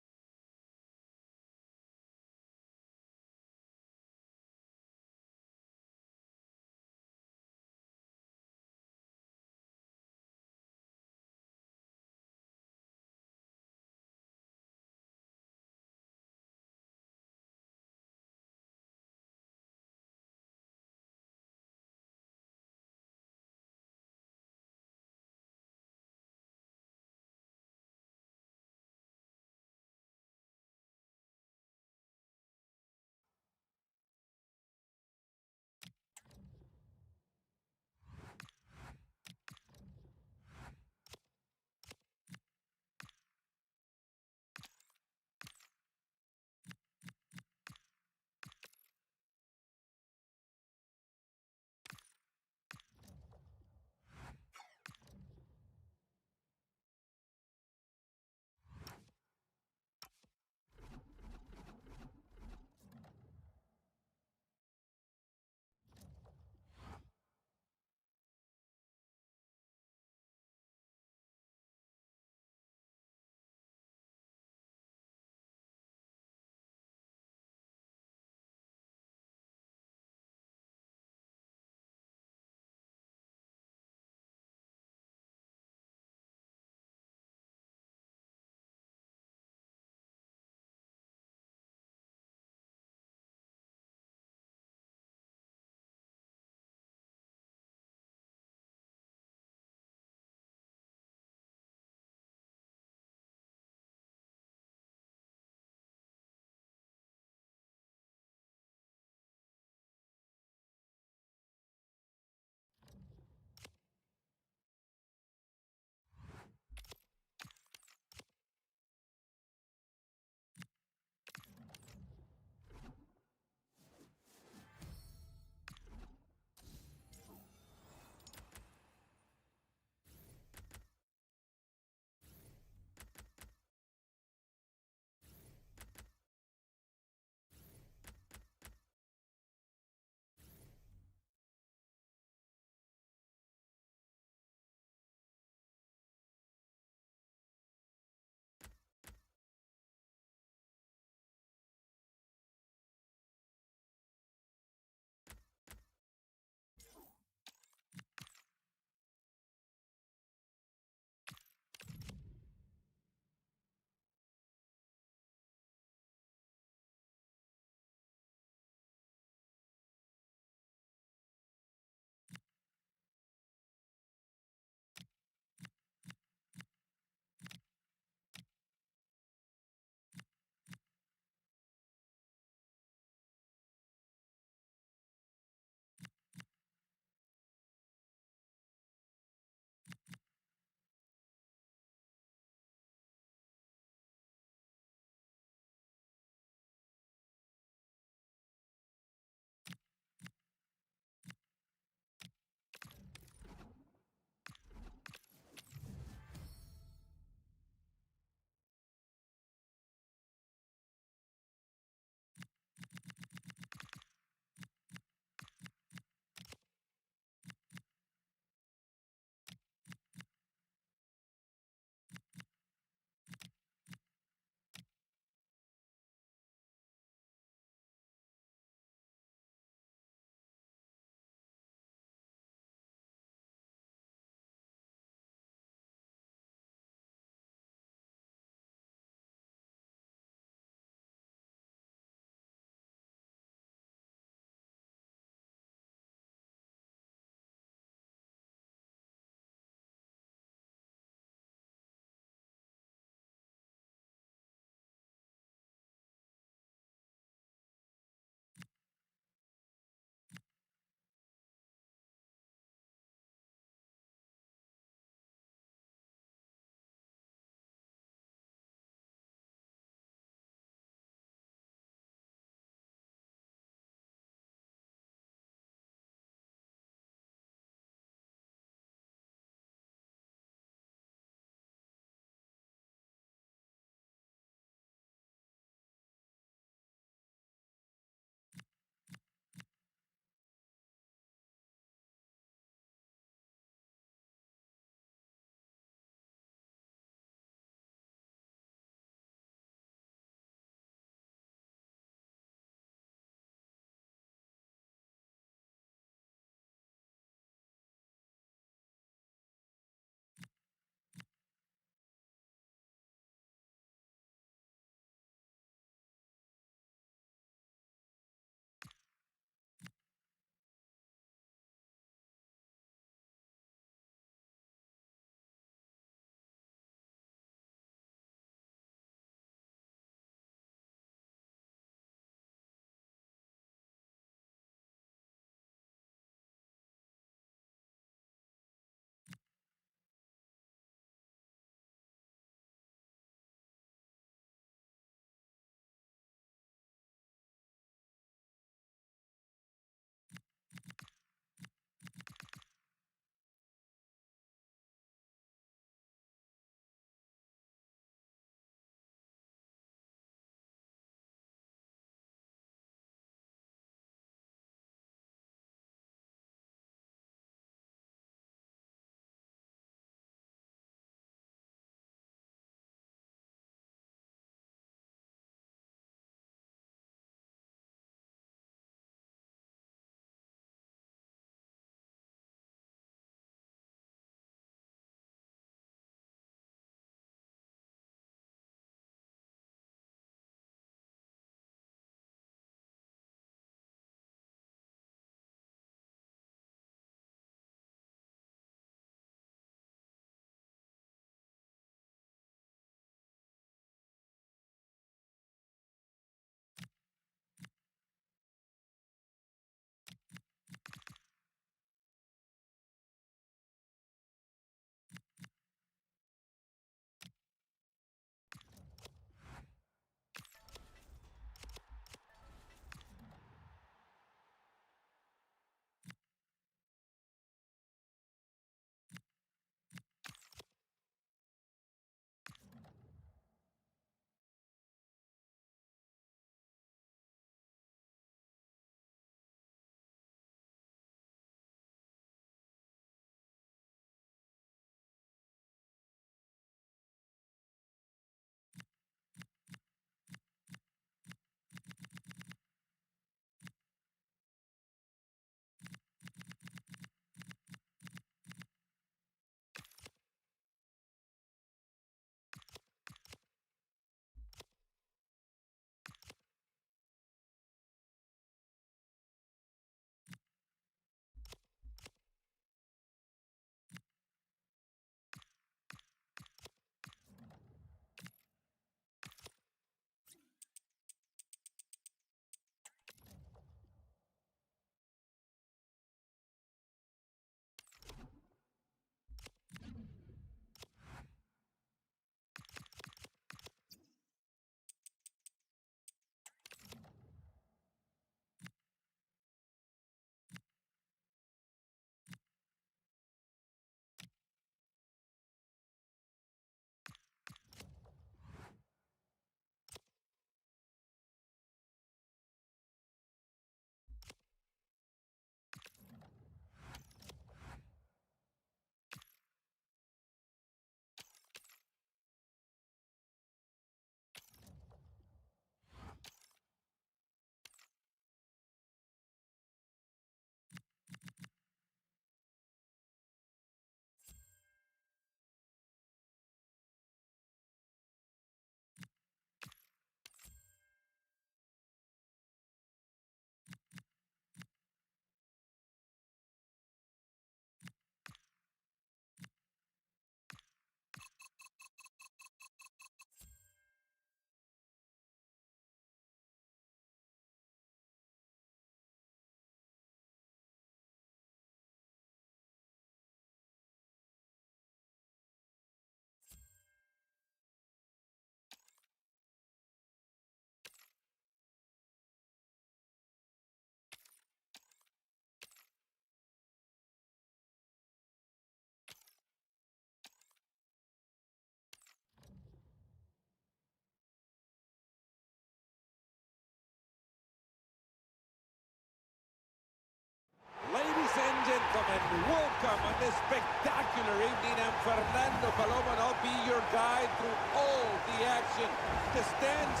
welcome on this spectacular evening. I'm Fernando Paloma, and I'll be your guide through all the action. The stands,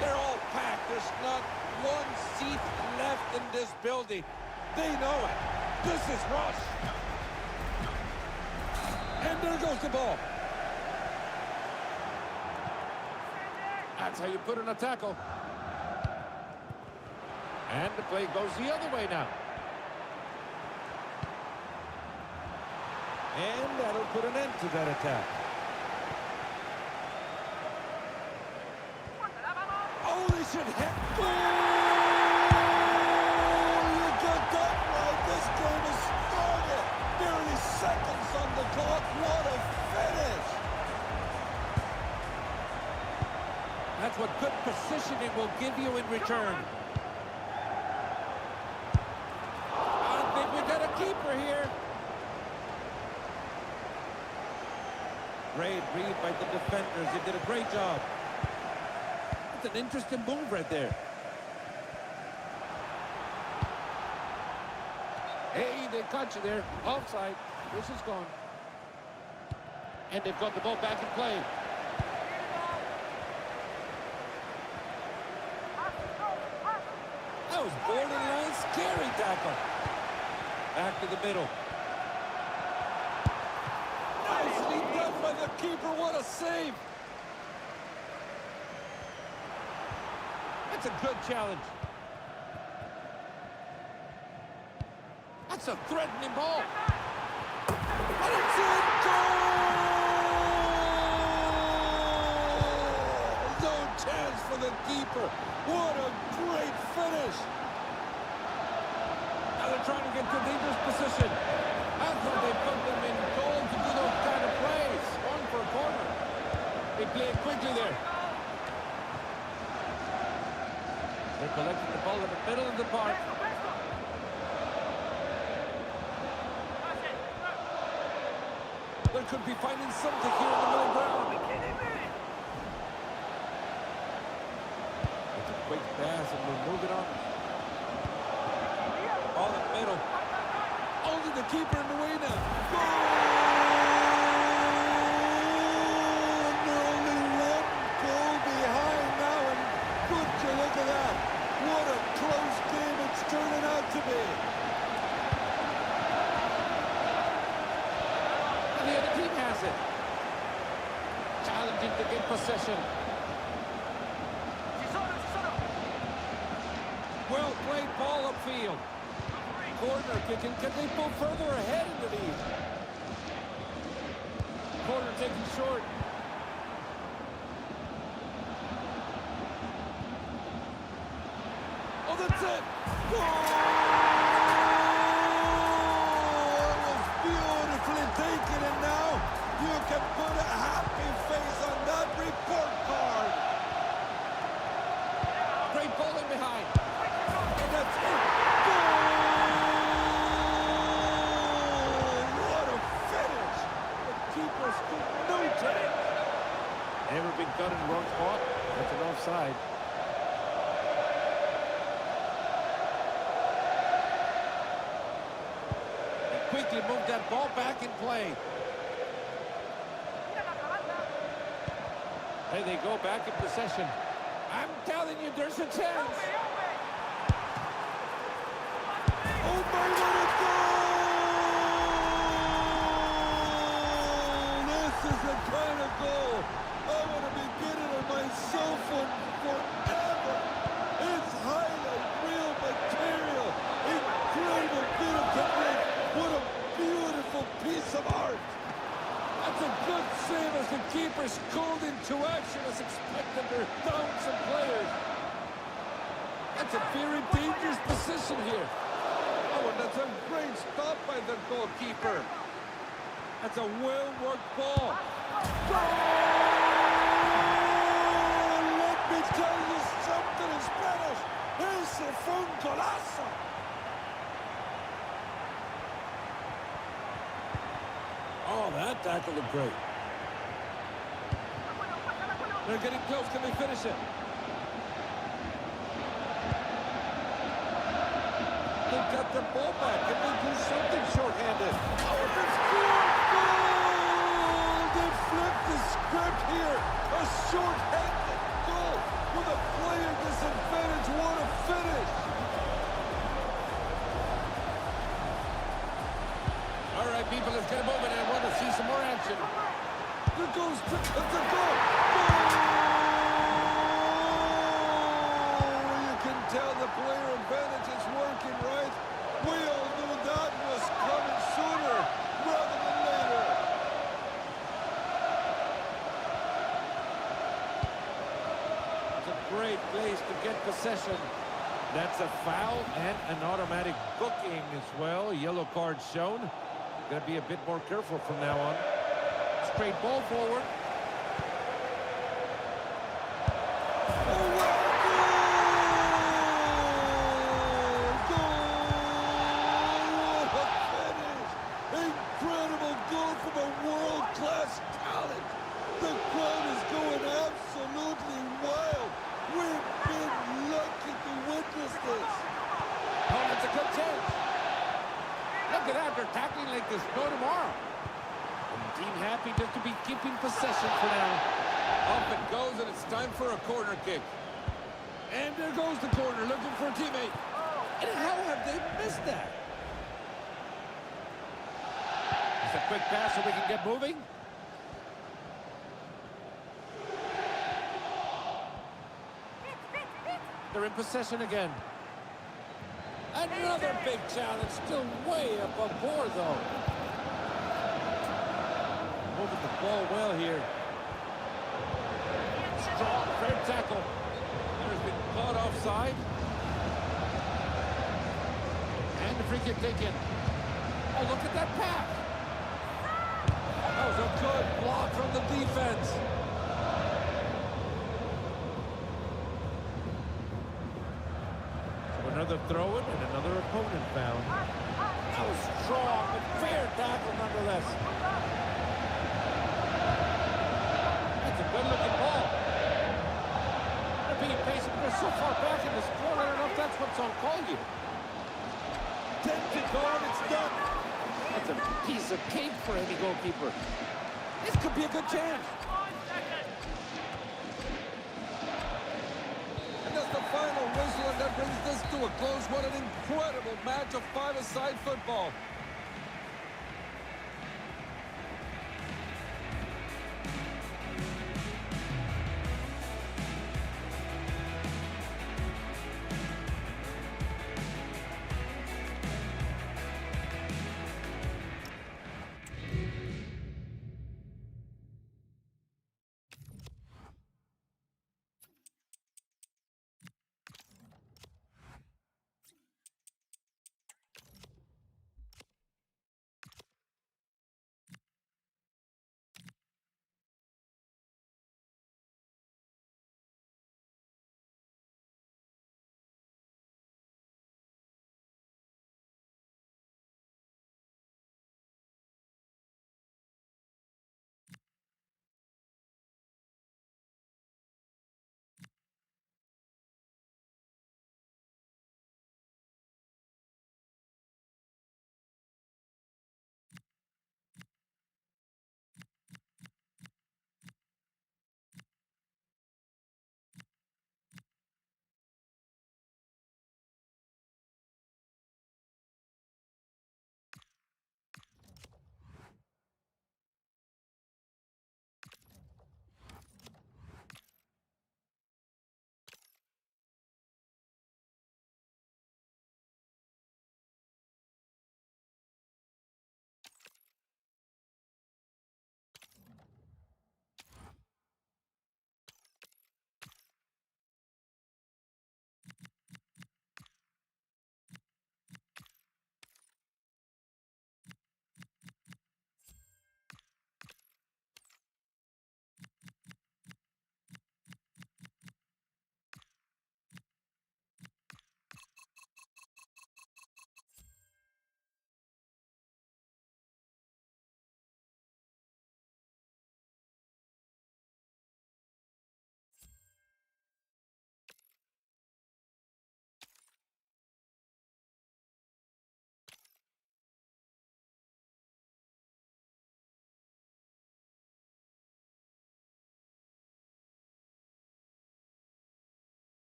they're all packed. There's not one seat left in this building. They know it. This is Rush. And there goes the ball. That's how you put in a tackle. And the play goes the other way now. And that'll put an end to that attack. Oh, they should hit. Goal! You got that right. This game is started. Barely seconds on the clock. What a finish! That's what good positioning will give you in return. I think we got a keeper here. Great read by the defenders. They did a great job. That's an interesting move right there. Hey, they caught you there. Offside. This is gone. And they've got the ball back in play. That was borderline scary tackle. Back to the middle. Nicely done by the keeper. What a save. That's a good challenge. That's a threatening ball. And it's in goal! No chance for the keeper. What a great finish. Now they're trying to get to dangerous position. I thought they put them in goal to do those kind of plays. One for a corner. They play it quickly there. They're collecting the ball in the middle of the park. They could be finding something here in the middle ground. It's a quick pass and we're moving on. All in the middle. Only the keeper in the way now. Goal! And they're only one goal behind now, and would you look at that? What a close game it's turning out to be. And the other team has it. Challenging to get possession. Well played ball upfield. Corner kicking. Can they pull further ahead in the lead? Corner taken short. Oh, that's it! Goal! It was beautifully taken, and now you can put a happy face on that report card. Great ball in behind. And that's it. Goal! What a finish! The keeper stood no chance. Never been cut in the wrong spot. That's an offside. Quickly move that ball back in play. There they go, back in possession. I'm telling you, there's a chance. Oh my, what a goal! This is the kind of goal I want to be getting on my cell phone forever. It's highlight reel material. Incredible bit of technique. What a beautiful piece of art. That's a good save as the keeper's called into action as expected to down some players. That's a very dangerous position here. Oh, and that's a great stop by the goalkeeper. That's a well-worked ball. Goal! Let me tell you something in Spanish. Ese fue un golazo. Oh, that tackle looked great. They're getting close. Can they finish it? they've got their ball back. Can they do something short-handed? Oh, they've scored! Goal! They flipped the script here. A short-handed goal with a player disadvantage. What a finish! All right, people, let's get moving. I want to see some more action. There goes the goal! You can tell the player advantage is working, right? We all knew that was coming sooner rather than later. It's a great place to get possession. That's a foul and an automatic booking as well. Yellow card shown. Got to be a bit more careful from now on. Straight ball forward. Incredible goal from a world-class talent. The crowd is going absolutely wild. We've been lucky to witness this. Oh, that's a good chance. Look at that. They're tackling like there's no tomorrow. And the team happy just to be keeping possession for now. Up it goes, and it's time for a corner kick. And there goes the corner, looking for a teammate. And how have they missed that? Just a quick pass so we can get moving. They're in possession again. Another big challenge, still way above board though. Moving the ball well here. Strong, fair tackle. There's been caught offside. And the free kick taken. Oh, look at that pass. That was a good block from the defense. So another throw-in and another opponent found. That was strong, but fair tackle nonetheless. That's a good-looking ball. They're being patient. They're so far back in the score. I don't know if that's what's on call here. 10 to go, and it's done. That's a piece of cake for any goalkeeper. This could be a good chance. And that's the final whistle, and that brings this to a close. What an incredible match of five-a-side football.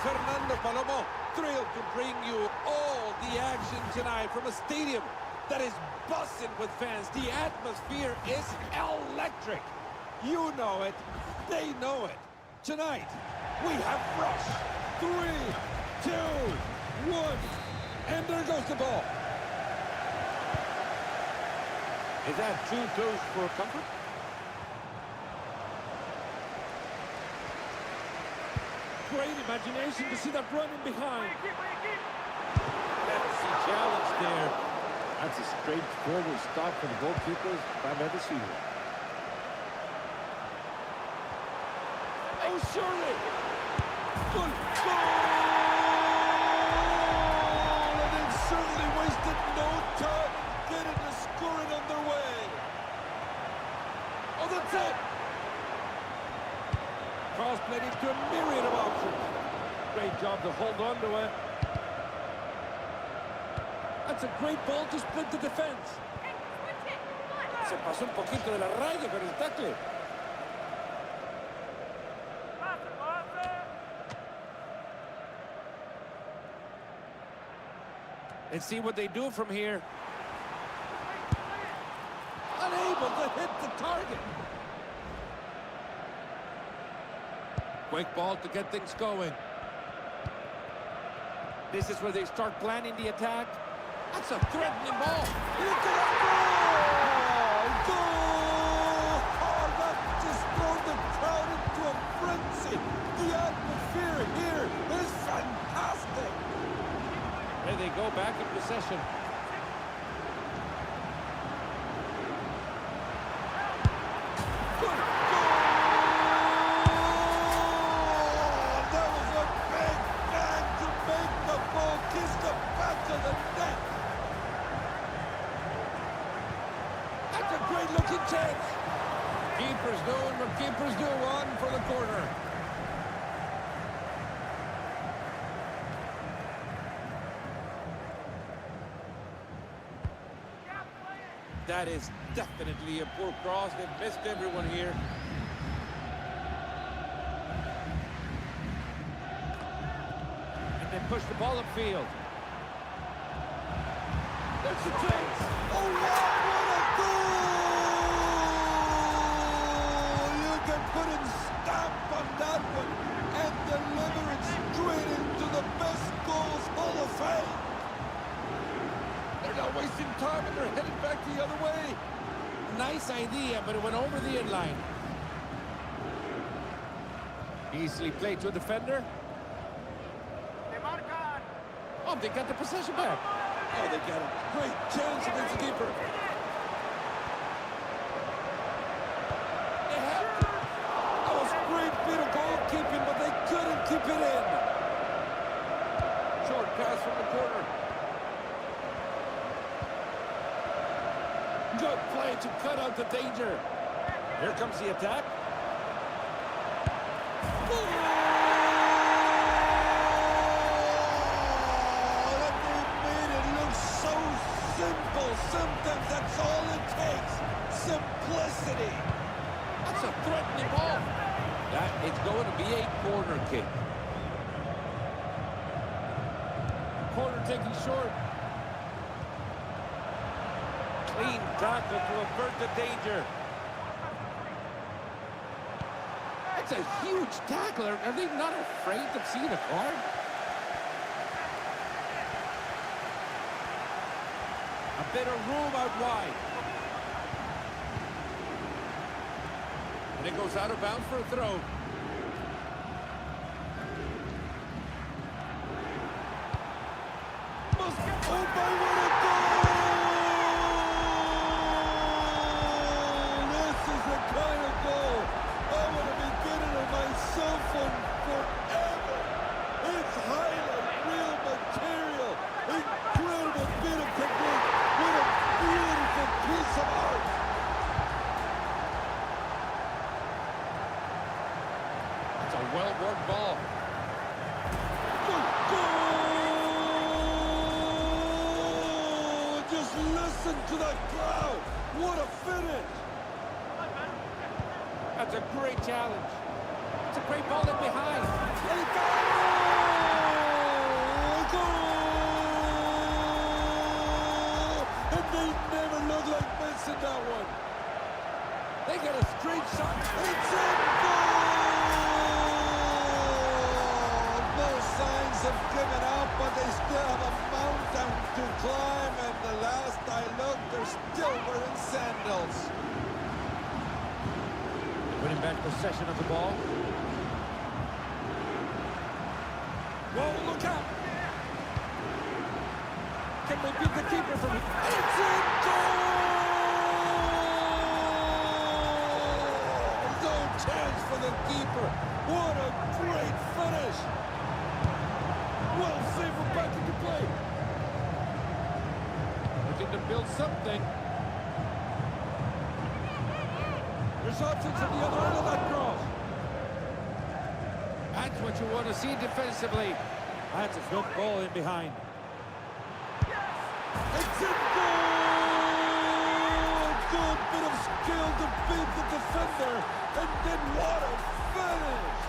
Fernando Palomo, thrilled to bring you all the action tonight from a stadium that is buzzing with fans. The atmosphere is electric. You know it, they know it. Tonight, we have Rush. 3, 2, 1, and there goes the ball. Is that too close for comfort? Great imagination to see that running behind. That's the challenge there. That's a straightforward stop for the goalkeepers if I've ever seen it. Oh, surely! Good goal! And it certainly wasted no time getting the scoring underway. Oh, that's it! Cross played into a myriad of options. Great job to hold on to it. That's a great ball to split the defense. Se pasó un poquito de la raya con el tackle. And see what they do from here. Unable to hit the target. Quick ball to get things going. This is where they start planning the attack. That's a threatening ball. Look at that goal! Goal! Oh, that just thrown the crowd into a frenzy. The atmosphere here is fantastic. There they go, back in possession. Good goal! That was a big bang to make the ball kiss the back of the net. That's a great looking chance. Keepers doing what keepers do, on for the corner. That is definitely a poor cross. They've missed everyone here. And they push the ball upfield. There's the chance. Oh, wow, what a goal! You can put a stamp on that one and deliver it straight into the best goals Hall of Fame. They're not wasting time and they're headed back the other way. Nice idea, but it went over the inline. Easily played to a defender. Oh, they got the possession back. Oh, they got a great chance against the keeper. They have to. That was a great bit of goalkeeping, but they couldn't keep it in. Short pass from the corner. Good play to cut out the danger. Here comes the attack. Oh, that they made it look so simple. Sometimes that's all it takes. Simplicity. That's a threatening ball. That is going to be a corner kick. Corner taken short. Clean tackle to avert the danger. That's a huge tackle. Are they not afraid of seeing a card? A bit of room out wide. And it goes out of bounds for a throw. Oh, my, what a goal! This is the kind of goal I want to be getting on my cell phone forever. It's highlight reel material. Incredible bit of technique. What a beautiful piece of art. That's a well-worked ball. Good goal! Just listen to that crowd. What a finish. That's a great challenge. It's a great ball in behind. And he got it! goal! And they never look like missing that one. They get a straight shot. It's in goal! No signs of giving up, but they still have a mountain to climb. And the last I looked, they're still wearing sandals. Winning back possession of the ball. Whoa, look out! Can they beat the keeper from it? It's in goal! No chance for the keeper. What a great finish! Well saved from back into play. Looking to build something. There's options at the other end of that cross. That's what you want to see defensively. That's a good ball in behind. It's a goal! Good bit of skill to beat the defender. And then what a finish!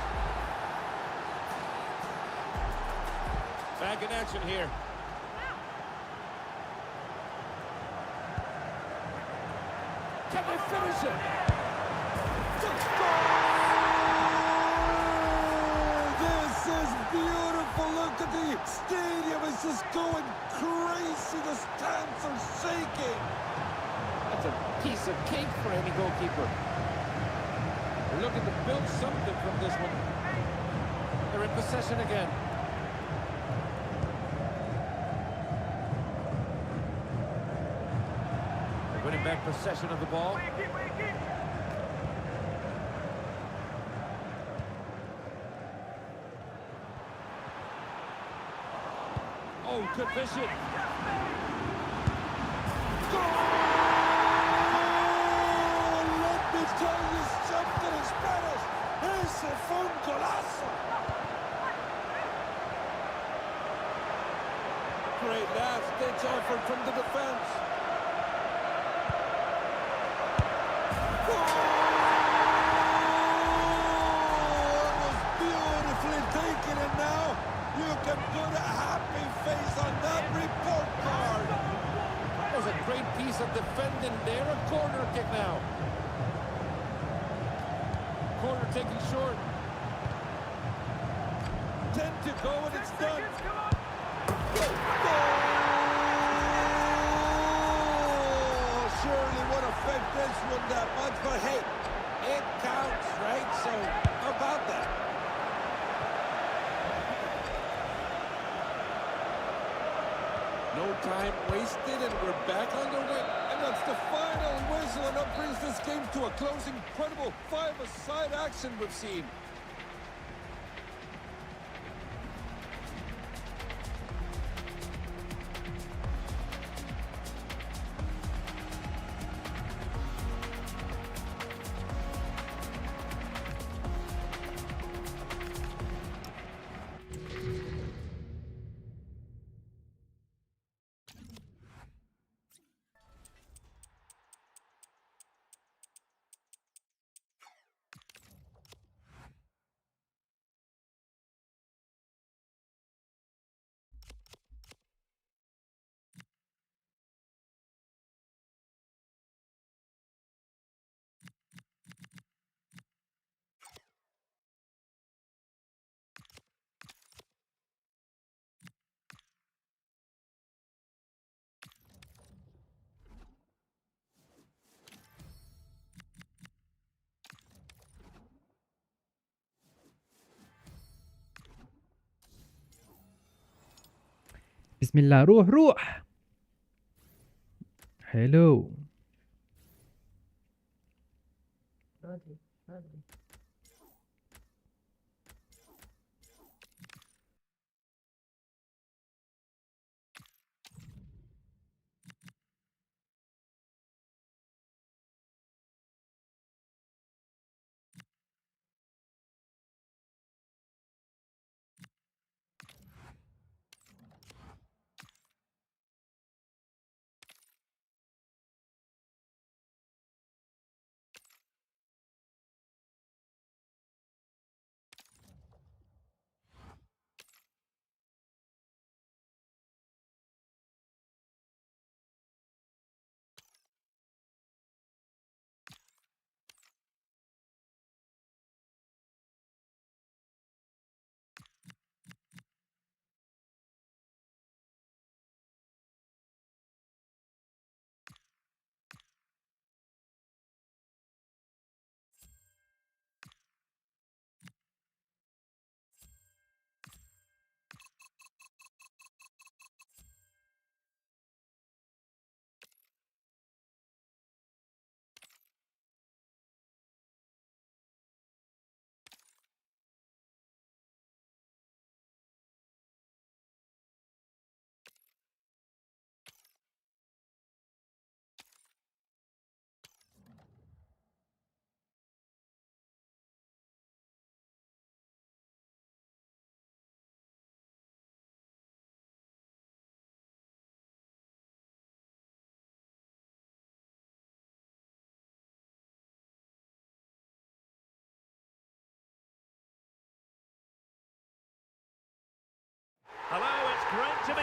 Back in action here. Can they finish it? This is beautiful. Look at the stadium. It's just going crazy. The stands are shaking. That's a piece of cake for any goalkeeper. They're looking to build something from this one. They're in possession again. They're winning back possession of the ball. Oh, good vision. Goal! Let me tell you something in Spanish. Ese fue un golazo. Great last-ditch effort from the defense. Goal! It was beautifully taken, and now you can put a happy face on that report card. That was a great piece of defending there. A corner kick now. Corner taken short. 10 to go and it's done. Goal! Surely won't affect this one that much, but hey, it counts, right? So how about that? No time wasted, and we're back underway. And that's the final whistle, and that brings this game to a close. Incredible five-a-side action we've seen. بسم الله، روح روح. حلو.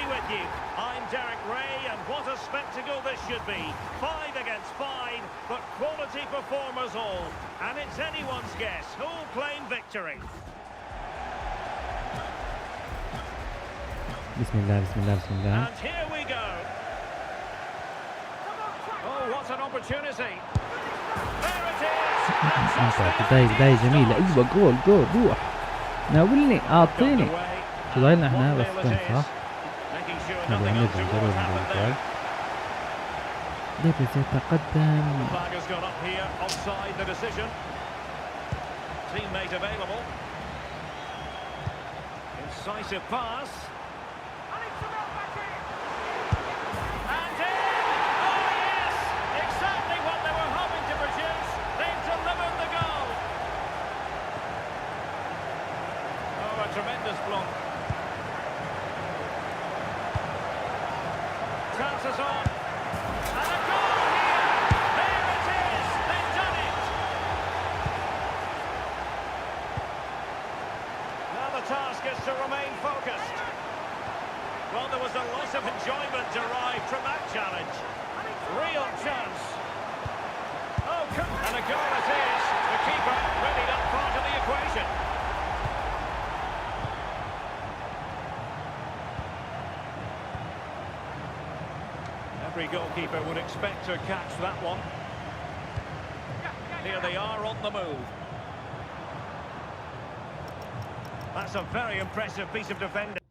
with you. I'm Derek Ray, and what a spectacle this should be. 5 against 5, but quality performers all. And it's anyone's guess who'll claim victory. بسم الله بسم الله بسم الله. And here we go. Oh, what an opportunity. There it is. بداية جميلة. أيوة جول جول روح ناولني أعطيني. تضايقنا احنا بس كم صح؟ نبغى نرجع ضروري نرجع. ديفيز يتقدم. Teammate available. Incisive pass. And in! Oh yes! Exactly what they were hoping to produce. They've delivered the goal. Oh, a tremendous block. Chances on. And a goal here! There it is! They've done it! Now the task is to remain focused. Well, there was a lot of enjoyment derived from that challenge. Real chance. Oh, and a goal it is. The keeper really not part of the equation. Every goalkeeper would expect to catch that one. Here they are on the move. That's a very impressive piece of defending.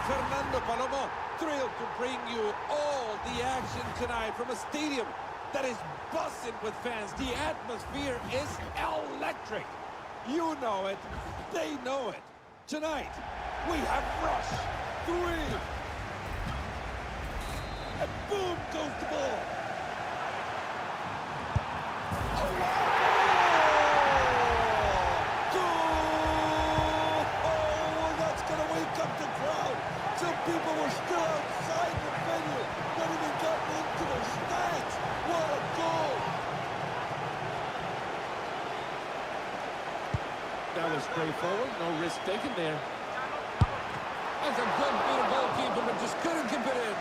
Fernando Palomo, thrilled to bring you all the action tonight from a stadium that is buzzing with fans. The atmosphere is electric. You know it, they know it. Tonight, we have Rush, 3. And boom goes the ball. Oh, wow! Goal! Oh, that's going to wake up the crowd. Some people were still outside the venue, not even gotten into their stands. What a goal! That was straightforward, no risk taken there. That's a good bit of goalkeeping, but just couldn't keep it in.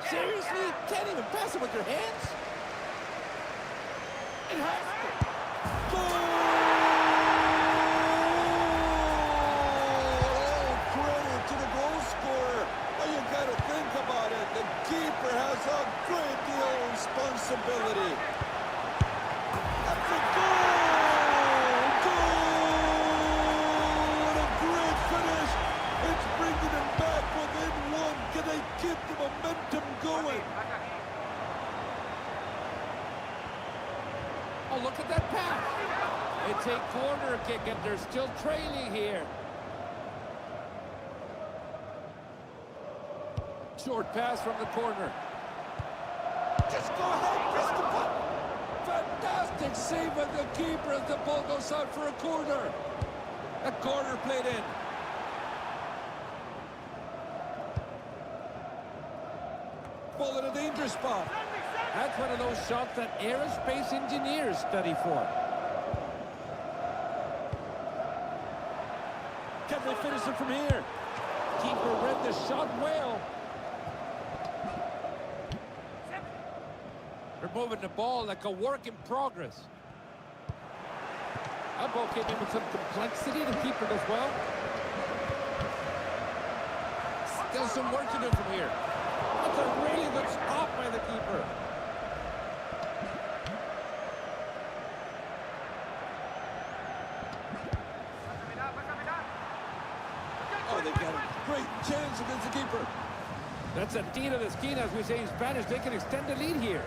Seriously? You can't even pass it with your hands? It has to. Goal! Credit to the goal scorer. Well, you got to think about it. The keeper has a great deal of responsibility. That's a goal! Goal! What a great finish! It's bringing them back within one. Can they keep the momentum going? Oh, look at that pass! It's a corner kick, and they're still trailing here. Short pass from the corner. Just go ahead, press the button. Fantastic save by the keeper as the ball goes out for a corner. A corner played in. Ball in a danger spot. That's one of those shots that aerospace engineers study for. Can they finish it from here? Keeper read the shot well. They're moving the ball like a work in progress. That ball came in with some complexity. The keeper does well. Still some work to do from here. That's a really good stop by the keeper. Oh, they've got a great chance against the keeper. That's a tiro de esquina, as we say in Spanish. They can extend the lead here.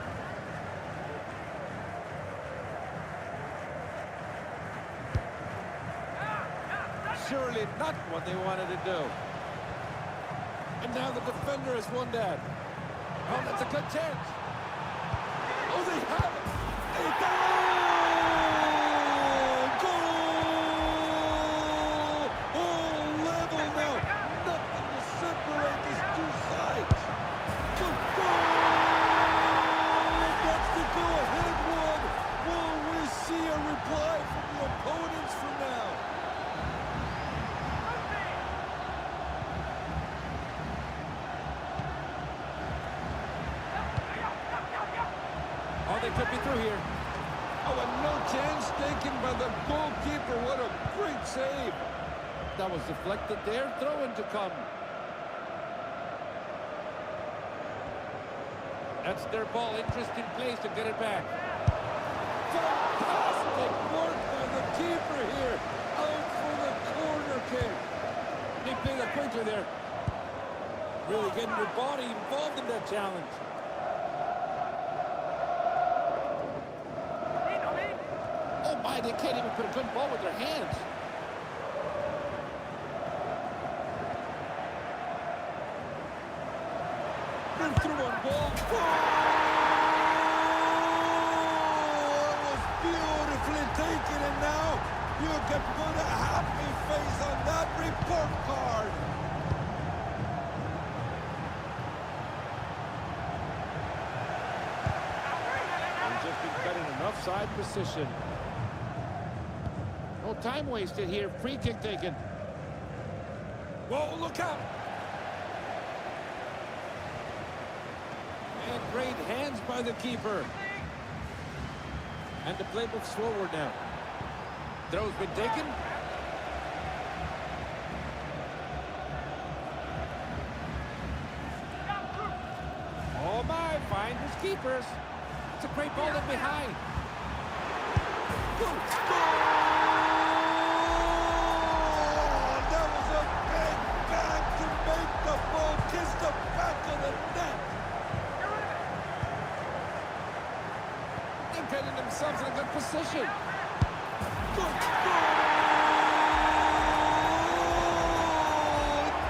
Surely not what they wanted to do. And now the defender has won that. Oh, that's a good chance. Oh, they have it. Goal! Oh, level now. Nothing to separate these two sides. Good goal! That's the go-ahead one. Will we see a reply from the opponents from now? Oh, they could be through here. Oh, and no chance taken by the goalkeeper. What a great save. That was deflected there. Throw-in to come. That's their ball. Interesting place to get it back. Fantastic work by the keeper here. Out for the corner kick. They played a pointer there. Really getting their body involved in that challenge. Oh my, they can't even put a good ball with their hands. Been through on ball. It was beautifully taken, and now you can put a happy face on that report card. They've just been cut in an offside position. No time wasted here. Free kick taken. Whoa, look out! And great hands by the keeper. And the play moves forward now. Throw's been taken. Oh my, finds his keepers. It's a great ball in behind. Goal! getting themselves in a good position. Good goal!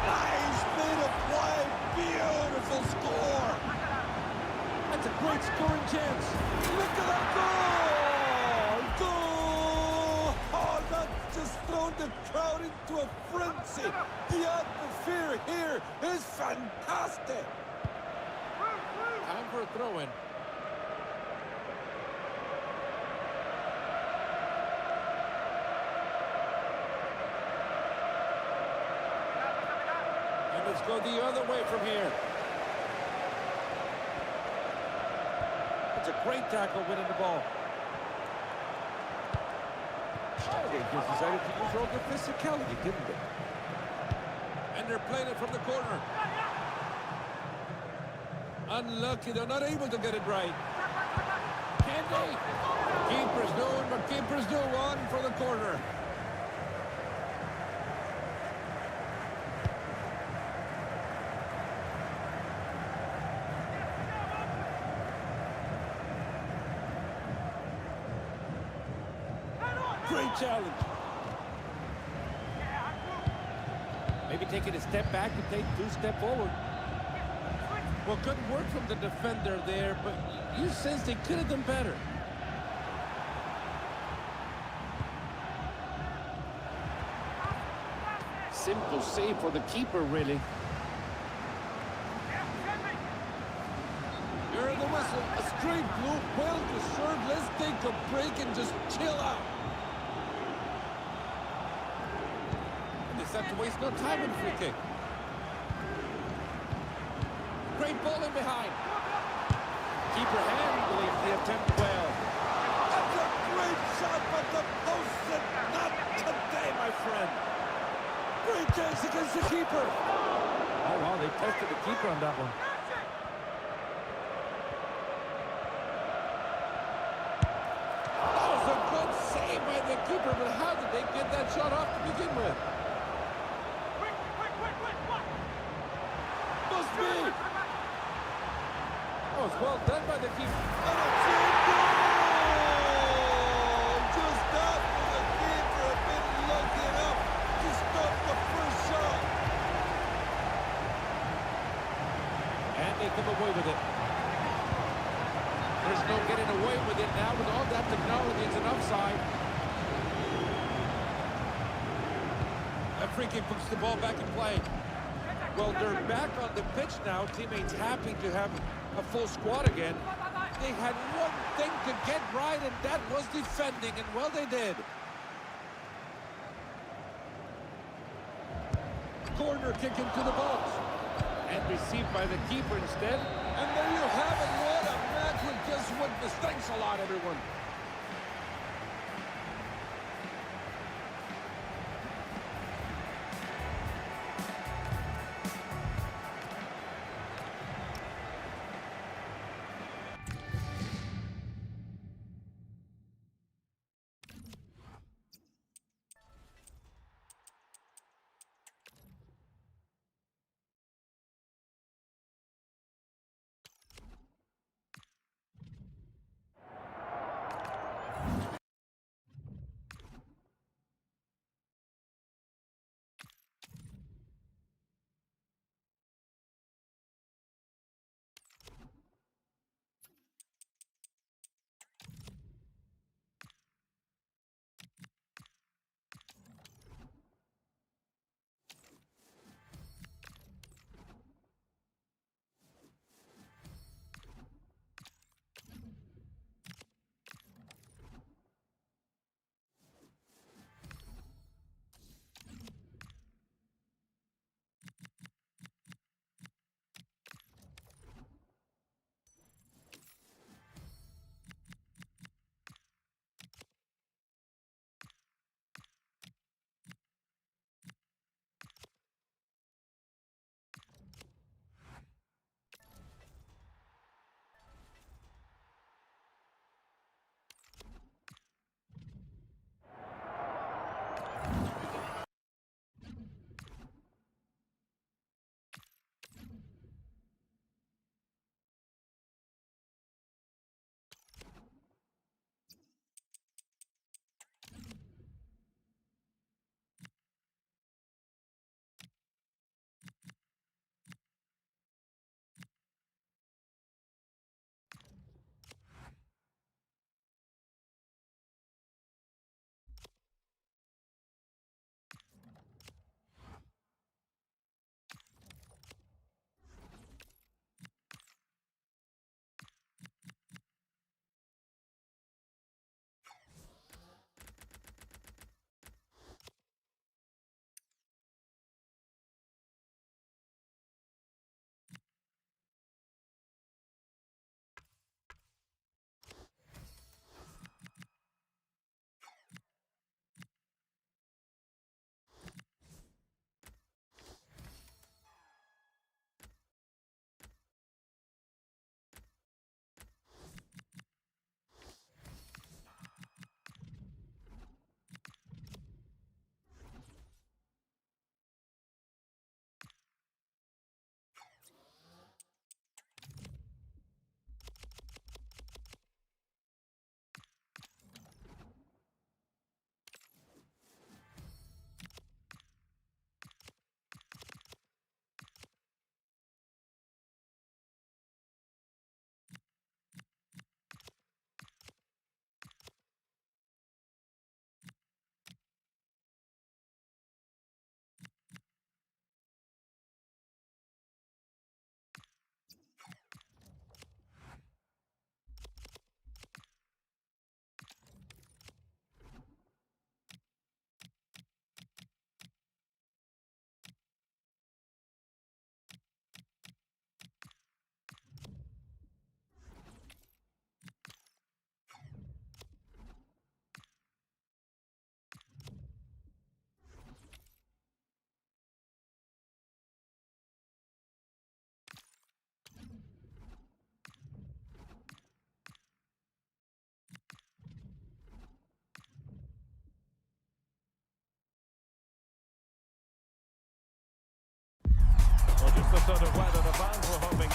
Nice bit of play. Beautiful score. That's a great scoring chance. Look at that goal! Goal! Oh, that's just thrown the crowd into a frenzy. The atmosphere here is fantastic. Time for a throw-in. And let's go the other way from here. It's a great tackle winning the ball. Oh, they just decided to use all the physicality, didn't they? And they're playing it from the corner. Unlucky, they're not able to get it right. Can they? Keepers doing what keepers do. On for the corner. Great challenge. Maybe taking a step back and take 2 steps forward. Well, good work from the defender there, but you sense they could have done better. Simple save for the keeper, really. You're in the whistle. A straight blue, well deserved. Let's take a break and just chill out. And they have to waste no time in free kick. Great ball in behind. Keeper handling the attempt well. That's a great shot, but the post said not today, my friend. Great chance against the keeper. Oh, wow, they tested the keeper on that one. That was a good save by the keeper, but how did they get that shot off to begin with? Must be. Oh, it's well done by the keeper. And it's a goal! Just after the keeper had been lucky enough to stop the first shot. And they come away with it. There's no getting away with it now with all that technology. It's an offside. A free kick puts the ball back in play. Well, they're back on the pitch now. Teammates happy to have a full squad again. They had one thing to get right, and that was defending, and well, they did. Corner kick into the box. And received by the keeper instead. And there you have it. What a match we just witnessed. Thanks a lot, everyone.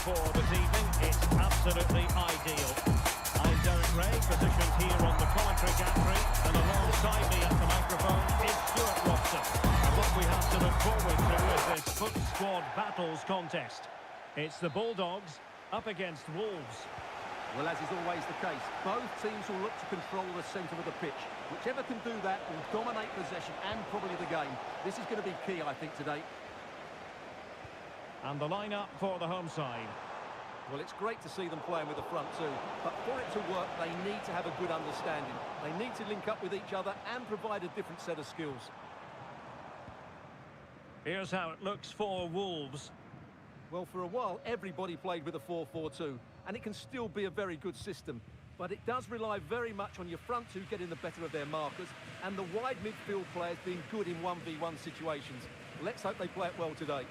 for this evening. It's absolutely ideal. I'm Derek Ray, positioned here on the commentary gantry, and alongside me at the microphone is Stuart Robson. And what we have to look forward to is this Foot Squad Battles contest. It's the Bulldogs up against Wolves. Well, as is always the case, both teams will look to control the centre of the pitch. Whichever can do that will dominate possession and probably the game. This is going to be key, I think, today. And the lineup for the home side. Well, it's great to see them playing with the front two, but for it to work, they need to have a good understanding. They need to link up with each other and provide a different set of skills. Here's how it looks for Wolves. Well, for a while, everybody played with a 4-4-2, and it can still be a very good system. But it does rely very much on your front two getting the better of their markers, and the wide midfield players being good in 1v1 situations. Let's hope they play it well today.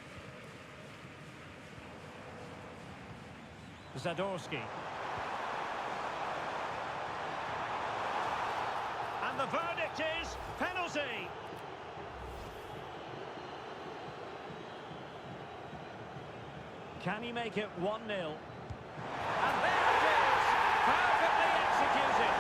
Zadorsky. And the verdict is penalty. Can he make it 1-0? And there it is! Perfectly executed.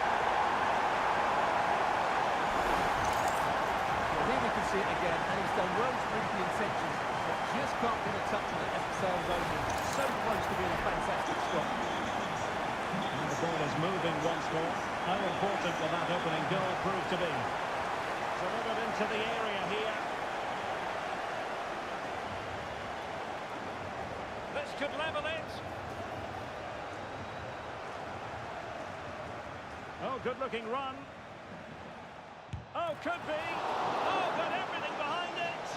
Well, here we can see it again, and he's done well to read the intentions, but just can't get a touch on it as it sails over. So close to being a fantastic stop. And the ball is moving once more. How important will that opening goal prove to be? Delivered into the area here. This could level it. Oh, good-looking run. Oh, could be. Oh, got everything behind it.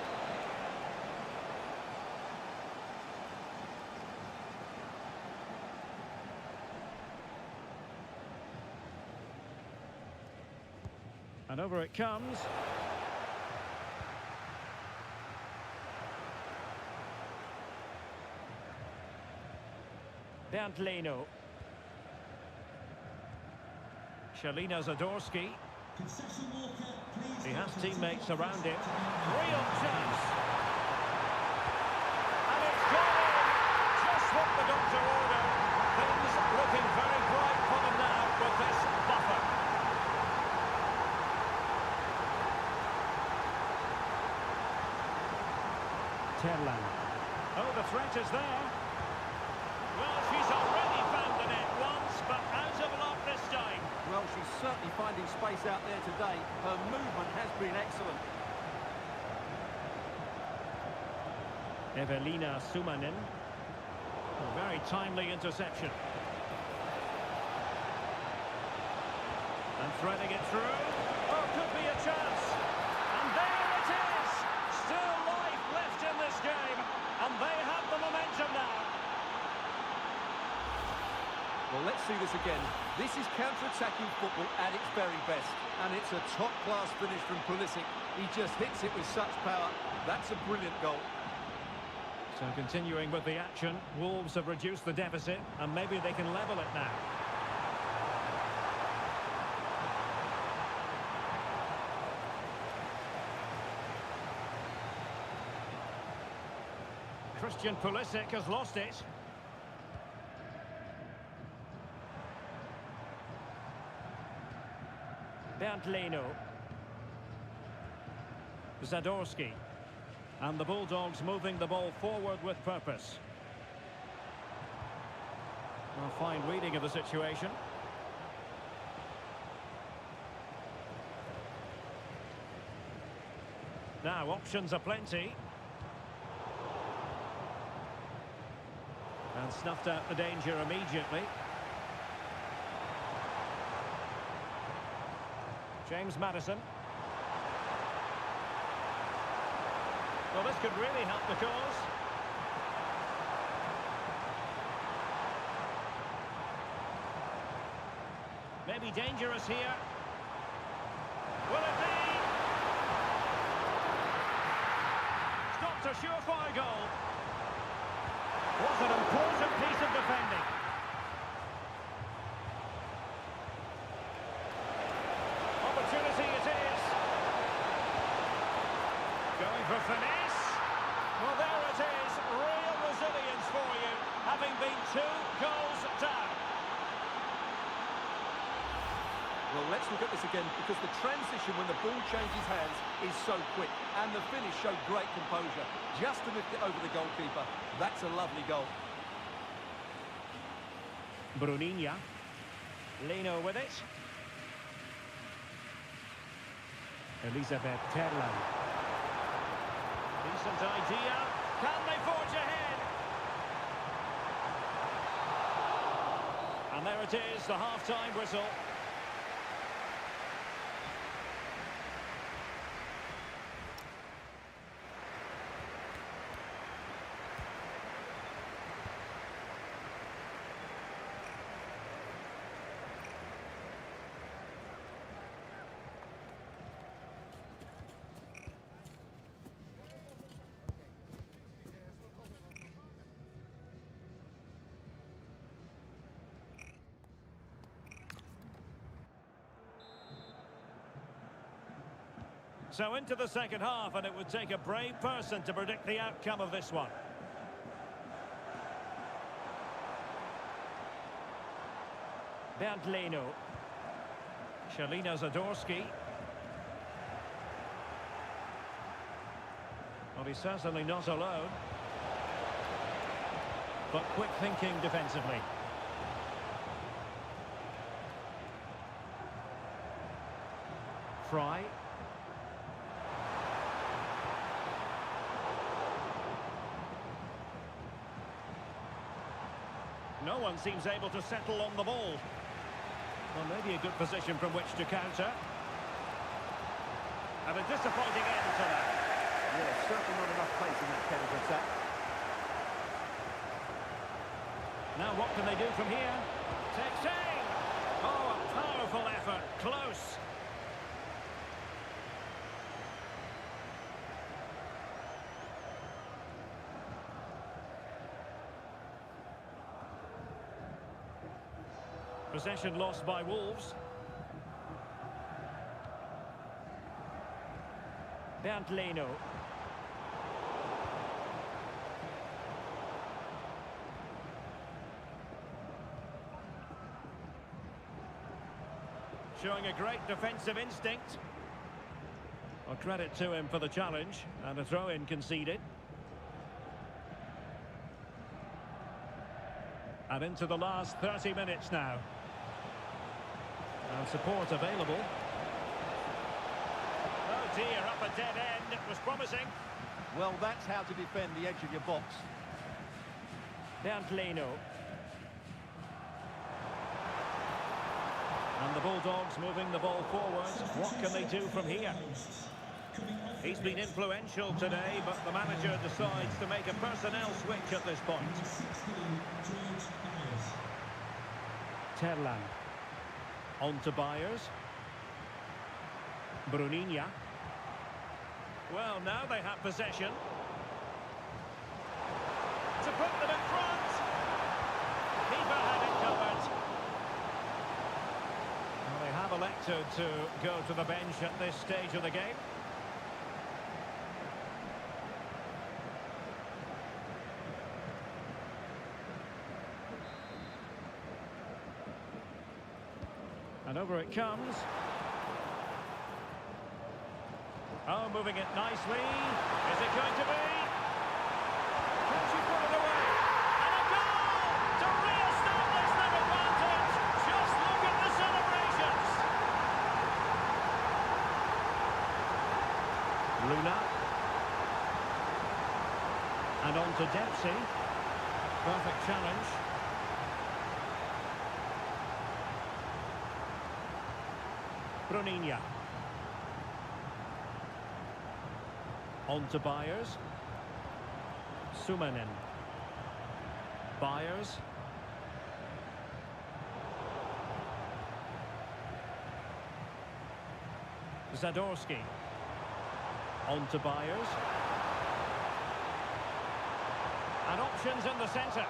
And over it comes. Dantlino. Shalina Zadorsky. He has teammates around him. Real chance. And it's gone in. Just what the doctor ordered. Things looking very bright for them now with this buffer. Terlan. Oh, the threat is there. Well, she's already found the net once, but out of luck this time. Well, she's certainly finding space out there today. Her movement has been excellent. Evelina Sumanen. A very timely interception. And threading it through. Oh, could be a chance. And there it is. Still life left in this game. And they have the momentum now. Well, let's see this again. This is counter-attacking football at its very best. And it's a top-class finish from Pulisic. He just hits it with such power. That's a brilliant goal. So continuing with the action, Wolves have reduced the deficit, and maybe they can level it now. Christian Pulisic has lost it. Dantlino. Zadorsky. And the Bulldogs moving the ball forward with purpose. A fine reading of the situation. Now, options are plenty. And snuffed out the danger immediately. James Maddison. Well, this could really help the cause. Maybe dangerous here. Will it be? Stopped a surefire goal. Was an important piece of defending. Opportunity it is. Going for finesse. Well, there it is. Real resilience for you, having been been 2 goals down. Well, let's look at this again, because the transition when the ball changes hands is so quick, and the finish showed great composure. Just to lift it over the goalkeeper. That's a lovely goal. Bruninia. Leno with it. Elizabeth Terland. Decent idea. Can they forge ahead? And there it is, the half-time whistle. So into the second half, and it would take a brave person to predict the outcome of this one. Bernd Leno. Shalina Zadorsky. Well, he's certainly not alone. But quick thinking defensively. Fry. No one seems able to settle on the ball. Well, maybe a good position from which to counter. And a disappointing end to that. Yeah, certainly not enough pace in that counter-attack. Now what can they do from here? Takes aim! Oh, a powerful effort. Close. Possession lost by Wolves. Bernd Leno. Showing a great defensive instinct. Well, credit to him for the challenge, and a throw-in conceded. And into the last 30 minutes now. And support available. Oh dear, up a dead end. It was promising. Well, that's how to defend the edge of your box. Bernd Leno. And the Bulldogs moving the ball forward. What can they do from here? He's been influential today, but the manager decides to make a personnel switch at this point. Terland. On to Byers. Bruninia. Well, now they have possession. To put them in front. Keeper had it covered. Well, they have elected to go to the bench at this stage of the game. And over it comes. Oh, moving it nicely. Is it going to be? Can she put it away? And a goal to re-establish that advantage. Just look at the celebrations. Luna. And on to Dempsey. Perfect challenge. Bruninia. On to Byers. Sumanen. Byers. Zadorsky. On to Byers. And options in the centre.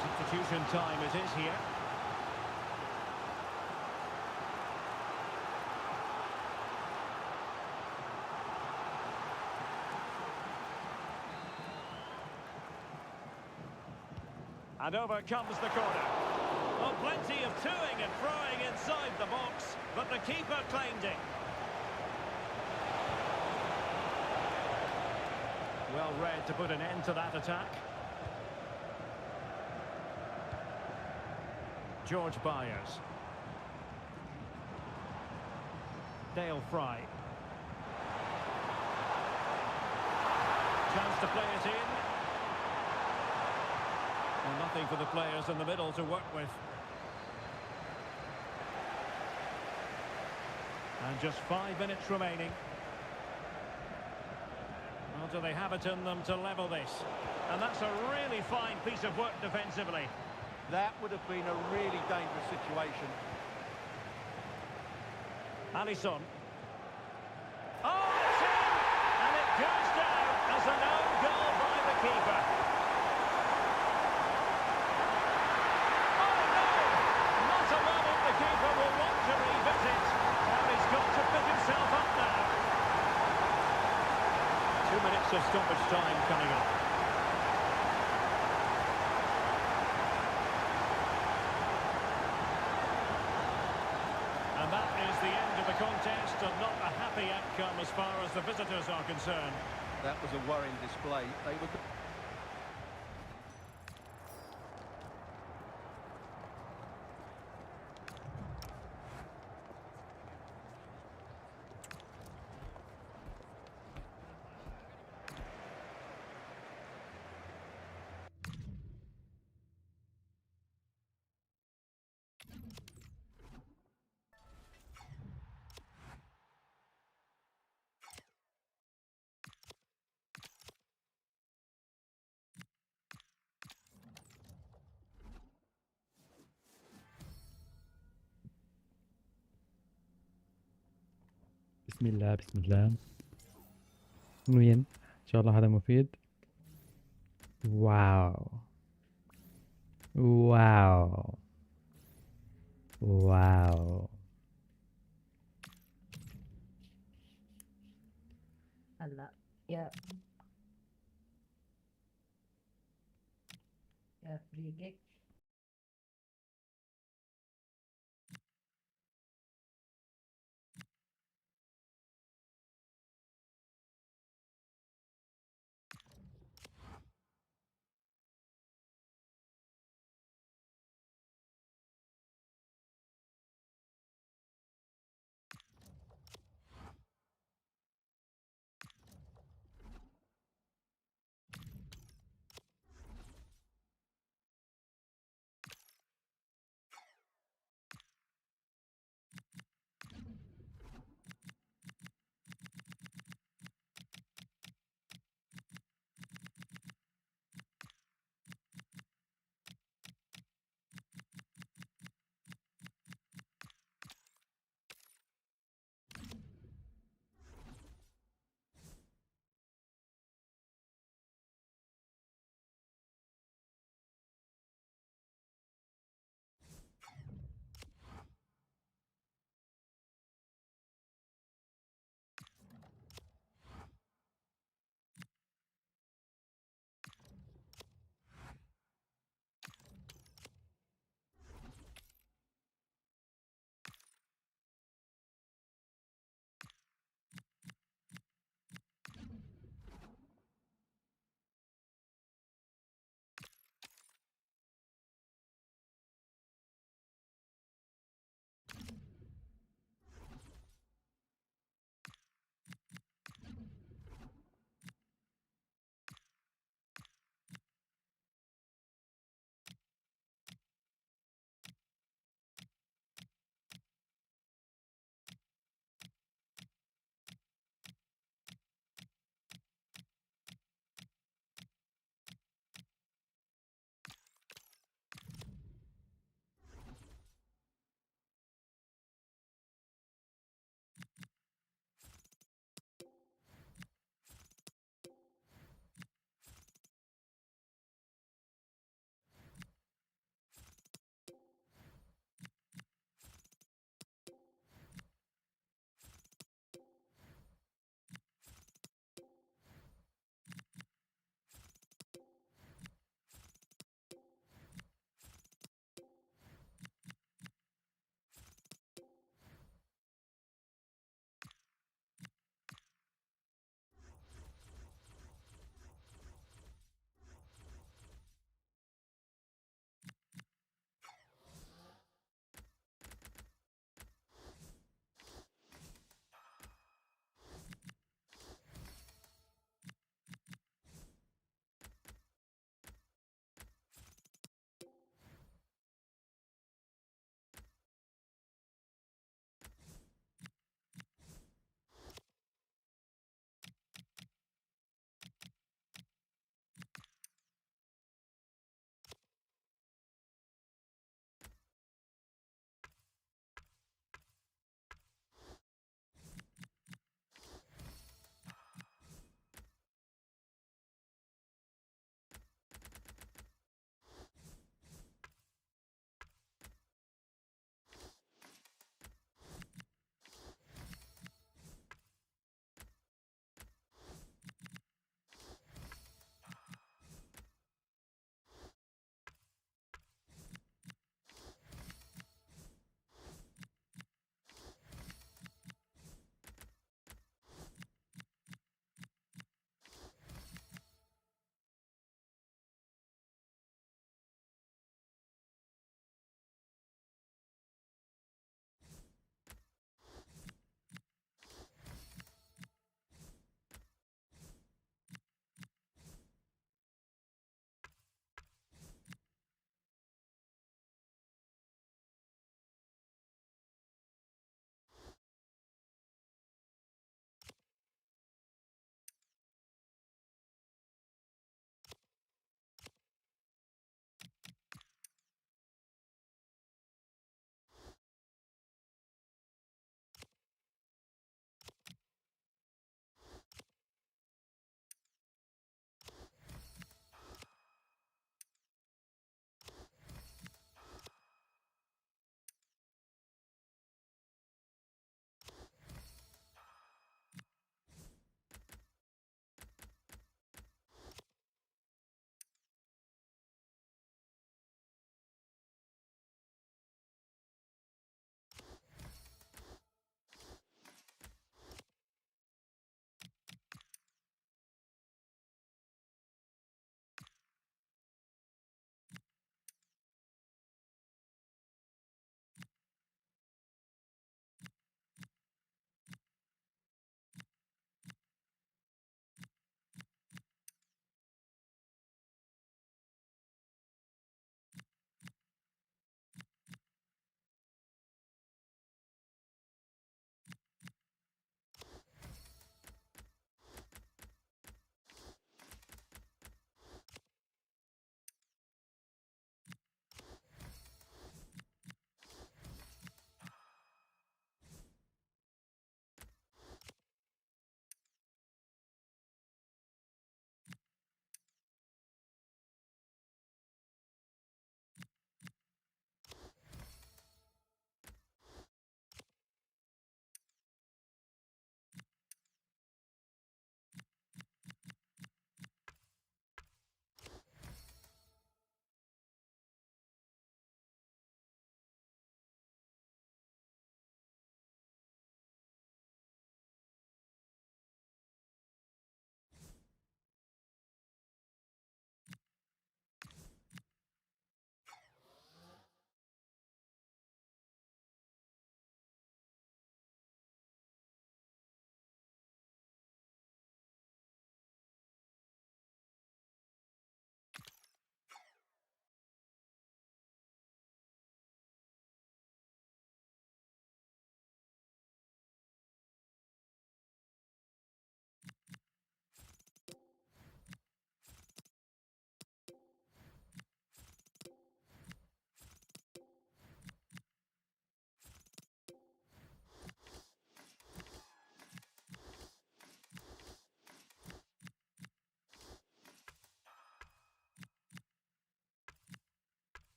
Substitution time it is here. And over comes the corner. Oh, plenty of toing and throwing inside the box, but the keeper claimed it. Well read to put an end to that attack. George Byers. Dale Fry. Chance to play it in. Well, nothing for the players in the middle to work with. And just 5 minutes remaining. Well, do they have it in them to level this? And that's a really fine piece of work defensively. That would have been a really dangerous situation. Alisson. Oh, it's in! And it goes down as an own goal by the keeper. Oh, no! Not a moment the keeper will want to revisit. Now he's got to pick himself up now. 2 minutes of stoppage time coming up. And that is the end of the contest, and not a happy outcome as far as the visitors are concerned. That was a worrying display. They were... بسم الله بسم الله. من وين؟ إن شاء الله هذا مفيد. واو واو واو. هلا يا فريقك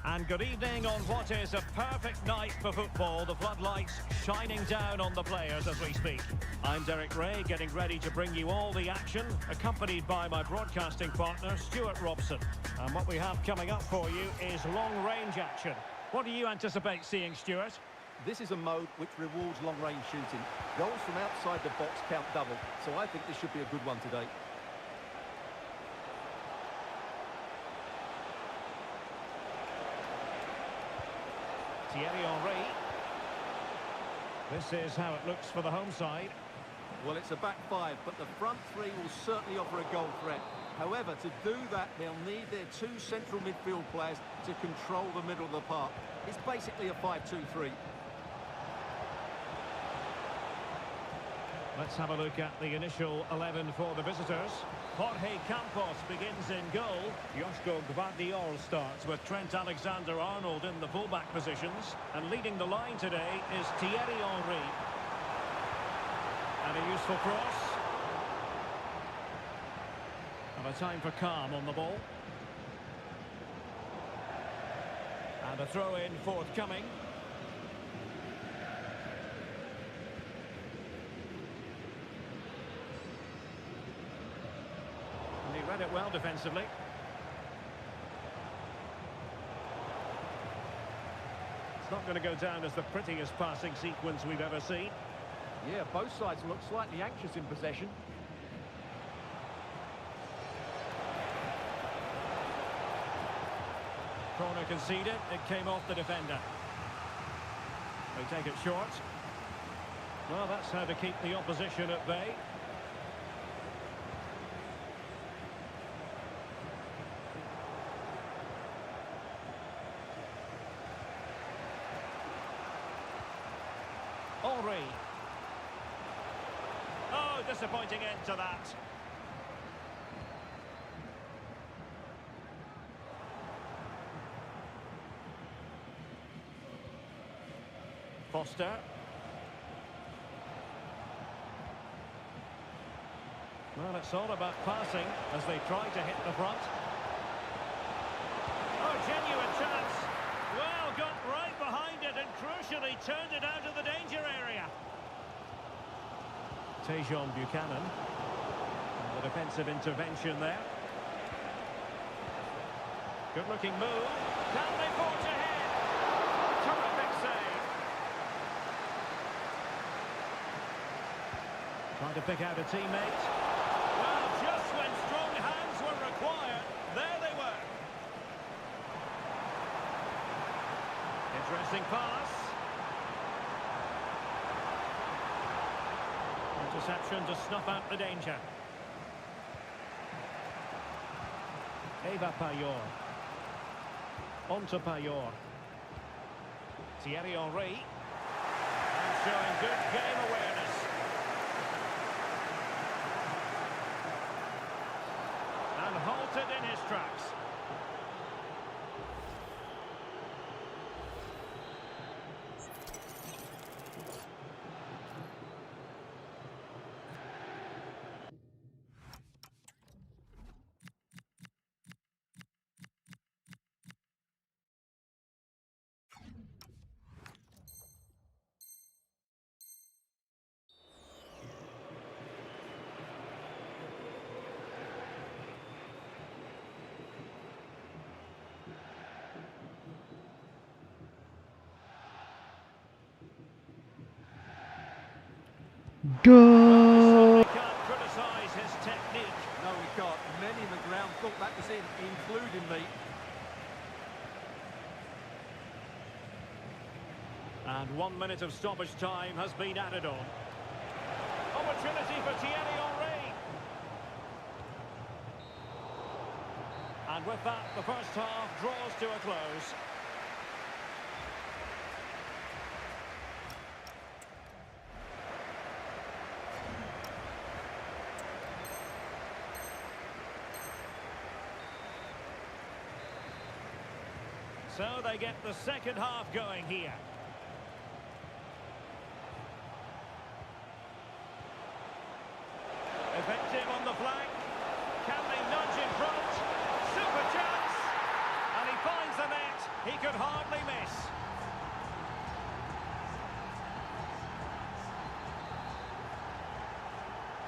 And good evening on what is a perfect night for football. The floodlights shining down on the players as we speak. I'm Derek Ray, getting ready to bring you all the action, accompanied by my broadcasting partner, Stuart Robson. And what we have coming up for you is long-range action. What do you anticipate seeing, Stuart? This is a mode which rewards long-range shooting. Goals from outside the box count double, so I think this should be a good one today. Thierry Henry. This is how it looks for the home side. Well, it's a back five, but the front three will certainly offer a goal threat. However, to do that, they'll need their two central midfield players to control the middle of the park. It's basically a 5-2-3. Let's have a look at the initial 11 for the visitors. Jorge Campos begins in goal. Joško Gvardiol starts with Trent Alexander-Arnold in the fullback positions. And leading the line today is Thierry Henry. And a useful cross. And a time for calm on the ball. And a throw-in forthcoming. Read it well defensively. It's not going to go down as the prettiest passing sequence we've ever seen. Yeah, both sides look slightly anxious in possession. Corner conceded, it came off the defender. They take it short. Well, that's how to keep the opposition at bay. Henry. Oh, disappointing end to that. Foster. Well, it's all about passing as they try to hit the front. Oh, genuine chance. Well, got right behind it and crucially turned it out of the danger area. Tejon Buchanan. And the defensive intervention there. Good-looking move. Can they forge ahead? Terrific save. Trying to pick out a teammate. Well, just when strong hands were required, there they were. Interesting pass. Interception to snuff out the danger. Eva Payor. On to Payor. Thierry Henry. And showing good game awareness. And halted in his tracks. Goal! We can't criticise his technique. No, we can't. Many in the ground thought that was in, including me. And 1 minute of stoppage time has been added on. Opportunity for Thierry Henry. And with that, the first half draws to a close. So they get the second half going here. Effective on the flank. Can they nudge in front? Super chance! And he finds the net. He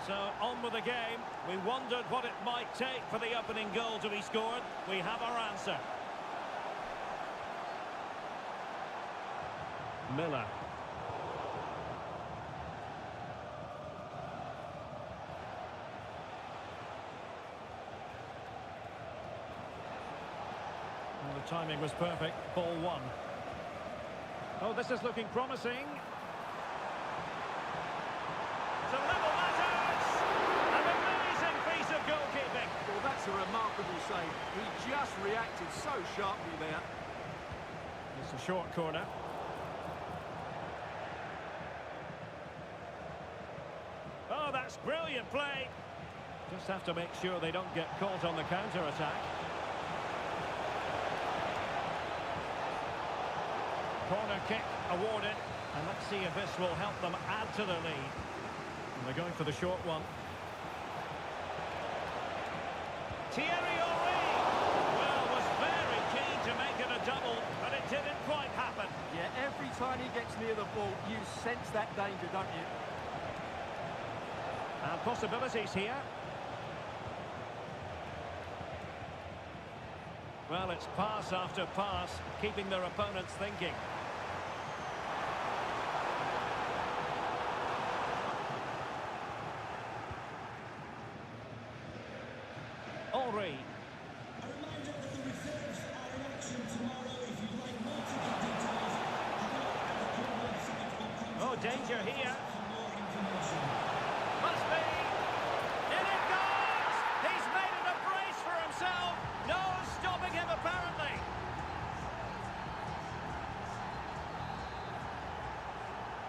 So on with the game. We wondered what it might take for the opening goal to be scored. We have our answer. Miller. Well, the timing was perfect. Ball one. Oh, this is looking promising. To level matters! An amazing piece of goalkeeping. Well, that's a remarkable save. He just reacted so sharply there. It's a short corner. Oh, that's brilliant play. Just have to make sure they don't get caught on the counter-attack. Corner kick awarded. And let's see if this will help them add to the lead. And they're going for the short one. Thierry Henry! Well, was very keen to make it a double, but it didn't quite happen. Yeah, every time he gets near the ball, you sense that danger, don't you? And possibilities here. Well, it's pass after pass, keeping their opponents thinking. Henry. A reminder that the reserves are in action tomorrow. If you'd like more ticket details, have a look at the club website or contact Oh, danger here. for more information. Must be. In it goes! He's made it a brace for himself. No stopping him, apparently.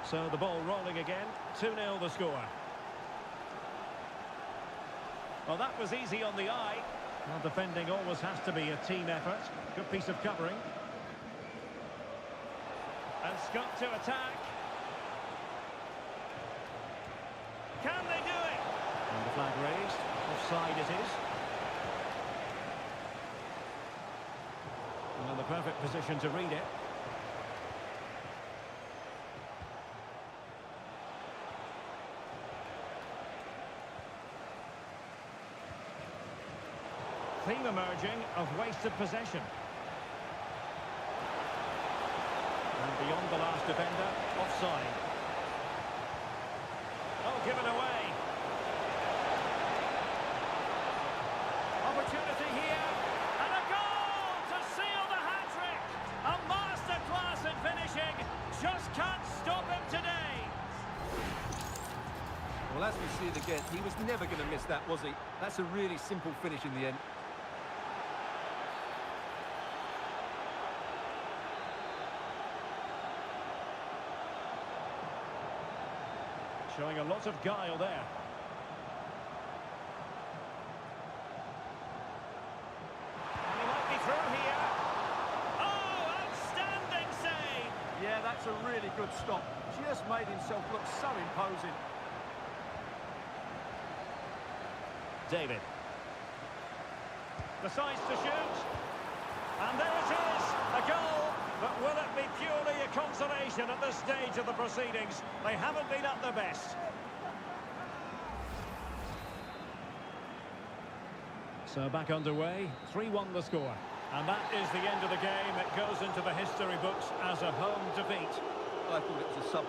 So the ball rolling again. 2-0 the score. Well, that was easy on the eye. Well, defending always has to be a team effort. Good piece of covering. And Scott to attack. Can they do it? And the flag raised. Offside it is. Well, the perfect position to read it. Theme emerging of wasted possession. And beyond the last defender, offside. Oh, given away. Opportunity here. And a goal to seal the hat-trick. A masterclass in finishing. Just can't stop him today. Well, as we see it again, he was never going to miss that, was he? That's a really simple finish in the end. Showing a lot of guile there. And he might be through here. Oh, outstanding save! Yeah, that's a really good stop. Just made himself look so imposing. David. Decides to shoot. And there it is, a goal. But will it be purely a consolation at this stage of the proceedings? They haven't been at their best. So back underway, 3-1 the score. And that is the end of the game. It goes into the history books as a home defeat. I thought it was a sub.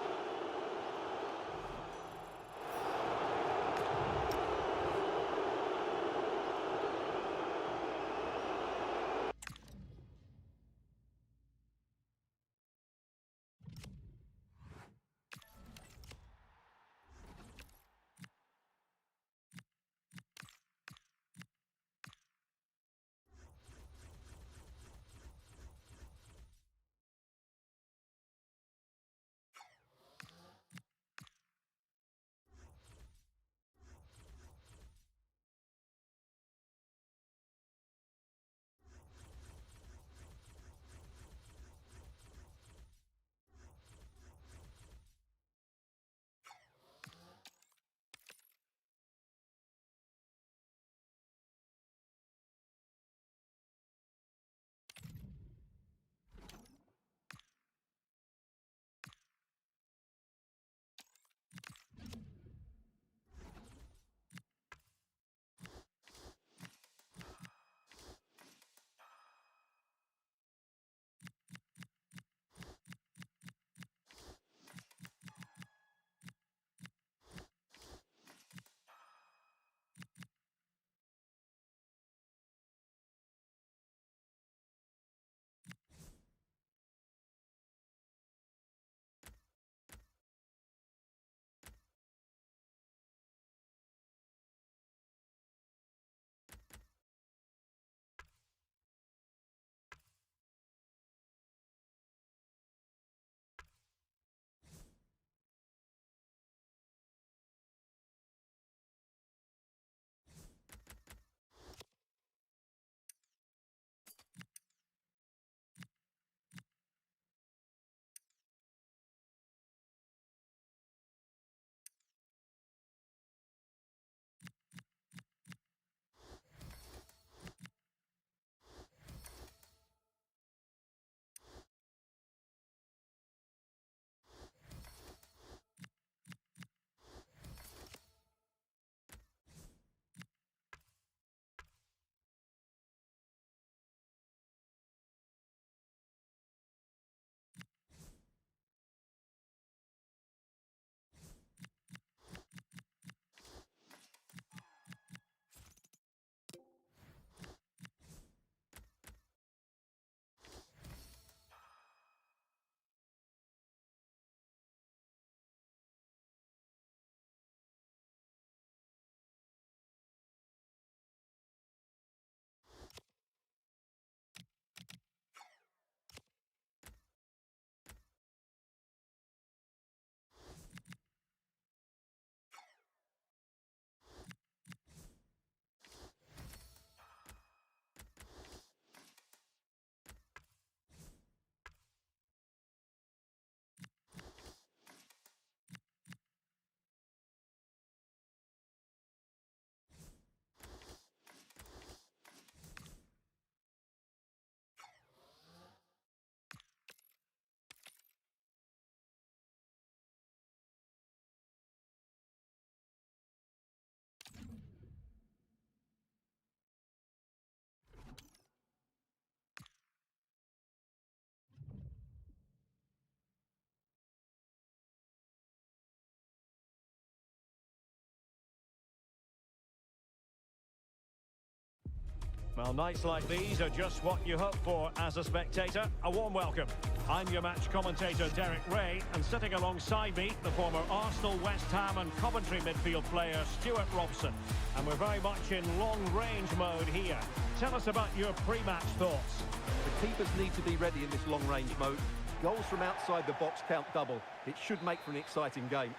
Well, nights like these are just what you hope for as a spectator. A warm welcome. I'm your match commentator, Derek Ray, and sitting alongside me, the former Arsenal, West Ham and Coventry midfield player, Stuart Robson. And we're very much in long-range mode here. Tell us about your pre-match thoughts. The keepers need to be ready in this long-range mode. Goals from outside the box count double. It should make for an exciting game.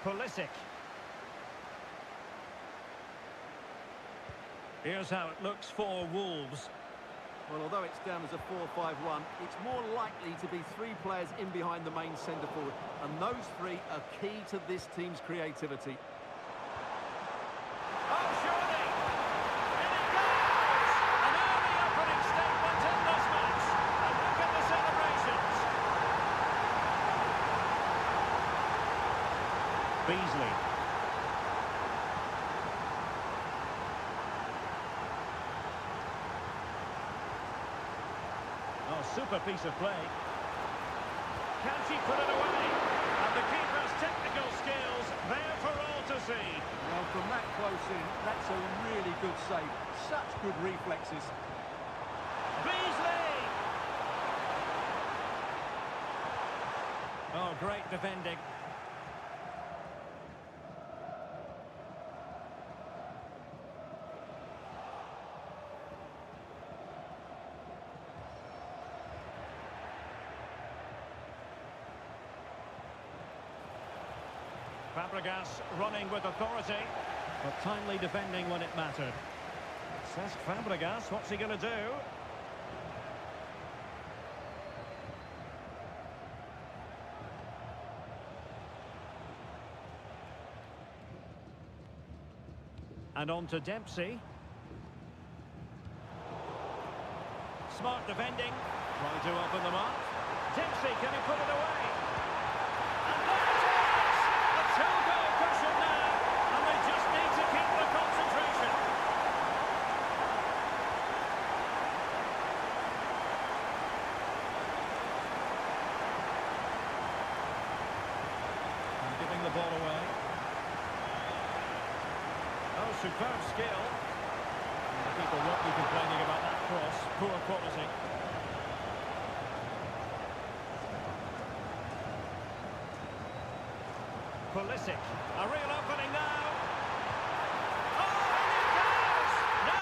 Pulisic. Here's how it looks for Wolves. Well, although it's down as a 4-5-1, it's more likely to be three players in behind the main centre forward. And those three are key to this team's creativity. Oh, surely! In it goes! An early opening statement in this match. And look at the celebrations. Beasley. Super piece of play. Can she put it away? And the keeper's technical skills there for all to see. Well, from that close in, that's a really good save. Such good reflexes. Beasley! Oh, great defending. Fabregas running with authority, but timely defending when it mattered. Says Fabregas, what's he going to do? And on to Dempsey. Smart defending, trying to open them up. Dempsey, can he put it away? And there it is! A two-goal cushion now, and they just need to keep the concentration. And giving the ball away. Oh, superb skill. And the people won't be complaining about that cross. Poor quality. Pulisic, a real opening now. Oh, and it goes! No!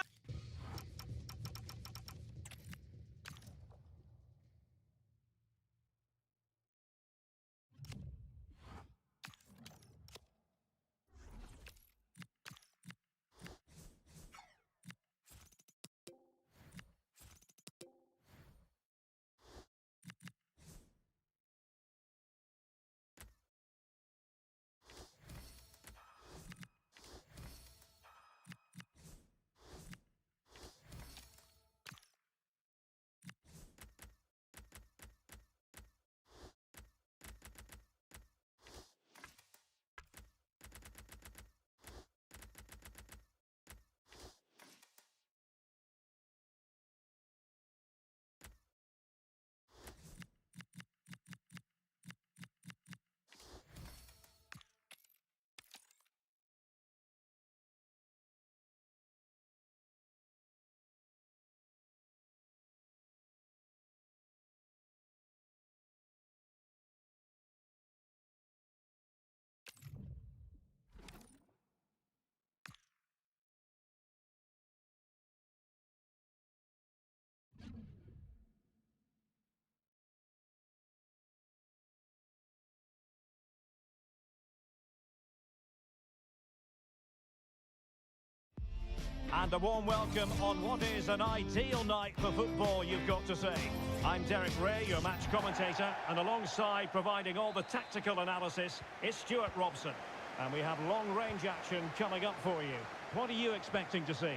And a warm welcome on what is an ideal night for football, you've got to say. I'm Derek Ray, your match commentator, and alongside providing all the tactical analysis is Stuart Robson. And we have long-range action coming up for you. What are you expecting to see?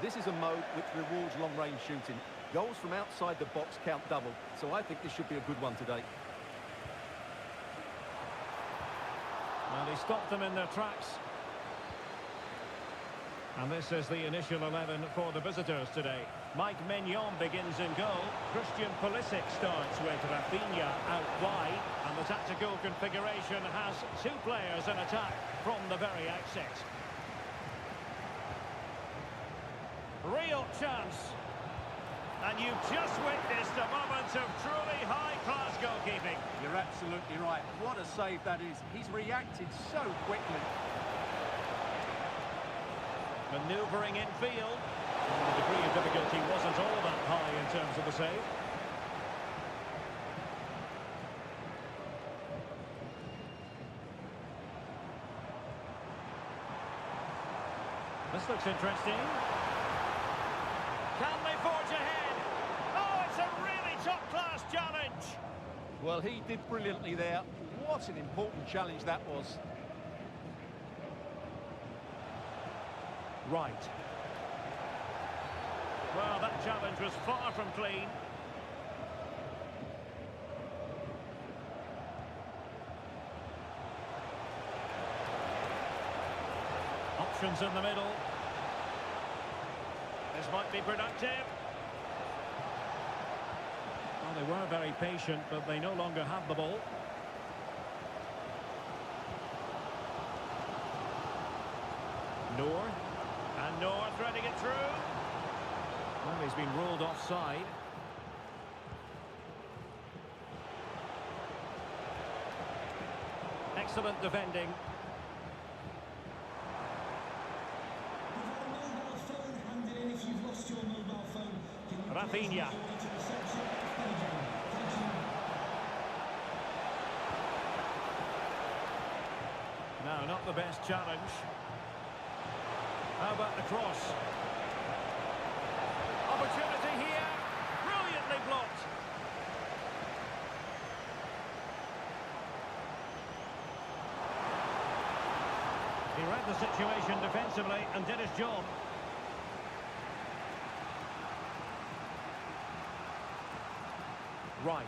This is a mode which rewards long-range shooting. Goals from outside the box count double, so I think this should be a good one today. And he stopped them in their tracks. And this is the initial 11 for the visitors today. Mike Mignon begins in goal. Christian Pulisic starts with Rafinha out wide. And the tactical configuration has two players in attack from the very outset. Real chance. And you've just witnessed a moment of truly high-class goalkeeping. You're absolutely right. What a save that is. He's reacted so quickly. Manoeuvring in field. The degree of difficulty wasn't all that high in terms of the save. This looks interesting. Can they forge ahead? Oh, it's a really top-class challenge. Well, he did brilliantly there. What an important challenge that was. Right. Well, that challenge was far from clean. Options in the middle. This might be productive. Well, they were very patient, but they no longer have the ball. Noor. And Noor threading it through. Well, he's been ruled offside. Excellent defending. Rafinha. No, not the best challenge. How about the cross? Opportunity here. Brilliantly blocked. He read the situation defensively and did his job. Right.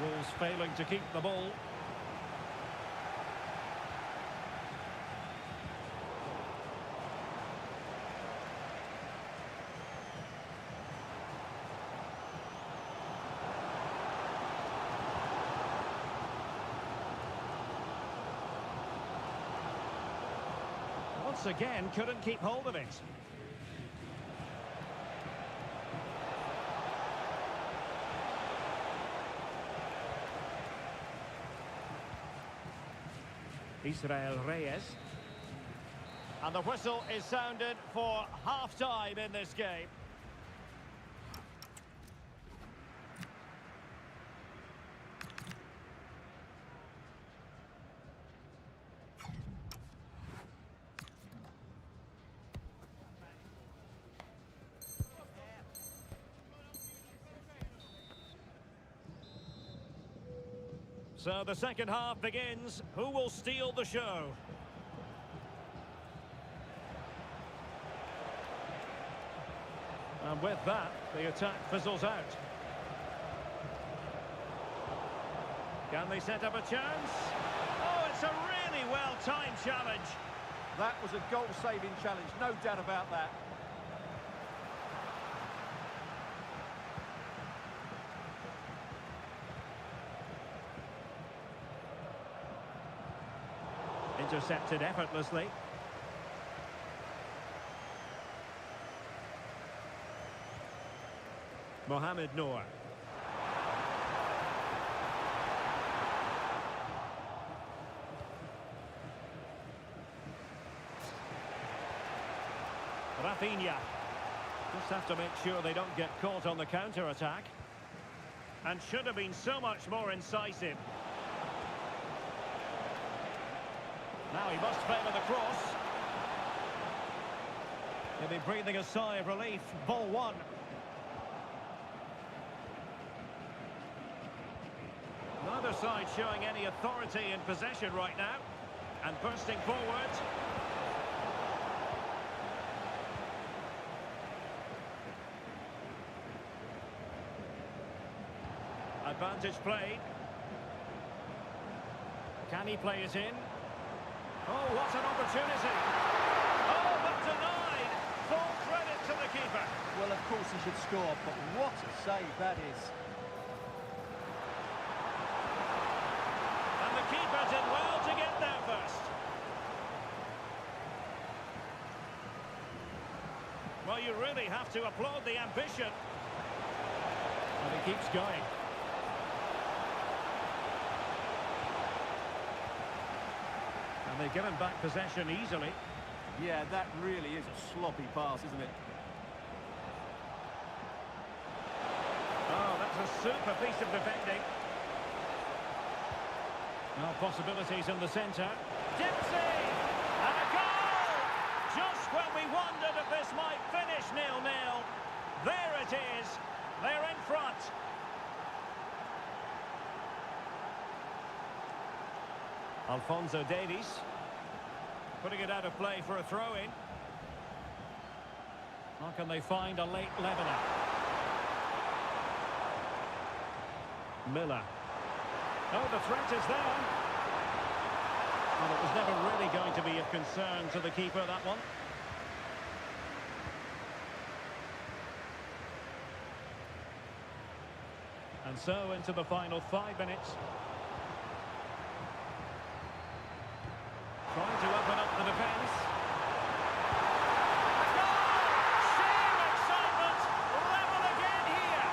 Wolves failing to keep the ball. Once again, couldn't keep hold of it. Israel Reyes. And the whistle is sounded for half-time in this game. So the second half begins. Who will steal the show? And with that, the attack fizzles out. Can they set up a chance? Oh, it's a really well-timed challenge. That was a goal-saving challenge, no doubt about that. Intercepted effortlessly. Mohamed Noor. Rafinha. Just have to make sure they don't get caught on the counter-attack. And should have been so much more incisive. Now he must favour the cross. He'll be breathing a sigh of relief. Ball one. Neither side showing any authority in possession right now. And bursting forward. Advantage played. Can he play it in? Oh, what an opportunity. Oh, but denied. Full credit to the keeper. Well, of course he should score, but what a save that is. And the keeper did well to get there first. Well, you really have to applaud the ambition. And he keeps going. And they've given back possession easily. Yeah, that really is a sloppy pass, isn't it? Oh, that's a super piece of defending. Now possibilities in the centre. Dempsey! And a goal! Just when we wondered if this might finish 0-0. There it is. They're in front. Alphonso Davies. Putting it out of play for a throw-in. How can they find a late leveller? Miller. Oh, the threat is there. Well, it was never really going to be of concern to the keeper, that one. And so into the final 5 minutes. Trying to open up the defence. Sheer excitement! Level again here!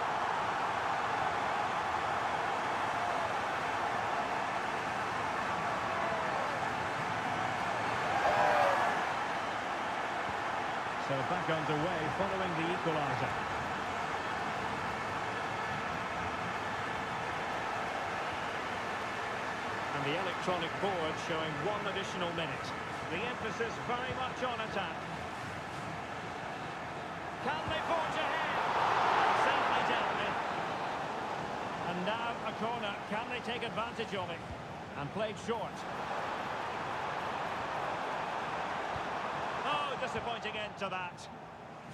So back underway following the equaliser. And the electronic board showing 1 additional minute. The emphasis very much on attack. Can they forge ahead? Safely dealt with. And now a corner. Can they take advantage of it? And played short. Oh, disappointing end to that.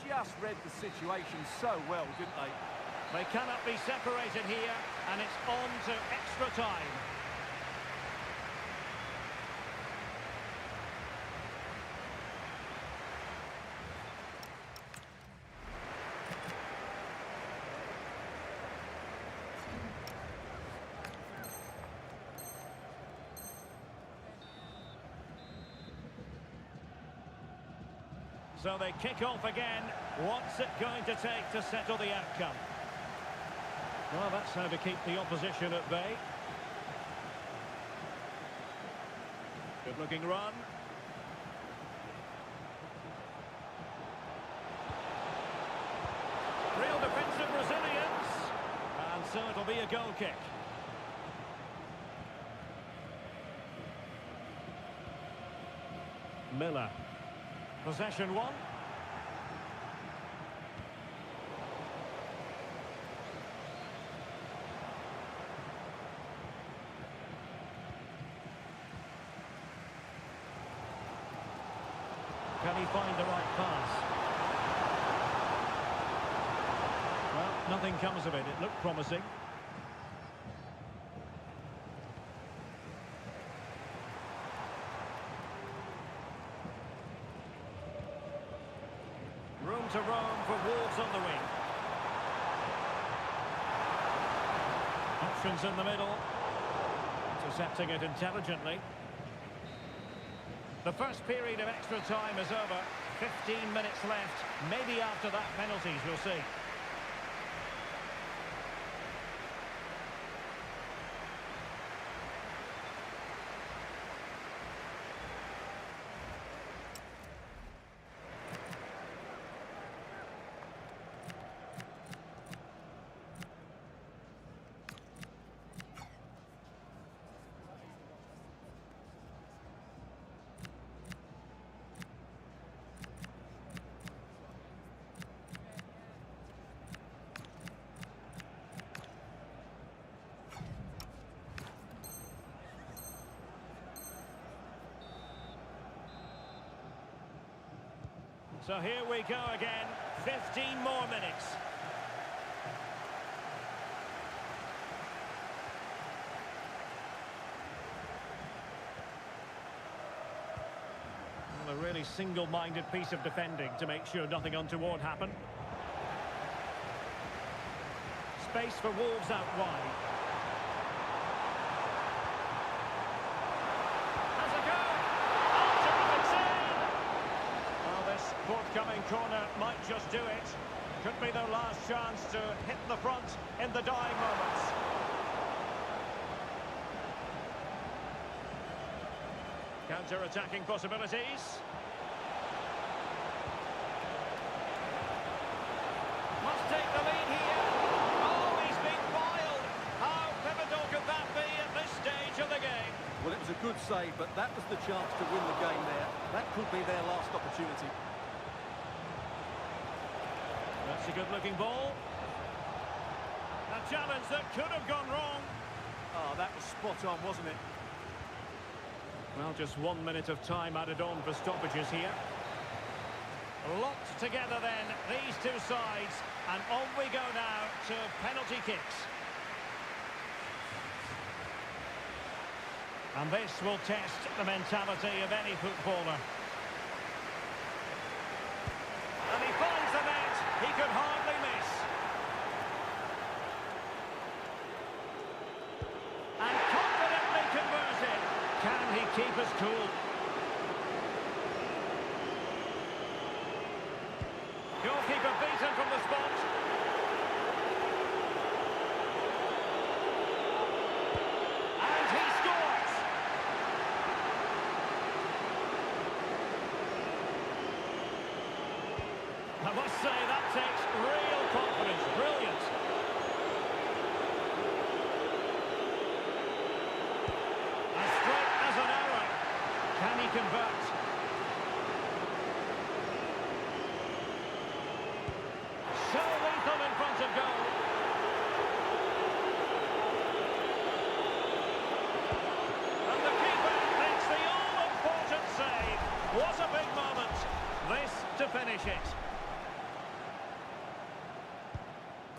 Just read the situation so well, didn't they? They cannot be separated here, and it's on to extra time. So they kick off again. What's it going to take to settle the outcome? Well, that's how to keep the opposition at bay. Good-looking run. Real defensive resilience. And so it'll be a goal kick. Miller. Possession one. Can he find the right pass? Well, nothing comes of it. It looked promising. Room to roam for Wolves on the wing. Options in the middle. Intercepting it intelligently. The first period of extra time is over. 15 minutes left. Maybe after that, penalties, we'll see. So here we go again, 15 more minutes. Well, a really single-minded piece of defending to make sure nothing untoward happened. Space for Wolves out wide. Forthcoming corner might just do it. Could be their last chance to hit the front in the dying moments. Counter-attacking possibilities. Must take the lead here. Oh, he's been foiled. How pivotal could that be at this stage of the game? Well, it was a good save, but that was the chance to win the game there. That could be their last opportunity. That's a good-looking ball. A challenge that could have gone wrong. Oh, that was spot on, wasn't it? Well, just 1 minute of time added on for stoppages here. Locked together then, these two sides. And on we go now to penalty kicks. And this will test the mentality of any footballer. And he finds the net. He could hardly miss. And confidently converted. Can he keep us cool? Goalkeeper beaten from the spot. And he scores. I must say that takes real confidence. Brilliant. As straight as an arrow. Can he convert? So lethal in front of goal. And the keeper makes the all-important save. What a big moment. This to finish it.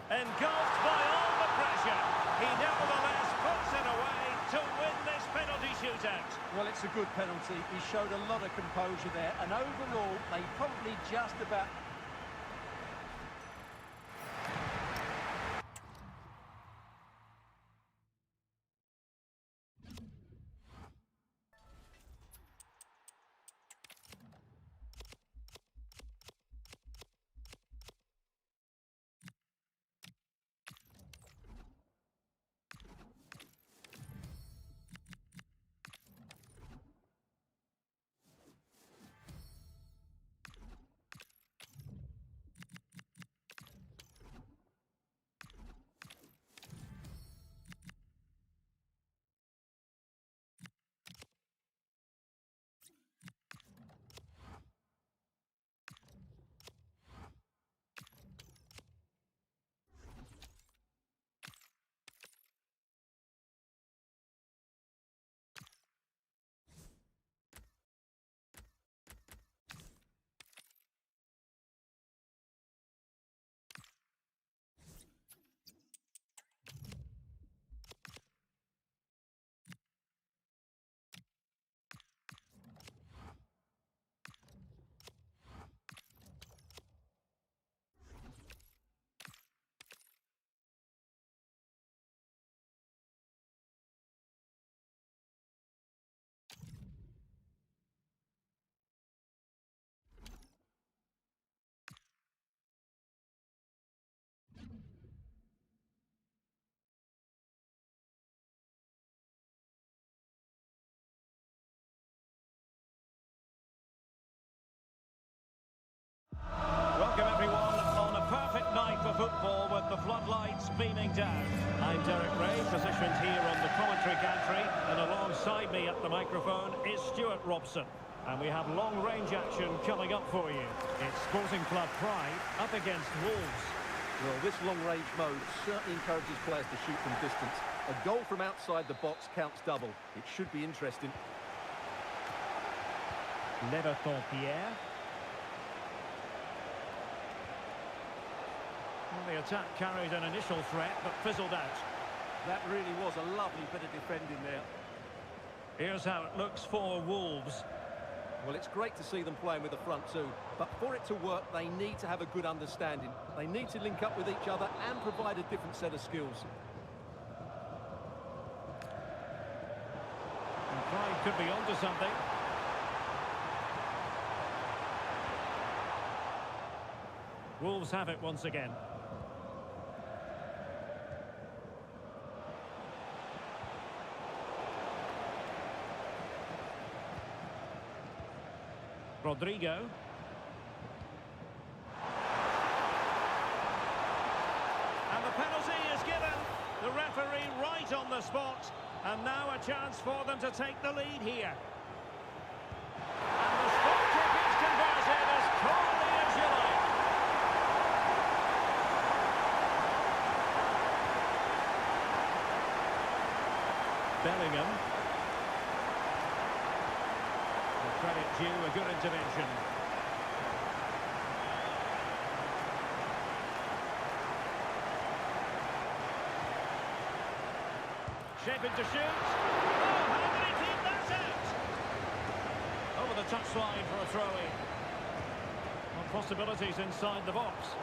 Engulfed by all the pressure, he nevertheless puts it away to win this penalty shootout. Well, it's a good penalty. He showed a lot of composure there, and overall, they probably just about... Welcome everyone on a perfect night for football with the floodlights beaming down. I'm Derek Ray, positioned here on the commentary gantry, and alongside me at the microphone is Stuart Robson. And we have long-range action coming up for you. It's Sporting Club Pride up against Wolves. Well, this long-range mode certainly encourages players to shoot from distance. A goal from outside the box counts double. It should be interesting. Pierre. Well, the attack carried an initial threat, but fizzled out. That really was a lovely bit of defending there. Here's how it looks for Wolves. Well, it's great to see them playing with the front two, but for it to work, they need to have a good understanding. They need to link up with each other and provide a different set of skills. And Pride could be onto something. Wolves have it once again. Rodrigo. And the penalty is given. The referee right on the spot. And now a chance for them to take the lead here. And the spot kick is converted as coolly as you like. Bellingham. Credit due, a good intervention. Shaping to shoot. Oh, how did he keep that out? Over the touchline for a throw-in. Well, possibilities inside the box.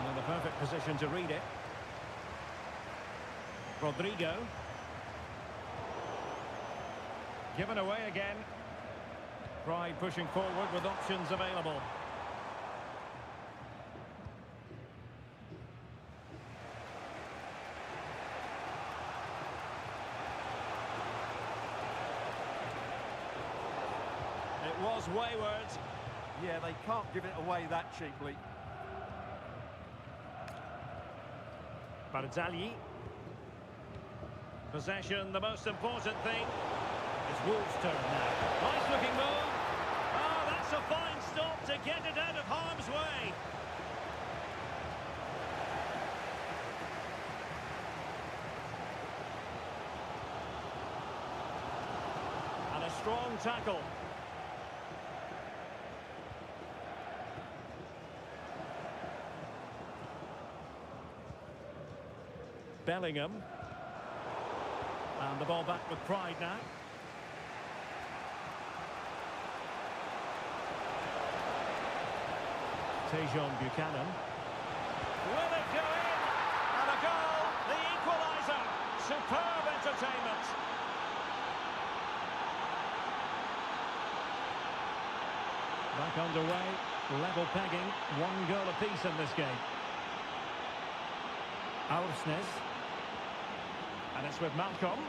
And in the perfect position to read it. Rodrigo. Given away again. Pride pushing forward with options available. It was wayward. Yeah, they can't give it away that cheaply. Barzagli. Possession, the most important thing. It's Wolves' turn now. Nice looking move. Oh, that's a fine stop to get it out of harm's way. And a strong tackle. Bellingham. And the ball back with Pride now. Tejon Buchanan. Will it go in? And a goal, the equaliser. Superb entertainment. Back underway, level pegging, 1 goal apiece in this game. Aursnes. And it's with Malcolm.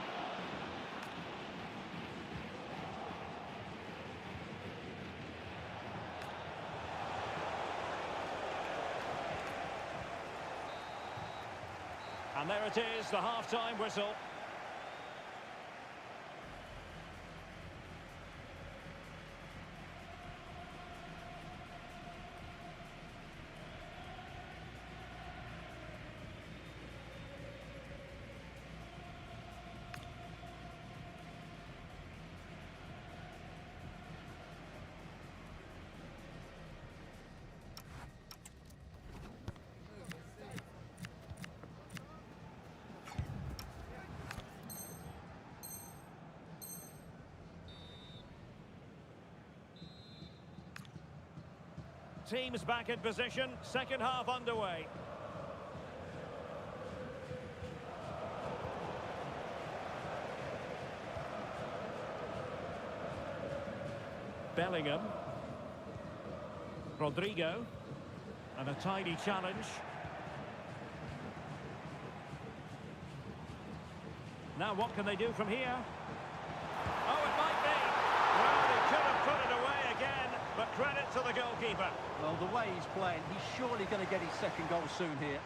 And there it is, the half-time whistle. Teams back in position, second half underway. Bellingham. Rodrigo. And a tidy challenge. Now what can they do from here? Oh, it might be. Well, they could have put it away again, but credit to the goalkeeper. Well, the way he's playing, he's surely going to get his second goal soon here.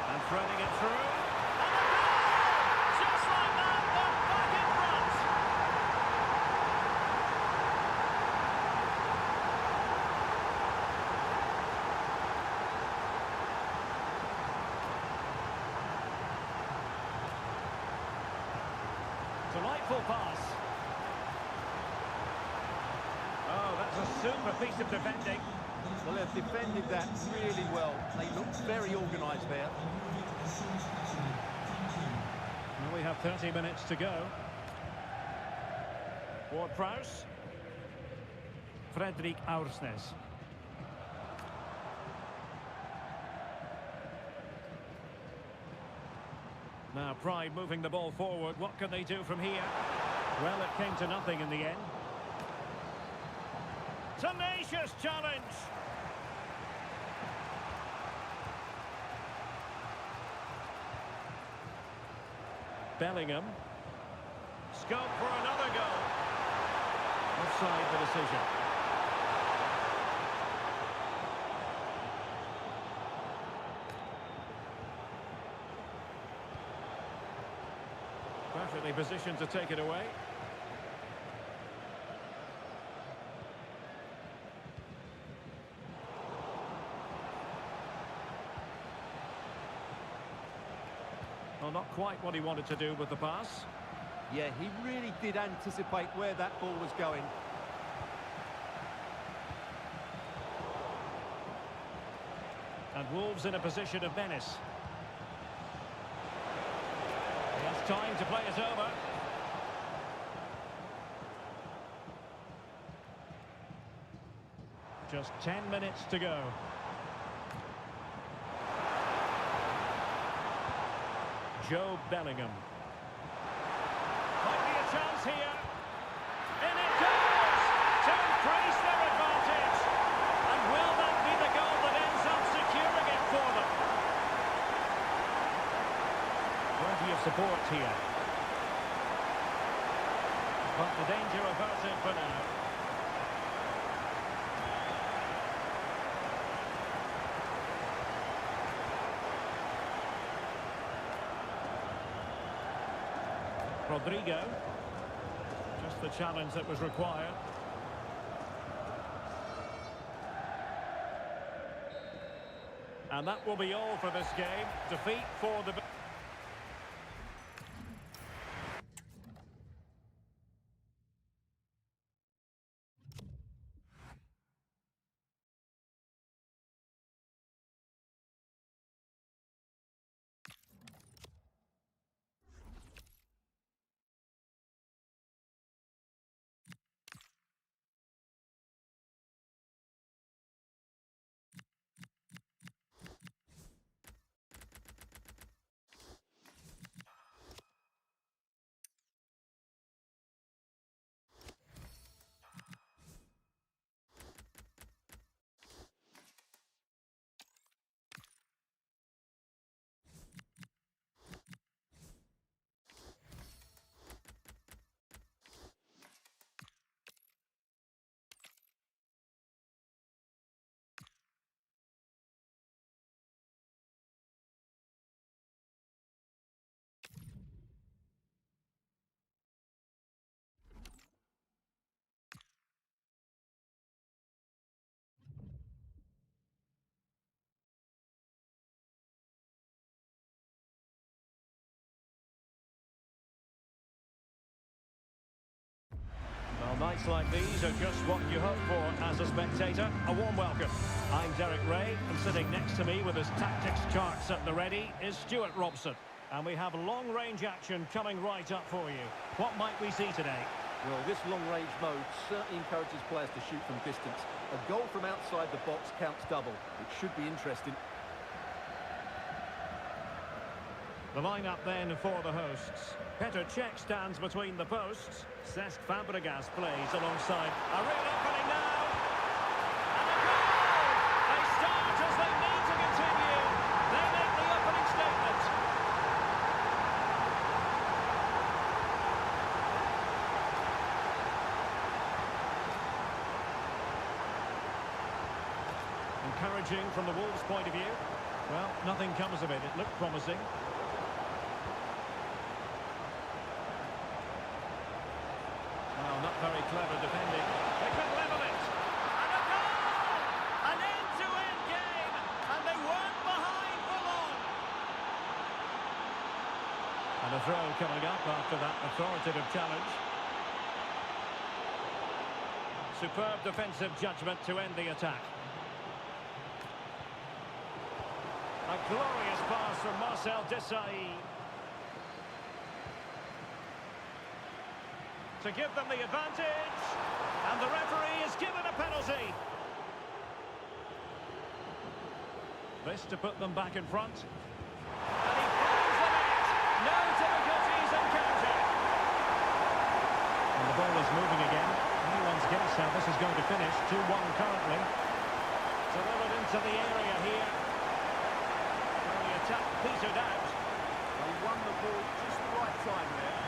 And threading it through. And a goal! Just like that, they're back in front. Delightful pass. Oh, that's a super piece of defending. Well, they've defended that really well. They look very organised there. Well, we have 30 minutes to go. Ward-Prowse. Frederik Aursnes. Now Pride moving the ball forward. What can they do from here? Well, it came to nothing in the end. Tenacious challenge. Bellingham. Scope for another goal. Offside the decision. Perfectly positioned to take it away. Well, not quite what he wanted to do with the pass. Yeah, he really did anticipate where that ball was going. And Wolves in a position of menace. He has time to play it over. Just 10 minutes to go. Joe Bellingham. Might be a chance here. In it goes! To increase their advantage. And will that be the goal that ends up securing it for them? Plenty of support here. But the danger averted for now. Rodrigo, just the challenge that was required. And that will be all for this game. Defeat for the... Well, nights like these are just what you hope for as a spectator. A warm welcome. I'm Derek Ray, and sitting next to me with his tactics charts at the ready is Stuart Robson. And we have long-range action coming right up for you. What might we see today? Well, this long-range mode certainly encourages players to shoot from distance. A goal from outside the box counts double. It should be interesting. The line-up then for the hosts. Petr Cech stands between the posts. Cesc Fabregas plays alongside. A real opening now. And a goal! They start as they need to continue. They make the opening statement. Encouraging from the Wolves' point of view. Well, nothing comes of it. It looked promising. Well, not very clever defending. They could level it. And a goal! An end-to-end game. And they weren't behind for long. And a throw coming up after that authoritative challenge. Superb defensive judgment to end the attack. A glorious pass from Marcel Desailly. To give them the advantage. And the referee is given a penalty. This to put them back in front. And he finds the net. No difficulties encountered. ball is moving again. Anyone's guess how this is going to finish. 2-1 currently. Delivered into the area here. Well, the attack petered out. They won the ball just the right time there.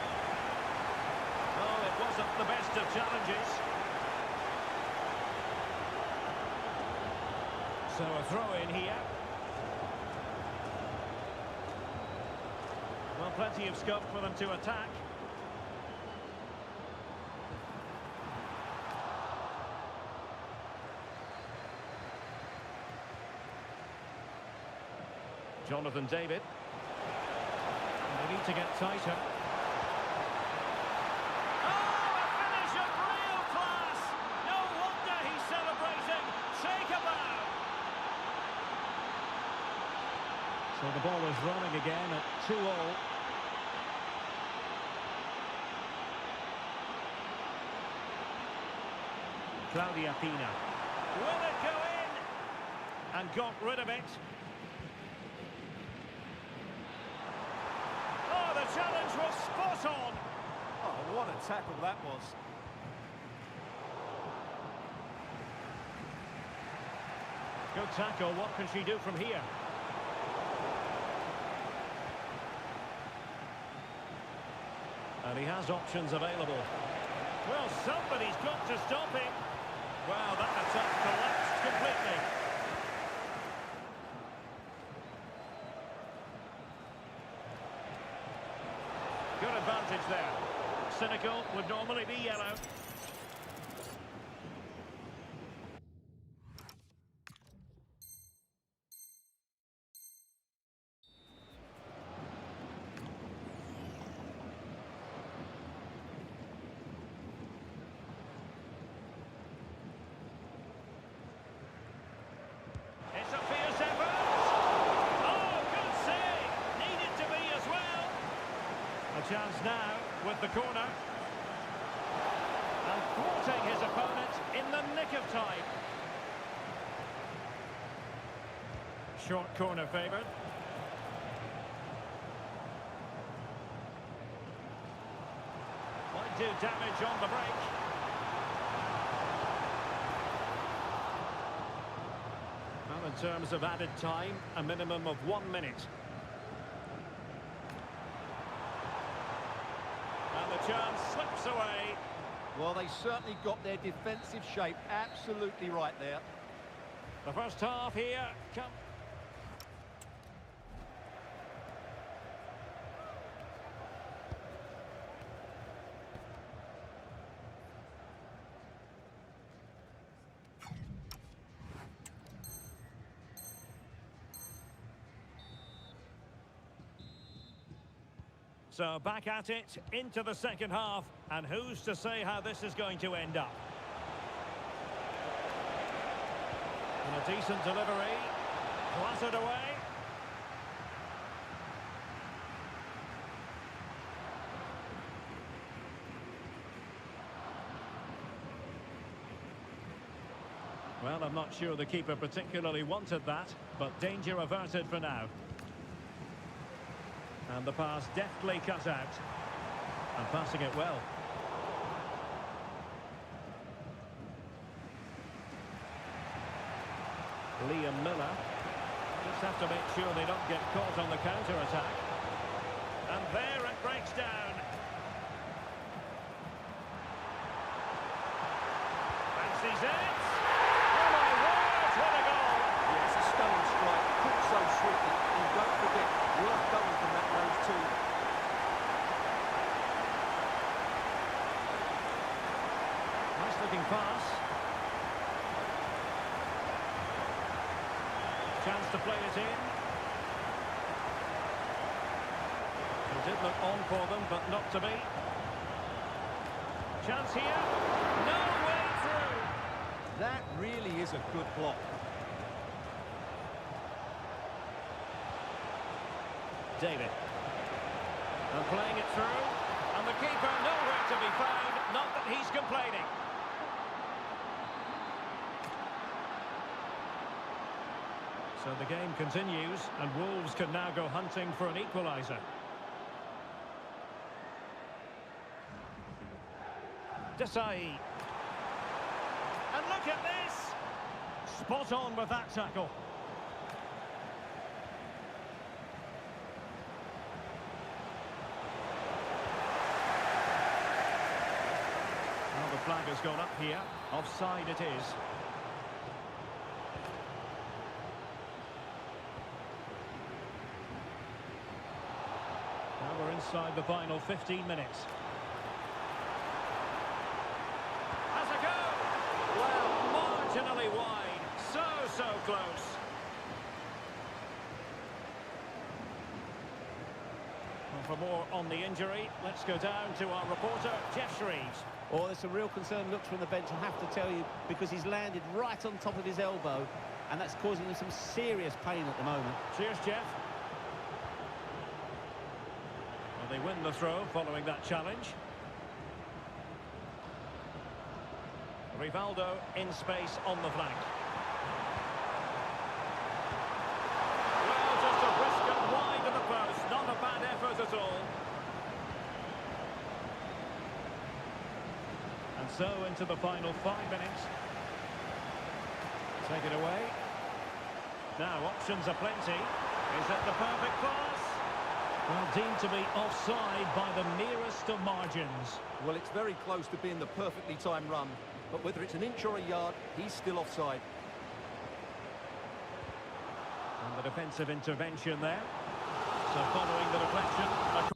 Oh, it wasn't the best of challenges. So a throw in here. Well, plenty of scope for them to attack. Jonathan David. And they need to get tighter. Oh, a finish of real class! No wonder he's celebrating. Shake a bow. So the ball is rolling again at 2-all. Claudia Pina. Will it go in? And got rid of it. Oh, the challenge was spot on. Oh, what a tackle that was. Good tackle. What can she do from here? And he has options available. Well, somebody's got to stop him. Wow, that attack collapsed completely. Good advantage there. Cynical would normally be yellow. It's a fierce effort. Oh, good save. Needed to be as well. A chance now with the corner. And thwarting his opponent in the nick of time. Short corner favoured. Might do damage on the break. Well, in terms of added time, a minimum of 1 minute. And the chance slips away. Well, they certainly got their defensive shape absolutely right there. The first half here. So back at it, into the second half, and who's to say how this is going to end up? And a decent delivery, clattered away. Well, I'm not sure the keeper particularly wanted that, but danger averted for now. And the pass deftly cut out. And passing it well. Liam Miller. Just have to make sure they don't get caught on the counter-attack. And there it breaks down. Fancies it. Oh my word, what a goal! Yeah, it's a stunning strike, put so swiftly. And don't forget, worth going from that range too. Nice looking pass. Chance to play it in. It did look on for them, but not to be. Chance here. No way through. That really is a good block. David. And playing it through. And the keeper nowhere to be found. Not that he's complaining. So the game continues, and Wolves can now go hunting for an equaliser. Desai. And look at this! Spot on with that tackle. Well, the flag has gone up here. Offside it is. Now we're inside the final 15 minutes. Has a go! Well, marginally wide. So close. Well, for more on the injury, let's go down to our reporter, Jeff Shreves. Oh, there's some real concern looks from the bench, I have to tell you, because he's landed right on top of his elbow, and that's causing him some serious pain at the moment. Cheers, Jeff. Well, they win the throw following that challenge. Rivaldo in space on the flank. Well, just a whisker wide of the post. Not a bad effort at all. And so into the final 5 minutes. Take it away. Now options are plenty. Is it the perfect pass? Well, deemed to be offside by the merest of margins. Well, it's very close to being the perfectly timed run, but whether it's an inch or a yard, he's still offside. And the defensive intervention there. So following the deflection...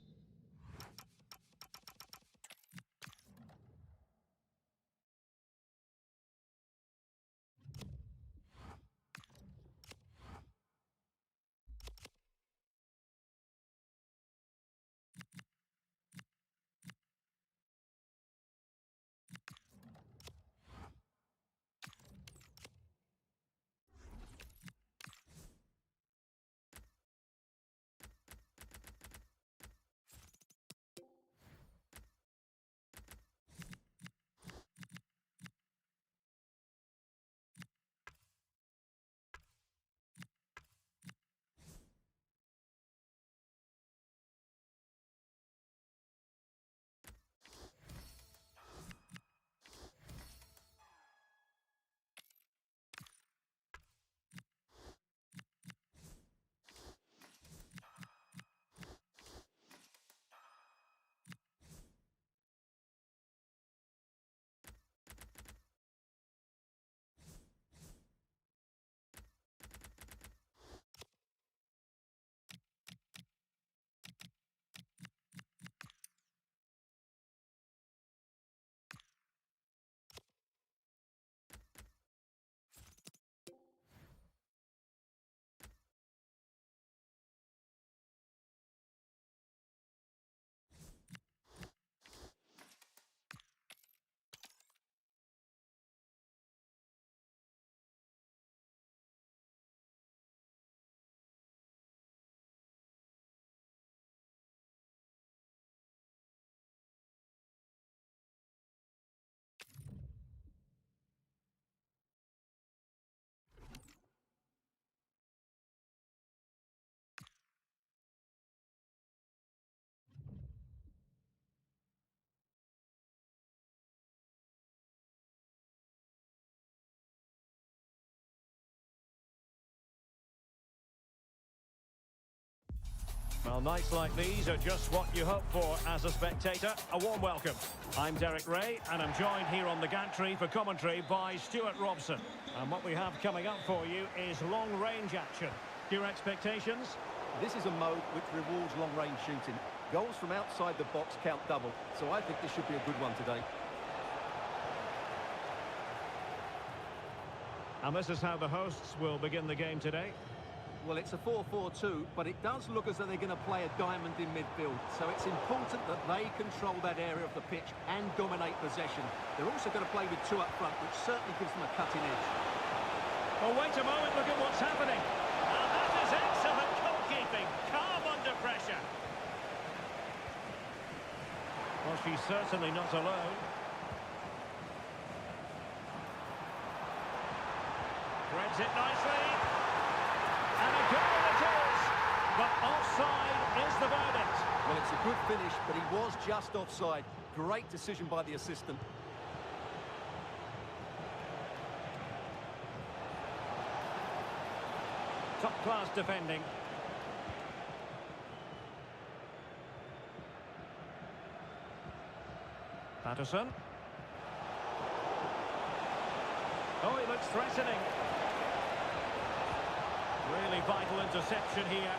Well, nights like these are just what you hope for as a spectator. A warm welcome. I'm Derek Ray, and I'm joined here on the gantry for commentary by Stuart Robson. And what we have coming up for you is long-range action. Your expectations? This is a mode which rewards long-range shooting. Goals from outside the box count double, so I think this should be a good one today. And this is how the hosts will begin the game today. Well, it's a 4-4-2, but it does look as though they're going to play a diamond in midfield. So it's important that they control that area of the pitch and dominate possession. They're also going to play with two up front, which certainly gives them a cutting edge. Oh, wait a moment, look at what's happening. And that is excellent goalkeeping. Calm under pressure. Well, she's certainly not alone. Threads it nicely. And a goal it is. But offside is the verdict. Well, it's a good finish, but he was just offside. Great decision by the assistant. Top-class defending. Patterson. Oh, he looks threatening. Really vital interception here.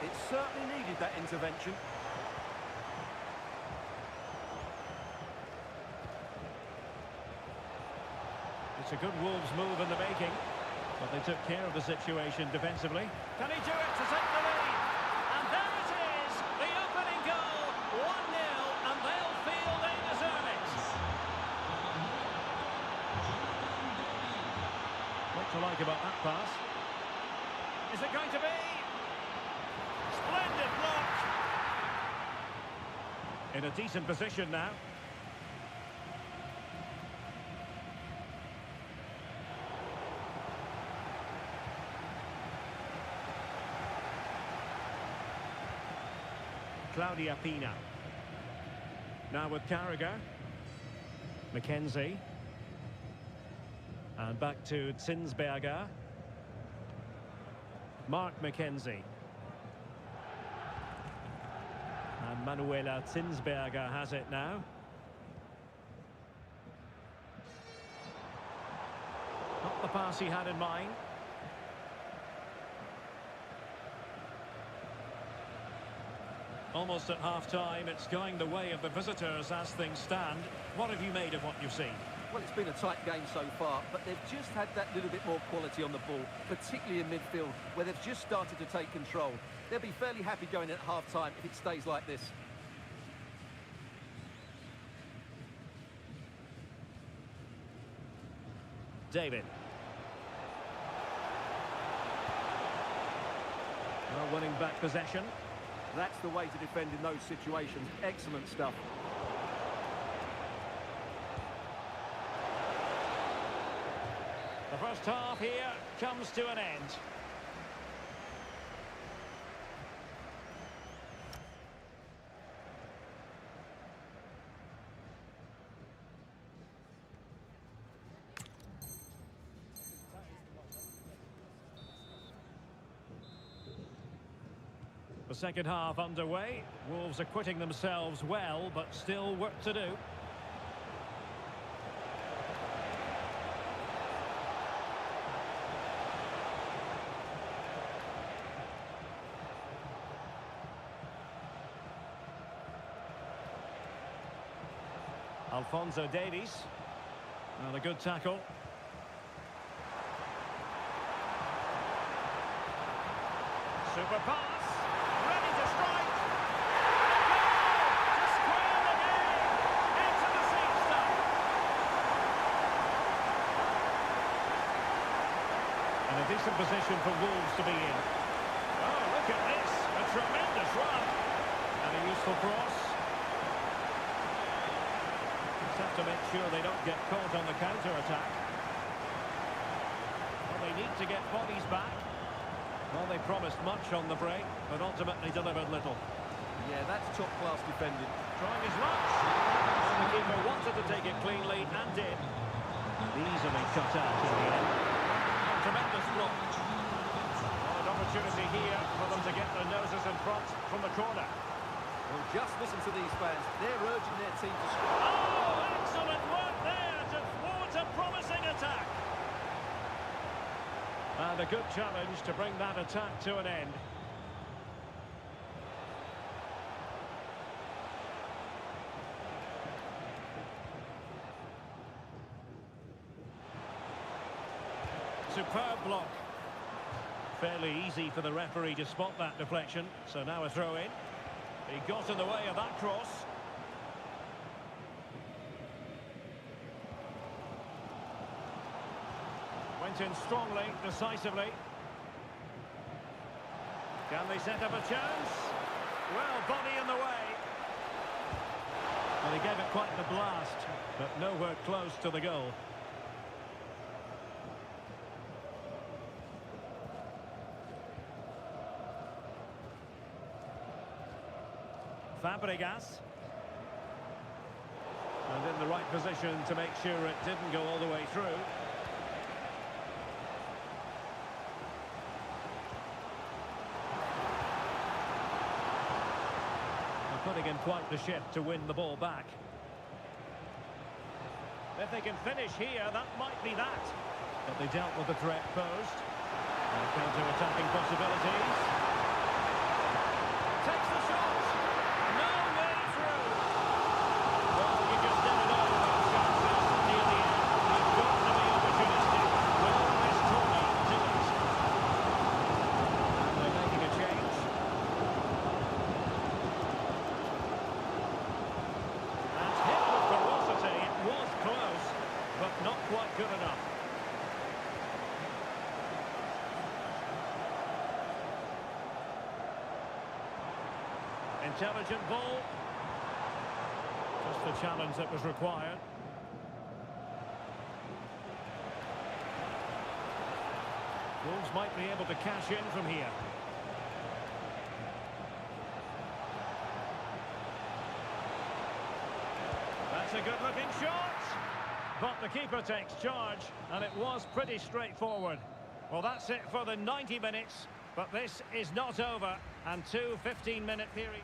It certainly needed that intervention. It's a good Wolves move in the making, but they took care of the situation defensively. Can he do it to take the lead? And there it is, the opening goal, 1-0, and they'll feel they deserve it. What to like about that pass? Is it going to be? Splendid block. In a decent position now. Claudia Pina. Now with Carragher. McKenzie. And back to Zinsberger. Mark McKenzie. And Manuela Zinsberger has it now. Not the pass he had in mind. Almost at half-time, it's going the way of the visitors as things stand. What have you made of what you've seen? Well, it's been a tight game so far, but they've just had that little bit more quality on the ball, particularly in midfield, where they've just started to take control. They'll be fairly happy going at half-time if it stays like this. David. Well, winning back possession. That's the way to defend in those situations. Excellent stuff. The first half here comes to an end. The second half underway. Wolves acquitting themselves well, but still work to do. Alphonso Davies. And a good tackle. Super pass. Ready to strike. To square the game. Into the seat stuff. And a decent position for Wolves to be in. Oh, look at this. A tremendous run. And a useful cross. Just have to make sure they don't get caught on the counter-attack. Well, they need to get bodies back. Well, they promised much on the break, but ultimately delivered little. Yeah, that's top-class defending. Trying his luck. And the keeper wanted to take it cleanly and did. Easily cut out in the end. A tremendous block. Well, an opportunity here for them to get their noses in front from the corner. Well, just listen to these fans. They're urging their team to score. Oh, excellent work there to thwart a promising attack. And a good challenge to bring that attack to an end. Superb block. Fairly easy for the referee to spot that deflection. So now a throw in. He got in the way of that cross. Went in strongly, decisively. Can they set up a chance? Well, body in the way. Well, he gave it quite the blast, but nowhere close to the goal. Fabregas. And in the right position to make sure it didn't go all the way through. putting in quite the shift to win the ball back. If they can finish here, that might be that. But they dealt with the threat posed. Counter-attacking possibilities. Takes the shot. No way through. Well, you just never know about chances near the end. You've got to be opportunistic. Will this tournament do it? And they're making a change. And hit with ferocity. It was close, but not quite good enough. Intelligent ball. Just the challenge that was required. Wolves might be able to cash in from here. That's a good-looking shot. But the keeper takes charge, and it was pretty straightforward. Well, that's it for the 90 minutes, but this is not over, and two 15-minute periods.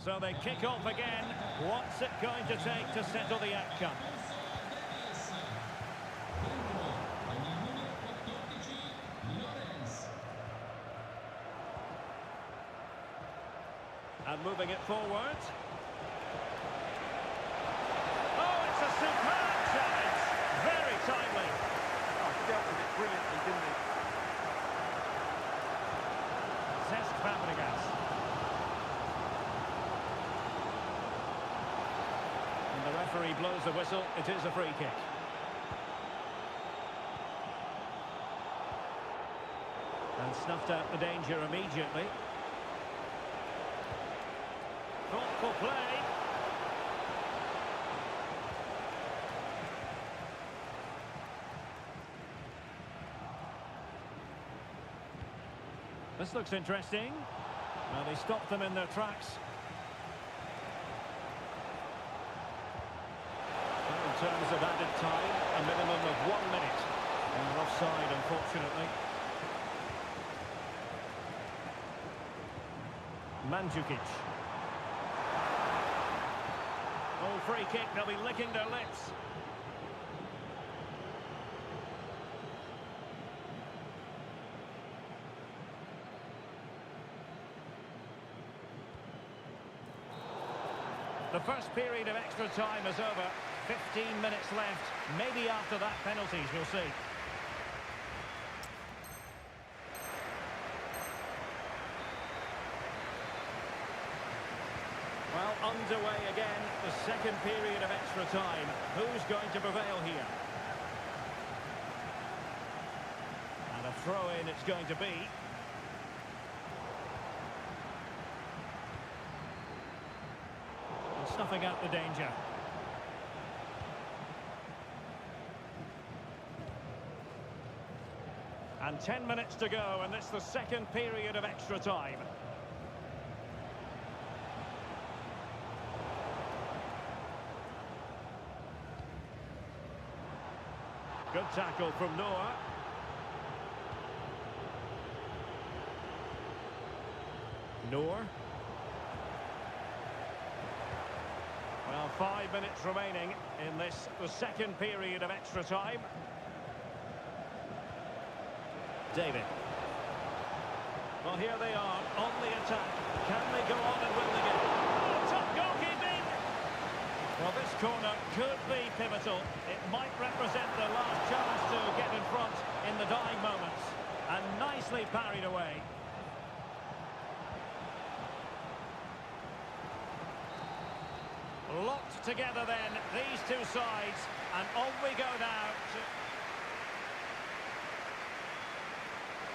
So they kick off again. What's it going to take to settle the outcome? And moving it forward. Oh, it's a superb challenge. Very timely. Oh, he dealt with it brilliantly, didn't he? Cesc Fabregas. And the referee blows the whistle. It is a free kick. And snuffed out the danger immediately. Thoughtful play. This looks interesting. Well, they stopped them in their tracks. In terms of added time, a minimum of 1 minute. And they're offside, unfortunately. Mandzukic. Oh, free kick, they'll be licking their lips. The first period of extra time is over. 15 minutes left. Maybe after that, penalties, we'll see. Well, underway again, the second period of extra time. Who's going to prevail here? And a throw-in it's going to be. And snuffing out the danger. And 10 minutes to go, and it's the second period of extra time. Good tackle from Noah. Noor. Well, 5 minutes remaining in this, the second period of extra time. David. Well, here they are on the attack. Can they go on and win the game? Oh, top goalkeeping! Well, this corner could be pivotal. It might represent the last chance to get in front in the dying moments. And nicely parried away. Locked together then, these two sides. And on we go now.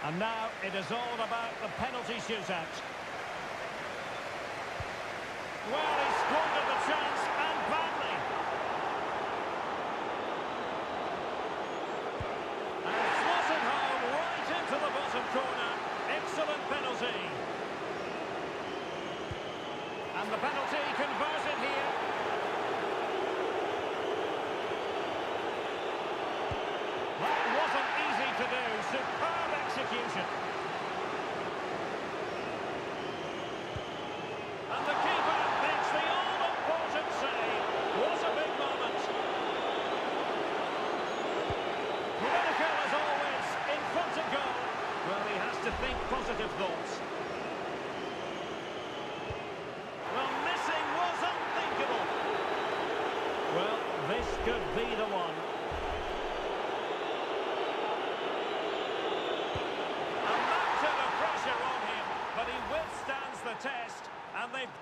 And now it is all about the penalty shootout. Well, he squandered the chance, and badly. And slotted home right into the bottom corner. to think positive thoughts. Well, missing was unthinkable. Well, this could be the one. A mountain of pressure on him, but he withstands the test, and they've...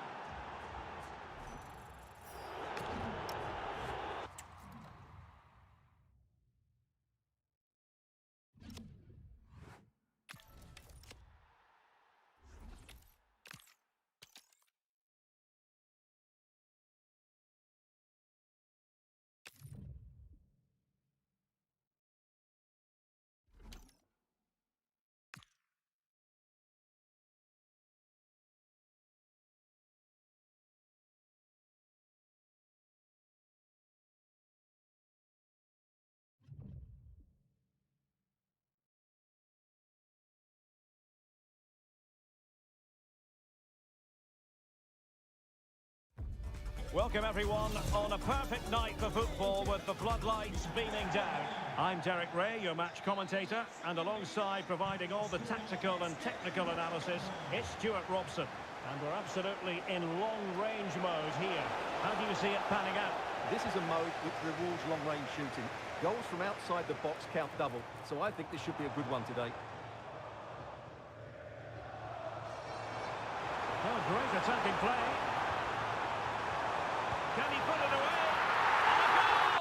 Welcome everyone on a perfect night for football with the floodlights beaming down. I'm Derek Ray, your match commentator, and alongside providing all the tactical and technical analysis, it's Stuart Robson. And we're absolutely in long-range mode here. How do you see it panning out? This is a mode which rewards long-range shooting. Goals from outside the box count double, so I think this should be a good one today. Oh, great attacking play. Can he put it away? And a goal!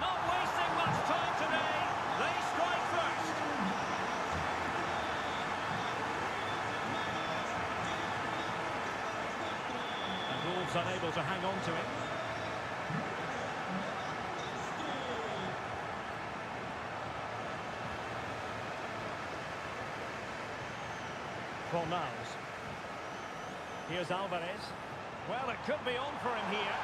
Not wasting much time today. They strike first. And Wolves unable to hang on to it. Fornals. Here's Alvarez. Well, it could be on for him here.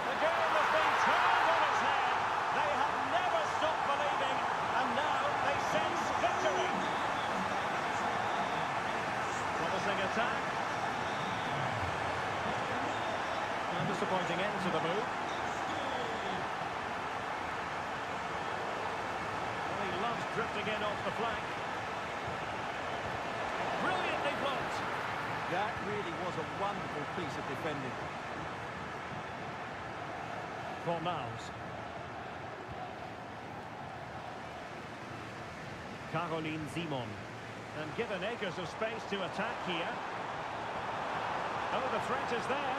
The game has been turned on its head. They have never stopped believing, and now they sense victory. Promising attack. A disappointing end to the move. Well, he loves drifting in off the flank. Brilliantly blocked. That really was a wonderful piece of defending. Fornals. Caroline Simon. And given acres of space to attack here. Oh, the threat is there.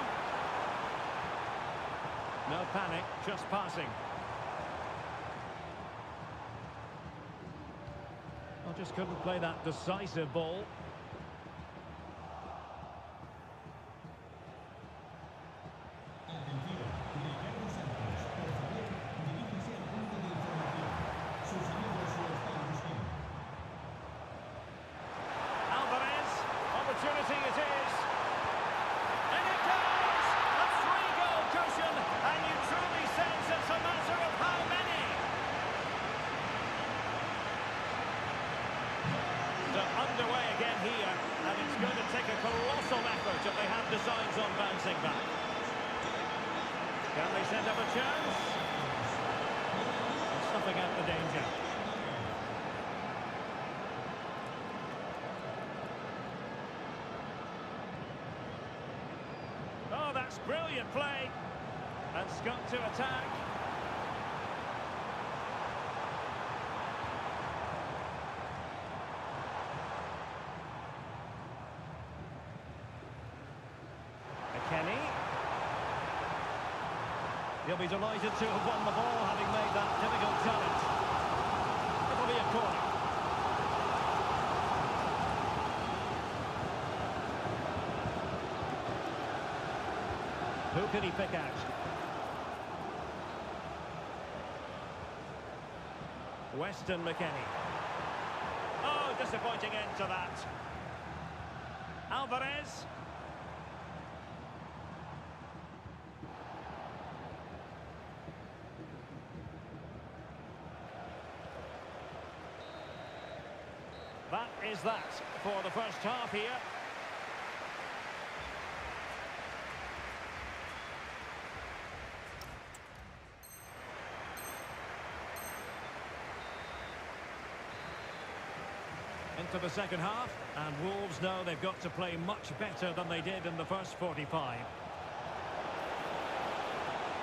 No panic, just passing. Well, just couldn't play that decisive ball. Opportunity it is. And it goes! A 3-goal cushion, and you truly sense it's a matter of how many. So underway again here, and it's going to take a colossal effort if they have designs on bouncing back. Can they set up a chance? Snuffing out the danger. Oh, that's brilliant play. And Scott to attack. Kenny. He'll be delighted to have won the ball, having made that difficult challenge. It'll be a corner. Who can he pick out? Weston McKennie. Oh, disappointing end to that. Alvarez. That is that for the first half here. into the second half, and Wolves know they've got to play much better than they did in the first 45.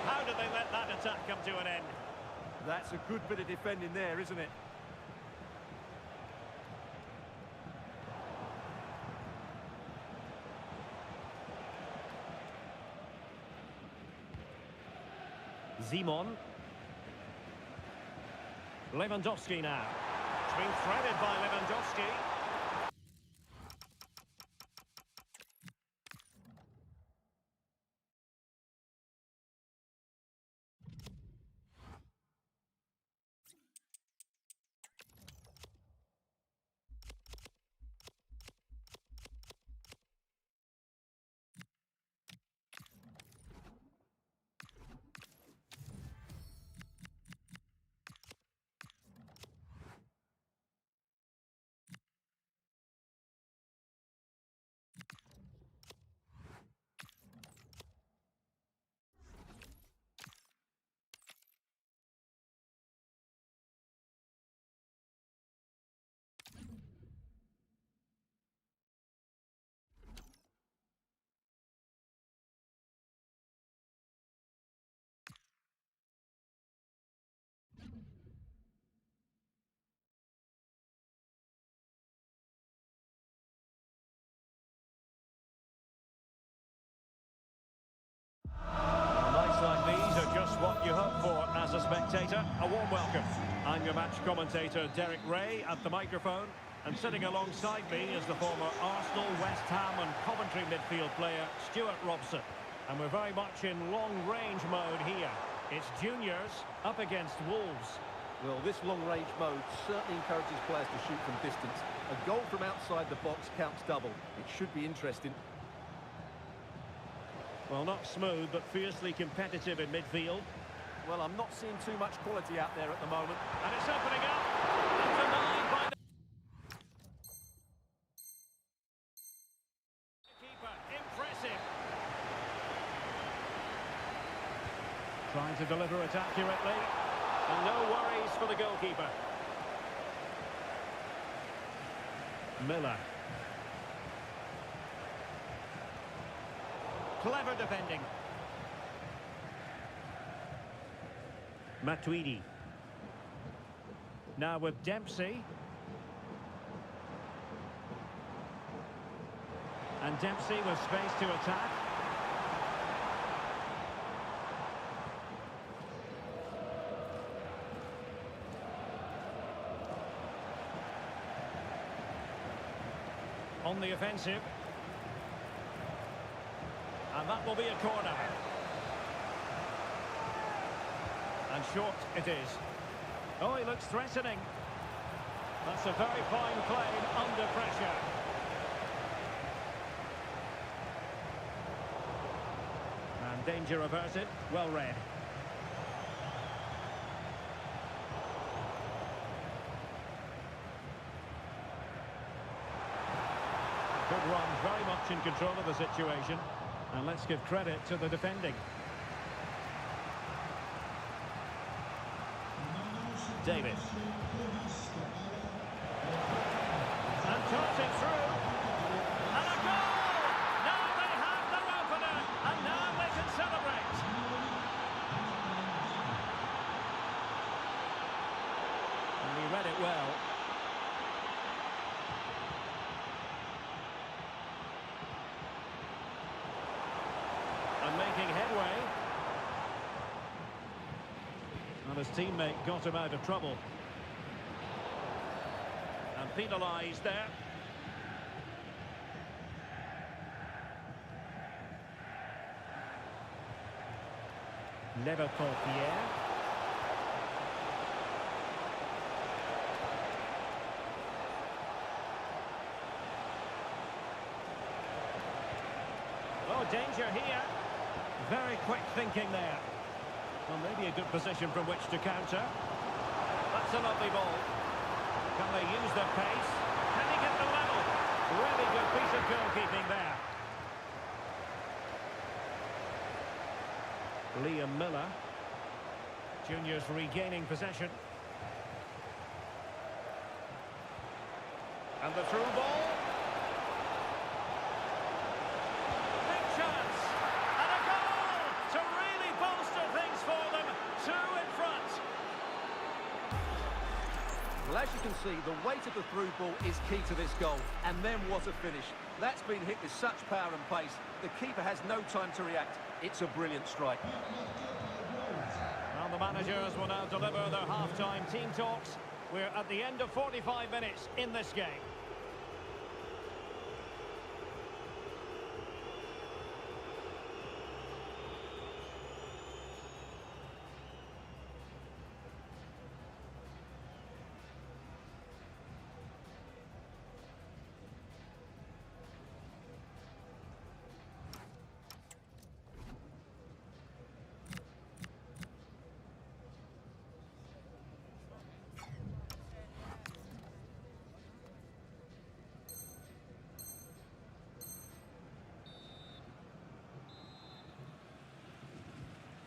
How did they let that attack come to an end? That's a good bit of defending there, isn't it? Simon. Lewandowski now. It's been threaded by Lewandowski. Nights like these are just what you hope for as a spectator. A warm welcome. I'm your match commentator, Derek Ray, at the microphone. And sitting alongside me is the former Arsenal, West Ham and Coventry midfield player, Stuart Robson. And we're very much in long-range mode here. It's juniors up against Wolves. Well, this long-range mode certainly encourages players to shoot from distance. A goal from outside the box counts double. It should be interesting. Well, not smooth, but fiercely competitive in midfield. Well, I'm not seeing too much quality out there at the moment. And it's opening up. And denied by the keeper. Impressive. Trying to deliver it accurately. And no worries for the goalkeeper. Miller. Clever defending. Matuidi. Now with Dempsey. And Dempsey with space to attack. On the offensive. And that will be a corner. And short it is. Oh, he looks threatening. That's a very fine claim under pressure. And danger averted. Well read. Good run, very much in control of the situation. And let's give credit to the defending. David. And tossing through. And a goal! Now they have their opener. And now they can celebrate. And he read it well. And making headway. And his teammate got him out of trouble. And penalised there. Leverpoltier. Oh, danger here. Very quick thinking there. Well, maybe a good position from which to counter. That's a lovely ball. Can they use their pace? Can he get the level? Really good piece of goalkeeping there. Liam Miller. Juniors regaining possession. And the through ball. Big chance. And a goal to really bolster things for them. 2 in front. Well, as you can see, the weight of the through ball is key to this goal. And then what a finish. That's been hit with such power and pace. The keeper has no time to react. It's a brilliant strike. Well, the managers will now deliver their half-time team talks. We're at the end of 45 minutes in this game.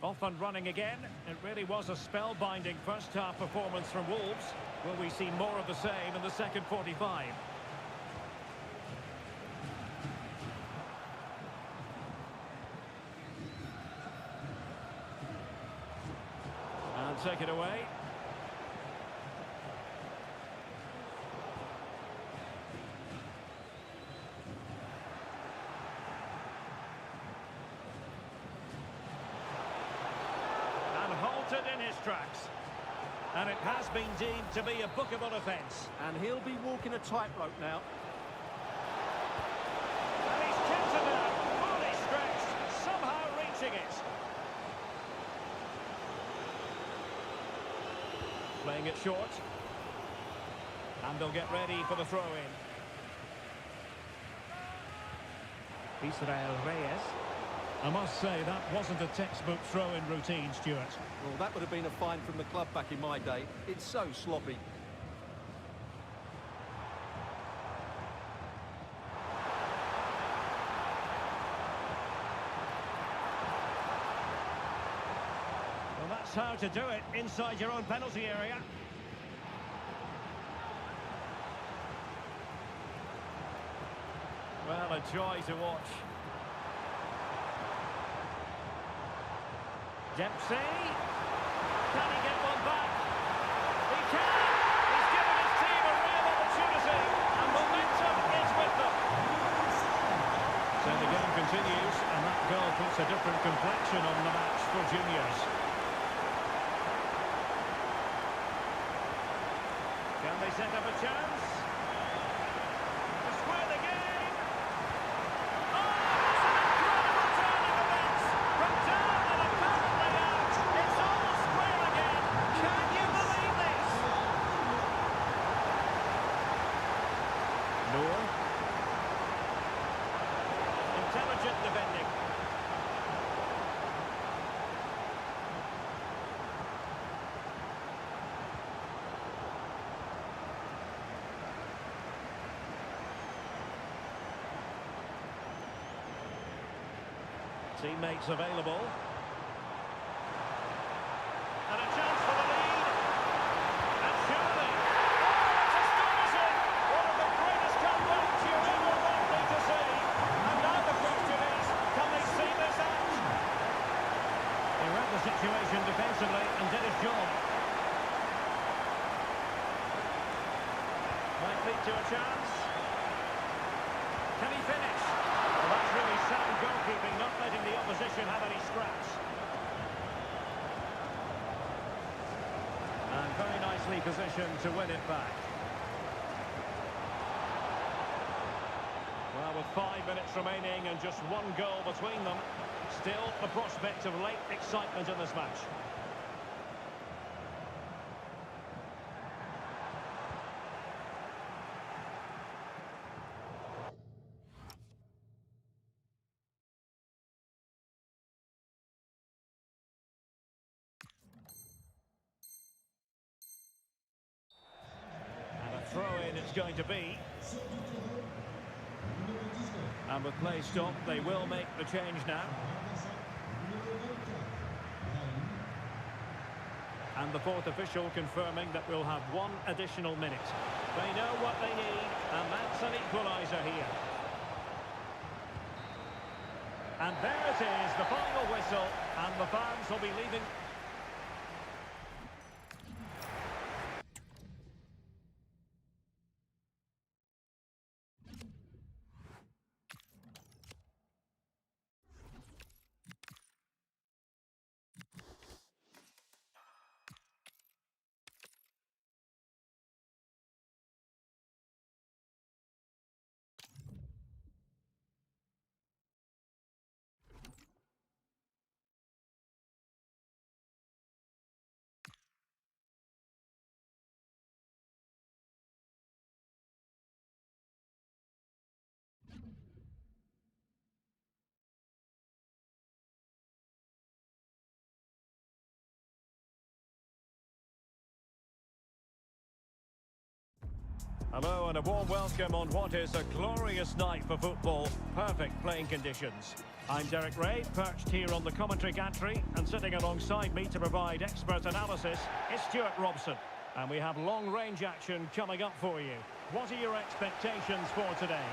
Off and running again. It really was a spellbinding first-half performance from Wolves. Will we see more of the same in the second 45? And take it away. In his tracks, and it has been deemed to be a bookable offence. And he'll be walking a tightrope now. And he's kept it out, fully stretched, somehow reaching it. Playing it short, and they'll get ready for the throw-in. Israel Reyes. I must say, that wasn't a textbook throw-in routine, Stuart. Well, that would have been a fine from the club back in my day. It's so sloppy. Well, that's how to do it inside your own penalty area. Well, a joy to watch. Dempsey, can he get one back? He can! He's given his team a real opportunity, and momentum is with them. So the game continues, and that goal puts a different complexion on the match for juniors. Can they set up a chance? To square the game! Oh, it's an incredible turn of events! From down and apparently out, it's all square again! Can you believe this? Noor. Intelligent defending. Teammates available. And a chance for the lead. And surely. Oh, it's astonishing! One of the greatest comebacks you're ever likely to see. And now the question is, can they see this out? He read the situation defensively and did his job. Might lead to a chance. Can he finish? Well, that's really sound goalkeeping, not letting the opposition have any scraps. And very nicely positioned to win it back. Well, with 5 minutes remaining and just one goal between them, still the prospect of late excitement in this match. Throw-in it's going to be. And with play stopped, they will make the change now. And the fourth official confirming that we'll have one additional minute. They know what they need, and that's an equaliser here. And there it is, the final whistle, and the fans will be leaving. Hello and a warm welcome on what is a glorious night for football. Perfect playing conditions. I'm Derek Ray, perched here on the commentary gantry, and sitting alongside me to provide expert analysis is Stuart Robson. And we have long-range action coming up for you. What are your expectations for today?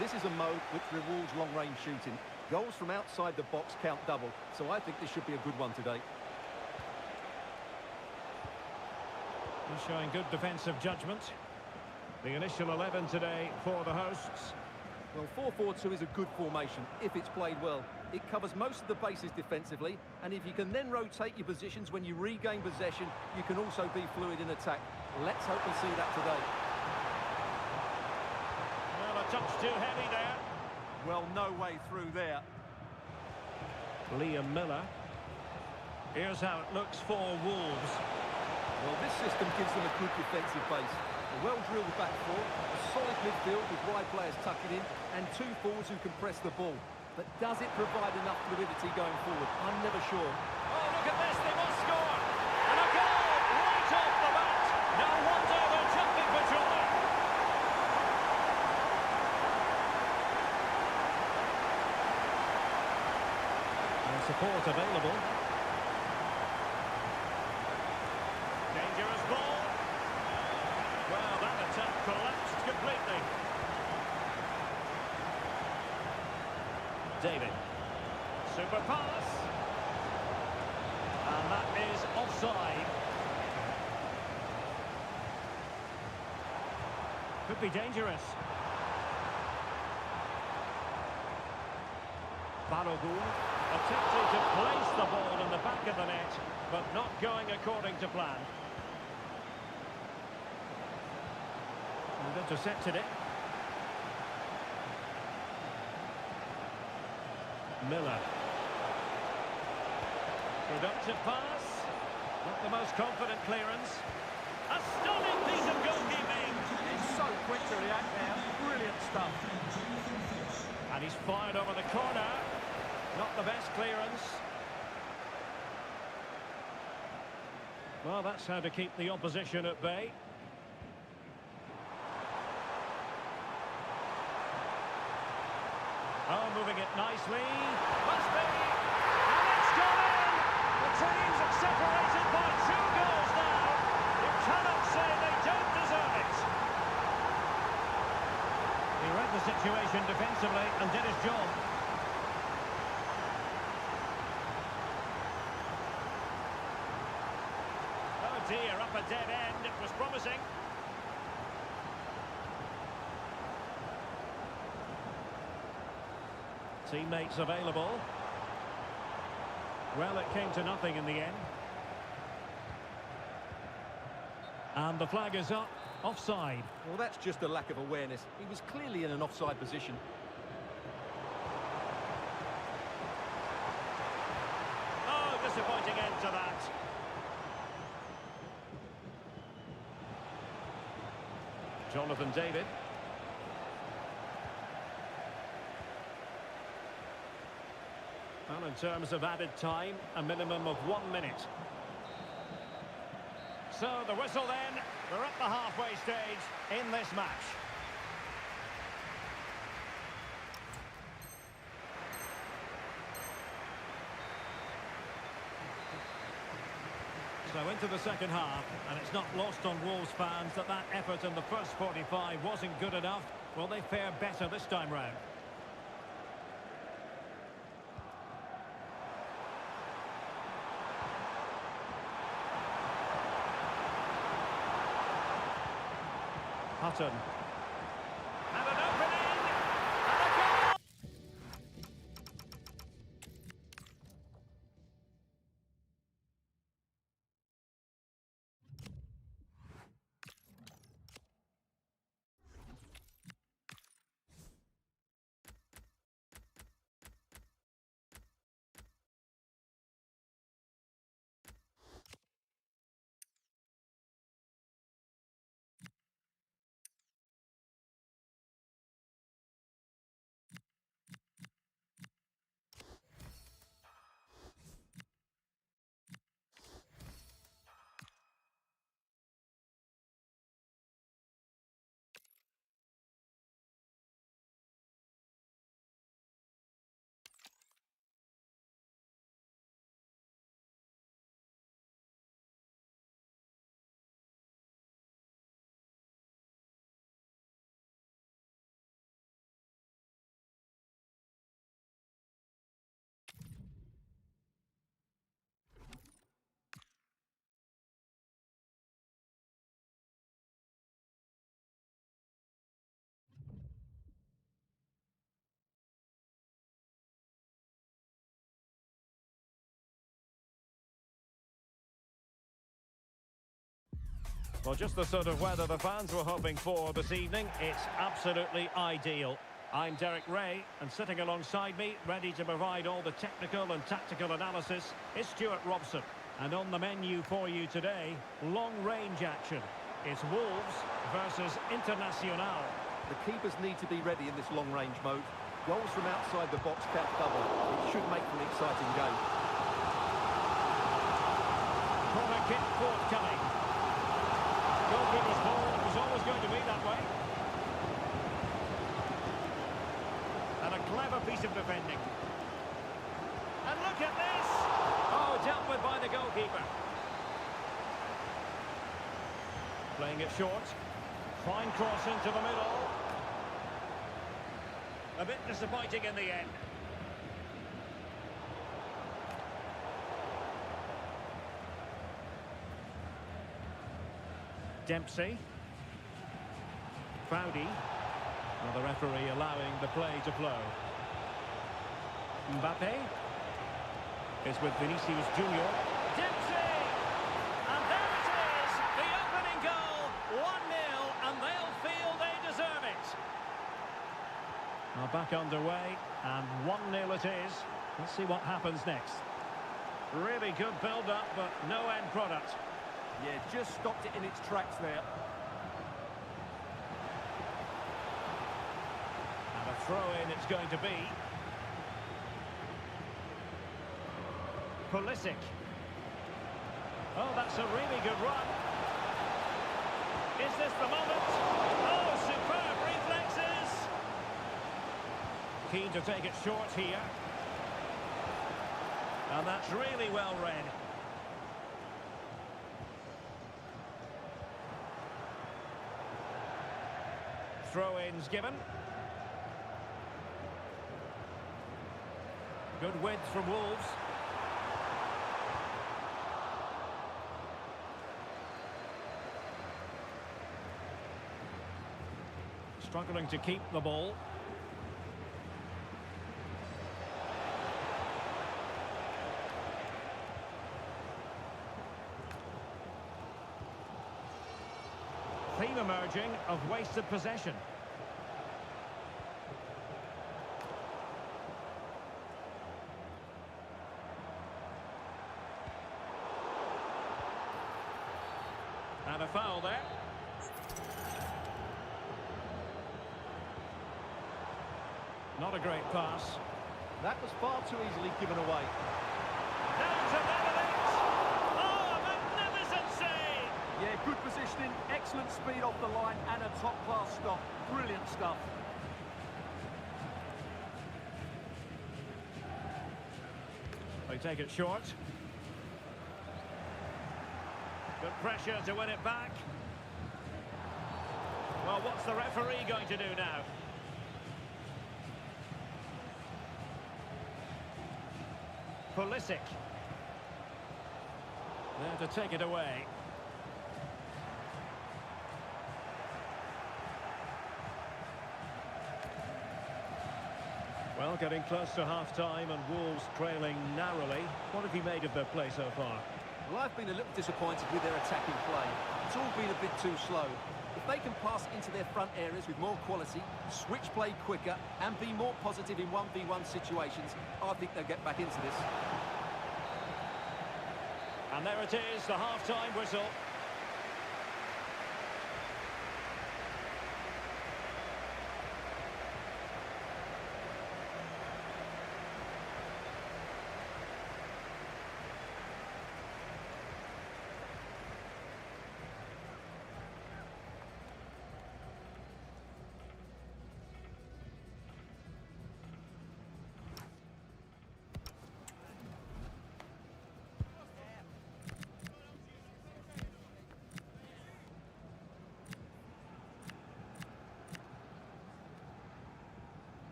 This is a mode which rewards long-range shooting. Goals from outside the box count double, so I think this should be a good one today. He's showing good defensive judgment. The initial 11 today for the hosts. Well, 4-4-2 is a good formation if it's played well. It covers most of the bases defensively, and if you can then rotate your positions when you regain possession, you can also be fluid in attack. Let's hope we see that today. Well, a touch too heavy there. Well, no way through there. Liam Miller. Here's how it looks for Wolves. Well, this system gives them a good defensive base. A well-drilled back four, a solid midfield with wide players tucking in, and two forwards who can press the ball. But does it provide enough fluidity going forward? I'm never sure. Oh, look at this, they must score! And a goal right off the bat! No wonder they're jumping for joy! And support available. Dangerous ball. Well, that attack collapsed completely. David. Super pass. And that is offside. Could be dangerous. Balogun attempting to place the ball in the back of the net, but not going according to plan. And intercepted it. Miller. Productive pass. Not the most confident clearance. A stunning piece of goalkeeping. He's so quick to react now. Brilliant stuff. And he's fired over the corner. Not the best clearance. Well, that's how to keep the opposition at bay. Oh, moving it nicely. Must be. And it's gone in. The teams are separated by 2 goals now. You cannot say they don't deserve it. He read the situation defensively and did his job. Oh dear, up a dead end. It was promising. Teammates available. Well, it came to nothing in the end. And the flag is up. Offside. Well, that's just a lack of awareness. He was clearly in an offside position. Oh, disappointing end to that. Jonathan David. Well, in terms of added time, a minimum of 1 minute. So the whistle then, we're at the halfway stage in this match. So So into the second half, and it's not lost on Wolves fans that that effort in the first 45 wasn't good enough. Well, they fare better this time round. Hutton. And an opening! And a goal! Well, just the sort of weather the fans were hoping for this evening. It's absolutely ideal. I'm Derek Ray, and sitting alongside me, ready to provide all the technical and tactical analysis, is Stuart Robson. And on the menu for you today, long-range action. It's Wolves versus Internacional. The keepers need to be ready in this long-range mode. Goals from outside the box count double. It should make for an exciting game. Corner kick forthcoming. Goalkeeper's ball was always going to be that way. And a clever piece of defending. And look at this! Oh, dealt with by the goalkeeper. Playing it short. Fine cross into the middle. A bit disappointing in the end. Dempsey. Foudy. Well, the referee allowing the play to flow. Mbappe is with Vinicius Junior. Dempsey! And there it is! The opening goal! 1-0, and they'll feel they deserve it. Now back underway, and 1-0 it is. Let's see what happens next. Really good build-up, but no end product. Yeah, just stopped it in its tracks there. And a throw-in it's going to be. Pulisic. Oh, that's a really good run. Is this the moment? Oh, superb reflexes! Keen to take it short here. And that's really well read. Throw-ins given. Good width from Wolves. Struggling to keep the ball. Theme emerging of wasted possession. And a foul there. Not a great pass. That was far too easily given away. Down to level it. Oh, a magnificent save! Yeah, good positioning, excellent speed off the line, and a top-class stop. Brilliant stuff. They take it short. Good pressure to win it back. Well, what's the referee going to do now? Pulisic. There to take it away. Well, getting close to half-time and Wolves trailing narrowly. What have you made of their play so far? Well, I've been a little disappointed with their attacking play. It's all been a bit too slow. If they can pass into their front areas with more quality, switch play quicker, and be more positive in 1v1 situations, I think they'll get back into this. And there it is, the half-time whistle.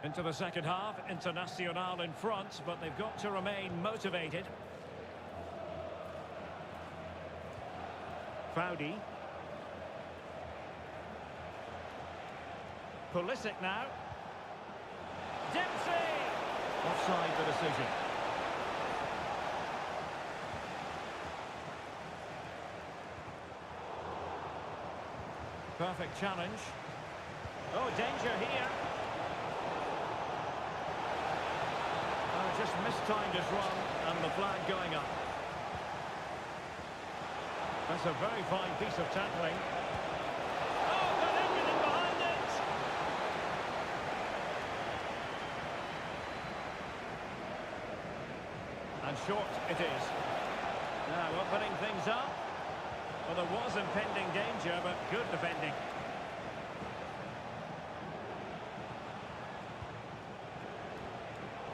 Into the second half, Internacional in front, but they've got to remain motivated. Foudy. Pulisic now. Dempsey! Offside the decision. Perfect challenge. Oh, danger here. Just mistimed his run and the flag going up. That's a very fine piece of tackling. Oh, got everything behind it! And short it is. Now opening things up. Well, there was impending danger, but good defending.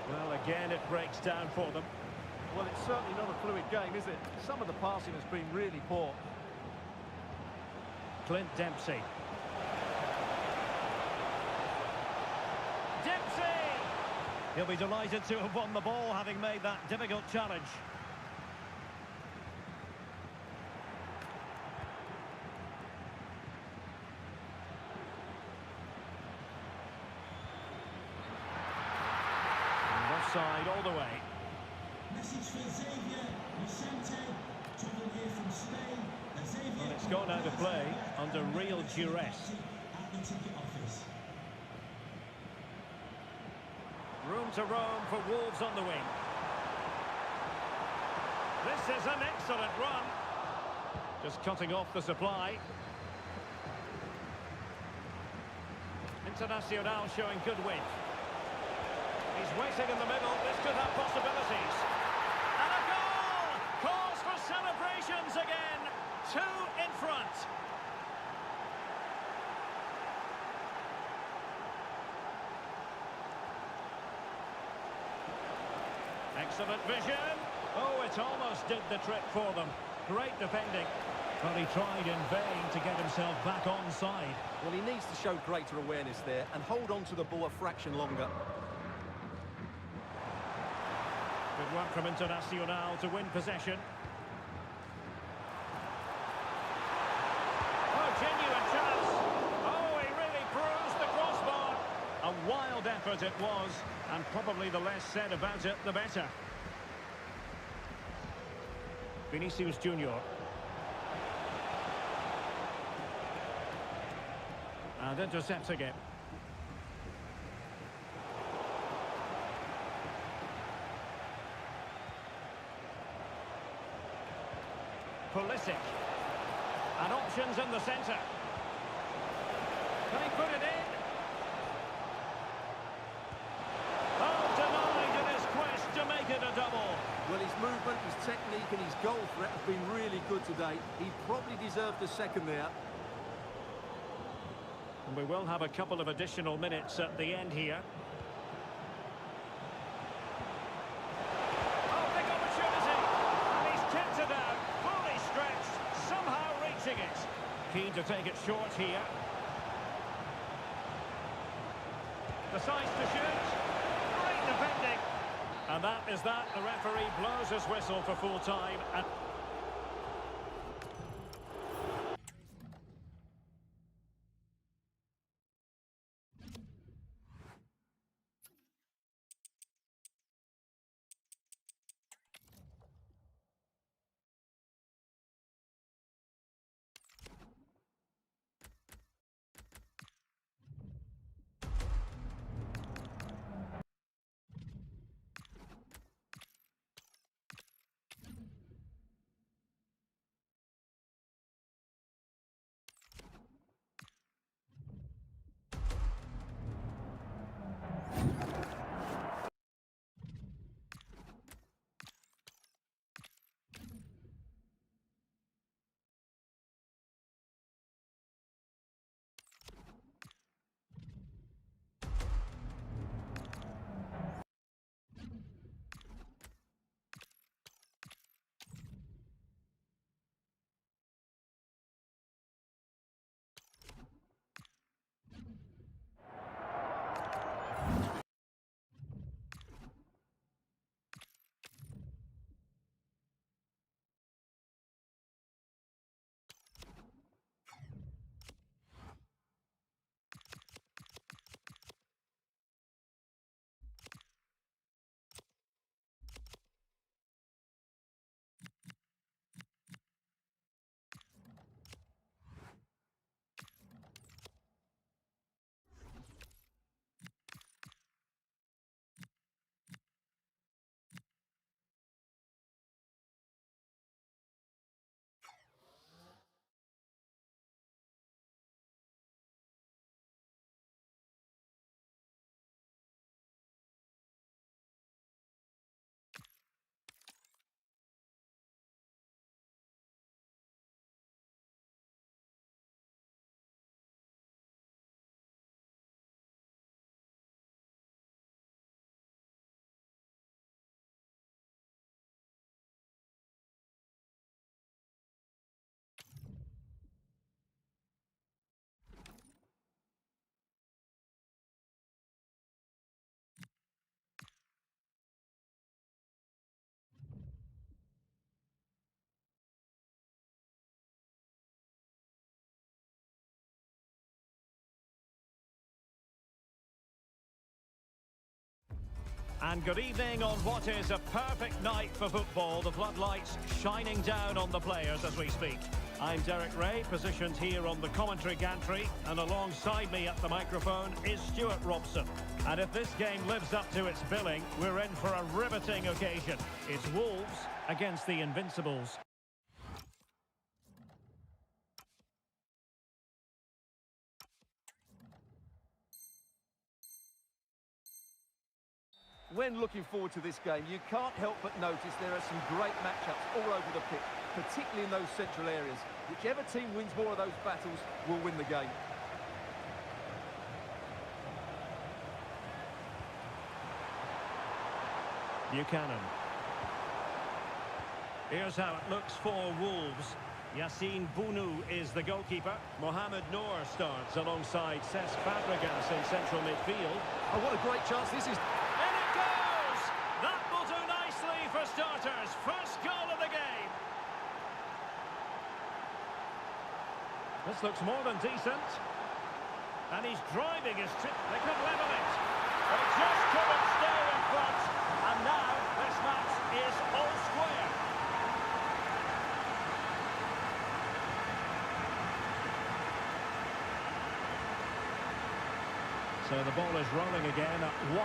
Well, again, it breaks down for them. Well, it's certainly not a fluid game, is it? Some of the passing has been really poor. Clint Dempsey. Dempsey! He'll be delighted to have won the ball, having made that difficult challenge. Offside all the way. Message for Xavier Vicente, travelling here from Spain. Well, it's gone out of play under real duress. At the ticket office. Room to roam for Wolves on the wing. This is an excellent run. Just cutting off the supply. Internacional showing good width. He's waiting in the middle. This could have possibilities. And a goal! Calls for celebrations again. 2 in front. Excellent vision. Oh, it almost did the trick for them. Great defending. But he tried in vain to get himself back onside. Well, he needs to show greater awareness there and hold on to the ball a fraction longer. Good work from Internacional to win possession. Oh, genuine chance. Oh, he really bruised the crossbar. A wild effort it was, and probably the less said about it, the better. Vinicius Junior. And intercepting it. Pulisic. And options in the centre. Can he put it in? Oh, denied movement, his technique and his goal threat have been really good today. He probably deserved a second there. And we will have a couple of additional minutes at the end here. Oh, big opportunity. And he's kept it out, fully stretched, somehow reaching it. Keen to take it short here. Decides to shoot. Great defending. And that is that. The referee blows his whistle for full time. And good evening on what is a perfect night for football. The floodlights shining down on the players as we speak. I'm Derek Ray, positioned here on the commentary gantry, and alongside me at the microphone is Stuart Robson. And if this game lives up to its billing, we're in for a riveting occasion. It's Wolves against the Invincibles. When looking forward to this game, you can't help but notice there are some great matchups all over the pitch, particularly in those central areas. Whichever team wins more of those battles will win the game. Buchanan. Here's how it looks for Wolves. Yassine Bounou is the goalkeeper. Mohamed Noor starts alongside Cesc Fabregas in central midfield. Oh, what a great chance this is. And it goes! That will do nicely for starters. First goal of the game. This looks more than decent. And he's driving his trip. They could level it. They just couldn't stay in front. And now this match is all square. So the ball is rolling again at 1-1.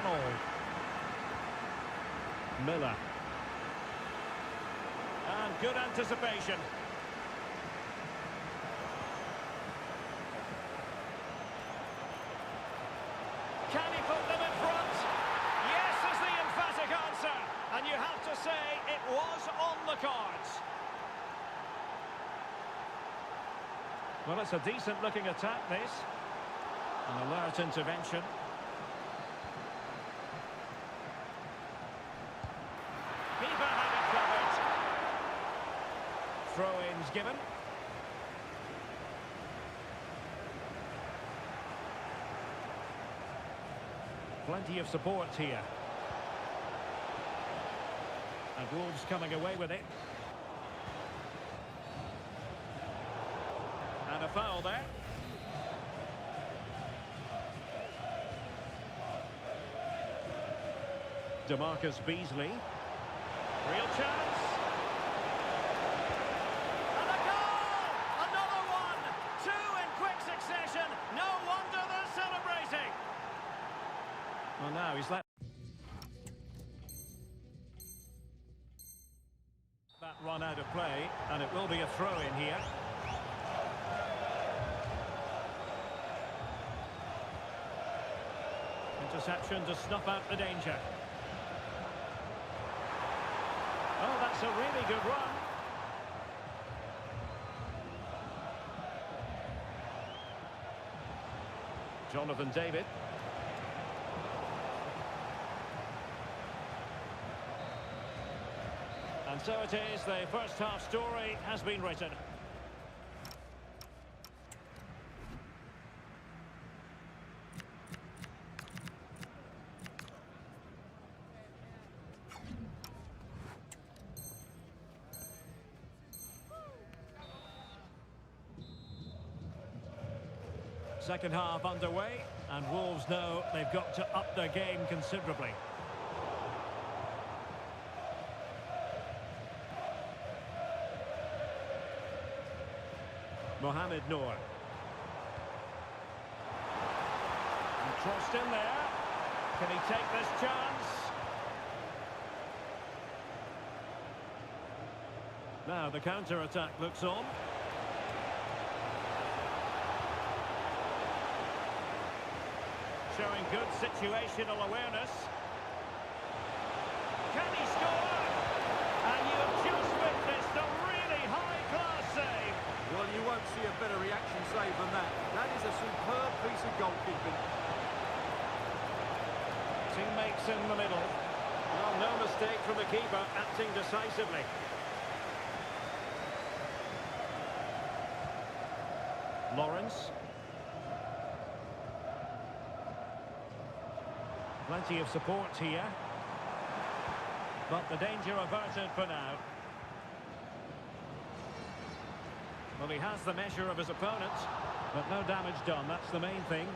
Miller. And good anticipation. Can he put them in front? Yes is the emphatic answer. And you have have to say it was on the cards. Well, it's a decent-looking attack, this. An alert intervention. Keeper had it covered. Throw-ins given. Plenty of support here. And Wolves coming away with it. And a foul there. DeMarcus Beasley. Real chance. And a goal! Another one! Two in quick succession. No wonder they're celebrating. Well, now he's let that run out of play, and it will be a throw-in here. Interception to snuff out the danger. Oh, that's a really good run. Jonathan David. And so it is, the first half story has been written. Second half underway, and Wolves know they've got to up their game considerably. Mohamed Noor. And crossed in there. Can he take this chance? Now the counter-attack looks on. Showing good situational awareness. Can he score? And you have just witnessed a really high-class save. Well, you won't see a better reaction save than that. That is a superb piece of goalkeeping. Teammates in the middle. Well, no mistake from the keeper, acting decisively. Lawrence. Plenty of support here. But the danger averted for now. Well, he has the measure of his opponent, but no damage done. That's the main thing.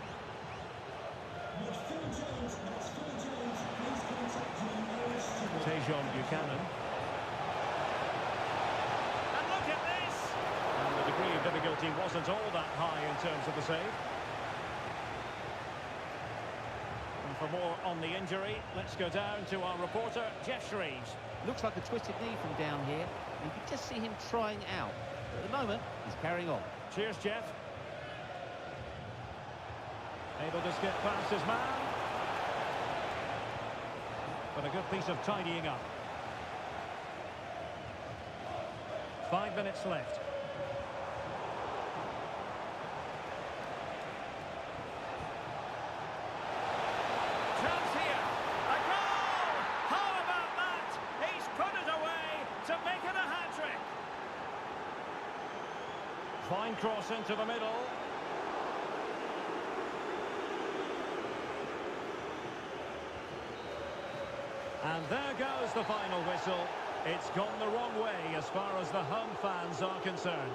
Tejon Buchanan. And look at this! And the degree of difficulty wasn't all that high in terms of the save. And for more on the injury, let's go down to our reporter, Jeff Shreves. Looks like a twisted knee from down here. You can just see him trying out. At the moment, he's carrying on. Cheers, Jeff. Able to skip past his man. But a good piece of tidying up. 5 minutes left. Chance here. A goal! How about that? He's put it away to make it a hat-trick. Fine cross into the middle. And there goes the final whistle. It's gone the wrong way as far as the home fans are concerned.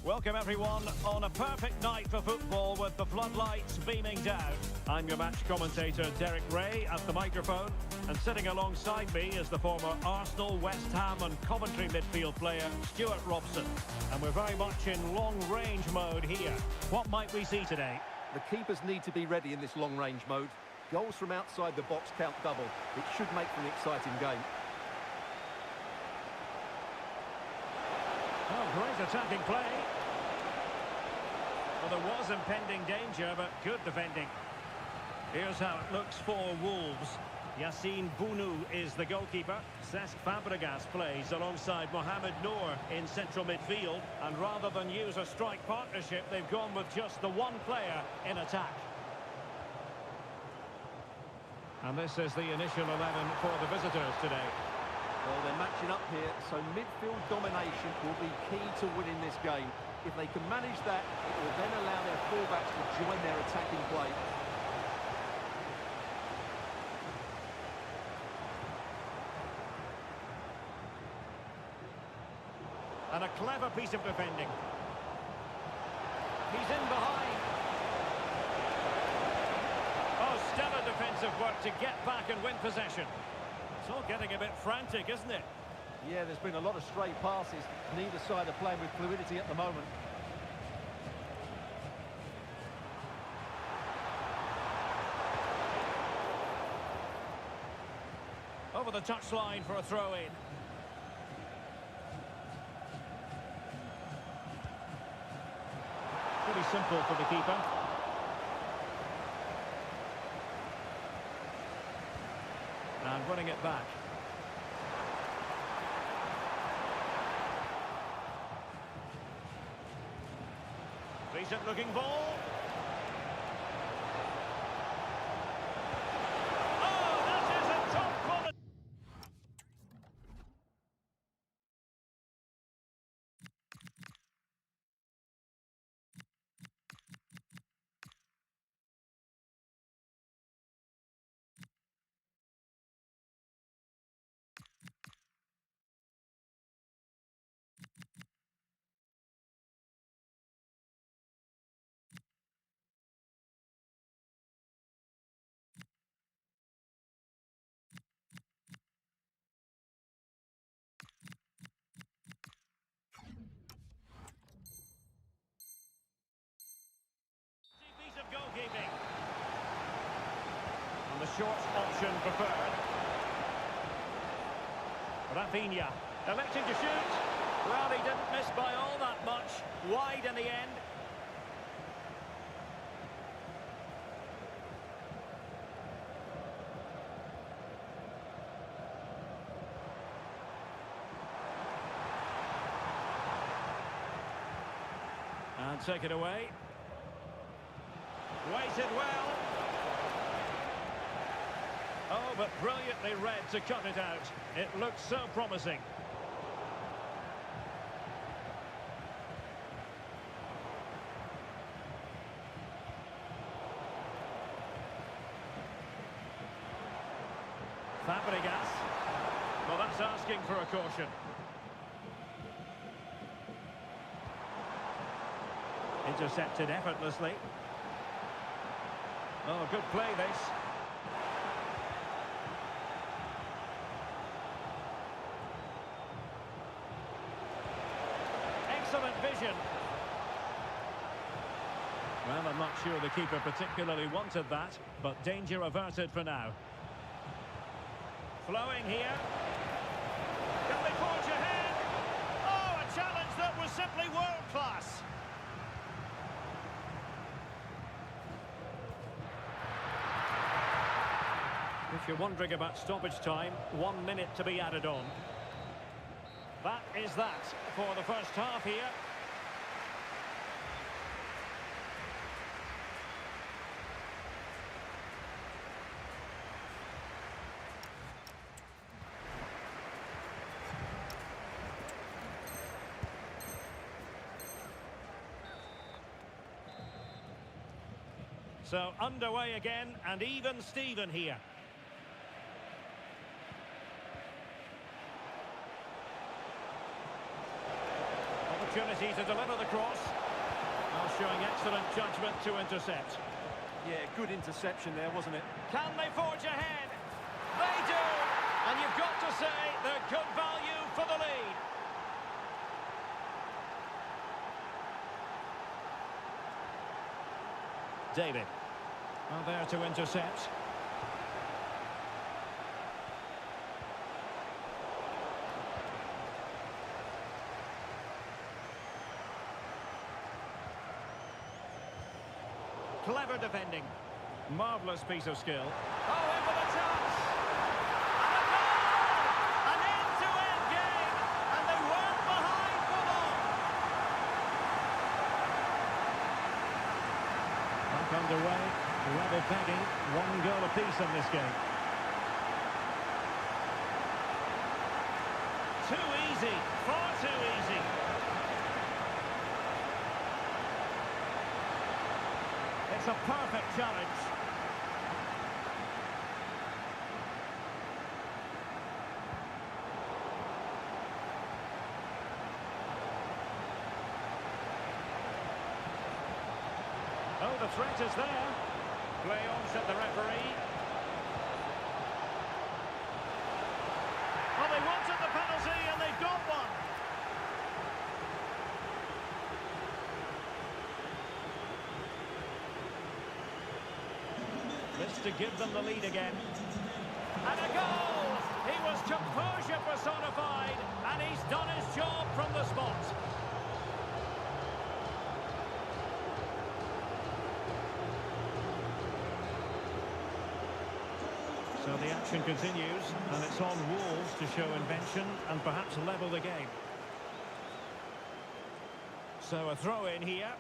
Welcome everyone on a perfect night for football with the floodlights beaming down. I'm your match commentator Derek Ray at the microphone, and sitting alongside me is the former Arsenal, West Ham and Coventry midfield player Stuart Robson. And we're very much in long-range mode here. What might we see today? The keepers need to be ready in this long-range mode. Goals from outside the box count double. It should make for an exciting game. Oh, great attacking play. Well, there was impending danger, but good defending. Here's how it looks for Wolves. Yassine Bounou is the goalkeeper. Cesc Fabregas plays alongside Mohamed Noor in central midfield. And rather than use a strike partnership, they've gone with just the one player in attack. And this is the initial 11 for the visitors today. Well, they're matching up here, so midfield domination will be key to winning this game. If they can manage that, it will then allow their fullbacks to join their attacking play. And a clever piece of defending. He's in behind. Oh, stellar defensive work to get back and win possession. It's all getting a bit frantic, isn't it? Yeah, there's been a lot of stray passes. Neither side are playing with fluidity at the moment. Over the touchline for a throw-in. Pretty simple for the keeper. And running it back. Decent looking ball. Oh, that is a top quality. Piece of goalkeeping. And the short option preferred. Rafinha electing to shoot. Well, he didn't miss by all that much. Wide in the end. And take it away. Waited well. Oh, but brilliantly read to cut it out. It looks so promising. Fabregas. Well, that's asking for a caution. Intercepted effortlessly. Oh, good play this. Excellent vision. Well, I'm not sure the keeper particularly wanted that, but danger averted for now. Flowing here. Can they forge ahead? Oh, a challenge that was simply world-class. If you're wondering about stoppage time, 1 minute to be added on. That is that for the first half here. So underway again, and even Steven here. opportunity to deliver the cross. Well, showing excellent judgment to intercept. Yeah, good interception there, wasn't it? Can they forge ahead? They do! And you've got to say they're good value for the lead. David. Well, there to intercept. Clever defending. Marvellous piece of skill. Oh, in for the chance! And a goal! An end-to-end game! And they weren't behind for long! Back underway. Level pegging. 1 goal apiece in this game. Too easy. Far too easy. It's a perfect challenge. Oh, the threat is there. Play on, said the referee. Well, they wanted the penalty and they've got one. This to give them the lead again. And a goal! He was composure personified, and he's done his job from the spot. So the action continues, and it's on Wolves to show invention and perhaps level the game. So a throw in here.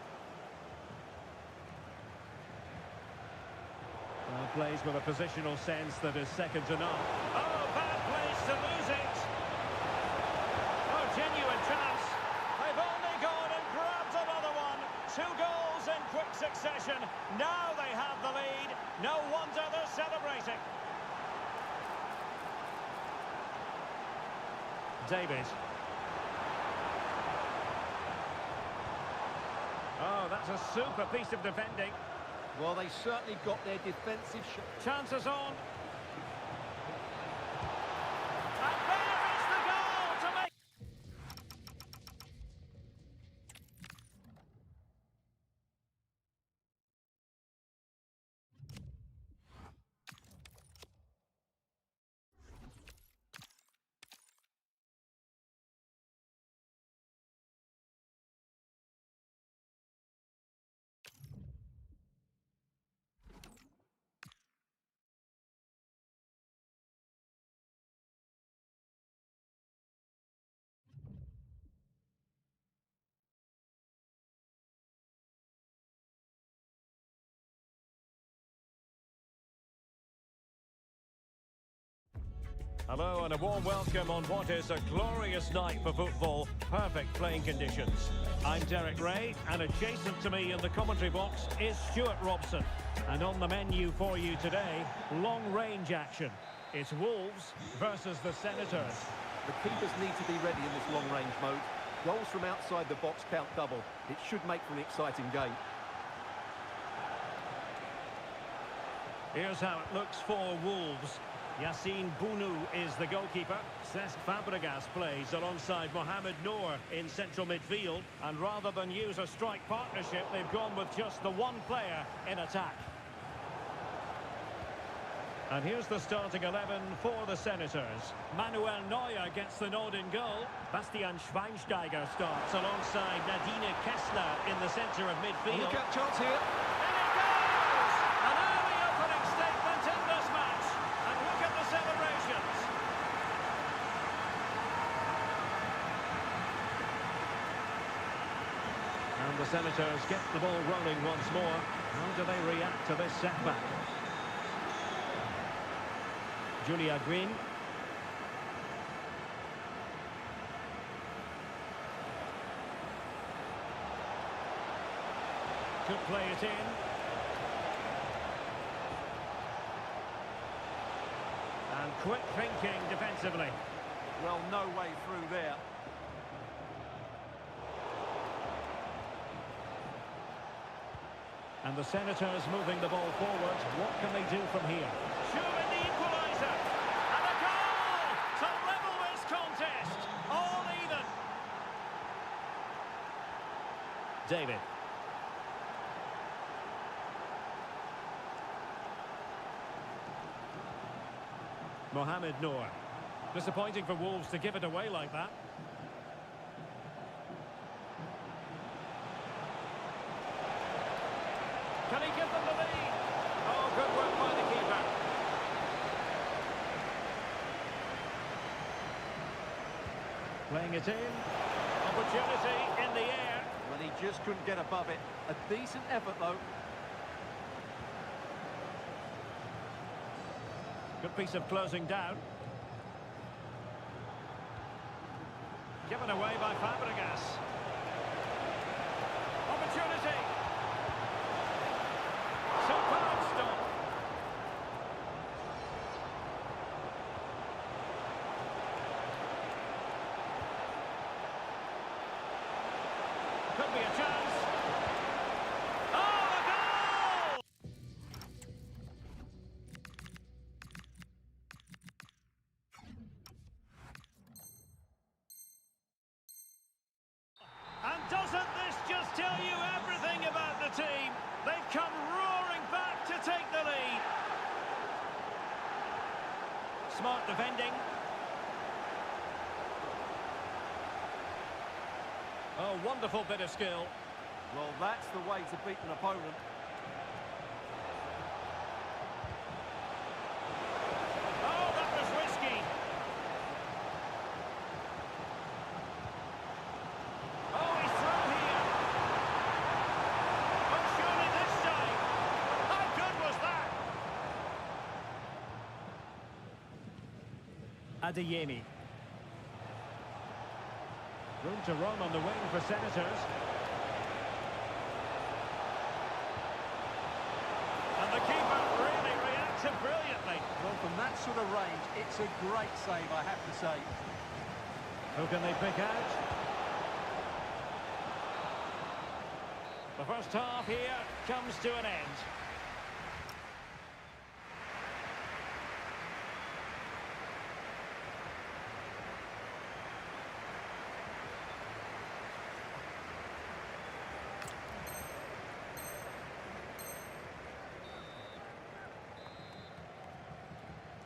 Plays with a positional sense that is second to none. Oh, bad place to lose it. Oh, genuine chance. They've only gone and grabbed another one. 2 goals in quick succession. Now they have the lead. No wonder they're celebrating. David. Oh, that's a super piece of defending. Well, they certainly got their defensive Chances on. And there is the goal to make. Hello and a warm welcome on what is a glorious night for football. Perfect playing conditions. I'm Derek Ray, and adjacent to me in the commentary box is Stuart Robson. And on the menu for you today, long-range action. It's Wolves versus the Senators. The keepers need to be ready in this long-range mode. Goals from outside the box count double. It should make for an exciting game. Here's how it looks for Wolves. Yassine Bounou is the goalkeeper. Cesc Fabregas plays alongside Mohamed Noor in central midfield. And rather than use a strike partnership, they've gone with just the one player in attack. And here's the starting 11 for the Senators. Manuel Neuer gets the nod in goal. Bastian Schweinsteiger starts alongside Nadine Kessler in the centre of midfield. Look out, chance here. And it goes! An early opening statement in this match. And look at the celebrations. And the Senators get the ball rolling once more. How do they react to this setback? Julia Green. Could play it in. And quick thinking defensively. Well, no way through there. And the Senators moving the ball forward. What can they do from here? Shooting the equaliser. And a goal to level this contest. All even. David. Mohamed Noor. Disappointing for Wolves to give it away like that. Can he give them the lead? Oh, good work by the keeper. Playing it in. Opportunity in the air. Well, he just couldn't get above it. A decent effort, though. Good piece of closing down. Given away by Fabregas. Opportunity. Superb stop. Could be a chance. Oh, the goal! And doesn't this just tell you everything about the team? They've come roaring back to take the lead. Smart defending. Oh, wonderful bit of skill. Well, that's the way to beat an opponent. Oh, that was risky. Oh, he's through here. Oh, surely this time. How good was that? Adeyemi. Room to run on the wing for Senators. And the keeper really reacted brilliantly. Well, from that sort of range, it's a great save, I have to say. Who can they pick out? The first half here comes to an end.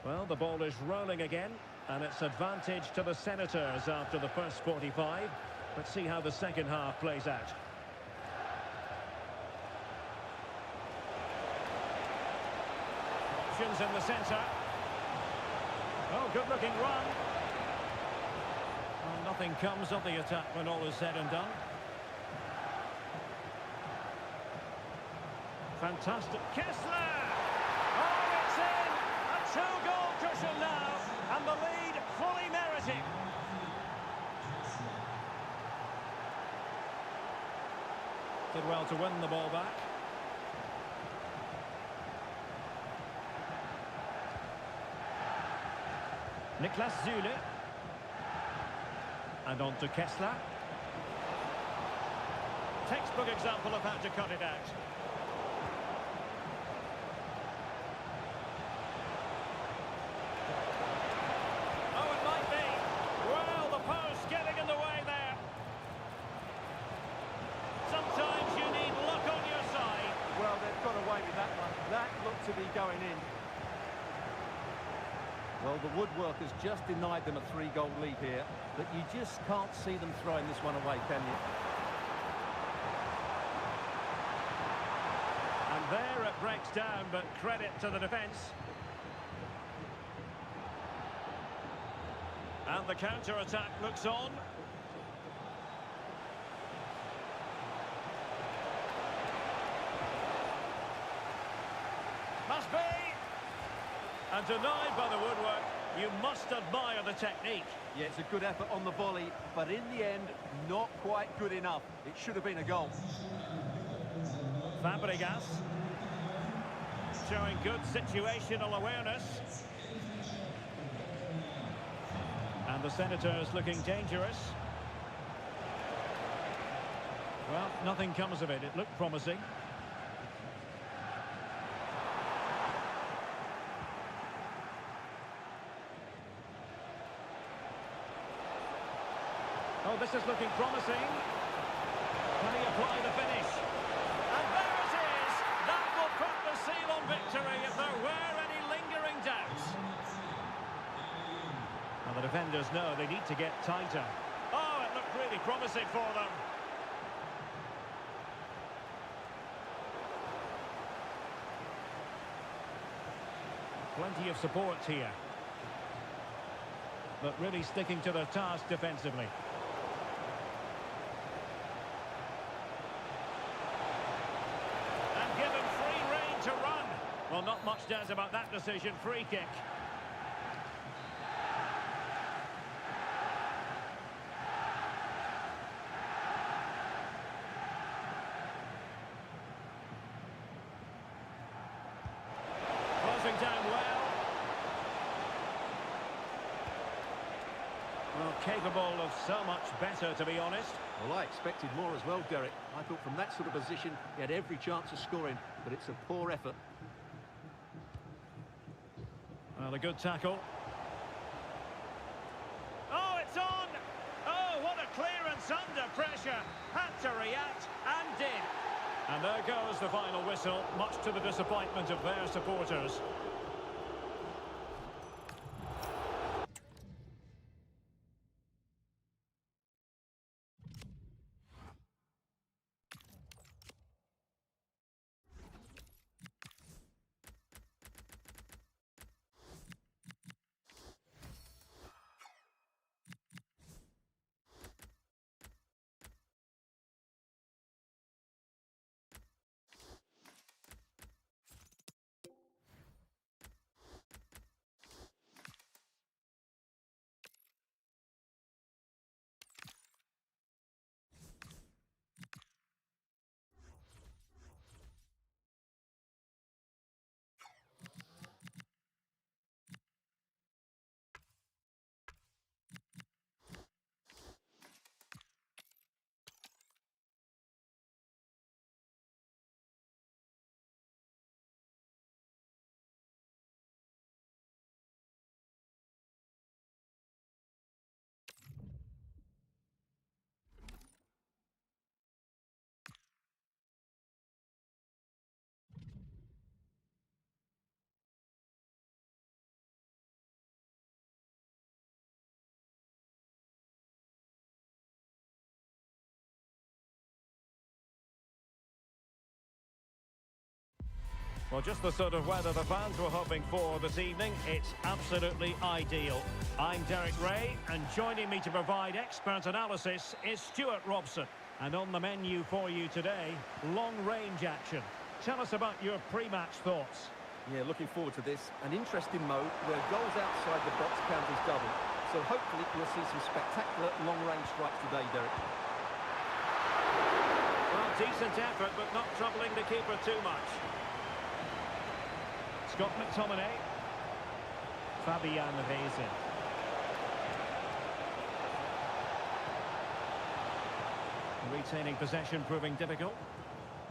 Well, the ball is rolling again, and it's advantage to the Senators after the first 45. Let's see how the second half plays out. Options in the centre. Oh, good-looking run. Well, nothing comes of the attack when all is said and done. Fantastic. Kessler! Oh, it's in! A two-goal cushion now, and the lead fully merited. Did well to win the ball back. Niklas Süle. And on to Kessler. Textbook example of how to cut it out. Oh, it might be. Well, the post getting in the way there. Sometimes you need luck on your side. Well, they've got away with that one. That looked to be going in. Well, the woodwork has just denied them a 3-goal lead here, but you just can't see them throwing this one away, can you? And there it breaks down, but credit to the defence. And the counter-attack looks on. Must be! And denied by the woodwork. You must admire the technique. Yeah, it's a good effort on the volley, but in the end, not quite good enough. It should have been a goal. Fabregas. Showing good situational awareness. And the Senators looking dangerous. Well, nothing comes of it. It looked promising. Oh, this is looking promising. Can he apply the finish? And there it is! That will put the seal on victory if there were any lingering doubts. And the defenders know they need to get tighter. Oh, it looked really promising for them. Plenty of support here. But really sticking to their task defensively. And given free rein to run. Well, not much doubt about that decision. Free kick. Closing down well. Well, capable of so much better, to be honest. Well, I expected more as well, Derek. I thought from that sort of position, he had every chance of scoring, but it's a poor effort. Well, a good tackle. Oh, it's on! Oh, what a clearance under pressure. Had to react, and did. And there goes the final whistle, much to the disappointment of their supporters. Well, just the sort of weather the fans were hoping for this evening. It's absolutely ideal. I'm Derek Ray, and joining me to provide expert analysis is Stuart Robson. And on the menu for you today, long-range action. Tell us about your pre-match thoughts. Yeah, looking forward to this. An interesting mode where goals outside the box count as double. So hopefully we'll see some spectacular long-range strikes today, Derek. Well, decent effort, but not troubling the keeper too much. Scott McTominay. Fabian Vezin. Retaining possession proving difficult.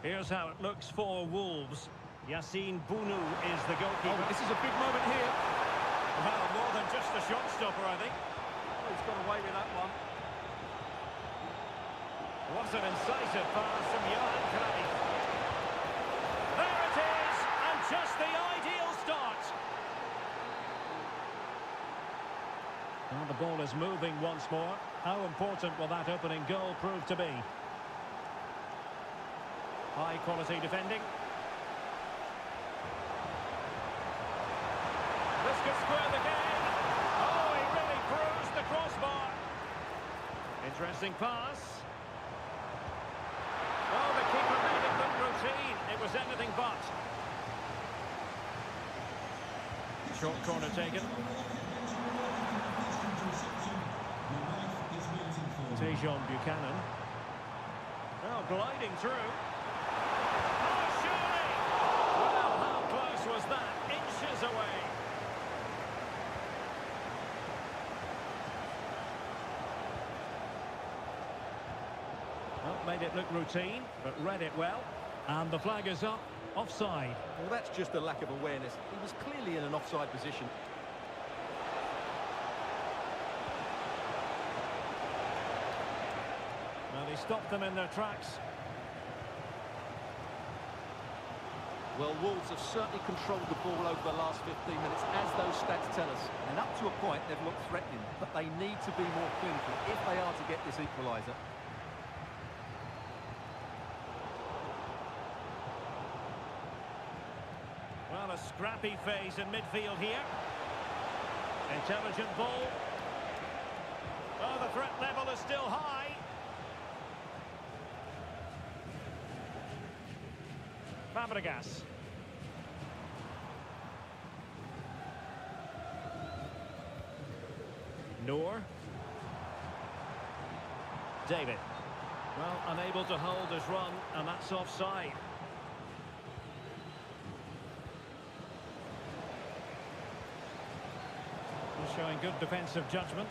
Here's how it looks for Wolves. Yassine Bounou is the goalkeeper. Oh, this is a big moment here. Well, more than just a shot stopper, I think. Oh, he's got away with that one. What an incisive pass from Johan Cruyff. There it is, and just the ideal start. Well, the ball is moving once more. How important will that opening goal prove to be? High quality defending. This could square the game. Oh, he really bruised the crossbar. Interesting pass. Oh, the keeper made it look routine. It was anything but. Short corner taken. Tejon Buchanan. Oh, gliding through. Oh, surely! Well, how close was that? Inches away. Well, made it look routine, but read it well. And the flag is up. Offside. Well, that's just a lack of awareness. He was clearly in an offside position. He stopped them in their tracks. Well, Wolves have certainly controlled the ball over the last 15 minutes, as those stats tell us. And up to a point, they've looked threatening, but they need to be more clinical if they are to get this equaliser. Well, a scrappy phase in midfield here. Intelligent ball. Oh, the threat level is still high. Fabregas. Noor. David. Well, unable to hold his run, and that's offside. He's showing good defensive judgment.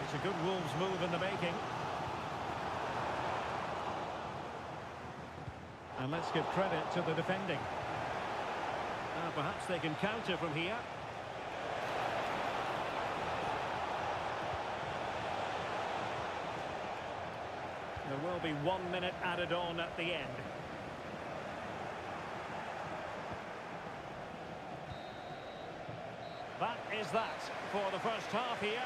It's a good Wolves move in the making. And let's give credit to the defending. Perhaps they can counter from here. There will be 1 minute added on at the end. That is that for the first half here.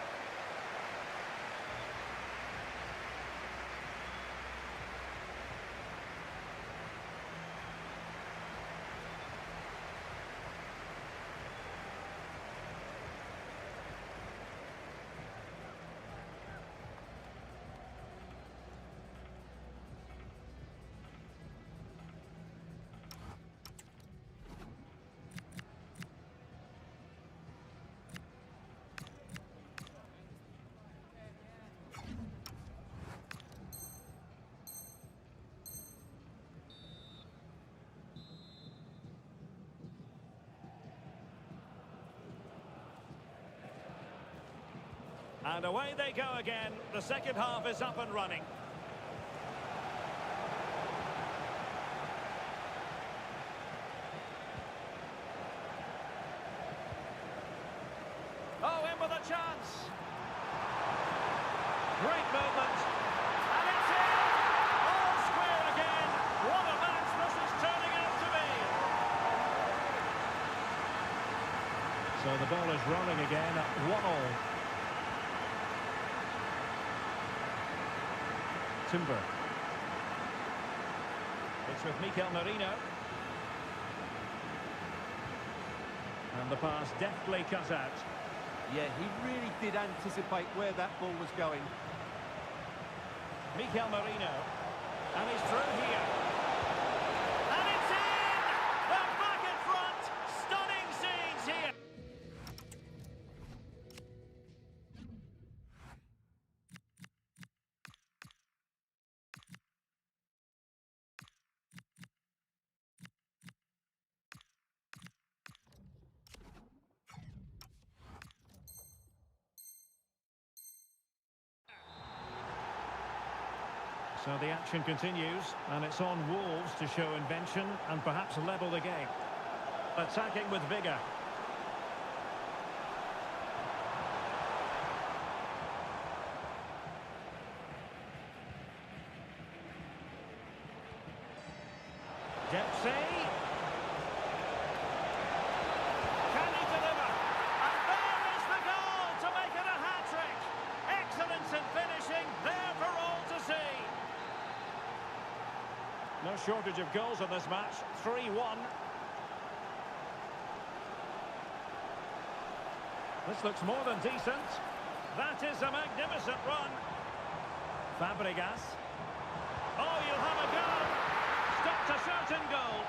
And away they go again. The second half is up and running. Oh, in with a chance. Great movement. And it's in! All square again. What a match this is turning out to be. So the ball is rolling again at 1-1. Timber. It's with Mikel Merino. And the pass deftly cut out. Yeah, he really did anticipate where that ball was going. Mikel Merino. And he's through here. And it's in! They're back in front! Stunning scenes here! So the action continues, and it's on Wolves to show invention and perhaps level the game. Attacking with vigour. Dempsey. Can he deliver? And there is the goal to make it a hat-trick. Excellence in finishing, there for all to see. No shortage of goals in this match. 3-1. This looks more than decent. That is a magnificent run. Fabregas. Oh, you'll have a go. Stopped a certain goal.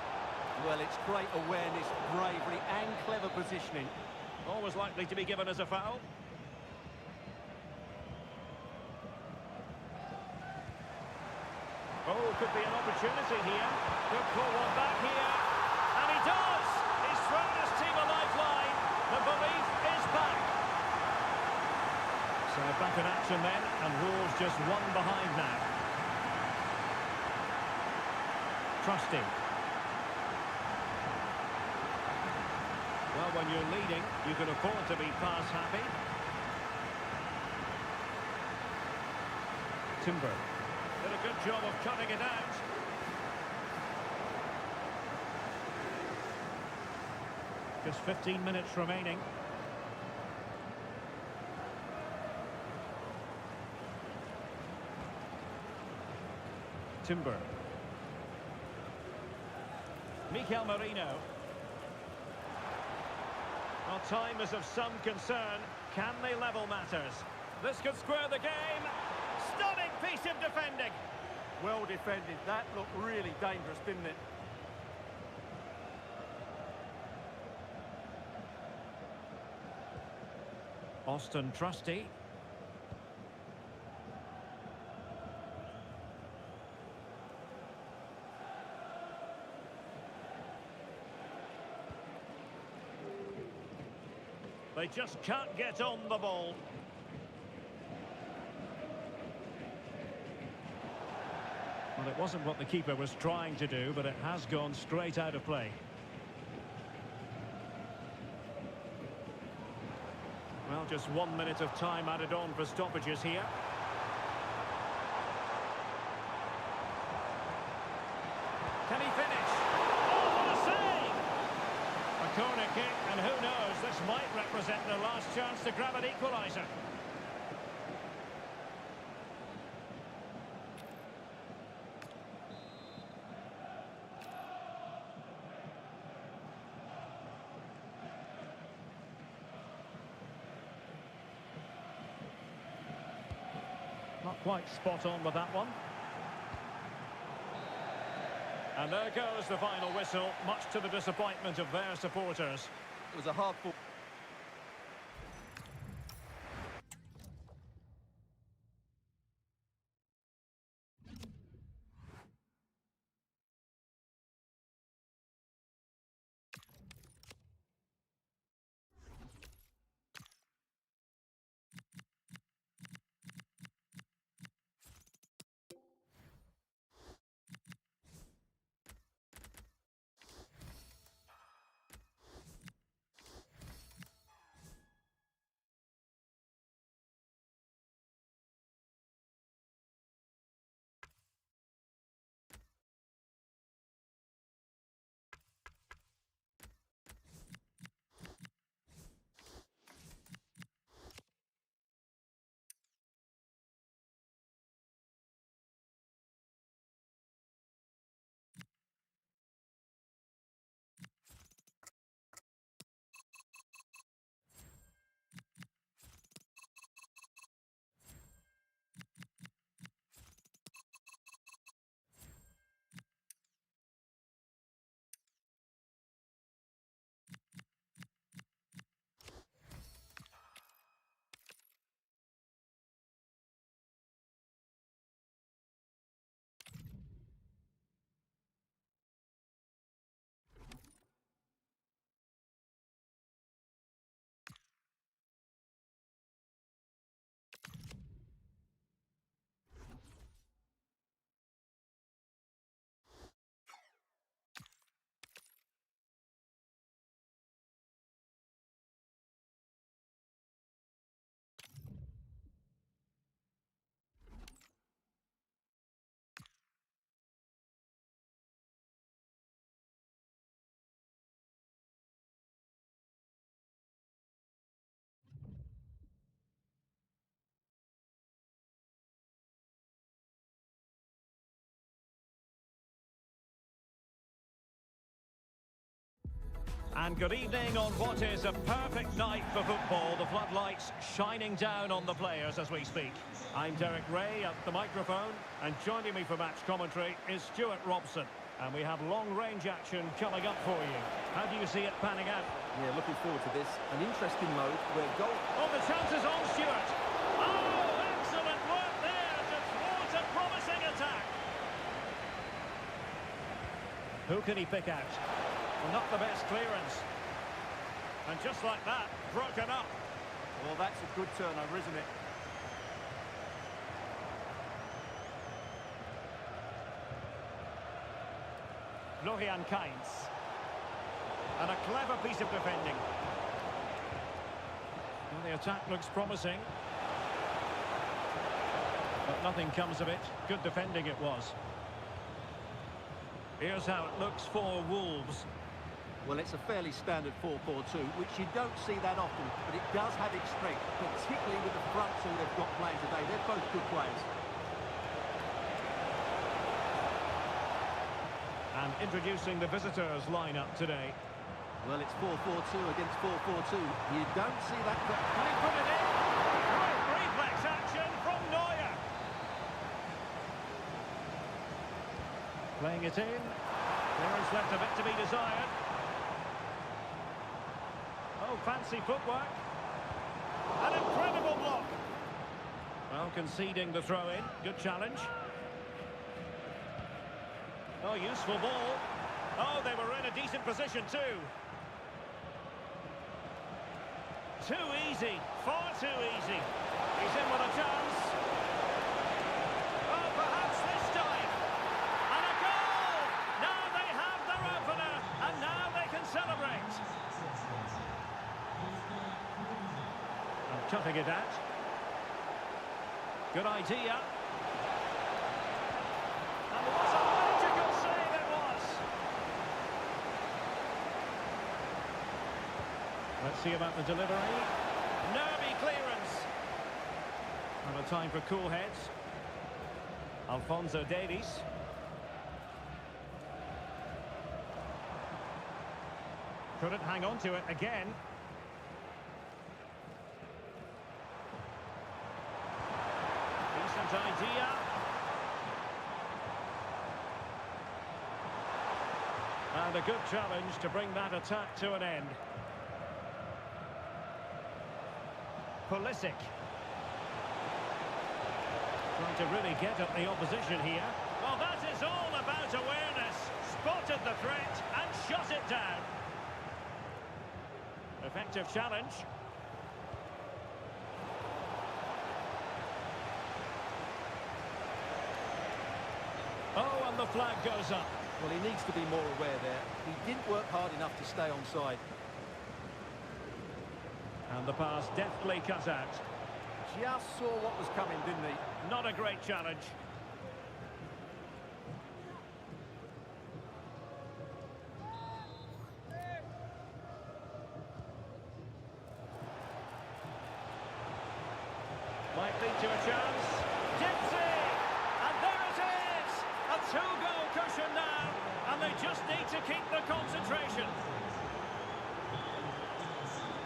Well, it's great awareness, bravery and clever positioning. Always likely to be given as a foul. Oh, could be an opportunity here. Could pull one back here. And he does! He's thrown his team a lifeline. The belief is back. So back in action then, and Wolves just one behind now. Trusting. Well, Well, when you're leading, you can afford to be pass happy. Timber. Did a good job of cutting it out. Just 15 minutes remaining. Timber. Mikel Merino. Well, time is of some concern. Can they level matters? This could square the game. Stunning piece of defending. Well defended. That looked really dangerous, didn't it? Austin Trusty. They just can't get on the ball. Well, it wasn't what the keeper was trying to do, but it has gone straight out of play. Well, just 1 minute of time added on for stoppages here. Can he finish? Oh, what a save! A corner kick, and who knows, this might represent their last chance to grab an equaliser. Not quite spot on with that one. And there goes the final whistle, much to the disappointment of their supporters. It was a hard ball. And good evening on what is a perfect night for football. The floodlights shining down on the players as we speak. I'm Derek Ray at the microphone, and joining me for match commentary is Stuart Robson. And we have long-range action coming up for you. How do you see it panning out? Yeah, looking forward to this. An interesting mode where goal... Oh, the chance is on, Stuart. Oh, excellent work there to thwart a promising attack. Who can he pick out? Well, not the best clearance. And just like that, broken up. Well, that's a good turnover, isn't it? Florian Kainz. And a clever piece of defending. Well, the attack looks promising. But nothing comes of it. Good defending it was. Here's how it looks for Wolves. Well, it's a fairly standard 4-4-2, which you don't see that often, but it does have its strength, particularly with the front two they've got playing today. They're both good players. And introducing the visitors lineup today. Well, it's 4-4-2 against 4-4-2. You don't see that. Can he put it in? Great reflex action from Neuer. Playing it in. Clearance left a bit to be desired. Oh, fancy footwork. An incredible block. Well, conceding the throw-in. Good challenge. Oh, useful ball. Oh, they were in a decent position too. Too easy. Far too easy. He's in with a chance. Oh, perhaps this time. And a goal! Now they have their opener, and now they can celebrate. And cutting it out. Good idea. And what a magical save it was. Let's see about the delivery. Nervy clearance. And a time for cool heads. Alphonso Davies. Couldn't hang on to it again. Decent idea. And a good challenge to bring that attack to an end. Pulisic. Trying to really get at the opposition here. Well, that is all about awareness. Spotted the threat and shot it down. Effective challenge. Oh, and the flag goes up. Well, he needs to be more aware there. He didn't work hard enough to stay onside. And the pass deftly cut out. Just saw what was coming, didn't he? Not a great challenge. Might lead to a chance. Dipsy! And there it is! A two-goal cushion now. And they just need to keep the concentration.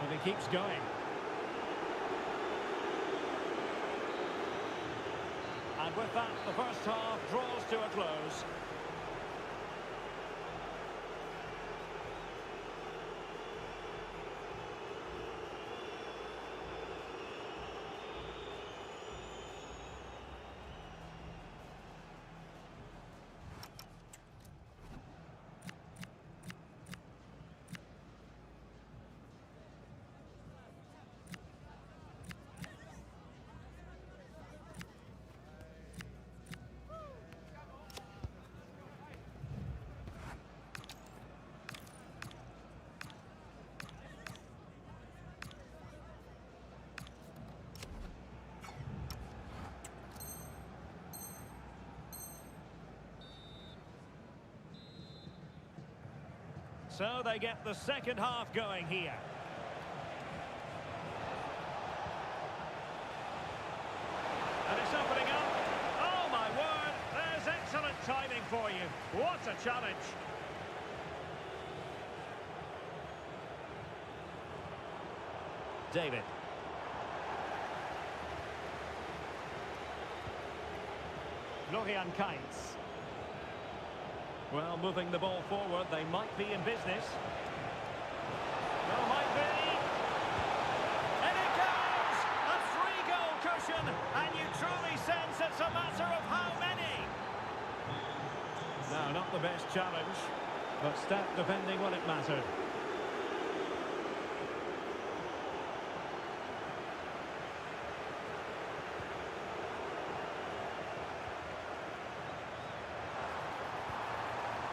And he keeps going. And with that, the first half draws to a close. So they get the second half going here. And it's opening up. Oh, my word. There's excellent timing for you. What a challenge. David. Florian Kainz. Well, moving the ball forward, they might be in business. Well, might be. And it goes! A three-goal cushion, and you truly sense it's a matter of how many. No, not the best challenge, but stat defending when it mattered.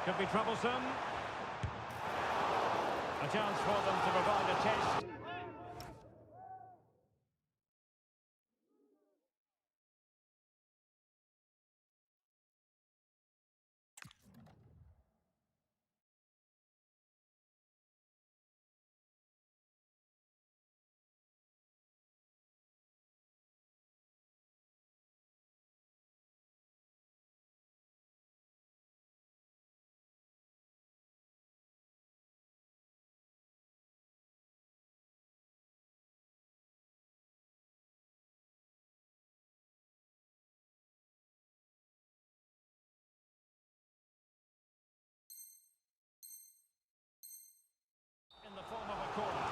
Could be troublesome. chance for them to provide a test. In the form of a corner.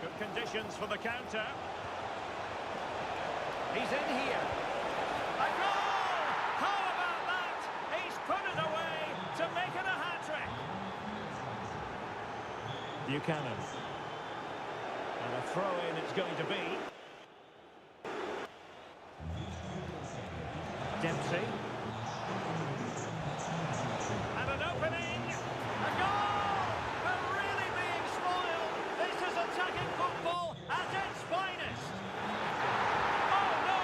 Good conditions for the counter. He's in here. A goal! How about that? He's put it away to make it a hat-trick. Buchanan. And a throw-in it's going to be. Dempsey. And an opening. A goal! They're really being spoiled. This is attacking football at its finest. Oh no!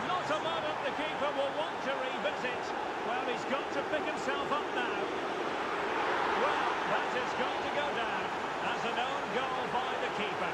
Not a moment the keeper will want to revisit. Well, he's got to pick himself up now. Well, that is going to go down as an own goal by the keeper.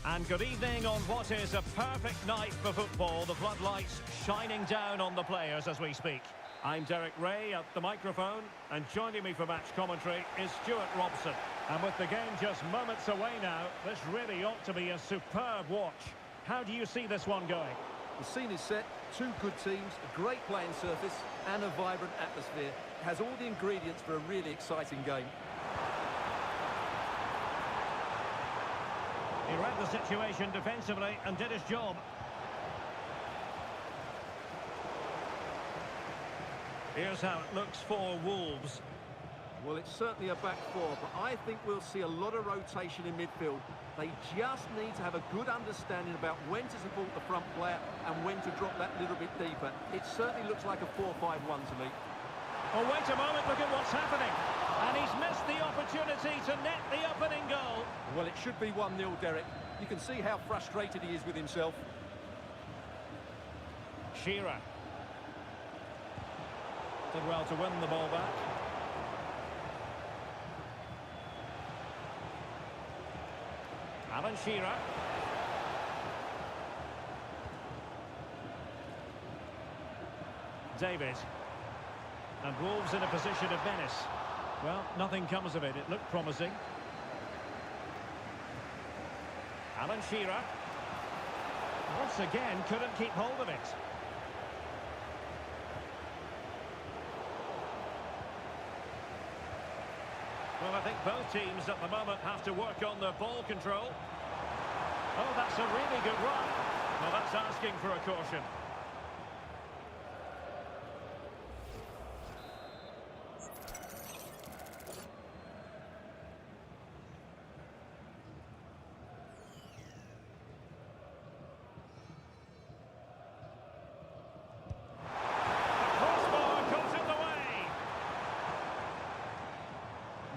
And good evening on what is a perfect night for football. The floodlights shining down on the players as we speak. I'm Derek Ray at the microphone, and joining me for match commentary is Stuart Robson. And with the game just moments away now, this really ought to be a superb watch. How do you see this one going? The scene is set, two good teams, a great playing surface and a vibrant atmosphere. It has all the ingredients for a really exciting game. He read the situation defensively and did his job. Here's how it looks for Wolves. Well, it's certainly a back four, but I think we'll see a lot of rotation in midfield. They just need to have a good understanding about when to support the front player and when to drop that little bit deeper. It certainly looks like a 4-5-1 to me. Oh, wait a moment, look at what's happening. And he's missed the opportunity to net the opening goal. Well, it should be 1-0, Derek. You can see how frustrated he is with himself. Shearer. Did well to win the ball back. Alan Shearer. David. And Wolves in a position of menace. Well, nothing comes of it. It looked promising. Alan Shearer. Once again, couldn't keep hold of it. Well, I think both teams at the moment have to work on their ball control. Oh, that's a really good run. Well, that's asking for a caution.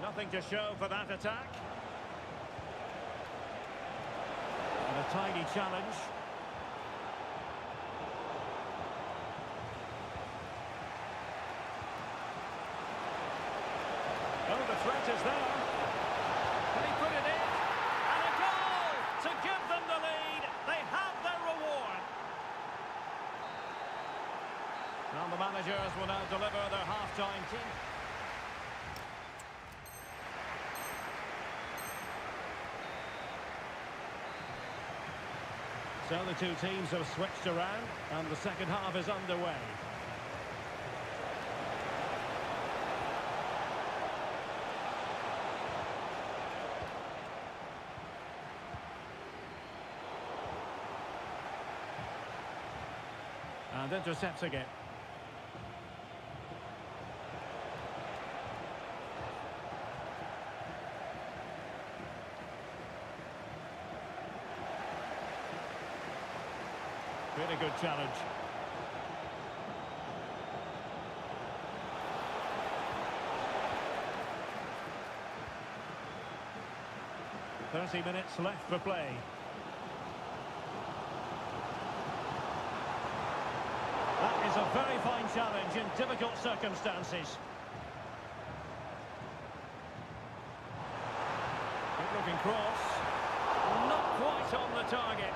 Nothing to show for that attack. And a tiny challenge. Oh, the threat is there. Can he put it in? And a goal to give them the lead. They have their reward. Now the managers will now deliver their half-time team. So the two teams have switched around and the second half is underway. And intercepts again. Really good challenge. "30 minutes left for play. That is a very fine challenge in difficult circumstances. Good looking cross. Not quite on the target.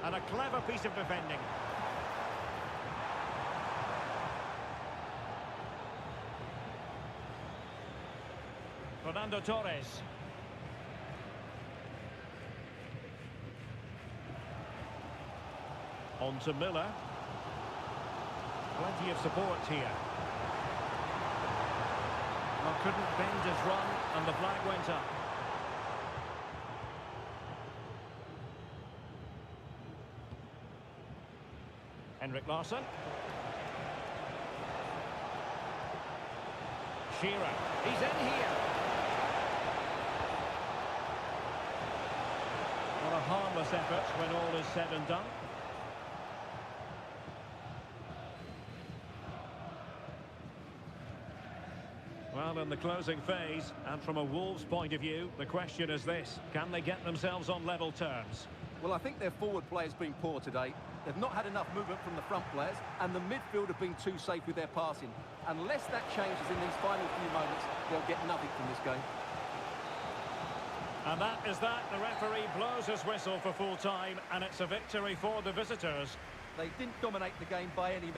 And a clever piece of defending. Fernando Torres. On to Miller. Plenty of support here. Well, couldn't bend his run and the flag went up. Henrik Larsson. Shearer. He's in here. What a harmless effort when all is said and done. Well, in the closing phase, and from a Wolves point of view, the question is this: can they get themselves on level terms? Well, I think their forward play has been poor today. They've not had enough movement from the front players, and the midfield have been too safe with their passing. Unless that changes in these final few moments, they'll get nothing from this game. And that is that. The referee blows his whistle for full time, and it's a victory for the visitors. They didn't dominate the game by any...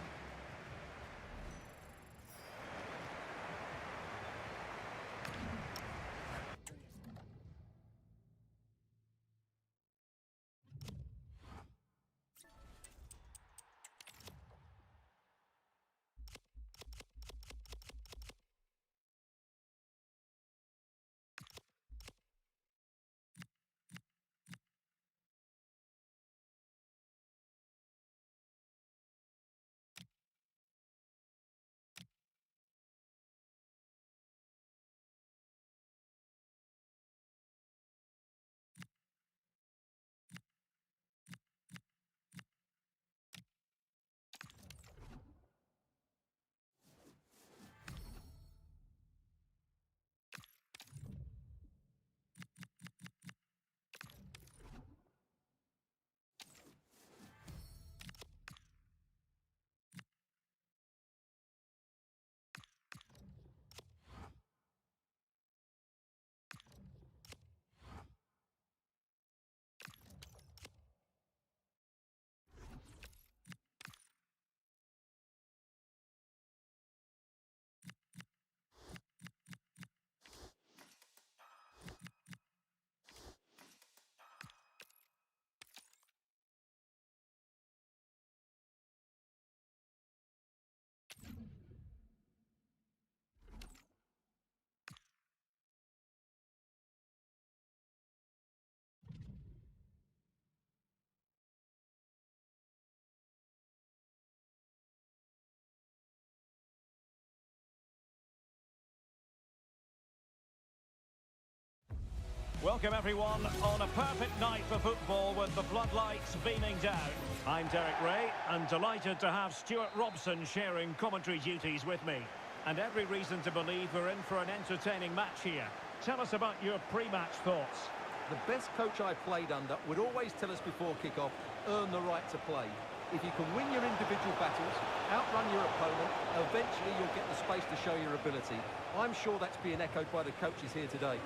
Welcome everyone on a perfect night for football with the floodlights beaming down. I'm Derek Ray and delighted to have Stuart Robson sharing commentary duties with me. And every reason to believe we're in for an entertaining match here. Tell us about your pre-match thoughts. The best coach I played under would always tell us before kick-off, earn the right to play. If you can win your individual battles, outrun your opponent, eventually you'll get the space to show your ability. I'm sure that's being echoed by the coaches here today.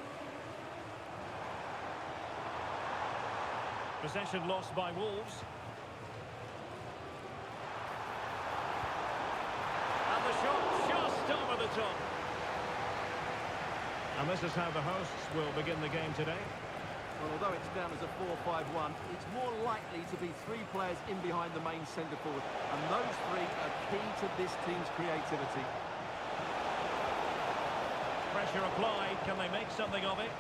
Possession lost by Wolves. And the shot just over the top. And this is how the hosts will begin the game today. Well, although it's down as a 4-5-1, it's more likely to be three players in behind the main centre forward. And those three are key to this team's creativity. Pressure applied. Can they make something of it?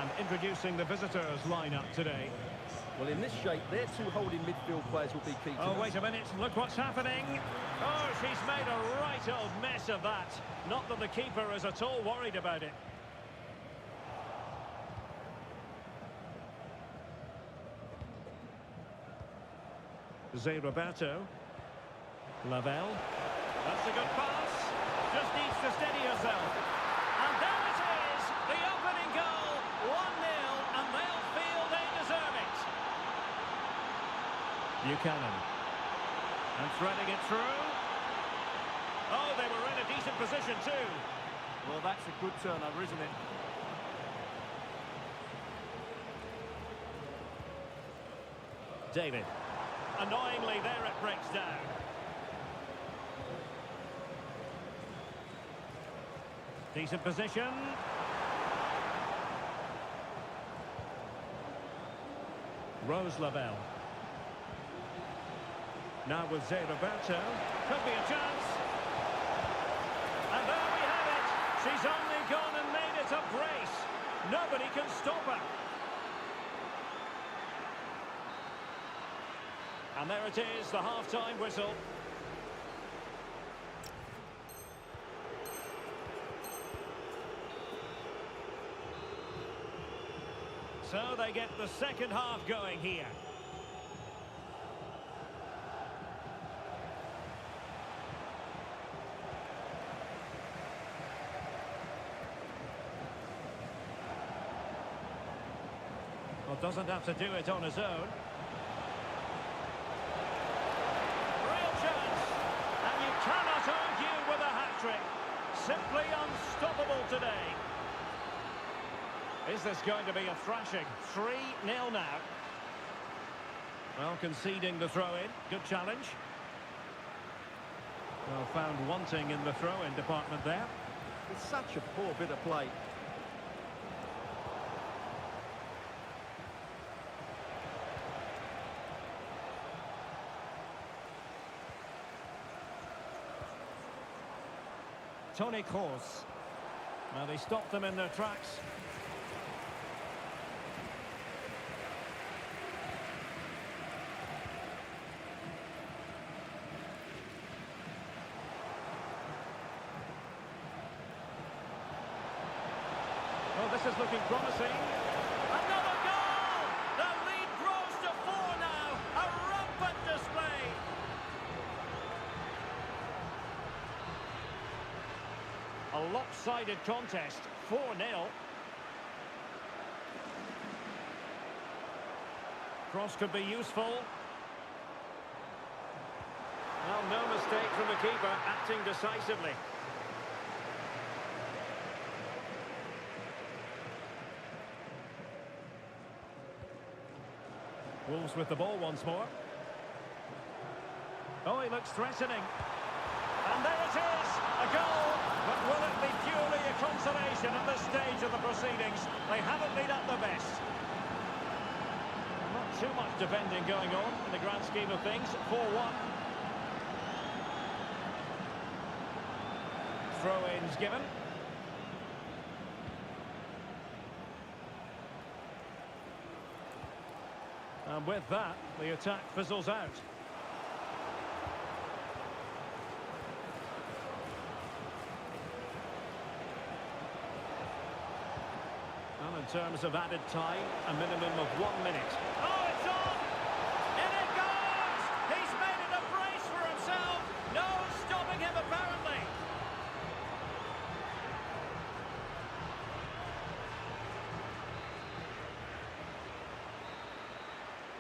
And introducing the visitors lineup today. Well, in this shape, their two holding midfield players will be key to Oh, wait a minute. Look what's happening. Oh, she's made a right old mess of that. Not that the keeper is at all worried about it. Zé Roberto. Lavelle. That's a good pass. Just needs to steady herself. And there it is. The opening goal. 1-0, and they'll feel they deserve it. Buchanan. And threading it through. Oh, they were in a decent position too. Well, that's a good turnover, isn't it? David. Annoyingly, there it breaks down. Decent position. Rose Lavelle. Now with Zé Roberto. Could be a chance. And there we have it. She's only gone and made it a brace. Nobody can stop her. And there it is, the half-time whistle. So they get the second half going here. Well, doesn't have to do it on his own. Cannot argue with a hat-trick. Simply unstoppable today. Is this going to be a thrashing? 3-0 now. Well, conceding the throw-in. Good challenge. Well, found wanting in the throw-in department there. It's such a poor bit of play. Tony Kroos. Now they stopped them in their tracks. Oh, this is looking promising. Another goal! The lead grows to 4 now. A rampant display. A lopsided contest, 4-0. Cross could be useful. Well, no mistake from the keeper, acting decisively. Wolves with the ball once more. Oh, he looks threatening. And there it is, a goal. But will it be purely a consolation at this stage of the proceedings? They haven't been at their best. Not too much defending going on in the grand scheme of things. 4-1. Throw-ins given. And with that, the attack fizzles out. Well, in terms of added time, a minimum of 1 minute. Oh, it's on! In it goes! He's made it a brace for himself! No stopping him, apparently!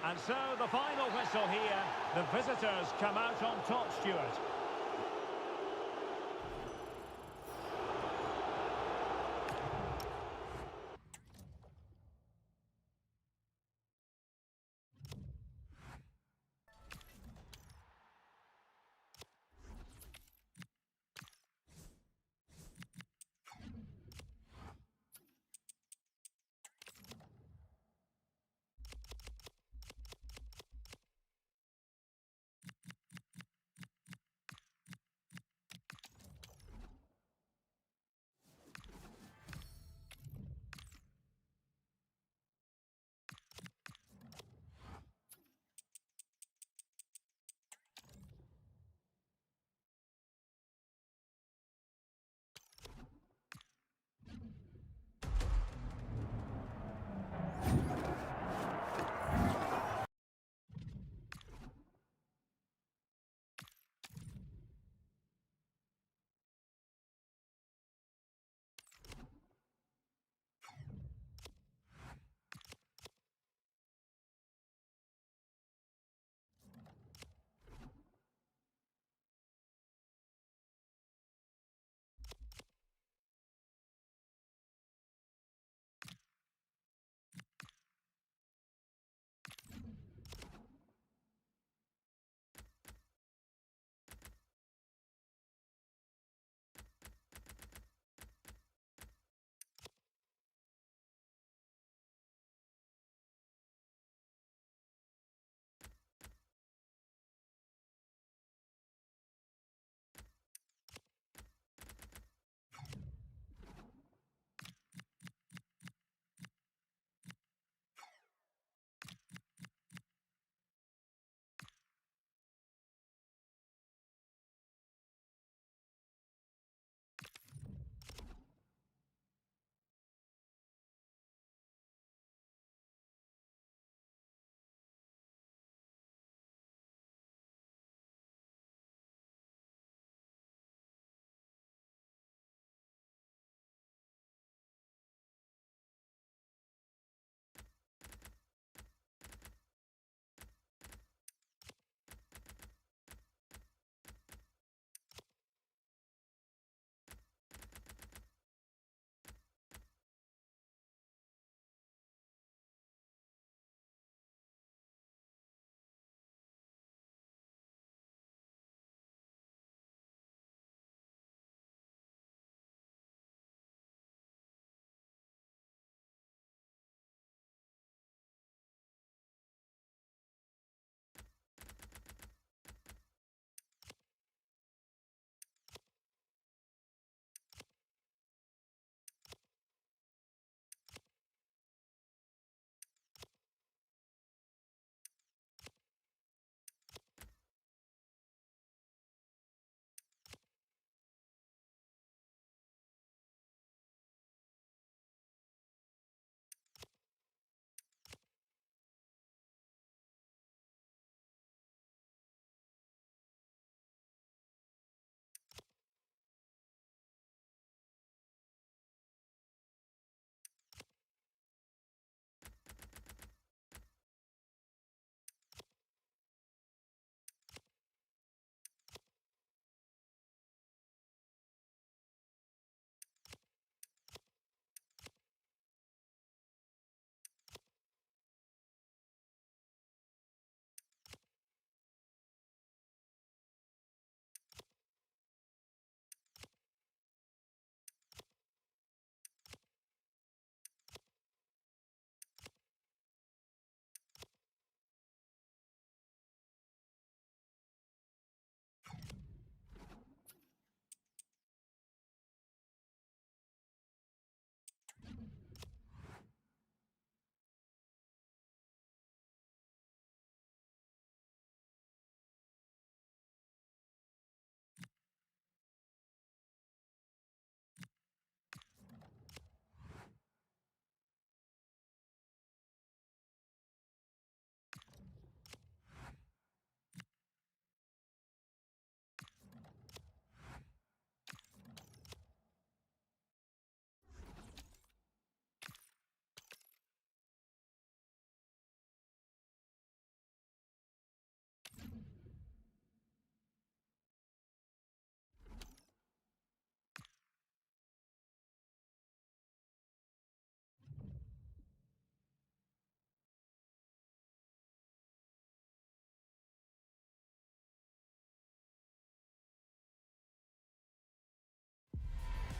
And so the final whistle here. The visitors come out on top, Stuart.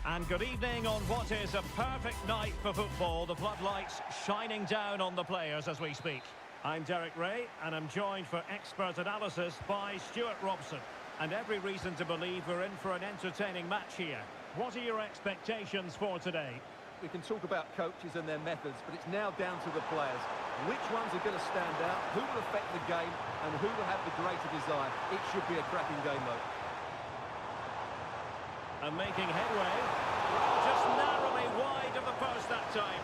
And good evening on what is a perfect night for football. The floodlights shining down on the players as we speak. I'm Derek Ray, and I'm joined for expert analysis by Stuart Robson. And every reason to believe we're in for an entertaining match here. What are your expectations for today? We can talk about coaches and their methods, but it's now down to the players. Which ones are going to stand out, who will affect the game, and who will have the greater desire. It should be a cracking game, though. And making headway. Well, just narrowly wide of the post that time.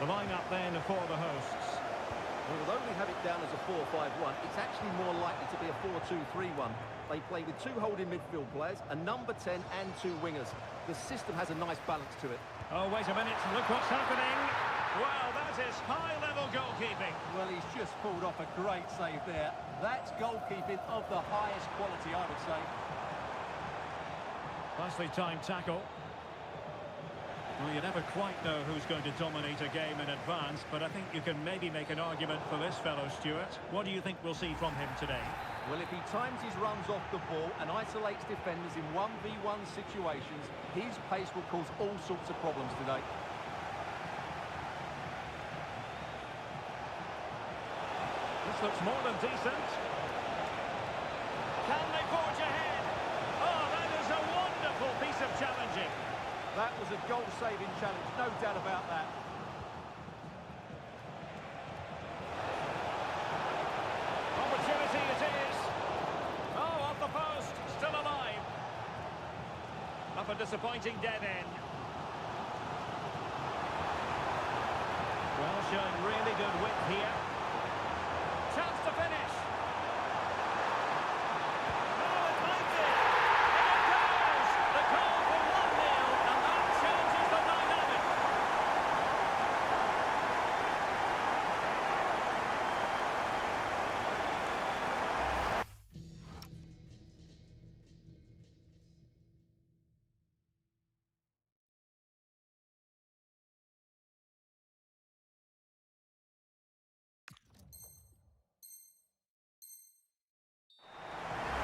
The lineup then for the hosts. Although we have it down as a 4-5-1, it's actually more likely to be a 4-2-3-1. They play with 2 holding midfield players, a number 10 and 2 wingers. The system has a nice balance to it. Oh, wait a minute, look what's happening. Well, that is high-level goalkeeping. Well, he's just pulled off a great save there. That's goalkeeping of the highest quality, I would say. Nicely timed tackle. Well, you never quite know who's going to dominate a game in advance, but I think you can maybe make an argument for this fellow, Stuart. What do you think we'll see from him today? Well, if he times his runs off the ball and isolates defenders in 1v1 situations, his pace will cause all sorts of problems today. This looks more than decent. Can they forge ahead? Oh, that is a wonderful piece of challenging. That was a goal-saving challenge, no doubt about that. Opportunity it is. Oh, off the post, still alive. Up a disappointing dead end. Well, showing really good width here. Chance to finish. Oh, it might be. And it goes. The goal for 1-0, and that changes the dynamic.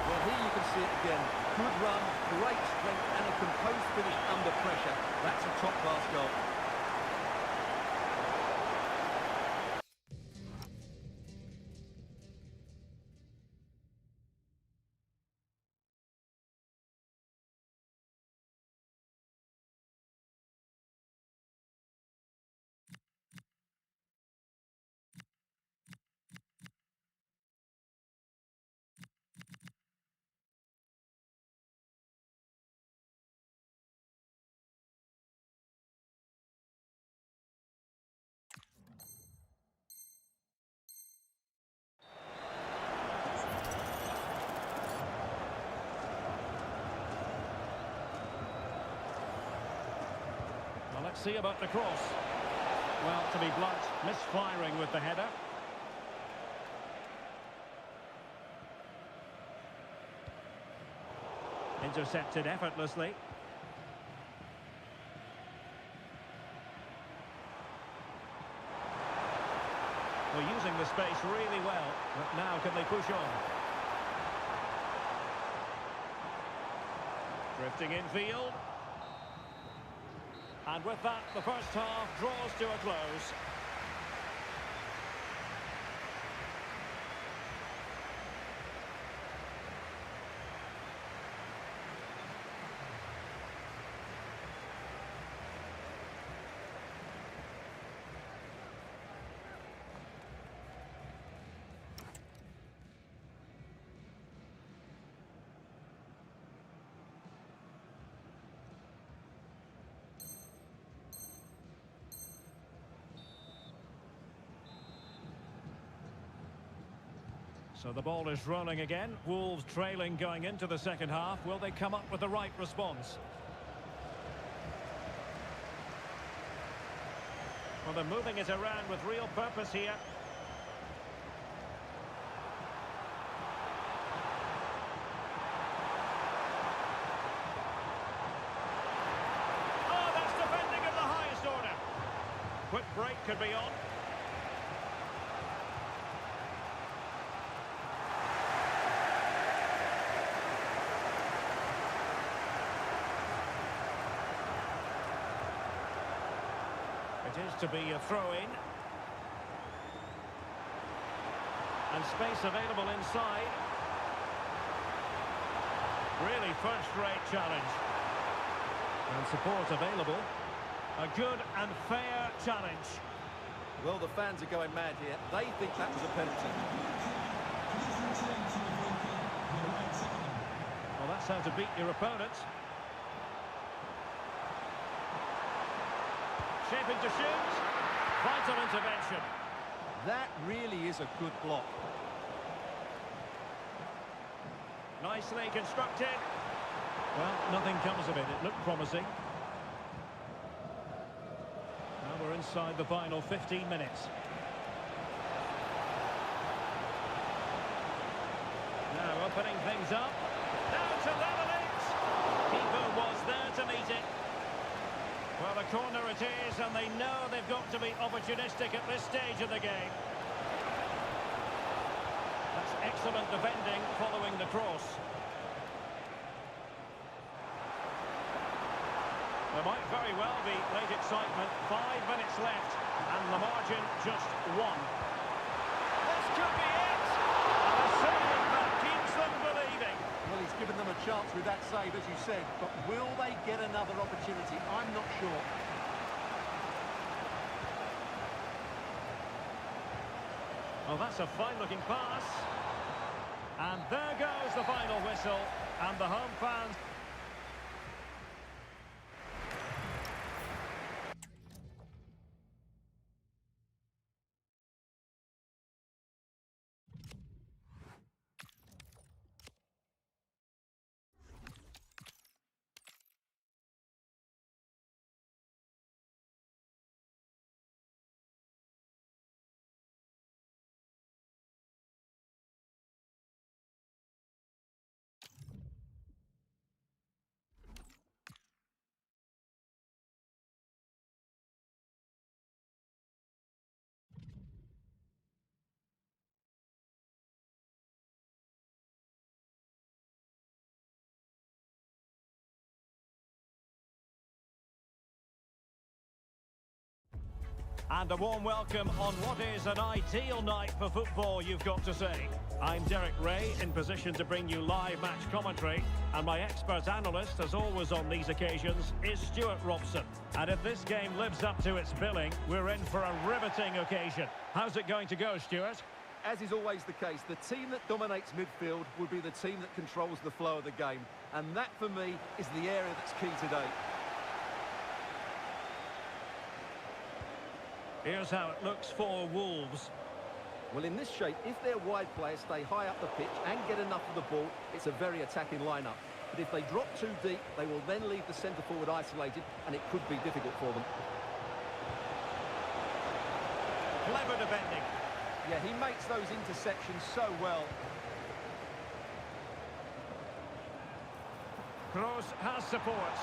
Well, here you can see it again. Good run, great strength, and a composed finish under pressure. That's a top-class goal. Well, let's see about the cross. Well, to be blunt, misfiring with the header. Intercepted effortlessly. Well, using the space really well, but now can they push on? Drifting infield. And with that, the first half draws to a close. So the ball is rolling again. Wolves trailing going into the second half. Will they come up with the right response? Well, they're moving it around with real purpose here. Oh, that's defending of the highest order. Quick break could be on. It is to be a throw-in. And space available inside. Really first-rate challenge. And support available. A good and fair challenge. Well, the fans are going mad here. They think that was a penalty. Well, that's how to beat your opponent. Shaping to shoot. Vital intervention. That really is a good block. Nicely constructed. Well, nothing comes of it. It looked promising. Now we're inside the final 15 minutes. Now opening things up. Now to level it. Keeper was there to meet it. Well, a corner it is, and they know they've got to be opportunistic at this stage of the game. That's excellent defending following the cross. There might very well be late excitement. 5 minutes left, and the margin just 1. This could be it! And a save that keeps them believing. Well, he's given them a chance with that save, as you said, but will they get another opportunity? I'm not sure. Well, that's a fine-looking pass. And there goes the final whistle, and the home fans... And a warm welcome on what is an ideal night for football, you've got to say. I'm Derek Ray, in position to bring you live match commentary, and my expert analyst, as always on these occasions, is Stuart Robson. And if this game lives up to its billing, we're in for a riveting occasion. How's it going to go, Stuart? As is always the case, the team that dominates midfield will be the team that controls the flow of the game. And that, for me, is the area that's key today. Here's how it looks for Wolves. Well, in this shape, if their wide players stay high up the pitch and get enough of the ball, it's a very attacking lineup. But if they drop too deep, they will then leave the centre-forward isolated, and it could be difficult for them. Clever defending. Yeah, he makes those interceptions so well. Kroos has support,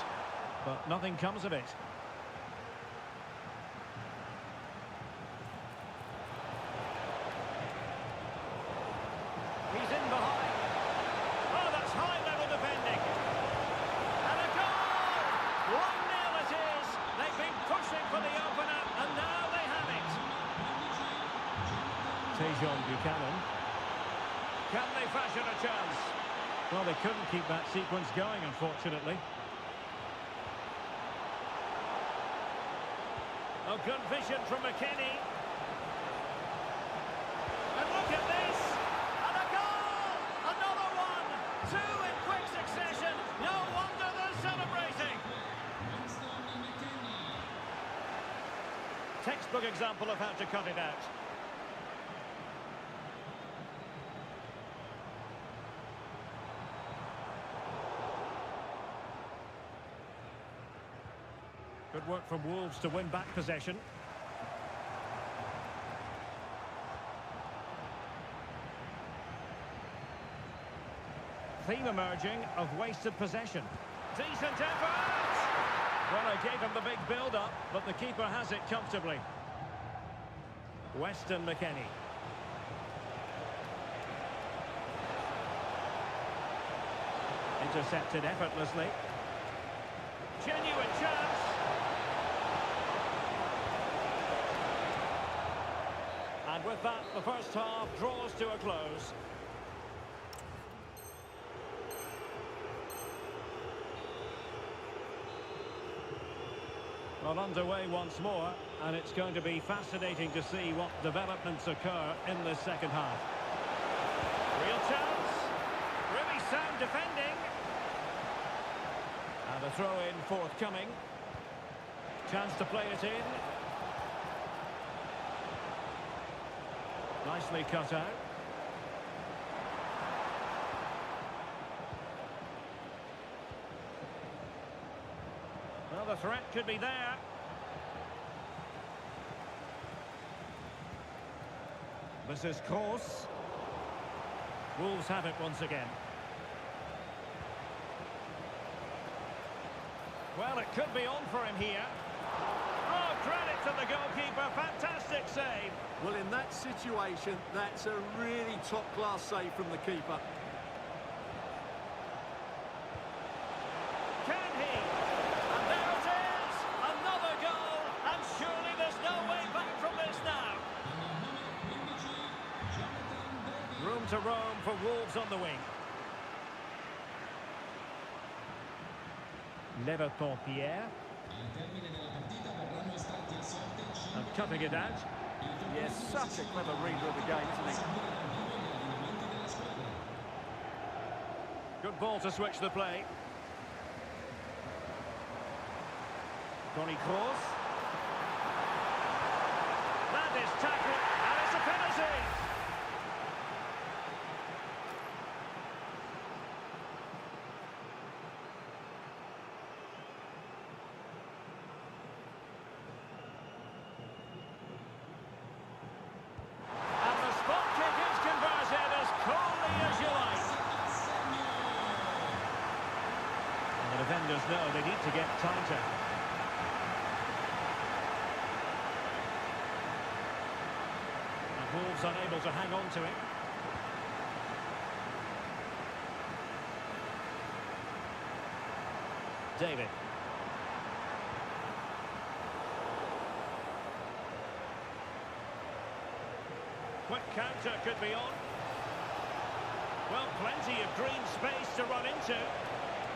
but nothing comes of it. He's in behind. Oh, that's high-level defending. And a goal! 1-0 it is. They've been pushing for the opener, and now they have it. Tejon Buchanan. Can they fashion a chance? Well, they couldn't keep that sequence going, unfortunately. Oh, good vision from McKennie. And look at this! And a goal! Another one! 2 in quick succession! No wonder they're celebrating! Textbook example of how to cut it out. Good work from Wolves to win back possession. Theme emerging of wasted possession. Decent effort! Well, I gave him the big build-up, but the keeper has it comfortably. Weston McKennie. Intercepted effortlessly. Genuine chance. And with that, the first half draws to a close. Well, underway once more, and it's going to be fascinating to see what developments occur in the second half. Real chance, really sound defending. And a throw-in forthcoming. Chance to play it in. Nicely cut out. Well, the threat could be there. This is Kroos. Wolves have it once again. Well, it could be on for him here. Oh, credit to the goalkeeper. Fantastic save. Well, in that situation, that's a really top-class save from the keeper. Can he? And there it is! Another goal! And surely there's no way back from this now. Room to roam for Wolves on the wing. Pierre. And cutting it out. Yes, such a clever reader of the game, isn't he? Good ball to switch the play. Toni Kroos. That is tackled, and it's a penalty. And the spot kick is converted as coolly as you like. And the defenders know they need to get tighter. Wolves unable to hang on to it. David. Quick counter could be on. Well, plenty of green space to run into.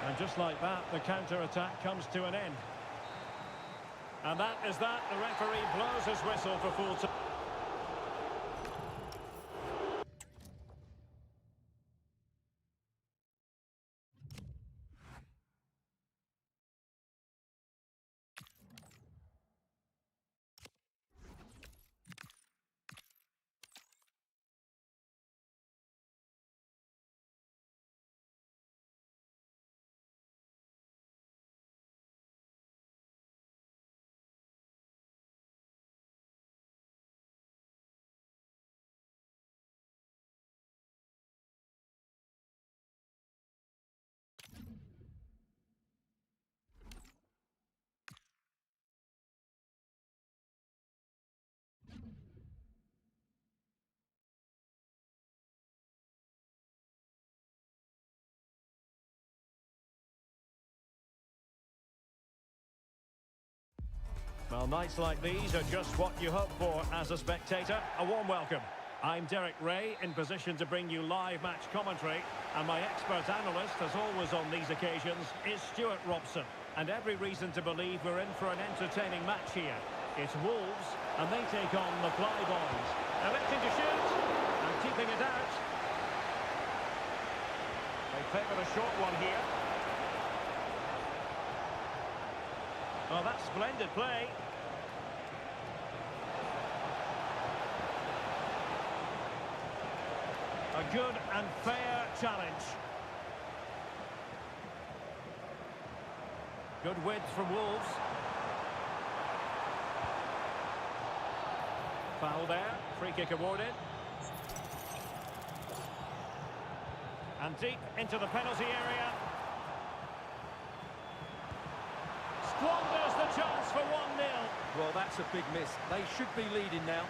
And just like that, the counter-attack comes to an end. And that is that. The referee blows his whistle for full time. Well, nights like these are just what you hope for as a spectator. A warm welcome. I'm Derek Ray, in position to bring you live match commentary, and my expert analyst, as always on these occasions, is Stuart Robson. And every reason to believe we're in for an entertaining match here. It's Wolves, and they take on the Fly Boys. Electing to shoot, and keeping it out. They favour a short one here. Oh, that's splendid play. A good and fair challenge. Good width from Wolves. Foul there. Free kick awarded. And deep into the penalty area. Squanders the chance for 1-0. Well, that's a big miss. They should be leading now.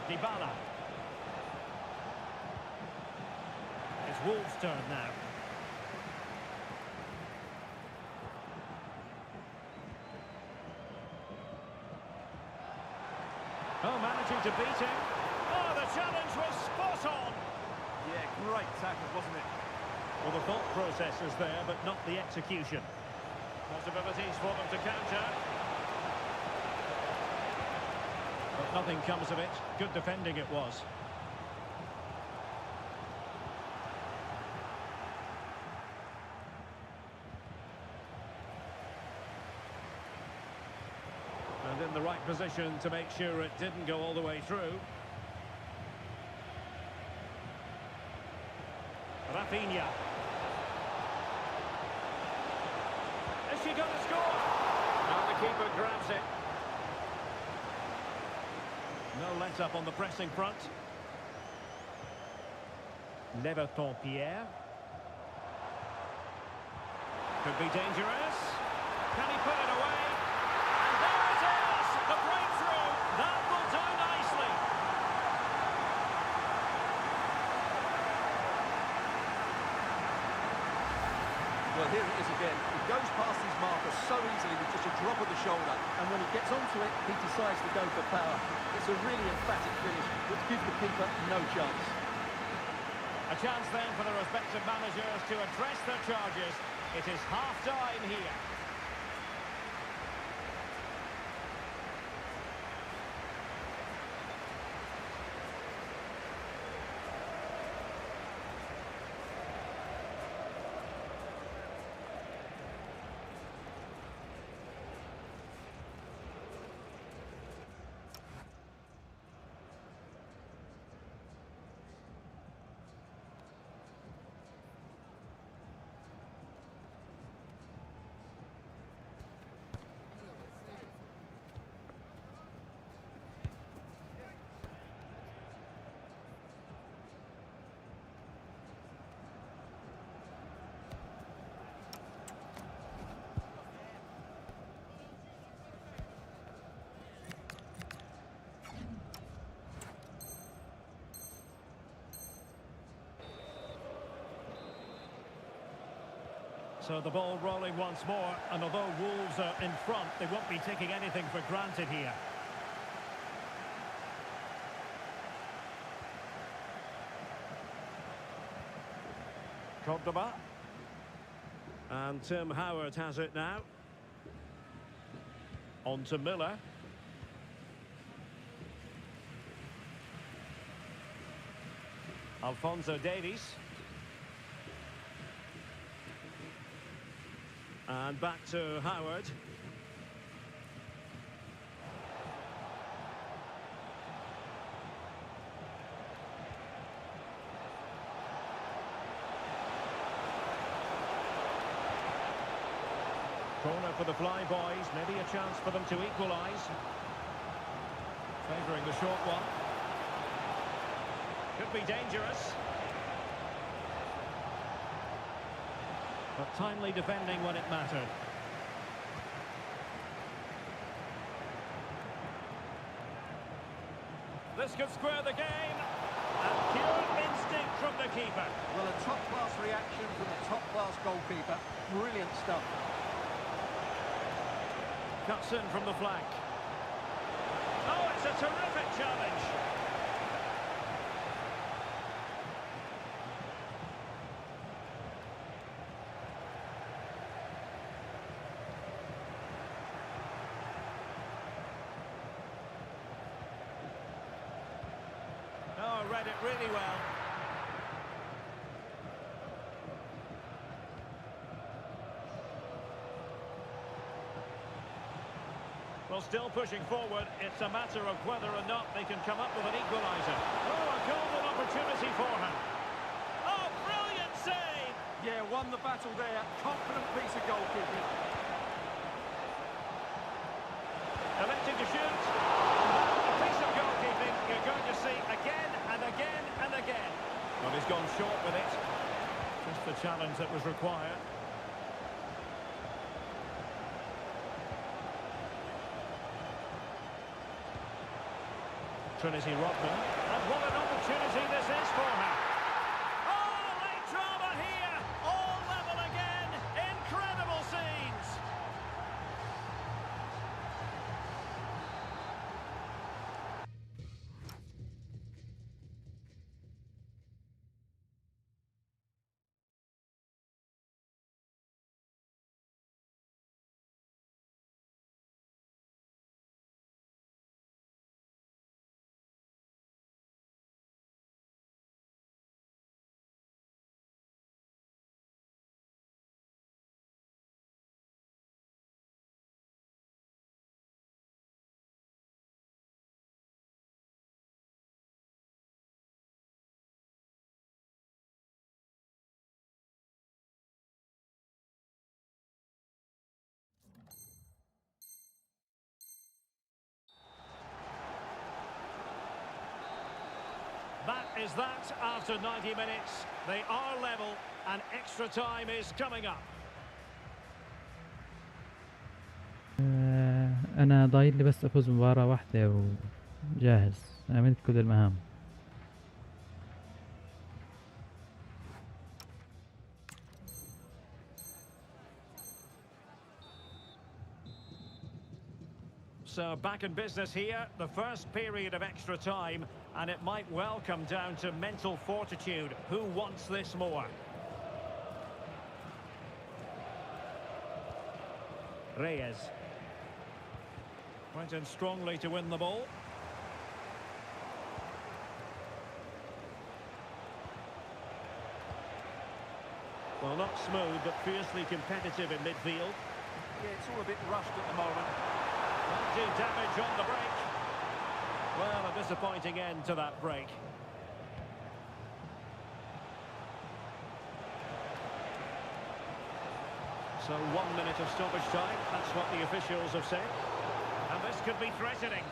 Dybala. It's Wolves' turn now. to beat him. Oh, the challenge was spot on. Yeah, great tackle, wasn't it? Well, the thought process is there, but not the execution. Possibilities for them to counter. But nothing comes of it. Good defending it was. And in the right position to make sure it didn't go all the way through. Rafinha. Is she going to score? And the keeper grabs it. No let-up on the pressing front. Pierre. Could be dangerous. Can he put it away? And there it is! The breakthrough! That will do nicely. Well, here it is again. He goes past his marker so easily with just a drop of the shoulder. And when he gets onto it, he decides to go for power. It's a really emphatic finish, which gives the keeper no chance. A chance then for the respective managers to address their charges. It is half-time here. So the ball rolling once more, and although Wolves are in front, they won't be taking anything for granted here. Cordoba. And Tim Howard has it now. On to Miller. Alphonso Davies. And back to Howard. Corner for the Fly Boys. Maybe a chance for them to equalise. Favouring the short one. Could be dangerous. But timely defending when it mattered. This could square the game. And pure instinct from the keeper. Well, a top-class reaction from a top-class goalkeeper. Brilliant stuff. Cuts in from the flank. Oh, it's a terrific challenge. Oh, read it really well. Well, still pushing forward. It's a matter of whether or not they can come up with an equaliser. Oh, a golden opportunity for him. Oh, brilliant save! Yeah, won the battle there. Confident piece of goalkeeping. Electing to shoot. A piece of goalkeeping you're going to see again and again and again. Well, he's gone short with it. Just the challenge that was required. Trinity Rodman. And what an opportunity this is for her. Oh, late drama here. All level again. Incredible scenes. is that after 90 minutes, they are level and extra time is coming up. أنا ضايل لي بس أفوز مباراة واحدة وجاهز، عملت كل المهام. So back in business here, the first period of extra time, and it might well come down to mental fortitude. Who wants this more? Reyes. Went in strongly to win the ball. Well, not smooth, but fiercely competitive in midfield. Yeah, it's all a bit rushed at the moment. Won't do damage on the break. Well, a disappointing end to that break. So 1 minute of stoppage time, that's what the officials have said. And this could be threatening.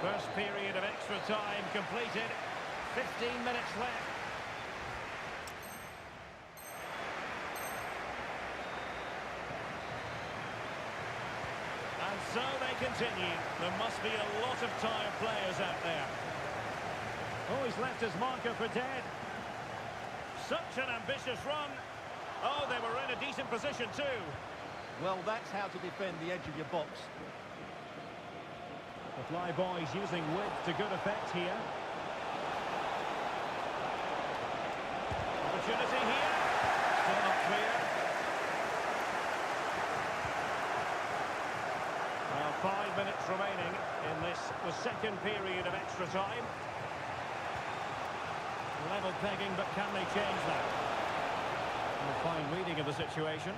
First period of extra time completed. 15 minutes left. And so they continue. There must be a lot of tired players out there. Oh, he's left his marker for dead. Such an ambitious run. Oh, they were in a decent position too. Well, that's how to defend the edge of your box. The fly boys using width to good effect here. Opportunity here. Still not clear. Well, 5 minutes remaining in this, the second period of extra time. Level pegging, but can they change that? A fine reading of the situation.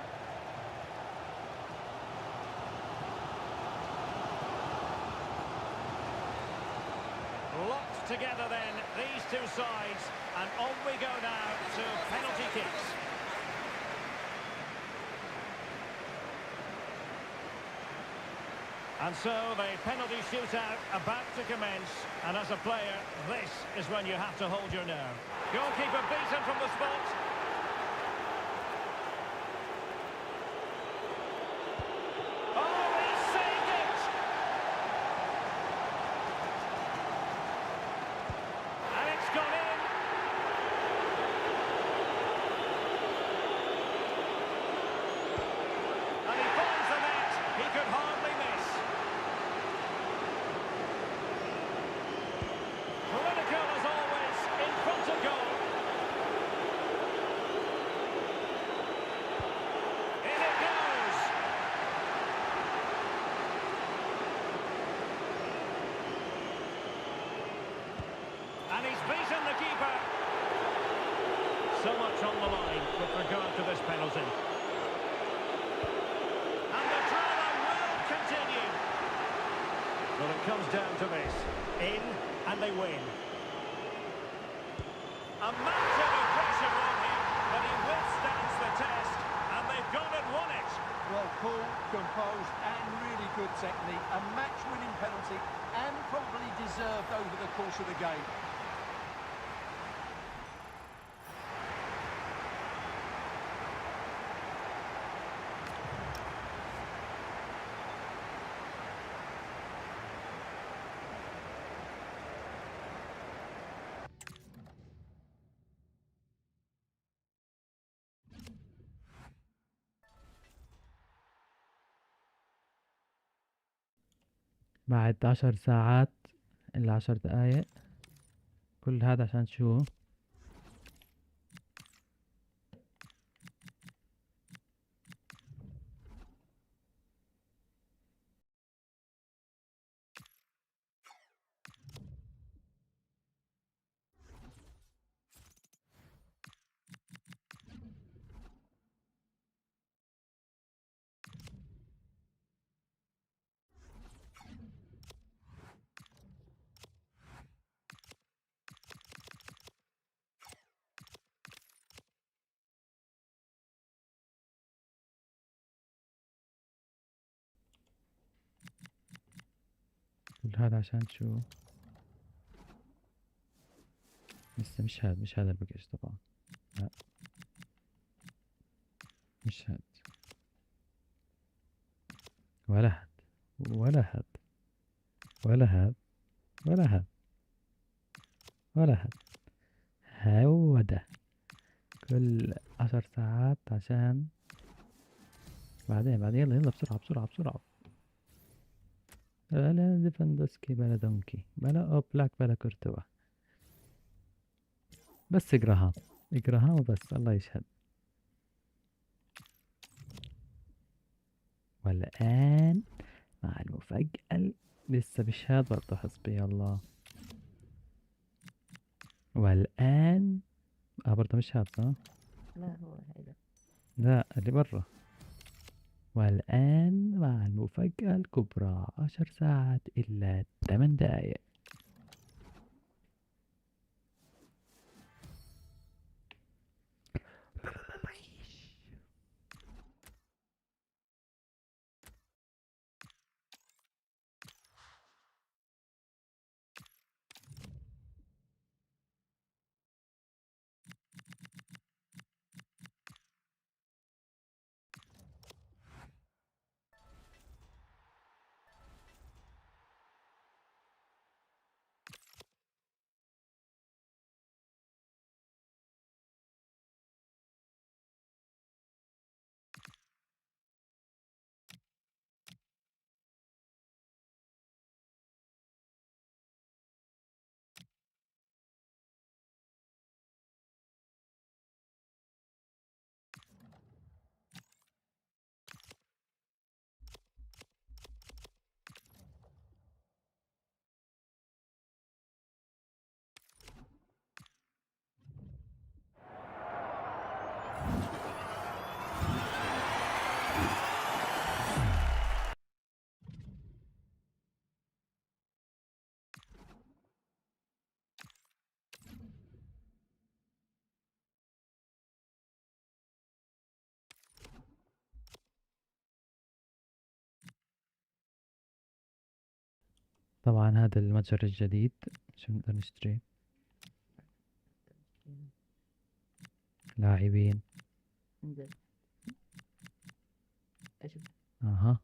Locked together then, these two sides, and on we go now to penalty kicks. And so the penalty shootout about to commence, and as a player, this is when you have to hold your nerve. Goalkeeper beaten from the spot. Oh, he saved it! And it's gone in. And he finds the net. He could hardly miss. Political as always, in front of goal. In it goes. And he's beaten the keeper. So much on the line with regard to this penalty. And the drama will continue. Well, it comes down to this. In, and they win. A massive pressure on him, but he withstands the test, and they've gone and won it. Well, cool, composed, and really good technique. A match-winning penalty, and probably deserved over the course of the game. بعد 10 ساعات إلا 10 دقايق، كل هذا عشان شو؟ هذا عشان شو؟ لسه مش هذا الباكج طبعا. لا مش هاد ولا هاد ولا هاد ولا هاد ولا هاد ولا هاد. هو ده كل 10 ساعات عشان بعدين يلا بسرعة. بلا ليفاندوسكي بلا دونكي بلا اوبلاك بلا كورتوا، بس اقراها وبس الله يشهد. والآن مع المفاجأة لسه مش هاد برضه، حسبي الله. والآن برضه مش هاد صح؟ لا هو هذا. لا اللي برا. والآن مع المفاجأة الكبرى 10 ساعات إلا 8 دقايق. طبعا هذا المتجر الجديد شو نقدر نشتري؟ لاعبين. انزل. اشوف. اها